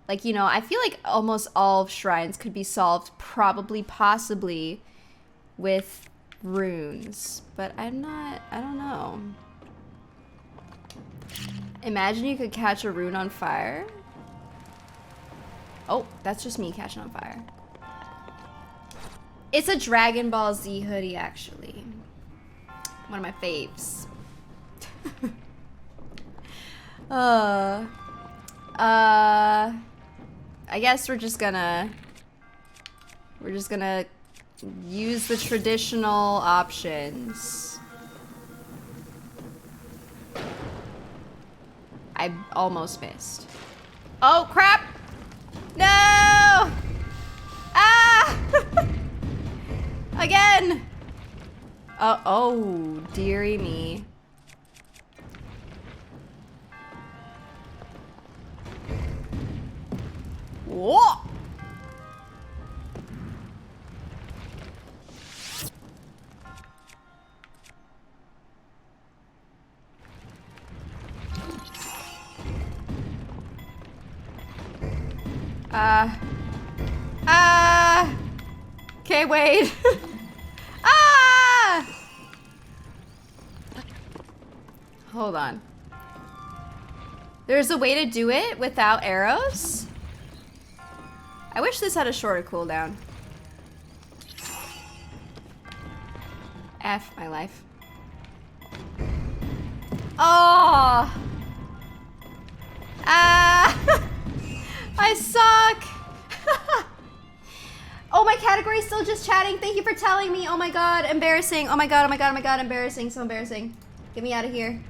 Like, you know, I feel like almost all shrines could be solved possibly with runes, but I don't know. Imagine you could catch a rune on fire. Oh, that's just me catching on fire. It's a Dragon Ball Z hoodie, actually. One of my faves. I guess we're just gonna use the traditional options. I almost missed. Oh crap! No! Ah! Again! Oh, dearie me. Whoa! Okay, wait. Hold on. There's a way to do it without arrows? I wish this had a shorter cooldown. F my life. Oh! I suck! Oh, my category's still just chatting. Thank you for telling me. Oh my god, embarrassing. Oh my god, oh my god, oh my god, embarrassing. So embarrassing. Get me out of here.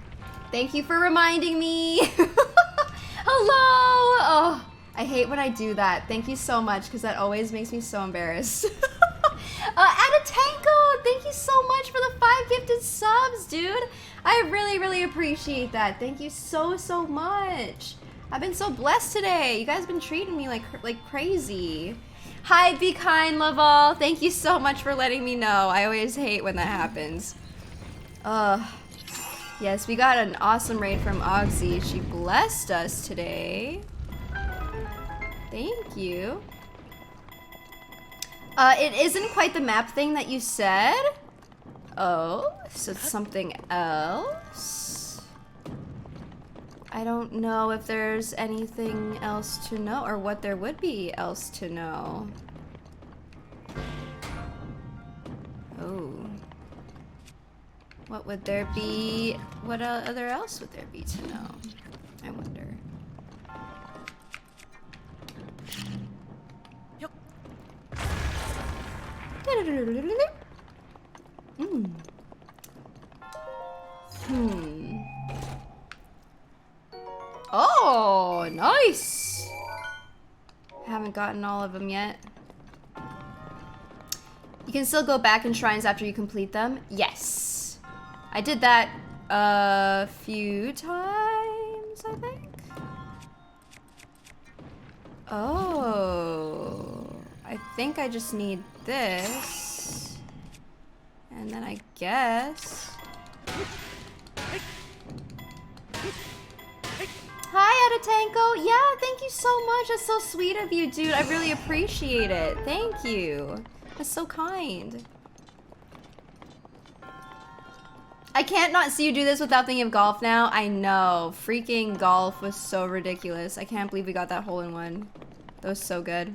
Thank you for reminding me. Hello! Oh, I hate when I do that. Thank you so much, because that always makes me so embarrassed. Adatanko, thank you so much for the 5 gifted subs, dude. I really, really appreciate that. Thank you so, so much. I've been so blessed today. You guys have been treating me like crazy. Hi, Be Kind, Love All. Thank you so much for letting me know. I always hate when that happens. Yes, we got an awesome raid from Oxy. She blessed us today. Thank you. It isn't quite the map thing that you said. Oh, so it's something else. I don't know if there's anything else to know or what there would be else to know. Oh. What would there be? What other else would there be to know? I wonder. Oh, nice. Haven't gotten all of them yet. You can still go back in shrines after you complete them. Yes. I did that a few times, I think. Oh, I think I just need this. And then I guess. Hi, Adatanko. Yeah, thank you so much. That's so sweet of you, dude. I really appreciate it. Thank you. That's so kind. I can't not see you do this without thinking of golf now. I know. Freaking golf was so ridiculous. I can't believe we got that hole in one. That was so good.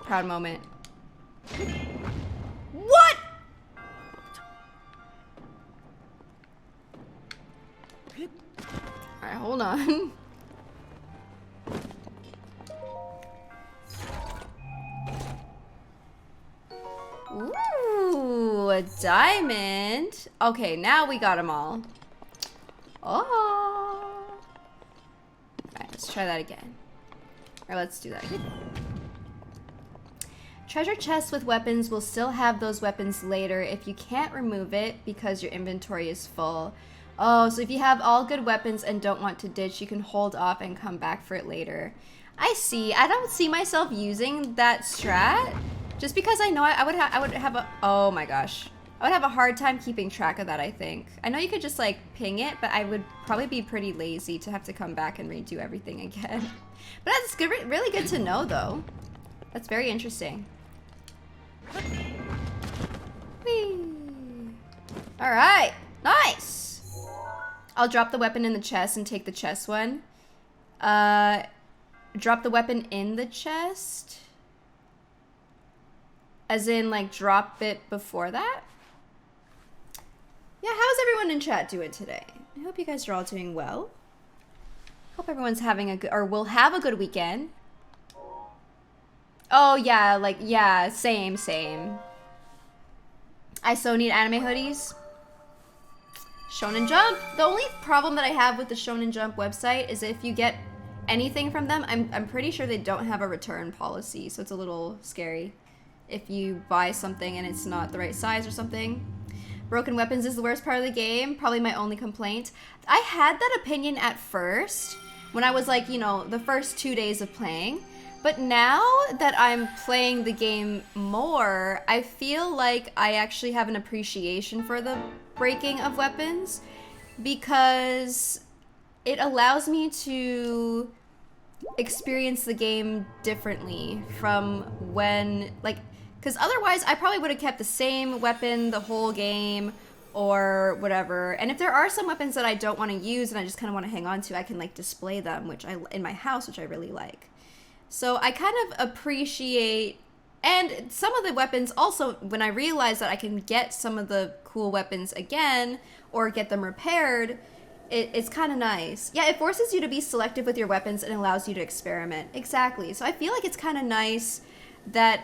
Proud moment. What? Alright, hold on. Ooh, a diamond. Okay, now we got them all. Oh. Alright, let's try that again. Or let's do that again. Treasure chests with weapons will still have those weapons later if you can't remove it because your inventory is full. Oh, so if you have all good weapons and don't want to ditch, you can hold off and come back for it later. I see. I don't see myself using that strat. Just because I know I would have a, oh my gosh. I would have a hard time keeping track of that, I think. I know you could just like ping it, but I would probably be pretty lazy to have to come back and redo everything again. But that's good, really good to know though. That's very interesting. Whee. All right, nice. I'll drop the weapon in the chest and take the chest one. Drop the weapon in the chest? As in, like, drop it before that? Yeah, how's everyone in chat doing today? I hope you guys are all doing well. Hope everyone's having a good, or will have a good weekend. Oh, yeah, like, yeah, same. I so need anime hoodies. Shonen Jump. The only problem that I have with the Shonen Jump website is if you get anything from them, I'm pretty sure they don't have a return policy, so it's a little scary if you buy something and it's not the right size or something. Broken weapons is the worst part of the game. Probably my only complaint. I had that opinion at first when I was like, you know, the first 2 days of playing. But now that I'm playing the game more, I feel like I actually have an appreciation for the breaking of weapons because it allows me to experience the game differently from when, like, because otherwise I probably would have kept the same weapon the whole game or whatever. And if there are some weapons that I don't want to use and I just kind of want to hang on to, I can like display them, which in my house, which I really like. So I kind of appreciate, and some of the weapons also, when I realize that I can get some of the cool weapons again or get them repaired, it's kind of nice. Yeah, it forces you to be selective with your weapons and allows you to experiment. Exactly. So I feel like it's kind of nice that,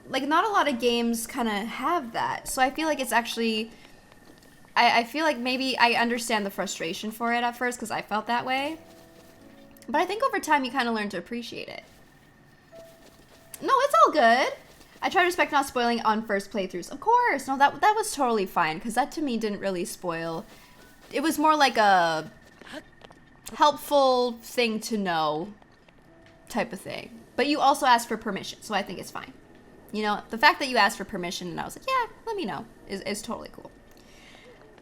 like, not a lot of games kind of have that. So I feel like it's actually, I feel like maybe I understand the frustration for it at first because I felt that way. But I think over time you kind of learn to appreciate it. No, it's all good. I try to respect not spoiling on first playthroughs. Of course. No, that was totally fine because that to me didn't really spoil. It was more like a helpful thing to know type of thing. But you also asked for permission, so I think it's fine. You know, the fact that you asked for permission and I was like, yeah, let me know, is totally cool.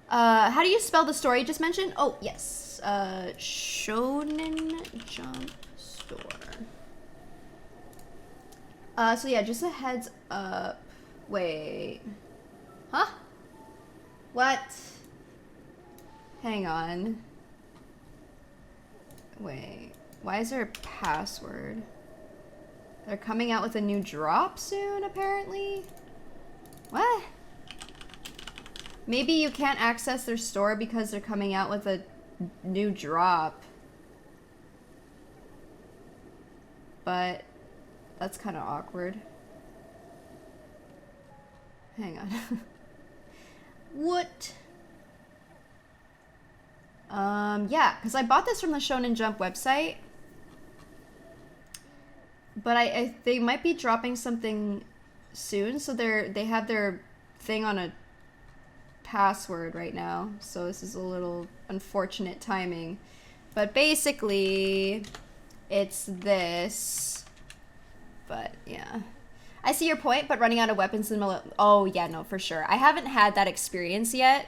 How do you spell the store you just mentioned? Oh, yes. Shonen Jump Store. So yeah, just a heads up. Wait. Huh? What? Hang on. Wait. Why is there a password? They're coming out with a new drop soon, apparently? What? Maybe you can't access their store because they're coming out with a new drop. But that's kind of awkward. Hang on. What? Yeah, because I bought this from the Shonen Jump website. But they might be dropping something soon, so they have their thing on a password right now. So this is a little unfortunate timing. But basically, it's this. But yeah. I see your point, but running out of weapons in the middle. Oh yeah, no, for sure. I haven't had that experience yet.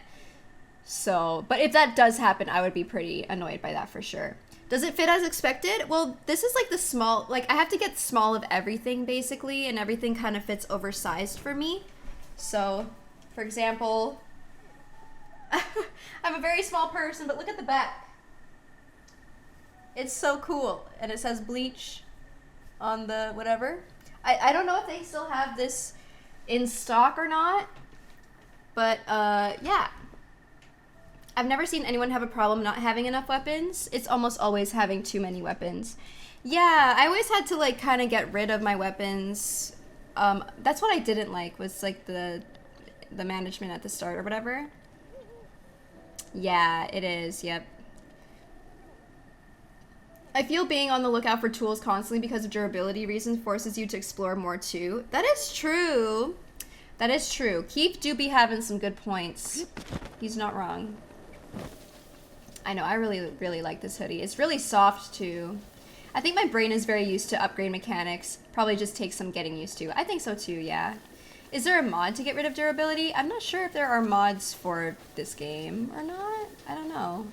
So, but if that does happen, I would be pretty annoyed by that for sure. Does it fit as expected? Well, this is like the small, like I have to get small of everything basically, and everything kind of fits oversized for me. So, for example, I'm a very small person, but look at the back. It's so cool. And it says Bleach on the whatever. I don't know if they still have this in stock or not, but yeah. I've never seen anyone have a problem not having enough weapons. It's almost always having too many weapons. Yeah, I always had to like kind of get rid of my weapons. That's what I didn't like, was like the management at the start or whatever. Yeah, it is, yep. I feel being on the lookout for tools constantly because of durability reasons forces you to explore more too. That is true. That is true. Keith do be having some good points. He's not wrong. I know, I really like this hoodie. It's really soft too. I think my brain is very used to upgrade mechanics. Probably just takes some getting used to. I think so too, yeah. Is there a mod to get rid of durability? I'm not sure if there are mods for this game or not. I don't know.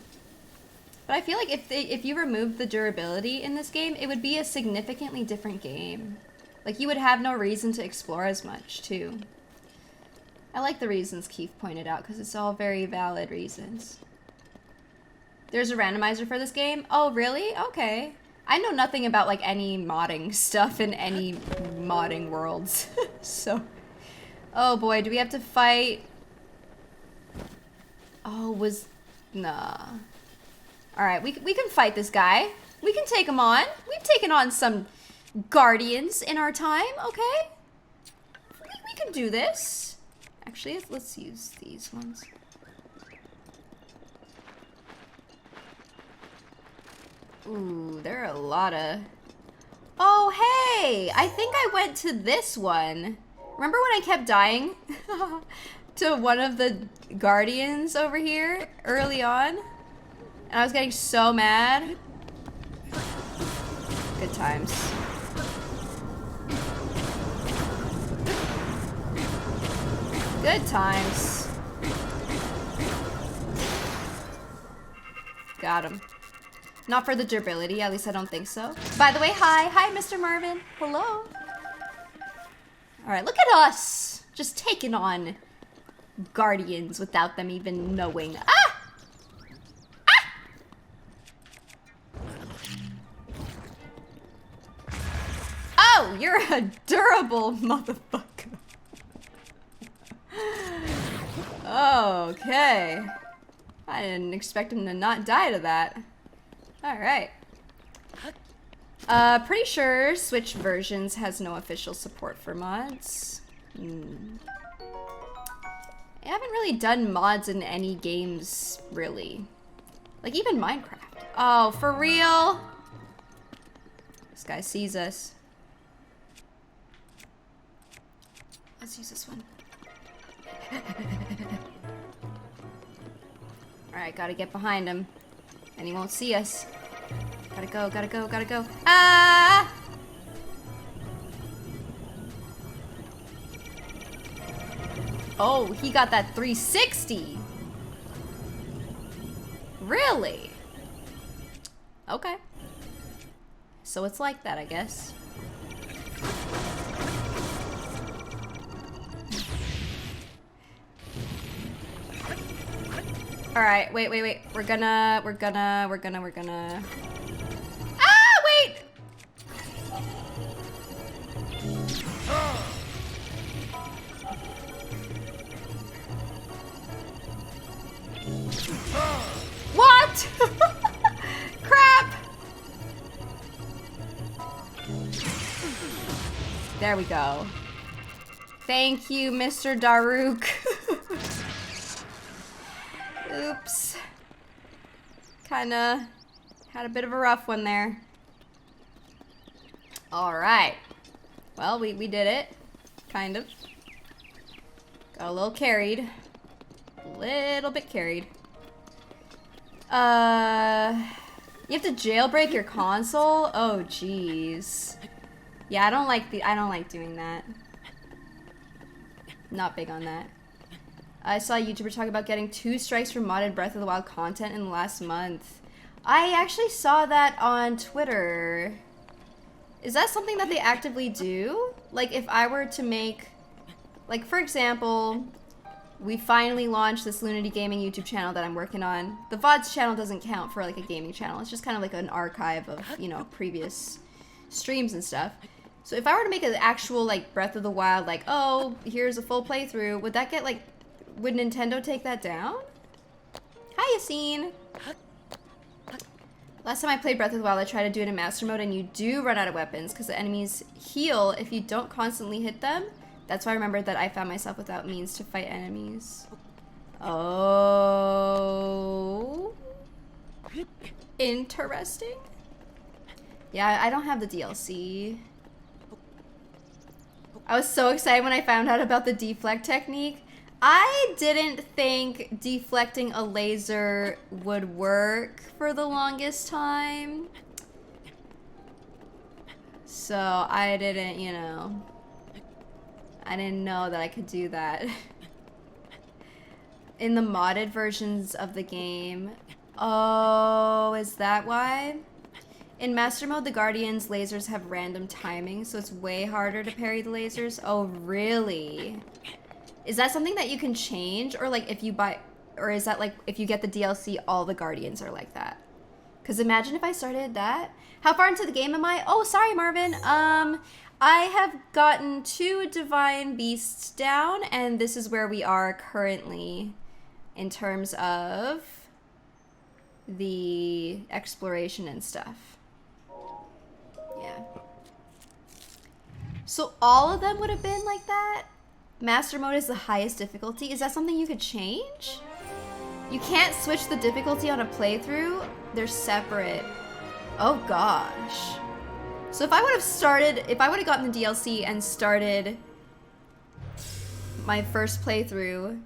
But I feel like if you removed the durability in this game, it would be a significantly different game. Like, you would have no reason to explore as much, too. I like the reasons Keith pointed out, because it's all very valid reasons. There's a randomizer for this game? Oh, really? Okay. I know nothing about, like, any modding stuff in any modding worlds. So... Oh, boy, do we have to fight? Oh, Nah. Alright, we can fight this guy. We can take him on. We've taken on some guardians in our time, okay? We can do this. Actually, let's use these ones. Ooh, there are a lot of... Oh, hey! I think I went to this one. Remember when I kept dying to one of the guardians over here early on? And I was getting so mad. Good times. Good times. Got him. Not for the durability, at least I don't think so. By the way, hi. Hi, Mr. Marvin. Hello. Alright, look at us. Just taking on guardians without them even knowing. Ah! Oh, you're a durable motherfucker. Okay. I didn't expect him to not die to that. Alright. Pretty sure Switch versions has no official support for mods. I haven't really done mods in any games, really. Like, even Minecraft. Oh, for real? This guy sees us. Let's use this one. Alright, gotta get behind him. And he won't see us. Gotta go, gotta go, gotta go. Ah! Oh, he got that 360. Really? Okay. So it's like that, I guess. Alright, wait. We're gonna... Ah, wait! blocked! Crap! There we go. Thank you, Mr. Daruk. Oops. Kinda had a bit of a rough one there. Alright. Well, we did it. Kind of. Got a little carried. A little bit carried. You have to jailbreak your console? Oh, jeez. Yeah, I don't like doing that. Not big on that. I saw a YouTuber talk about getting 2 strikes for modded Breath of the Wild content in the last month. I actually saw that on Twitter. Is that something that they actively do? Like, if I were to make... Like, for example, we finally launched this Lunity Gaming YouTube channel that I'm working on. The VODs channel doesn't count for, like, a gaming channel. It's just kind of like an archive of, you know, previous streams and stuff. So if I were to make an actual, like, Breath of the Wild, like, oh, here's a full playthrough, would that get, like... Would Nintendo take that down? Hi, Yassine! Last time I played Breath of the Wild, I tried to do it in Master Mode, and you do run out of weapons, because the enemies heal if you don't constantly hit them. That's why I remembered that I found myself without means to fight enemies. Oh... Interesting. Yeah, I don't have the DLC. I was so excited when I found out about the deflect technique. I didn't think deflecting a laser would work for the longest time. So I didn't, you know, I didn't know that I could do that. In the modded versions of the game. Oh, is that why? In Master Mode, the Guardian's lasers have random timing, so it's way harder to parry the lasers. Oh, really? Is that something that you can change? Or like if you buy, or is that like if you get the DLC, all the Guardians are like that? Because imagine if I started that. How far into the game am I? Oh, sorry, Marvin. I have gotten 2 Divine Beasts down, and this is where we are currently in terms of the exploration and stuff. Yeah. So all of them would have been like that? Master Mode is the highest difficulty. Is that something you could change? You can't switch the difficulty on a playthrough. They're separate. Oh gosh. So if I would have started, if I would have gotten the DLC and started my first playthrough,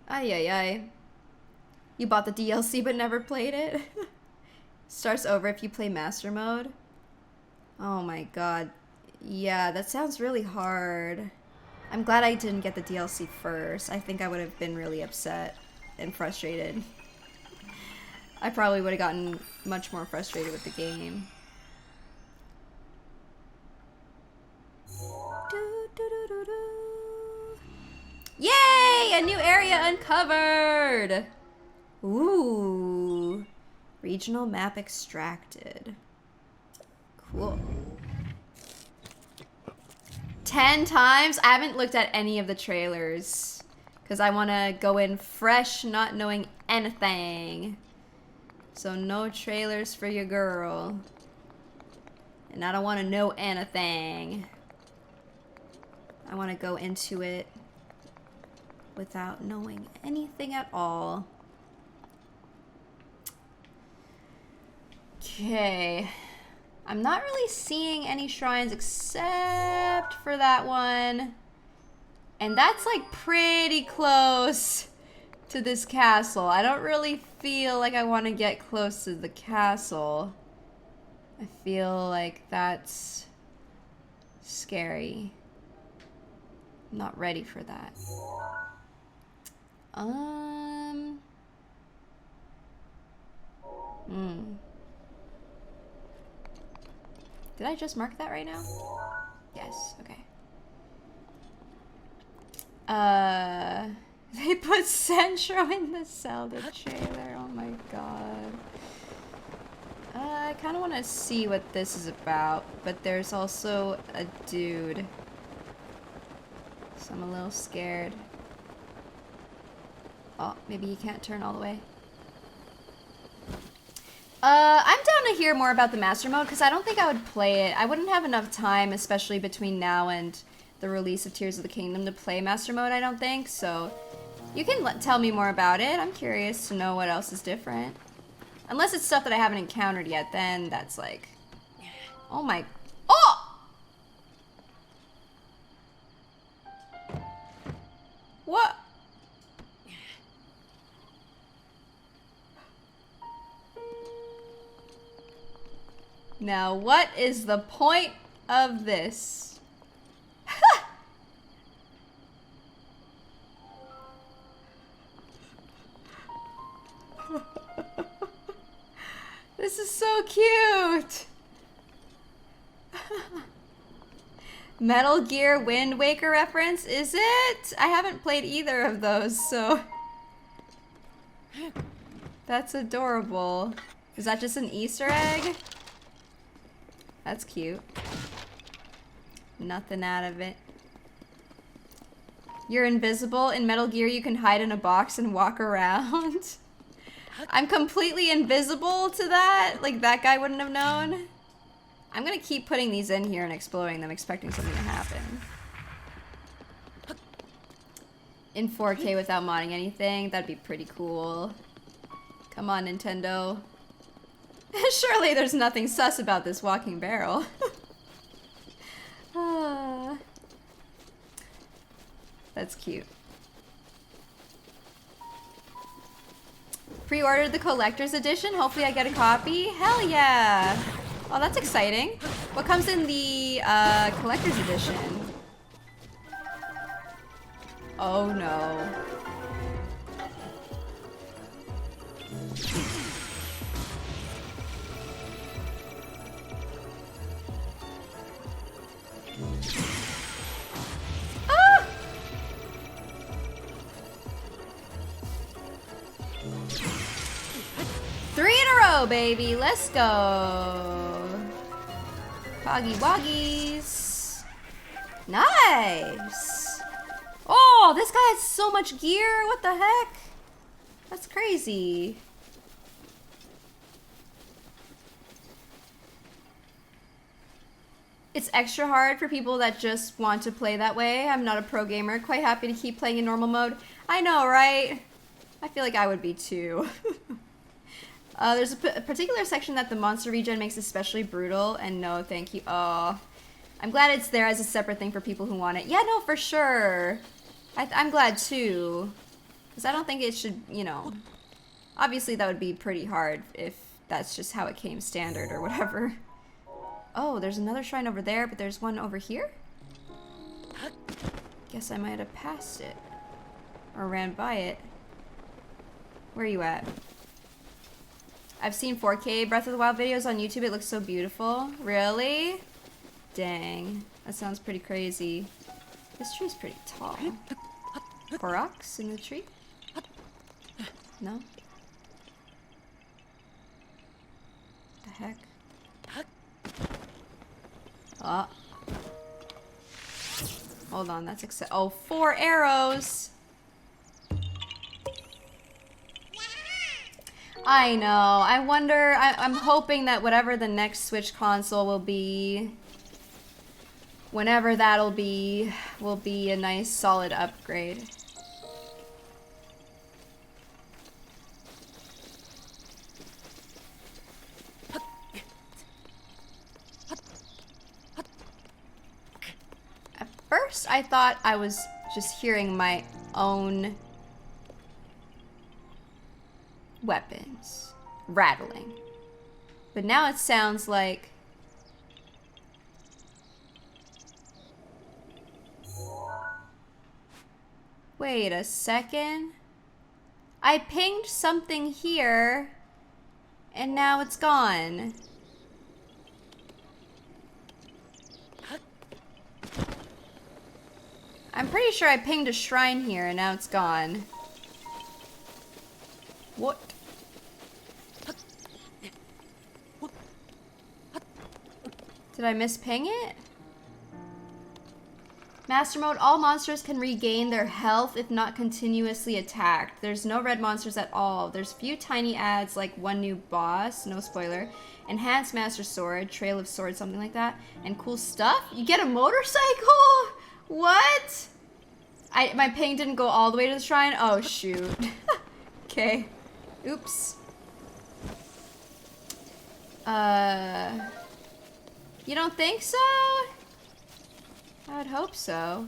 ay. You bought the DLC but never played it? Starts over if you play Master Mode? Oh my god. Yeah, that sounds really hard. I'm glad I didn't get the DLC first. I think I would have been really upset and frustrated. I probably would have gotten much more frustrated with the game. Yay! A new area uncovered! Ooh. Regional map extracted. Cool. 10 times? I haven't looked at any of the trailers because I want to go in fresh, not knowing anything. So no trailers for your girl. And I don't want to know anything. I want to go into it without knowing anything at all. Okay. I'm not really seeing any shrines except for that one. And that's like pretty close to this castle. I don't really feel like I want to get close to the castle. I feel like that's scary. I'm not ready for that. Did I just mark that right now? Yes, okay. They put Centro in the ZELDA trailer. Oh my god. I kind of want to see what this is about, but there's also a dude. So I'm a little scared. Oh, maybe he can't turn all the way. I'm down to hear more about the Master Mode because I don't think I would play it. I wouldn't have enough time, especially between now and the release of Tears of the Kingdom, to play Master Mode, I don't think. So you can tell me more about it. I'm curious to know what else is different. Unless it's stuff that I haven't encountered yet, then that's like... Oh my... Oh! What? Now, what is the point of this? This is so cute! Metal Gear Wind Waker reference, is it? I haven't played either of those, so... That's adorable. Is that just an Easter egg? That's cute. Nothing out of it. You're invisible. In Metal Gear, you can hide in a box and walk around. I'm completely invisible to that. Like, that guy wouldn't have known. I'm gonna keep putting these in here and exploring them, expecting something to happen. In 4K without modding anything, that'd be pretty cool. Come on, Nintendo. Surely there's nothing sus about this walking barrel. That's cute. Pre-ordered the collector's edition. Hopefully I get a copy. Hell yeah! Oh, that's exciting. What comes in the collector's edition? Oh no. Ah! 3 in a row, baby. Let's go. Boggy woggies. Nice. Oh, this guy has so much gear. What the heck? That's crazy. It's extra hard for people that just want to play that way. I'm not a pro gamer. Quite happy to keep playing in normal mode. I know, right? I feel like I would be too. There's a particular section that the monster regen makes especially brutal, and no thank you. Oh, I'm glad it's there as a separate thing for people who want it. Yeah, no, for sure. I'm glad too. Because I don't think it should, you know... Obviously that would be pretty hard if that's just how it came standard or whatever. Oh, there's another shrine over there, but there's one over here? Guess I might have passed it. Or ran by it. Where are you at? I've seen 4K Breath of the Wild videos on YouTube. It looks so beautiful. Really? Dang. That sounds pretty crazy. This tree's pretty tall. Koroks in the tree? No? The heck? Oh. Hold on, that's oh, 4 arrows! I know. I wonder, I'm hoping that whatever the next Switch console will be, whenever that'll be, will be a nice solid upgrade. At first, I thought I was just hearing my own weapons rattling, but now it sounds like wait a second, I pinged something here and now it's gone. I'm pretty sure I pinged a shrine here and now it's gone. What? Did I misping it? Master mode, all monsters can regain their health if not continuously attacked. There's no red monsters at all. There's few tiny adds like one new boss, no spoiler, enhanced master sword, trail of swords, something like that, and cool stuff. You get a motorcycle? What? My ping didn't go all the way to the shrine? Oh shoot. Okay. Oops. You don't think so? I would hope so.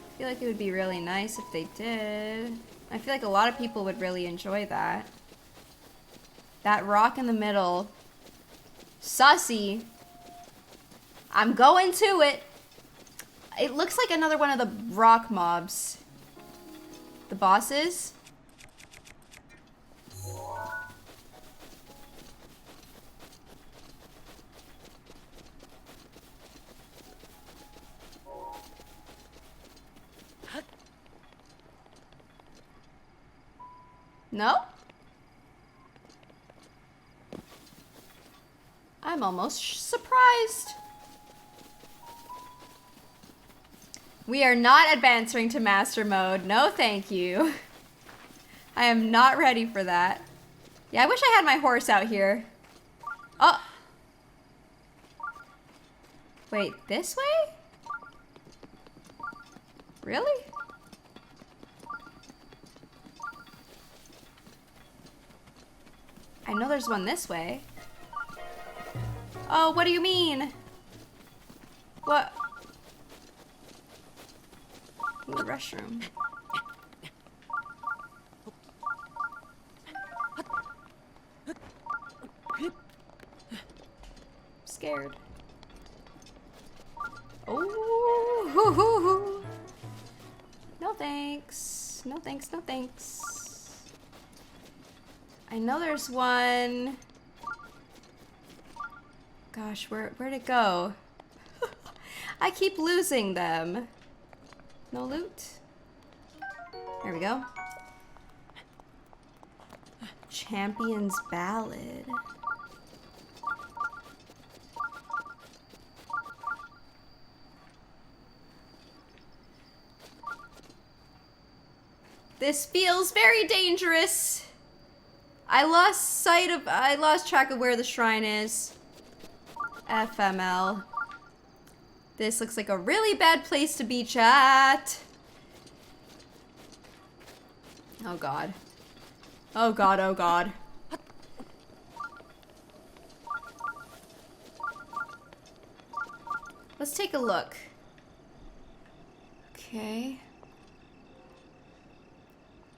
I feel like it would be really nice if they did. I feel like a lot of people would really enjoy that. That rock in the middle. Sussy. I'm going to it. It looks like another one of the rock mobs. The bosses. No? I'm almost surprised. We are not advancing to master mode. No, thank you. I am not ready for that. Yeah, I wish I had my horse out here. Oh. Wait, this way? Really? I know there's one this way. Oh, what do you mean? What? Ooh, restroom. Scared. Oh, hoo, hoo, hoo. No thanks. No thanks, no thanks. I know there's one. Gosh, where'd it go? I keep losing them. No loot? There we go. Champion's Ballad. This feels very dangerous. I lost track of where the shrine is. FML. This looks like a really bad place to be, chat. Oh god. Oh god, oh god. Let's take a look. Okay.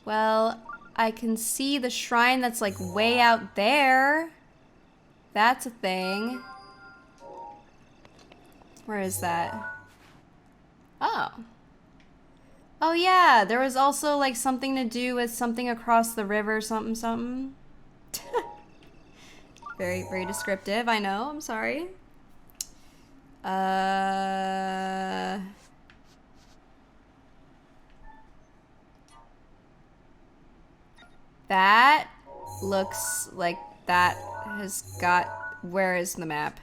Well, I can see the shrine that's like way out there. That's a thing. Where is that? Oh. Oh yeah, there was also like something to do with something across the river, something, something. Very, very descriptive, I know, I'm sorry. That looks like that has got... Where is the map?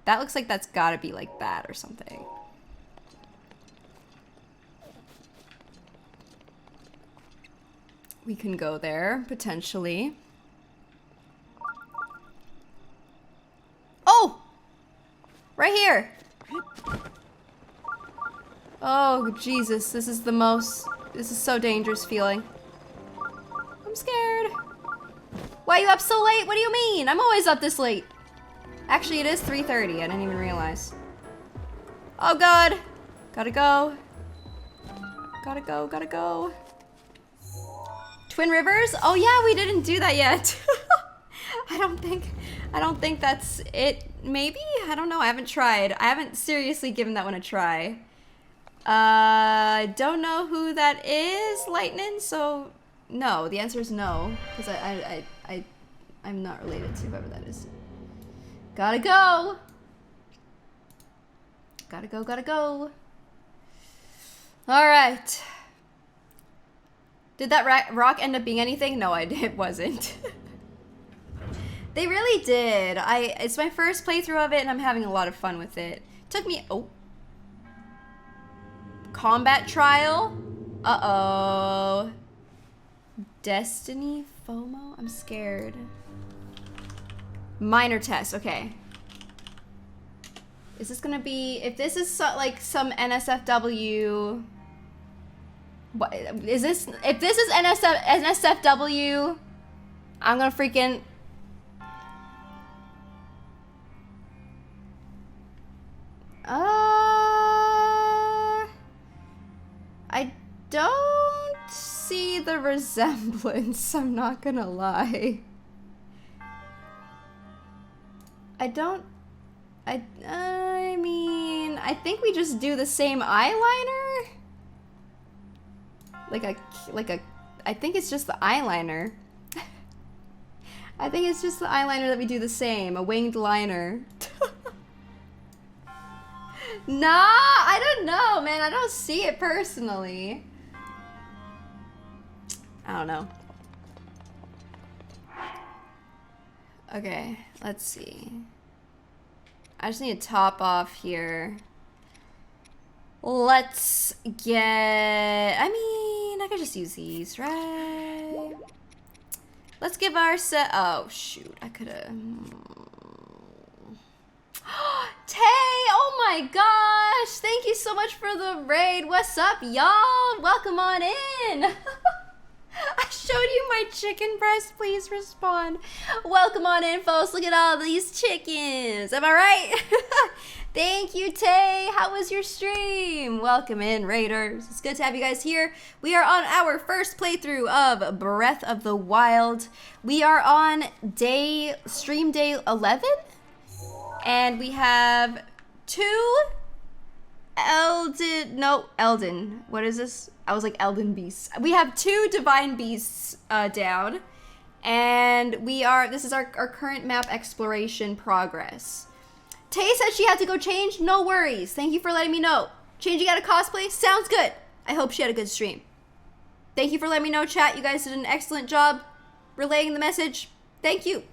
That looks like that's gotta be like that or something. We can go there, potentially. Oh! Right here! Oh, Jesus, this is so dangerous feeling. I'm scared. Why are you up so late? What do you mean? I'm always up this late. Actually, it is 3:30. I didn't even realize. Oh god. Gotta go. Gotta go, gotta go. Twin Rivers? Oh yeah, we didn't do that yet. I don't think that's it. Maybe? I don't know. I haven't tried. I haven't seriously given that one a try. Don't know who that is, Lightning, so no. The answer is no, because I'm not related to whoever that is. Gotta go! Gotta go, gotta go. Alright. Did that rock end up being anything? No, it wasn't. They really did. It's my first playthrough of it and I'm having a lot of fun with it. Took me, oh. Combat trial? Uh-oh. Destiny FOMO? I'm scared. Minor test, okay. Is this gonna be, if this is like some NSFW, what is this? If this is NSFW, I'm gonna freaking. I don't see the resemblance, I'm not gonna lie. I mean, I think we just do the same eyeliner. I think it's just the eyeliner. I think it's just the eyeliner that we do the same, a winged liner. Nah, I don't know, man. I don't see it personally. I don't know. Okay, let's see. I just need to top off here. Let's get, I mean, I could just use these, right? Let's give our set, oh shoot, I could've. Tay, oh my gosh, thank you so much for the raid. What's up, y'all? Welcome on in. I showed you my chicken breast, please respond. Welcome on in, folks. Look at all these chickens. Am I right? Thank you, Tay. How was your stream? Welcome in, raiders. It's good to have you guys here. We are on our first playthrough of Breath of the Wild. We are on stream day 11. And we have Elden. What is this? I was like Elden Beasts. We have 2 Divine Beasts down. And this is our current map exploration progress. Tay said she had to go change. No worries. Thank you for letting me know. Changing out of cosplay? Sounds good. I hope she had a good stream. Thank you for letting me know, chat. You guys did an excellent job relaying the message. Thank you.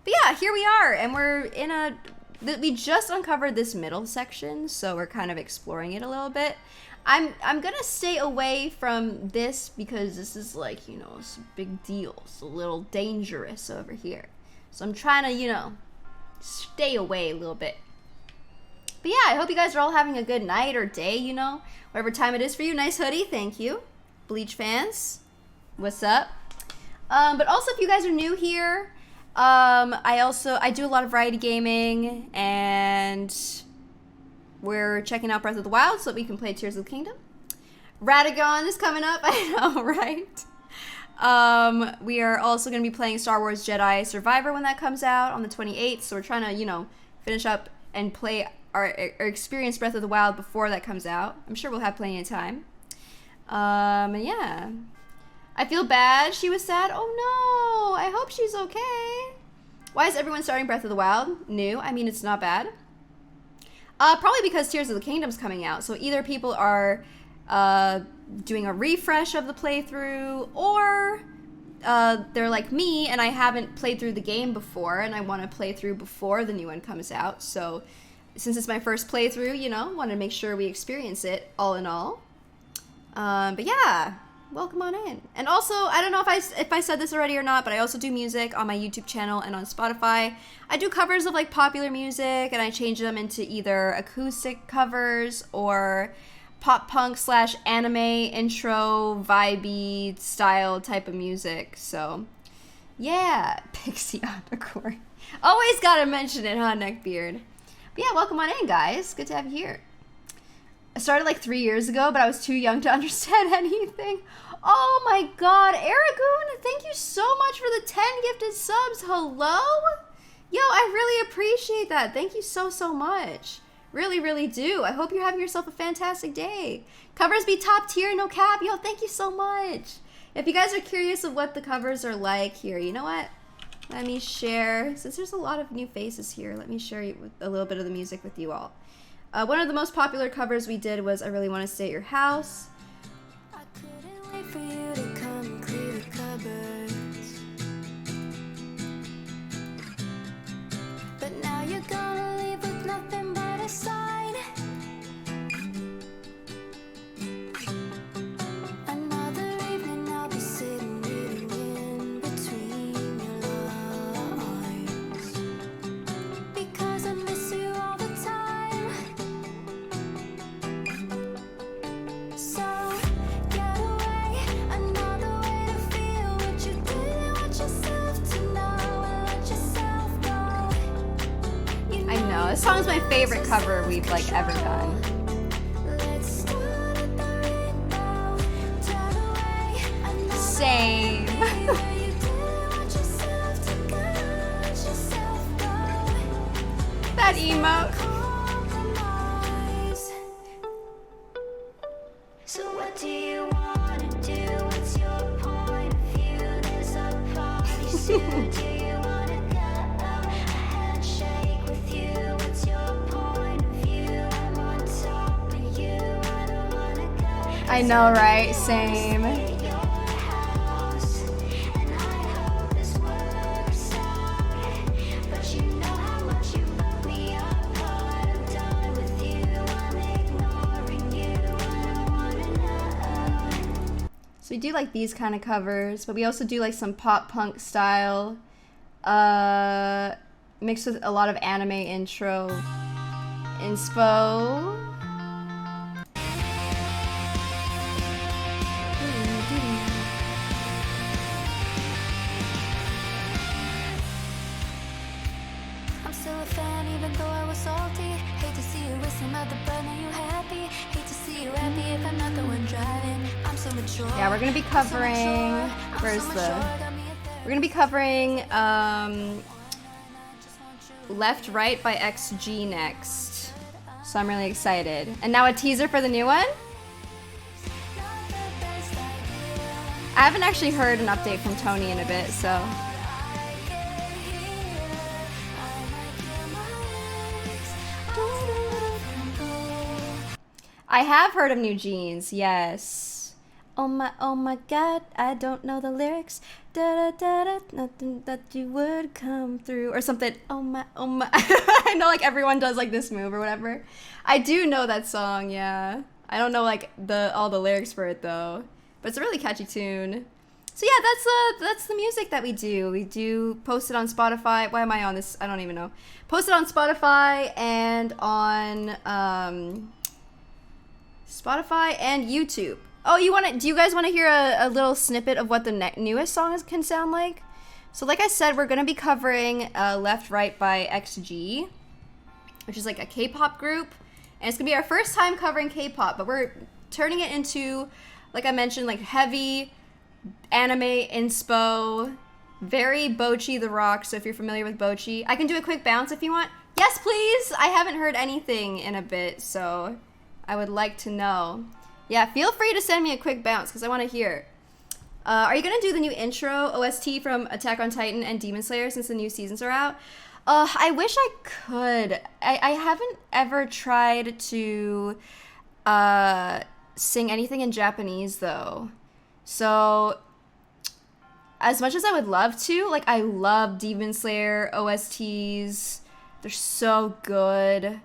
But yeah, here we are. And we're in we just uncovered this middle section, so we're kind of exploring it a little bit. I'm gonna stay away from this because this is like, you know, it's a big deal. It's a little dangerous over here. So I'm trying to, you know, stay away a little bit. But yeah, I hope you guys are all having a good night or day, you know, whatever time it is for you. Nice hoodie, thank you. Bleach fans, what's up? But also, if you guys are new here, I do a lot of variety gaming, and we're checking out Breath of the Wild so that we can play Tears of the Kingdom. Radagon is coming up, I know, right? We are also going to be playing Star Wars Jedi Survivor when that comes out on the 28th, so we're trying to, you know, finish up and play or experience Breath of the Wild before that comes out. I'm sure we'll have plenty of time. And yeah. I feel bad. She was sad. Oh no! I hope she's okay. Why is everyone starting Breath of the Wild new? I mean, it's not bad. Probably because Tears of the Kingdom's coming out. So either people are doing a refresh of the playthrough, or they're like me and I haven't played through the game before and I want to play through before the new one comes out. So since it's my first playthrough, you know, want to make sure we experience it all in all. But yeah. Welcome on in. And also, I don't know if I said this already or not, but I also do music on my YouTube channel and on Spotify. I do covers of like popular music, and I change them into either acoustic covers or pop punk / anime intro vibey style type of music. So yeah, Pixie Unicorn. Always gotta mention it, huh, Neckbeard? But yeah, welcome on in, guys. Good to have you here. I started like 3 years ago, but I was too young to understand anything. Oh my god, Aragoon, thank you so much for the 10 gifted subs. Hello? Yo, I really appreciate that. Thank you so much. Really, really do. I hope you're having yourself a fantastic day. Covers be top tier, no cap. Yo, thank you so much. If you guys are curious of what the covers are like here, you know what? Let me share, since there's a lot of new faces here, let me share a little bit of the music with you all. One of the most popular covers we did was I Really Want to Stay at Your House. I couldn't wait for you to come clear the cupboards, but now you're gonna leave with nothing but a sign This song's my favorite cover we've like ever done. Let's start at the rainbow, turn away another Same. where you didn't want yourself to go, let yourself go. That emote. Compromise. So what do you wanna do? What's your point of view? There's a party soon. Do you wanna go? A handshake with you. What's your point of view? I'm on top of you. I don't wanna go. I know, right? Same. Your house, and I hope this works out. But you know how much you broke me apart. I'm done with you. I'm ignoring you. I don't wanna know. So we do like these kind of covers, but we also do like some pop punk style, mixed with a lot of anime intro inspo. I'm still a fan even though I was salty. Hate to see you with some other but now you happy. Hate to see you happy if I'm not the one driving. I'm so mature. Yeah, we're gonna be covering. Where's the? We're gonna be covering Left Right by XG next. So I'm really excited. And now a teaser for the new one. I haven't actually heard an update from Tony in a bit, so. I have heard of New Jeans, yes. Oh my god, I don't know the lyrics. Da da da da, nothing that you would come through. Or something, oh my. I know like everyone does like this move or whatever. I do know that song, yeah. I don't know like all the lyrics for it though. But it's a really catchy tune. So yeah, that's the music that we do. We do post it on Spotify. Why am I on this? I don't even know. Post it on Spotify and on Spotify and YouTube. Oh, do you guys want to hear a little snippet of what the newest song can sound like? So like I said, we're going to be covering Left Right by XG, which is like a K-pop group. And it's going to be our first time covering K-pop, but we're turning it into, like I mentioned, like heavy anime inspo, very Bochi the Rock. So if you're familiar with Bochi, I can do a quick bounce if you want. Yes, please. I haven't heard anything in a bit, so I would like to know. Yeah, feel free to send me a quick bounce because I want to hear. Are you going to do the new intro OST from Attack on Titan and Demon Slayer since the new seasons are out? I wish I could. I haven't ever tried to sing anything in Japanese though. So as much as I would love to, like I love Demon Slayer OSTs. They're so good.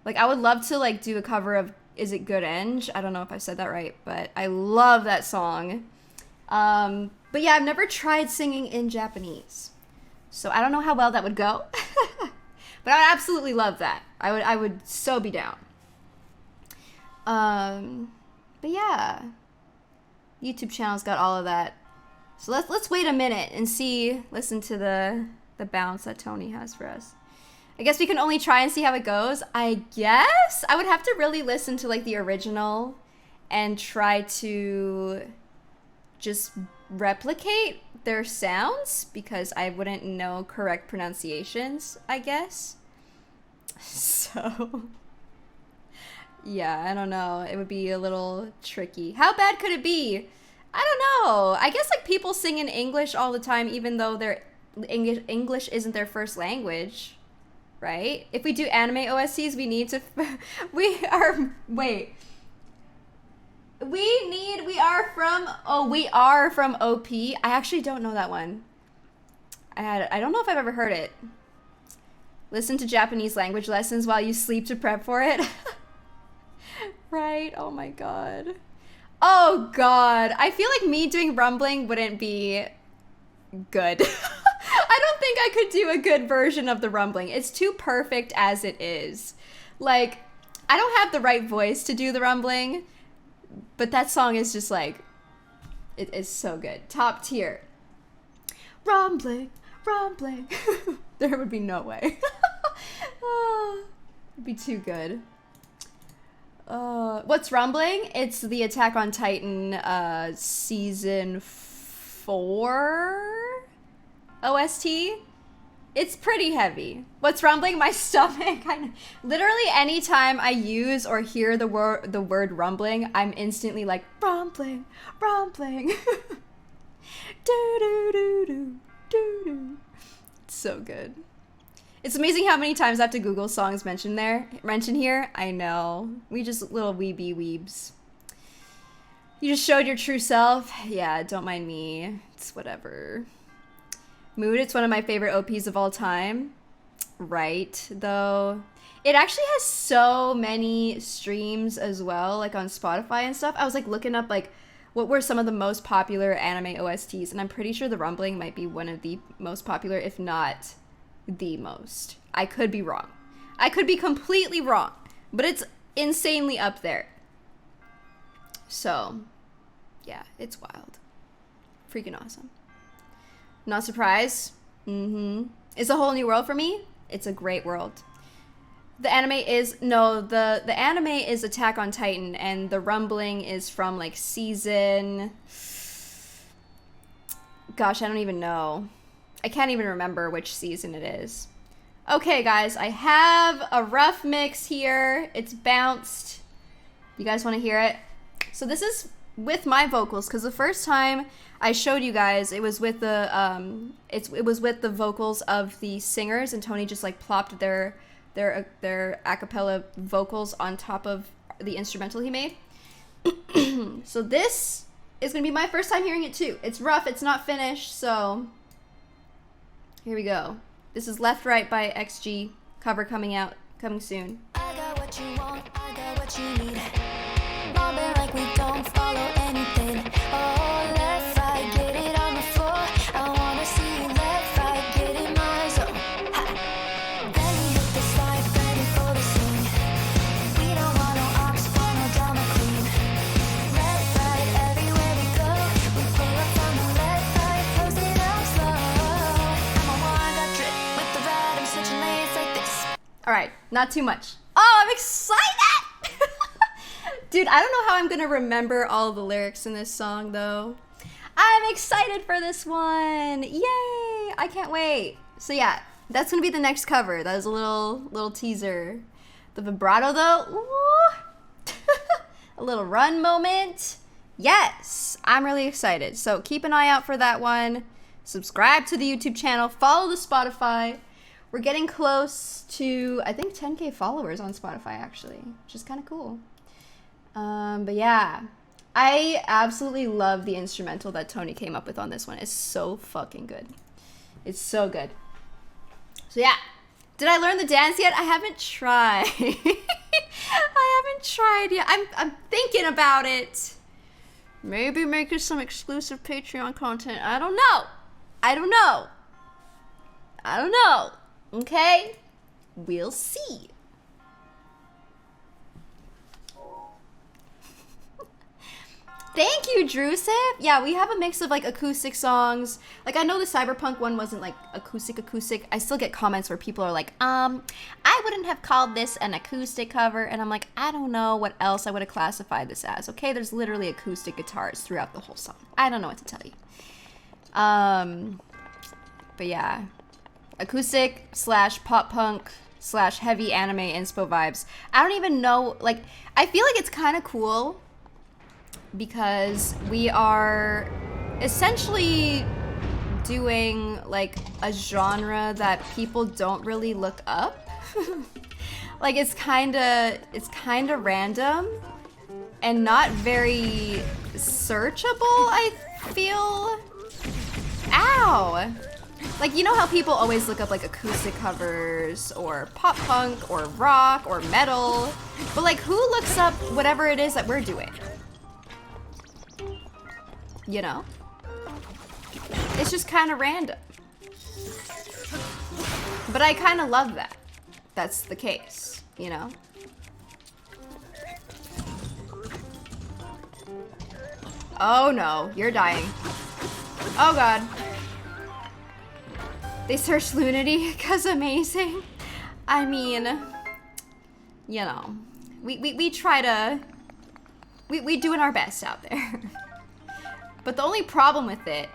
Like I would love to like do a cover of Is It Good Eng? I don't know if I said that right, but I love that song. But yeah, I've never tried singing in Japanese. So I don't know how well that would go. But I would absolutely love that. I would so be down. But yeah. YouTube channel's got all of that. So let's wait a minute and listen to the bounce that Tony has for us. I guess we can only try and see how it goes. I guess I would have to really listen to like the original and try to just replicate their sounds because I wouldn't know correct pronunciations, I guess. So yeah, I don't know. It would be a little tricky. How bad could it be? I don't know. I guess like people sing in English all the time even though their English isn't their first language. Right? If we do anime OSTs, we need to we are from OP. I actually don't know that one. I don't know if I've ever heard it. Listen to Japanese language lessons while you sleep to prep for it. Right? Oh my god. Oh god. I feel like me doing rumbling wouldn't be good. I don't think I could do a good version of the rumbling. It's too perfect as it is. Like, I don't have the right voice to do the rumbling, but that song is just like, it is so good. Top tier. Rumbling. There would be no way. It'd be too good. What's rumbling? It's the Attack on Titan season 4 OST. It's pretty heavy. What's rumbling? My stomach. Literally anytime I use or hear the word rumbling, I'm instantly like, rumbling, rumbling. Do do do do do do. It's so good. It's amazing how many times I have to Google songs mentioned here. I know. We just little weeby weebs. You just showed your true self. Yeah, don't mind me. It's whatever. Mood, it's one of my favorite OPs of all time. Right, though. It actually has so many streams as well, like on Spotify and stuff. I was like looking up like what were some of the most popular anime OSTs, and I'm pretty sure the rumbling might be one of the most popular, if not the most. I could be wrong. I could be completely wrong, but it's insanely up there. So, yeah, it's wild. Freaking awesome. Not surprised? It's a whole new world for me. It's a great world. The anime is, no, the anime is Attack on Titan, and the rumbling is from like season, gosh, I don't even know. I can't even remember which season it is. Okay, guys, I have a rough mix here. It's bounced. You guys want to hear it? So this is with my vocals, because the first time I showed you guys, it was with the it was with the vocals of the singers, and Tony just like plopped their a cappella vocals on top of the instrumental he made. So this is gonna be my first time hearing it too. It's rough. It's not finished, so. Here we go. This is Left Right by XG. Cover coming soon. I got what you want, I got what you need. Bombing like we don't follow anything. Oh, left, right, get it on the floor. I wanna see you left, right, get in my zone. Ha. Let me hit the slide, ready for the scene. We don't want no ops, want no drama queen. Left, right, everywhere we go. We pull up on the left, right, close it up slow. I'm a one, got drip with the ride. I'm switching lanes like this. All right, not too much. Oh, I'm excited! Dude, I don't know how I'm gonna remember all the lyrics in this song, though. I'm excited for this one! Yay! I can't wait. So yeah, that's gonna be the next cover. That was a little teaser. The vibrato, though, ooh. A little run moment. Yes, I'm really excited. So keep an eye out for that one. Subscribe to the YouTube channel. Follow the Spotify. We're getting close to, I think, 10K followers on Spotify, actually, which is kind of cool. But yeah, I absolutely love the instrumental that Tony came up with on this one. It's so fucking good. It's so good. So yeah, did I learn the dance yet? I haven't tried. I haven't tried yet. I'm thinking about it. Maybe making some exclusive Patreon content. I don't know. I don't know. I don't know. Okay? We'll see. Thank you, Drusip. Yeah, we have a mix of like acoustic songs. Like I know the Cyberpunk one wasn't like acoustic. I still get comments where people are like, I wouldn't have called this an acoustic cover. And I'm like, I don't know what else I would have classified this as. Okay, there's literally acoustic guitars throughout the whole song. I don't know what to tell you. But yeah, acoustic / pop punk / heavy anime inspo vibes. I don't even know, like, I feel like it's kind of cool because we are essentially doing like a genre that people don't really look up. Like it's kind of random and not very searchable, I feel. Ow! Like, you know how people always look up like acoustic covers or pop punk or rock or metal, but like who looks up whatever it is that we're doing? You know? It's just kind of random. But I kind of love that. That's the case, you know? Oh no, you're dying. Oh god. They searched Lunity because amazing. I mean, you know, we try to, we doing our best out there. But the only problem with it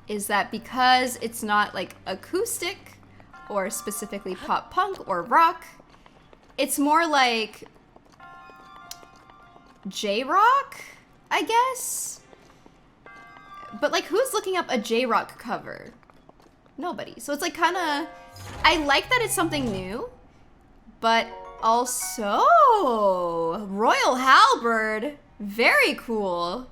is that because it's not like acoustic or specifically pop punk or rock, it's more like J-rock, I guess? But like, who's looking up a J-rock cover? Nobody. So it's like kind of, I like that it's something new, but also Royal Halberd, very cool.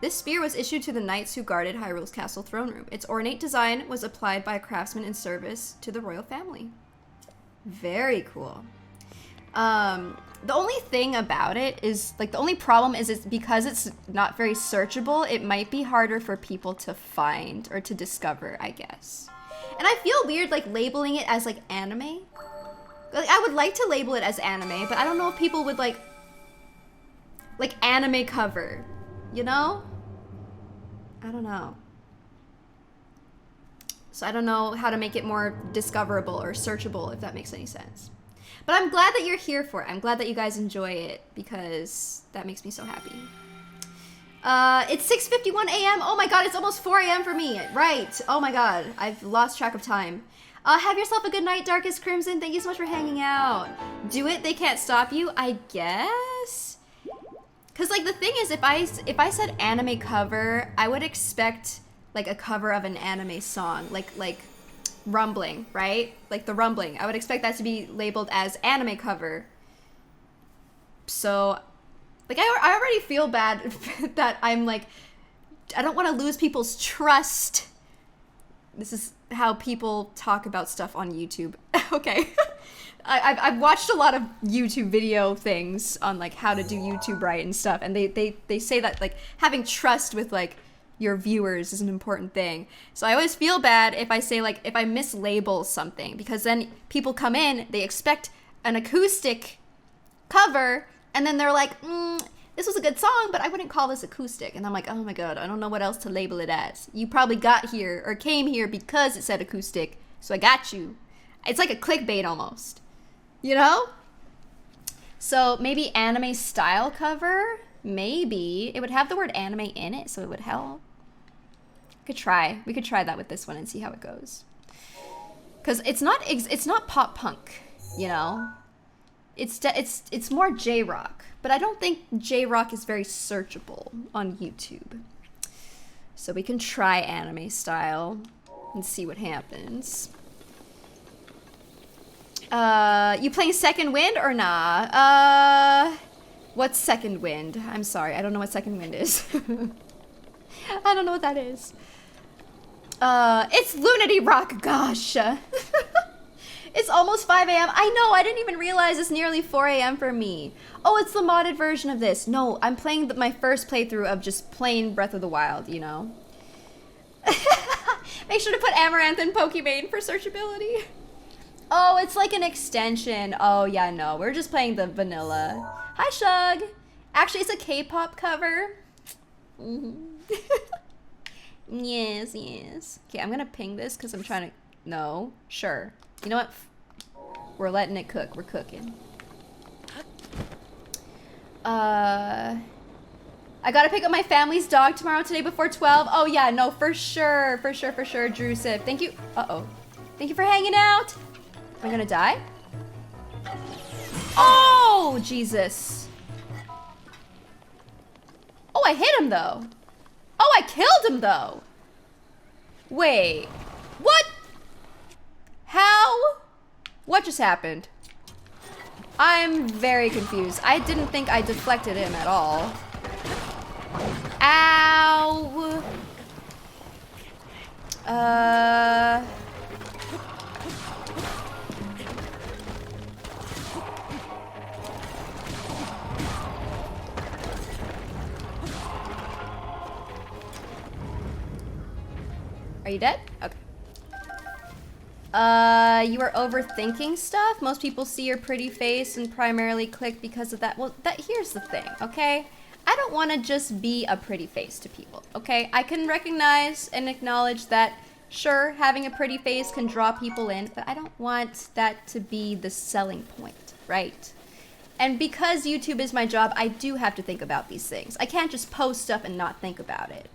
This spear was issued to the knights who guarded Hyrule's castle throne room. Its ornate design was applied by a craftsman in service to the royal family. Very cool. The only thing about it is, like, the only problem is it's because it's not very searchable, it might be harder for people to find or to discover, I guess. And I feel weird, like, labeling it as, like, anime. Like, I would like to label it as anime, but I don't know if people would, like anime cover, you know? I don't know. So I don't know how to make it more discoverable or searchable, if that makes any sense. But I'm glad that you're here for it. I'm glad that you guys enjoy it, because that makes me so happy. It's 6:51 a.m. Oh my god, it's almost 4 a.m. for me. Right. Oh my god, I've lost track of time. Have yourself a good night, Darkest Crimson. Thank you so much for hanging out. Do it, they can't stop you, I guess? Because, like, the thing is, if I said anime cover, I would expect, like, a cover of an anime song. Like Rumbling, right? Like the Rumbling. I would expect that to be labeled as anime cover. So, like, I already feel bad that I'm, like, I don't want to lose people's trust. This is how people talk about stuff on YouTube. Okay. I've watched a lot of YouTube video things on, like, how to do YouTube right and stuff, and they say that, like, having trust with, like, your viewers is an important thing. So I always feel bad if I say, like, if I mislabel something, because then people come in, they expect an acoustic cover, and then they're like, this was a good song, but I wouldn't call this acoustic. And I'm like, oh my god, I don't know what else to label it as. You probably got here or came here because it said acoustic, so I got you. It's like a clickbait almost, you know? So maybe anime style cover? Maybe. It would have the word anime in it, so it would help. We could try that with this one and see how it goes. Because it's not pop punk, you know? It's more J-rock. But I don't think J-rock is very searchable on YouTube. So we can try anime style and see what happens. You playing Second Wind or nah? What's Second Wind? I'm sorry, I don't know what Second Wind is. I don't know what that is. It's Lunity Rock, gosh. It's almost 5 a.m. I know, I didn't even realize it's nearly 4 a.m. for me. Oh, it's the modded version of this. No, I'm playing my first playthrough of just plain Breath of the Wild, you know? Make sure to put Amaranth in Pokimane for searchability. Oh, it's like an extension. Oh, yeah, no, we're just playing the vanilla. Hi, Shug. Actually, it's a K-pop cover. Yes. Okay, I'm gonna ping this because I'm trying to... No, sure. You know what? We're letting it cook. We're cooking. I gotta pick up my family's dog tomorrow today before 12. Oh, yeah, no, for sure, Drew Sip. Thank you. Uh-oh. Thank you for hanging out. Am I gonna die? Oh, Jesus. Oh, I hit him, though. Oh, I killed him, though. Wait. What? How? What just happened? I'm very confused. I didn't think I deflected him at all. Ow. Are you dead? Okay. You are overthinking stuff? Most people see your pretty face and primarily click because of that. Well, here's the thing, okay? I don't want to just be a pretty face to people, okay? I can recognize and acknowledge that, Sure, having a pretty face can draw people in, but I don't want that to be the selling point, right? And because YouTube is my job, I do have to think about these things. I can't just post stuff and not think about it.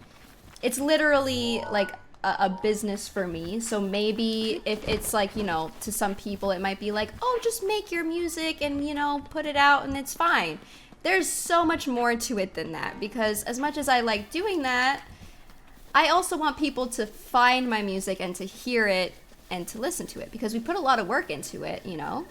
It's literally like a business for me, so maybe if it's like, you know, to some people it might be like, oh, just make your music and, you know, put it out and it's fine. There's so much more to it than that, because as much as I like doing that, I also want people to find my music and to hear it and to listen to it, because we put a lot of work into it, you know,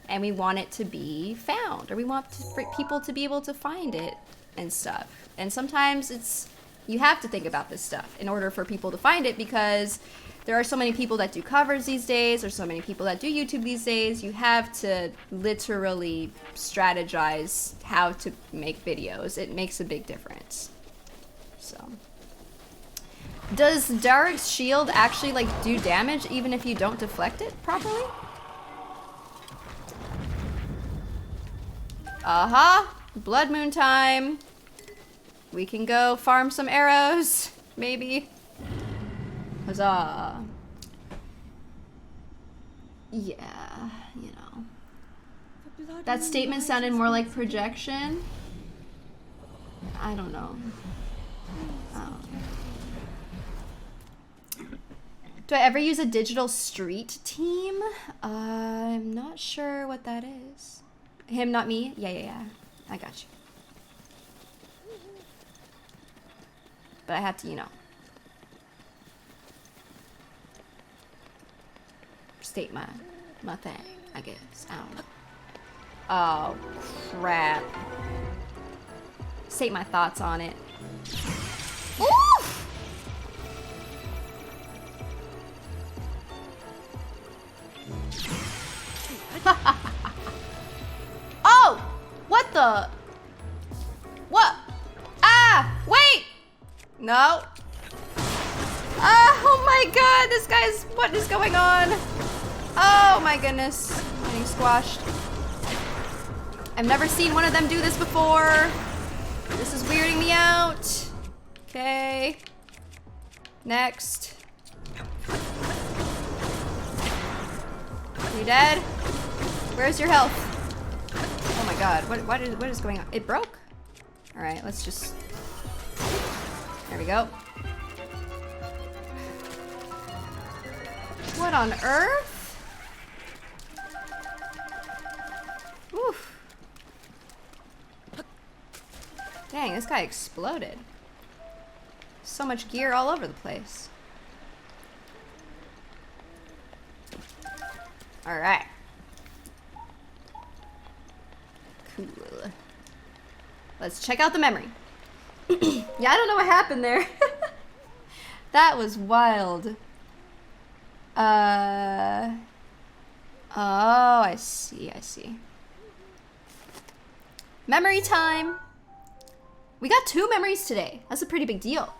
and we want it to be found, or we want for people to be able to find it and stuff. And sometimes you have to think about this stuff in order for people to find it, because there are so many people that do covers these days, or so many people that do YouTube these days. You have to literally strategize how to make videos. It makes a big difference. So, does Darik's shield actually like do damage even if you don't deflect it properly? Aha! Blood moon time. We can go farm some arrows, maybe. Huzzah. Yeah, you know. That statement sounded more like projection. I don't know. Do I ever use a digital street team? I'm not sure what that is. Him, not me? Yeah. I got you. But I have to, you know, state my thing, I guess. I don't know. Oh, crap. State my thoughts on it. Oof! Oh! What the? What? Ah! Wait! No. Oh my god, this guy's... What is going on? Oh my goodness. I'm getting squashed. I've never seen one of them do this before. This is weirding me out. Okay. Next. You dead? Where's your health? Oh my god, what is going on? It broke? Alright, let's just... There we go. What on earth? Oof. Dang, this guy exploded. So much gear all over the place. Alright. Cool. Let's check out the memory. Yeah, I don't know what happened there. That was wild. Oh, I see. Memory time. We got 2 memories today. That's a pretty big deal.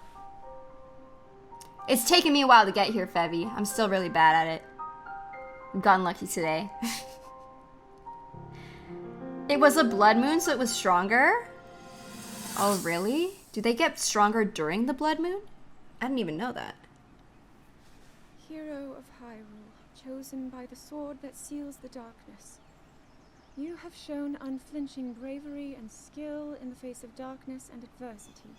It's taken me a while to get here, Fevy. I'm still really bad at it. I've gotten lucky today. It was a blood moon, so it was stronger? Oh, really? Do they get stronger during the blood moon? I didn't even know that. Hero of Hyrule, chosen by the sword that seals the darkness. You have shown unflinching bravery and skill in the face of darkness and adversity,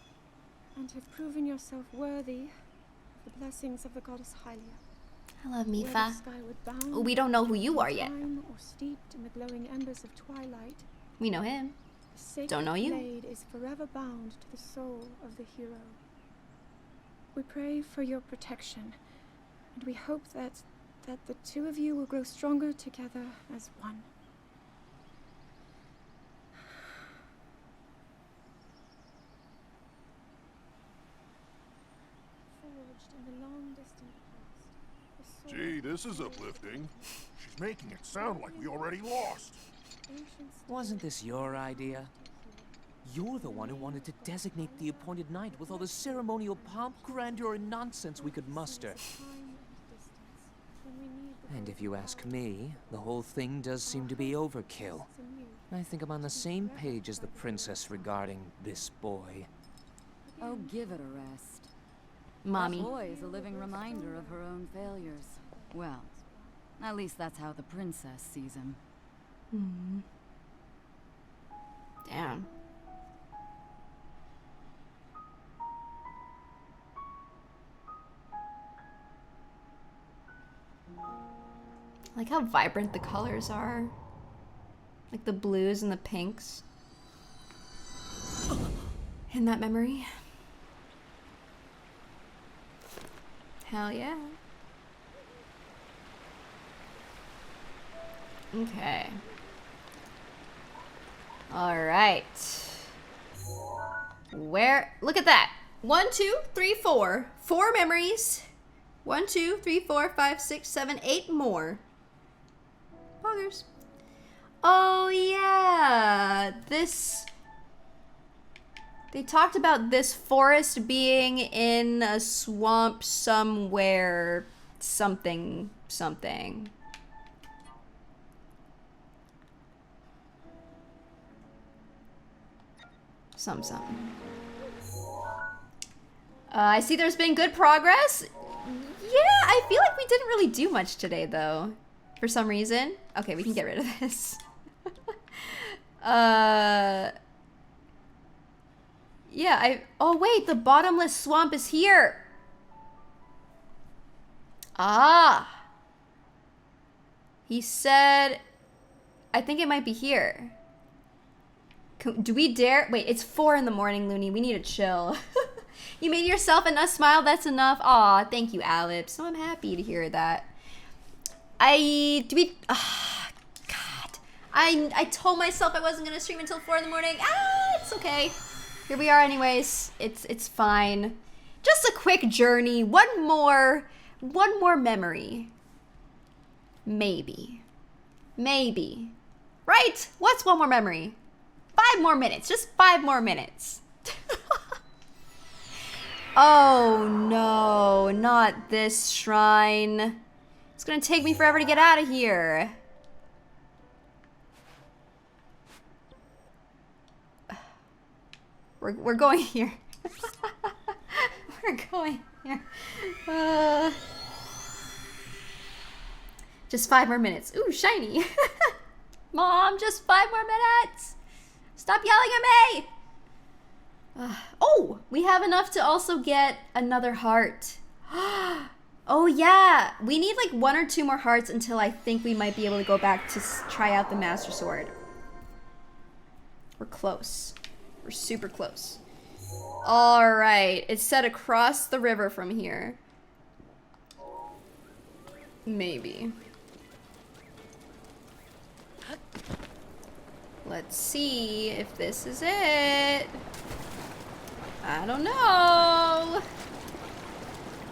and have proven yourself worthy of the blessings of the goddess Hylia. I love Whether Mifa. skyward bound, We don't know who you are yet. time, or steeped in the glowing embers of twilight, We know him. the sacred Don't know you. blade is forever bound to the soul of the hero. We pray for your protection, and we hope that the two of you will grow stronger together as one. Forged in the long distant past, the sword Gee, this is uplifting. She's making it sound like we already lost. ancient Wasn't this your idea? You're the one who wanted to designate the appointed night with all the ceremonial pomp, grandeur, and nonsense we could muster. time and distance, when we need the And if you ask me, the whole thing does seem to be overkill. from you. I think I'm on the same page as the princess regarding this boy. Oh, give it a rest. mommy. That boy is a living reminder of her own failures. Well, at least that's how the princess sees him. Damn. I like how vibrant the colors are. Like the blues and the pinks. In that memory. Hell yeah. Okay. All right. Where? Look at that. 1, 2, 3, 4. 4 memories. 1, 2, 3, 4, 5, 6, 7, 8 more. Poggers. Oh yeah. This. They talked about this forest being in a swamp somewhere. Something. Something. Something. I see there's been good progress. Yeah, I feel like we didn't really do much today, though. For some reason. Okay, we can get rid of this. Yeah, oh wait, the bottomless swamp is here. Ah. He said, I think it might be here. Do we dare? Wait, it's 4 in the morning, Looney. We need to chill. You made yourself and us smile. That's enough. Aw, thank you, Alip. So I'm happy to hear that. God. I told myself I wasn't gonna stream until 4 in the morning. Ah, it's okay. Here we are anyways. It's fine. Just a quick journey. One more memory. Maybe. Right? What's one more memory? 5 more minutes. Just 5 more minutes. Oh no, not this shrine. It's gonna take me forever to get out of here. We're going here. We're going here. Just 5 more minutes. Ooh, shiny. Mom, just 5 more minutes. Stop yelling at me. Oh, we have enough to also get another heart. Oh yeah, we need like 1 or 2 more hearts until I think we might be able to go back to try out the Master Sword. We're close. We're super close. All right, it's set across the river from here. Maybe. Let's see if this is it. I don't know.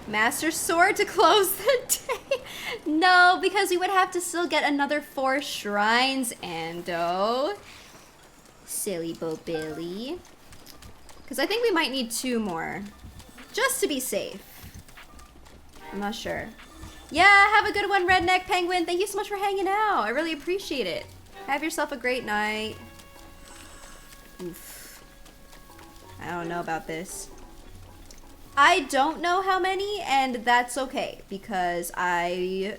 Master Sword to close the day. No, because we would have to still get another 4 shrines, Ando. Silly Bo Billy. Because I think we might need 2 more. Just to be safe. I'm not sure. Yeah, have a good one, Redneck Penguin. Thank you so much for hanging out. I really appreciate it. Have yourself a great night. Oof. I don't know about this. I don't know how many, and that's okay, because I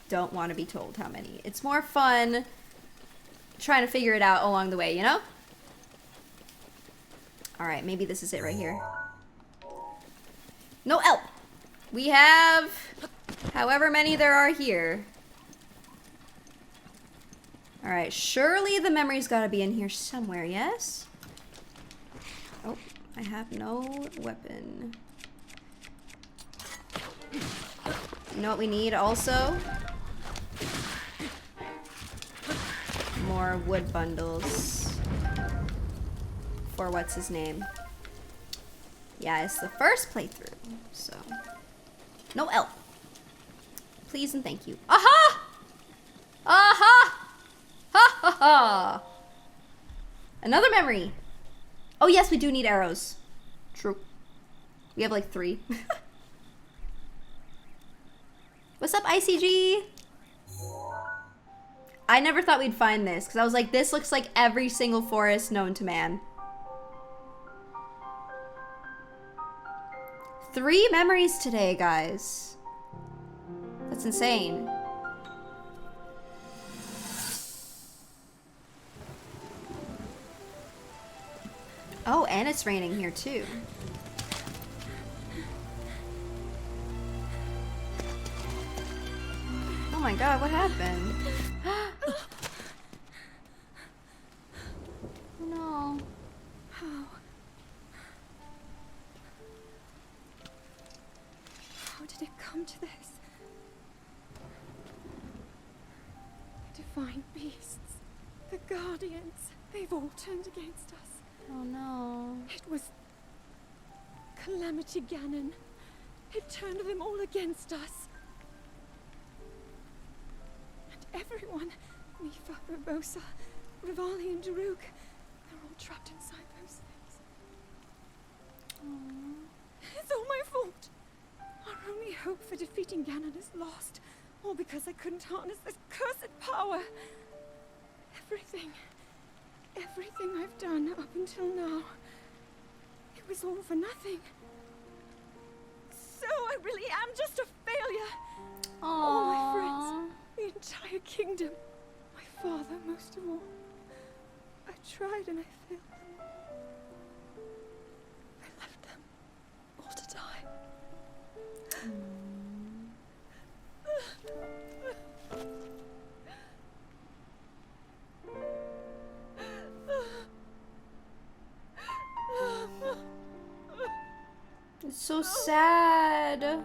don't want to be told how many. It's more fun trying to figure it out along the way, you know? Alright, maybe this is it right here. No help! We have however many there are here. Alright, surely the memory's gotta be in here somewhere, yes? Oh, I have no weapon. You know what we need also? More wood bundles. For what's his name? Yeah, it's the first playthrough, so. No help. Please and thank you. Aha! Aha! Ha ha ha! Another memory. Oh yes, we do need arrows. True. We have like 3. What's up, ICG? I never thought we'd find this, because I was like, this looks like every single forest known to man. 3 memories today, guys. That's insane. Oh, and it's raining here too. Oh my god, what happened? Oh no. How did it come to this? The divine beasts, the guardians, they've all turned against us. Oh no. It was Calamity Ganon. It turned them all against us. And everyone, Mifa, Urbosa, Rivali and Daruk, they're all trapped inside those things. It's all my fault. Our only hope for defeating Ganon is lost. All because I couldn't harness this cursed power. Everything I've done up until now, it was all for nothing. So I really am just a failure. Aww. All my friends, the entire kingdom, my father most of all. I tried and I failed them. I left them all to die. It's so sad.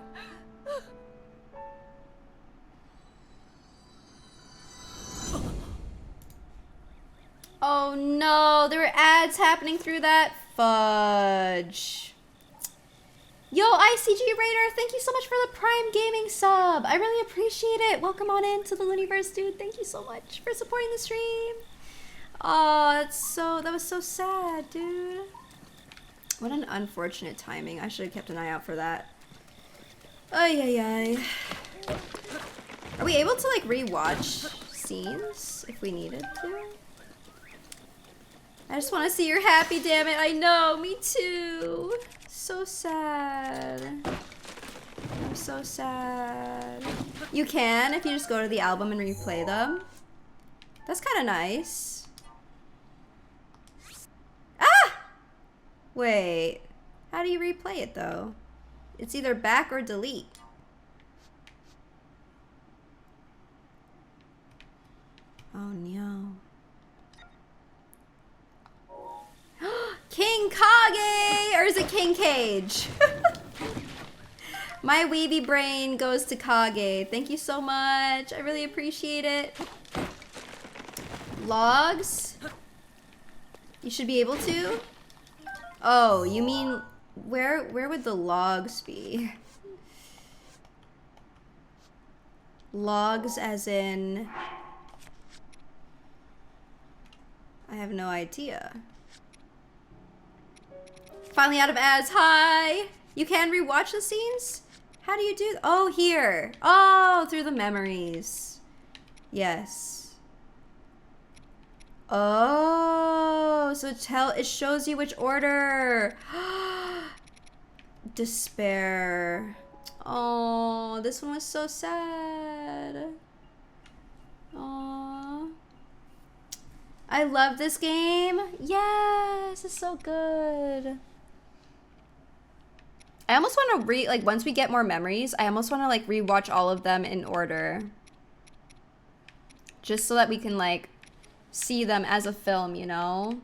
Oh no, there were ads happening through that. Fudge. Yo, ICG Raider, thank you so much for the Prime Gaming sub. I really appreciate it. Welcome on in to the Looniverse, dude. Thank you so much for supporting the stream. Oh, that was so sad, dude. What an unfortunate timing. I should have kept an eye out for that. Ay, ay, ay. Are we able to, like, rewatch scenes if we needed to? I just want to see you're happy, damn it. I know, me too. So sad. I'm so sad. You can if you just go to the album and replay them. That's kind of nice. Ah! Wait. How do you replay it though? It's either back or delete. Oh no. King Kage! Or is it King Cage? My weeby brain goes to Kage. Thank you so much. I really appreciate it. Logs? You should be able to? Oh, you mean where would the logs be? Logs as in I have no idea. Finally out of ads. Hi! You can rewatch the scenes? How do you do? Oh, here. Oh, through the memories. Yes. Oh, so it shows you which order. Despair. Oh, this one was so sad. Oh. I love this game. Yes, it's so good. I almost want to like once we get more memories, I almost want to like rewatch all of them in order. Just so that we can like see them as a film, you know?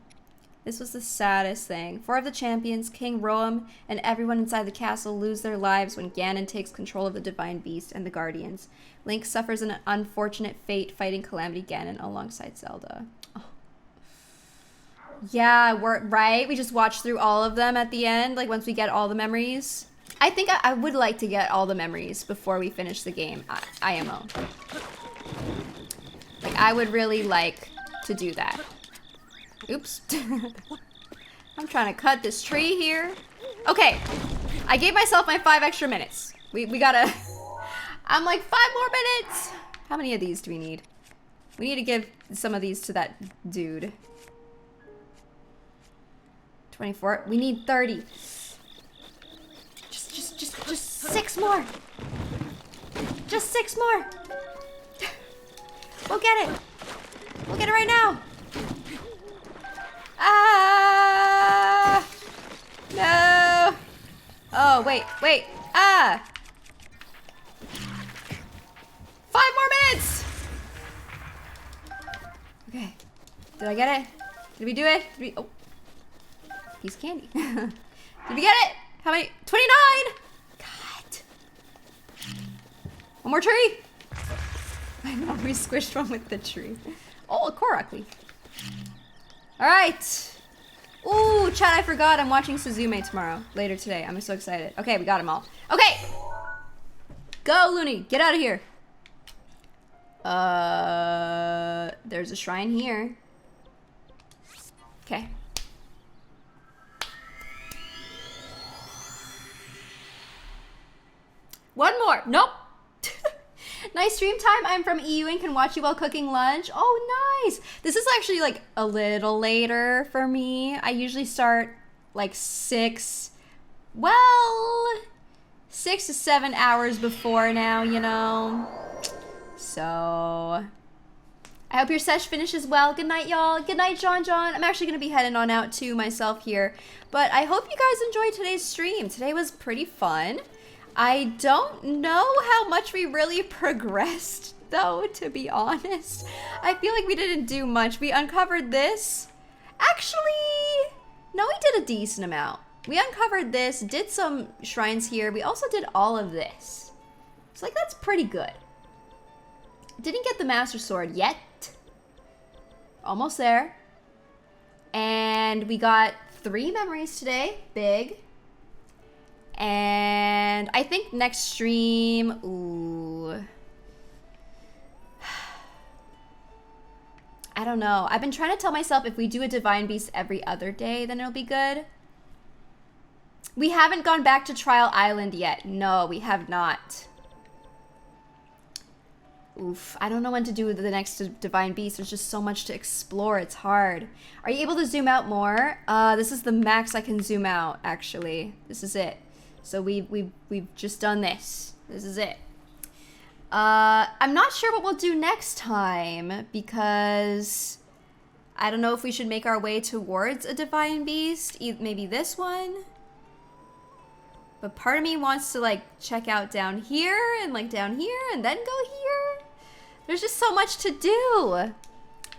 This was the saddest thing. 4 of the champions, King Roam, and everyone inside the castle lose their lives when Ganon takes control of the Divine Beast and the Guardians. Link suffers an unfortunate fate fighting Calamity Ganon alongside Zelda. Oh. Yeah, right? We just watched through all of them at the end, like once we get all the memories. I think I would like to get all the memories before we finish the game, IMO. Like, I would really like to do that. Oops. I'm trying to cut this tree here. Okay, I gave myself my 5 extra minutes. We gotta... I'm like, 5 more minutes! How many of these do we need? We need to give some of these to that dude. 24. We need 30. Just 6 more. Just 6 more. We'll get it. We'll get it right now. Ah! No. Oh, wait. Ah! 5 more minutes. Okay. Did I get it? Did we do it? Oh. Piece of candy. Did we get it? How many? 29! God. One more tree. I know, we squished one with the tree. Oh, a Korok. Alright. Ooh, chat, I forgot I'm watching Suzume tomorrow. Later today. I'm so excited. Okay, we got them all. Okay! Go, Looney. Get out of here. There's a shrine here. Okay. One more. Nope. Nice stream time. I'm from EU and can watch you while cooking lunch. Oh, nice. This is actually like a little later for me. I usually start like 6 to 7 hours before now, you know. So I hope your sesh finishes well. Good night, y'all. Good night, John. I'm actually going to be heading on out to myself here. But I hope you guys enjoyed today's stream. Today was pretty fun. I don't know how much we really progressed, though, to be honest. I feel like we didn't do much. We uncovered this. Actually, no, we did a decent amount. We uncovered this, did some shrines here. We also did all of this. So, like, that's pretty good. Didn't get the Master Sword yet. Almost there. And we got 3 memories today. Big. And I think next stream, ooh. I don't know. I've been trying to tell myself if we do a Divine Beast every other day, then it'll be good. We haven't gone back to Trial Island yet. No, we have not. Oof, I don't know when to do the next Divine Beast. There's just so much to explore. It's hard. Are you able to zoom out more? This is the max I can zoom out, actually. This is it. So we've just done this. This is it. I'm not sure what we'll do next time because I don't know if we should make our way towards a Divine Beast. Maybe this one. But part of me wants to like check out down here and like down here and then go here. There's just so much to do.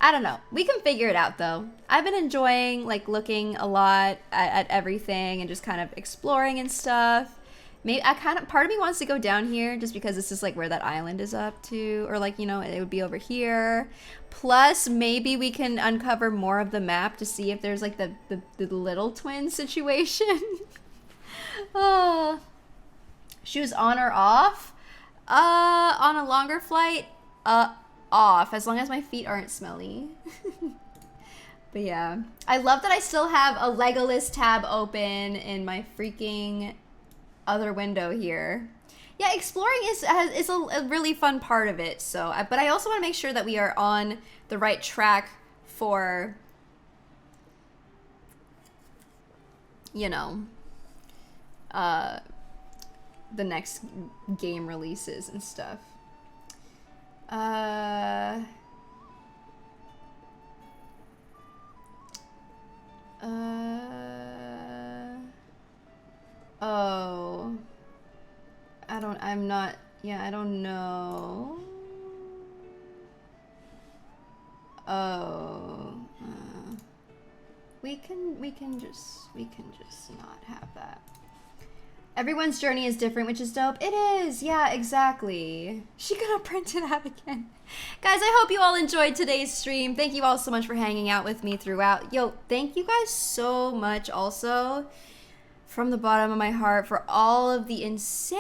I don't know. We can figure it out though. I've been enjoying like looking a lot at everything and just kind of exploring and stuff. Maybe part of me wants to go down here just because this is like where that island is up to, or like, you know, it would be over here. Plus maybe we can uncover more of the map to see if there's like the little twin situation. Oh. Shoes on or off? On a longer flight, off, as long as my feet aren't smelly. But yeah, I love that I still have a Legolas tab open in my freaking other window here. Yeah, exploring is a really fun part of it. So, but I also want to make sure that we are on the right track for, you know, the next game releases and stuff. Oh. I don't know. Oh. We can just not have that. Everyone's journey is different, which is dope. It is, yeah, exactly. She gonna print it out again. Guys, I hope you all enjoyed today's stream. Thank you all so much for hanging out with me throughout. Yo, thank you guys so much also from the bottom of my heart for all of the insane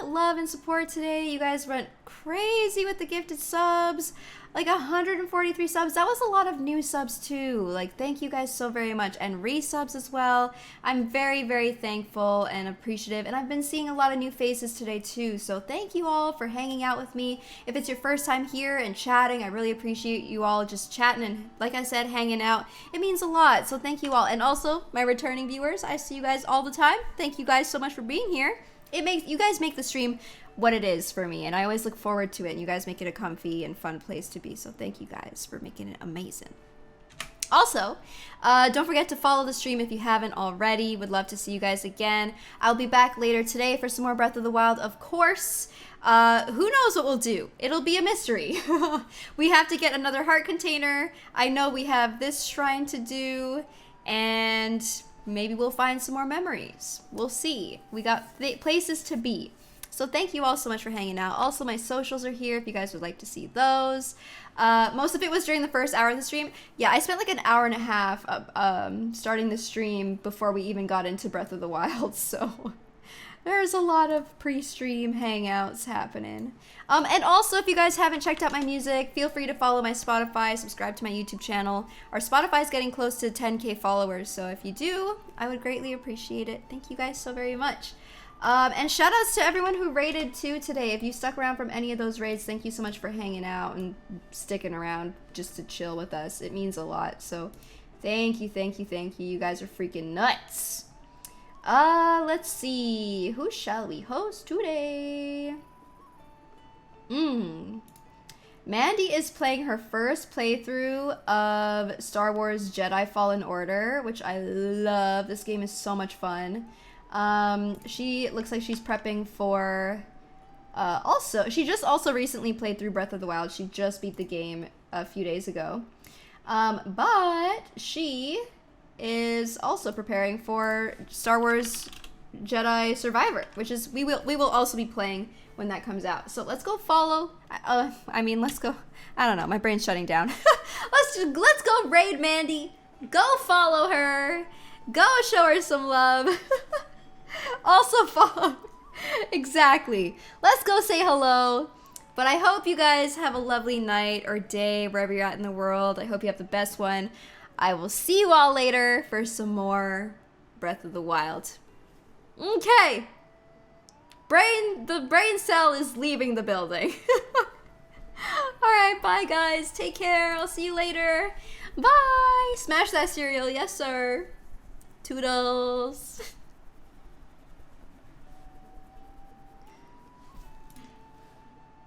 love and support today. You guys went crazy with the gifted subs. Like 143 subs. That was a lot of new subs too. Like, thank you guys so very much. And resubs as well. I'm very, very thankful and appreciative. And I've been seeing a lot of new faces today too. So thank you all for hanging out with me. If it's your first time here and chatting, I really appreciate you all just chatting and, like I said, hanging out. It means a lot. So thank you all. And also, my returning viewers, I see you guys all the time. Thank you guys so much for being here. you guys make the stream what it is for me, and I always look forward to it, and you guys make it a comfy and fun place to be, so thank you guys for making it amazing. Also, don't forget to follow the stream if you haven't already. Would love to see you guys again. I'll be back later today for some more Breath of the Wild, of course. Who knows what we'll do? It'll be a mystery. We have to get another heart container. I know we have this shrine to do, and maybe we'll find some more memories. We'll see. We got places to be. So thank you all so much for hanging out. Also, my socials are here if you guys would like to see those. Most of it was during the first hour of the stream. Yeah, I spent like an hour and a half starting the stream before we even got into Breath of the Wild, so there's a lot of pre-stream hangouts happening. And also, if you guys haven't checked out my music, feel free to follow my Spotify, subscribe to my YouTube channel. Our Spotify is getting close to 10K followers, so if you do, I would greatly appreciate it. Thank you guys so very much. And shout outs to everyone who raided too today. If you stuck around from any of those raids, thank you so much for hanging out and sticking around just to chill with us. It means a lot. So thank you, thank you, thank you. You guys are freaking nuts. Let's see. Who shall we host today? Mandy is playing her first playthrough of Star Wars Jedi Fallen Order, which I love. This game is so much fun. She looks like she's prepping for, she just also recently played through Breath of the Wild. She just beat the game a few days ago. But she is also preparing for Star Wars Jedi Survivor, which is, we will also be playing when that comes out. So let's go follow, let's go, I don't know, my brain's shutting down. let's go raid Mandy, go follow her, go show her some love. Also follow, exactly. Let's go say hello. But I hope you guys have a lovely night or day wherever you're at in the world. I hope you have the best one. I will see you all later for some more Breath of the Wild. Okay. The brain cell is leaving the building. Alright, bye guys. Take care. I'll see you later. Bye. Smash that cereal. Yes, sir. Toodles.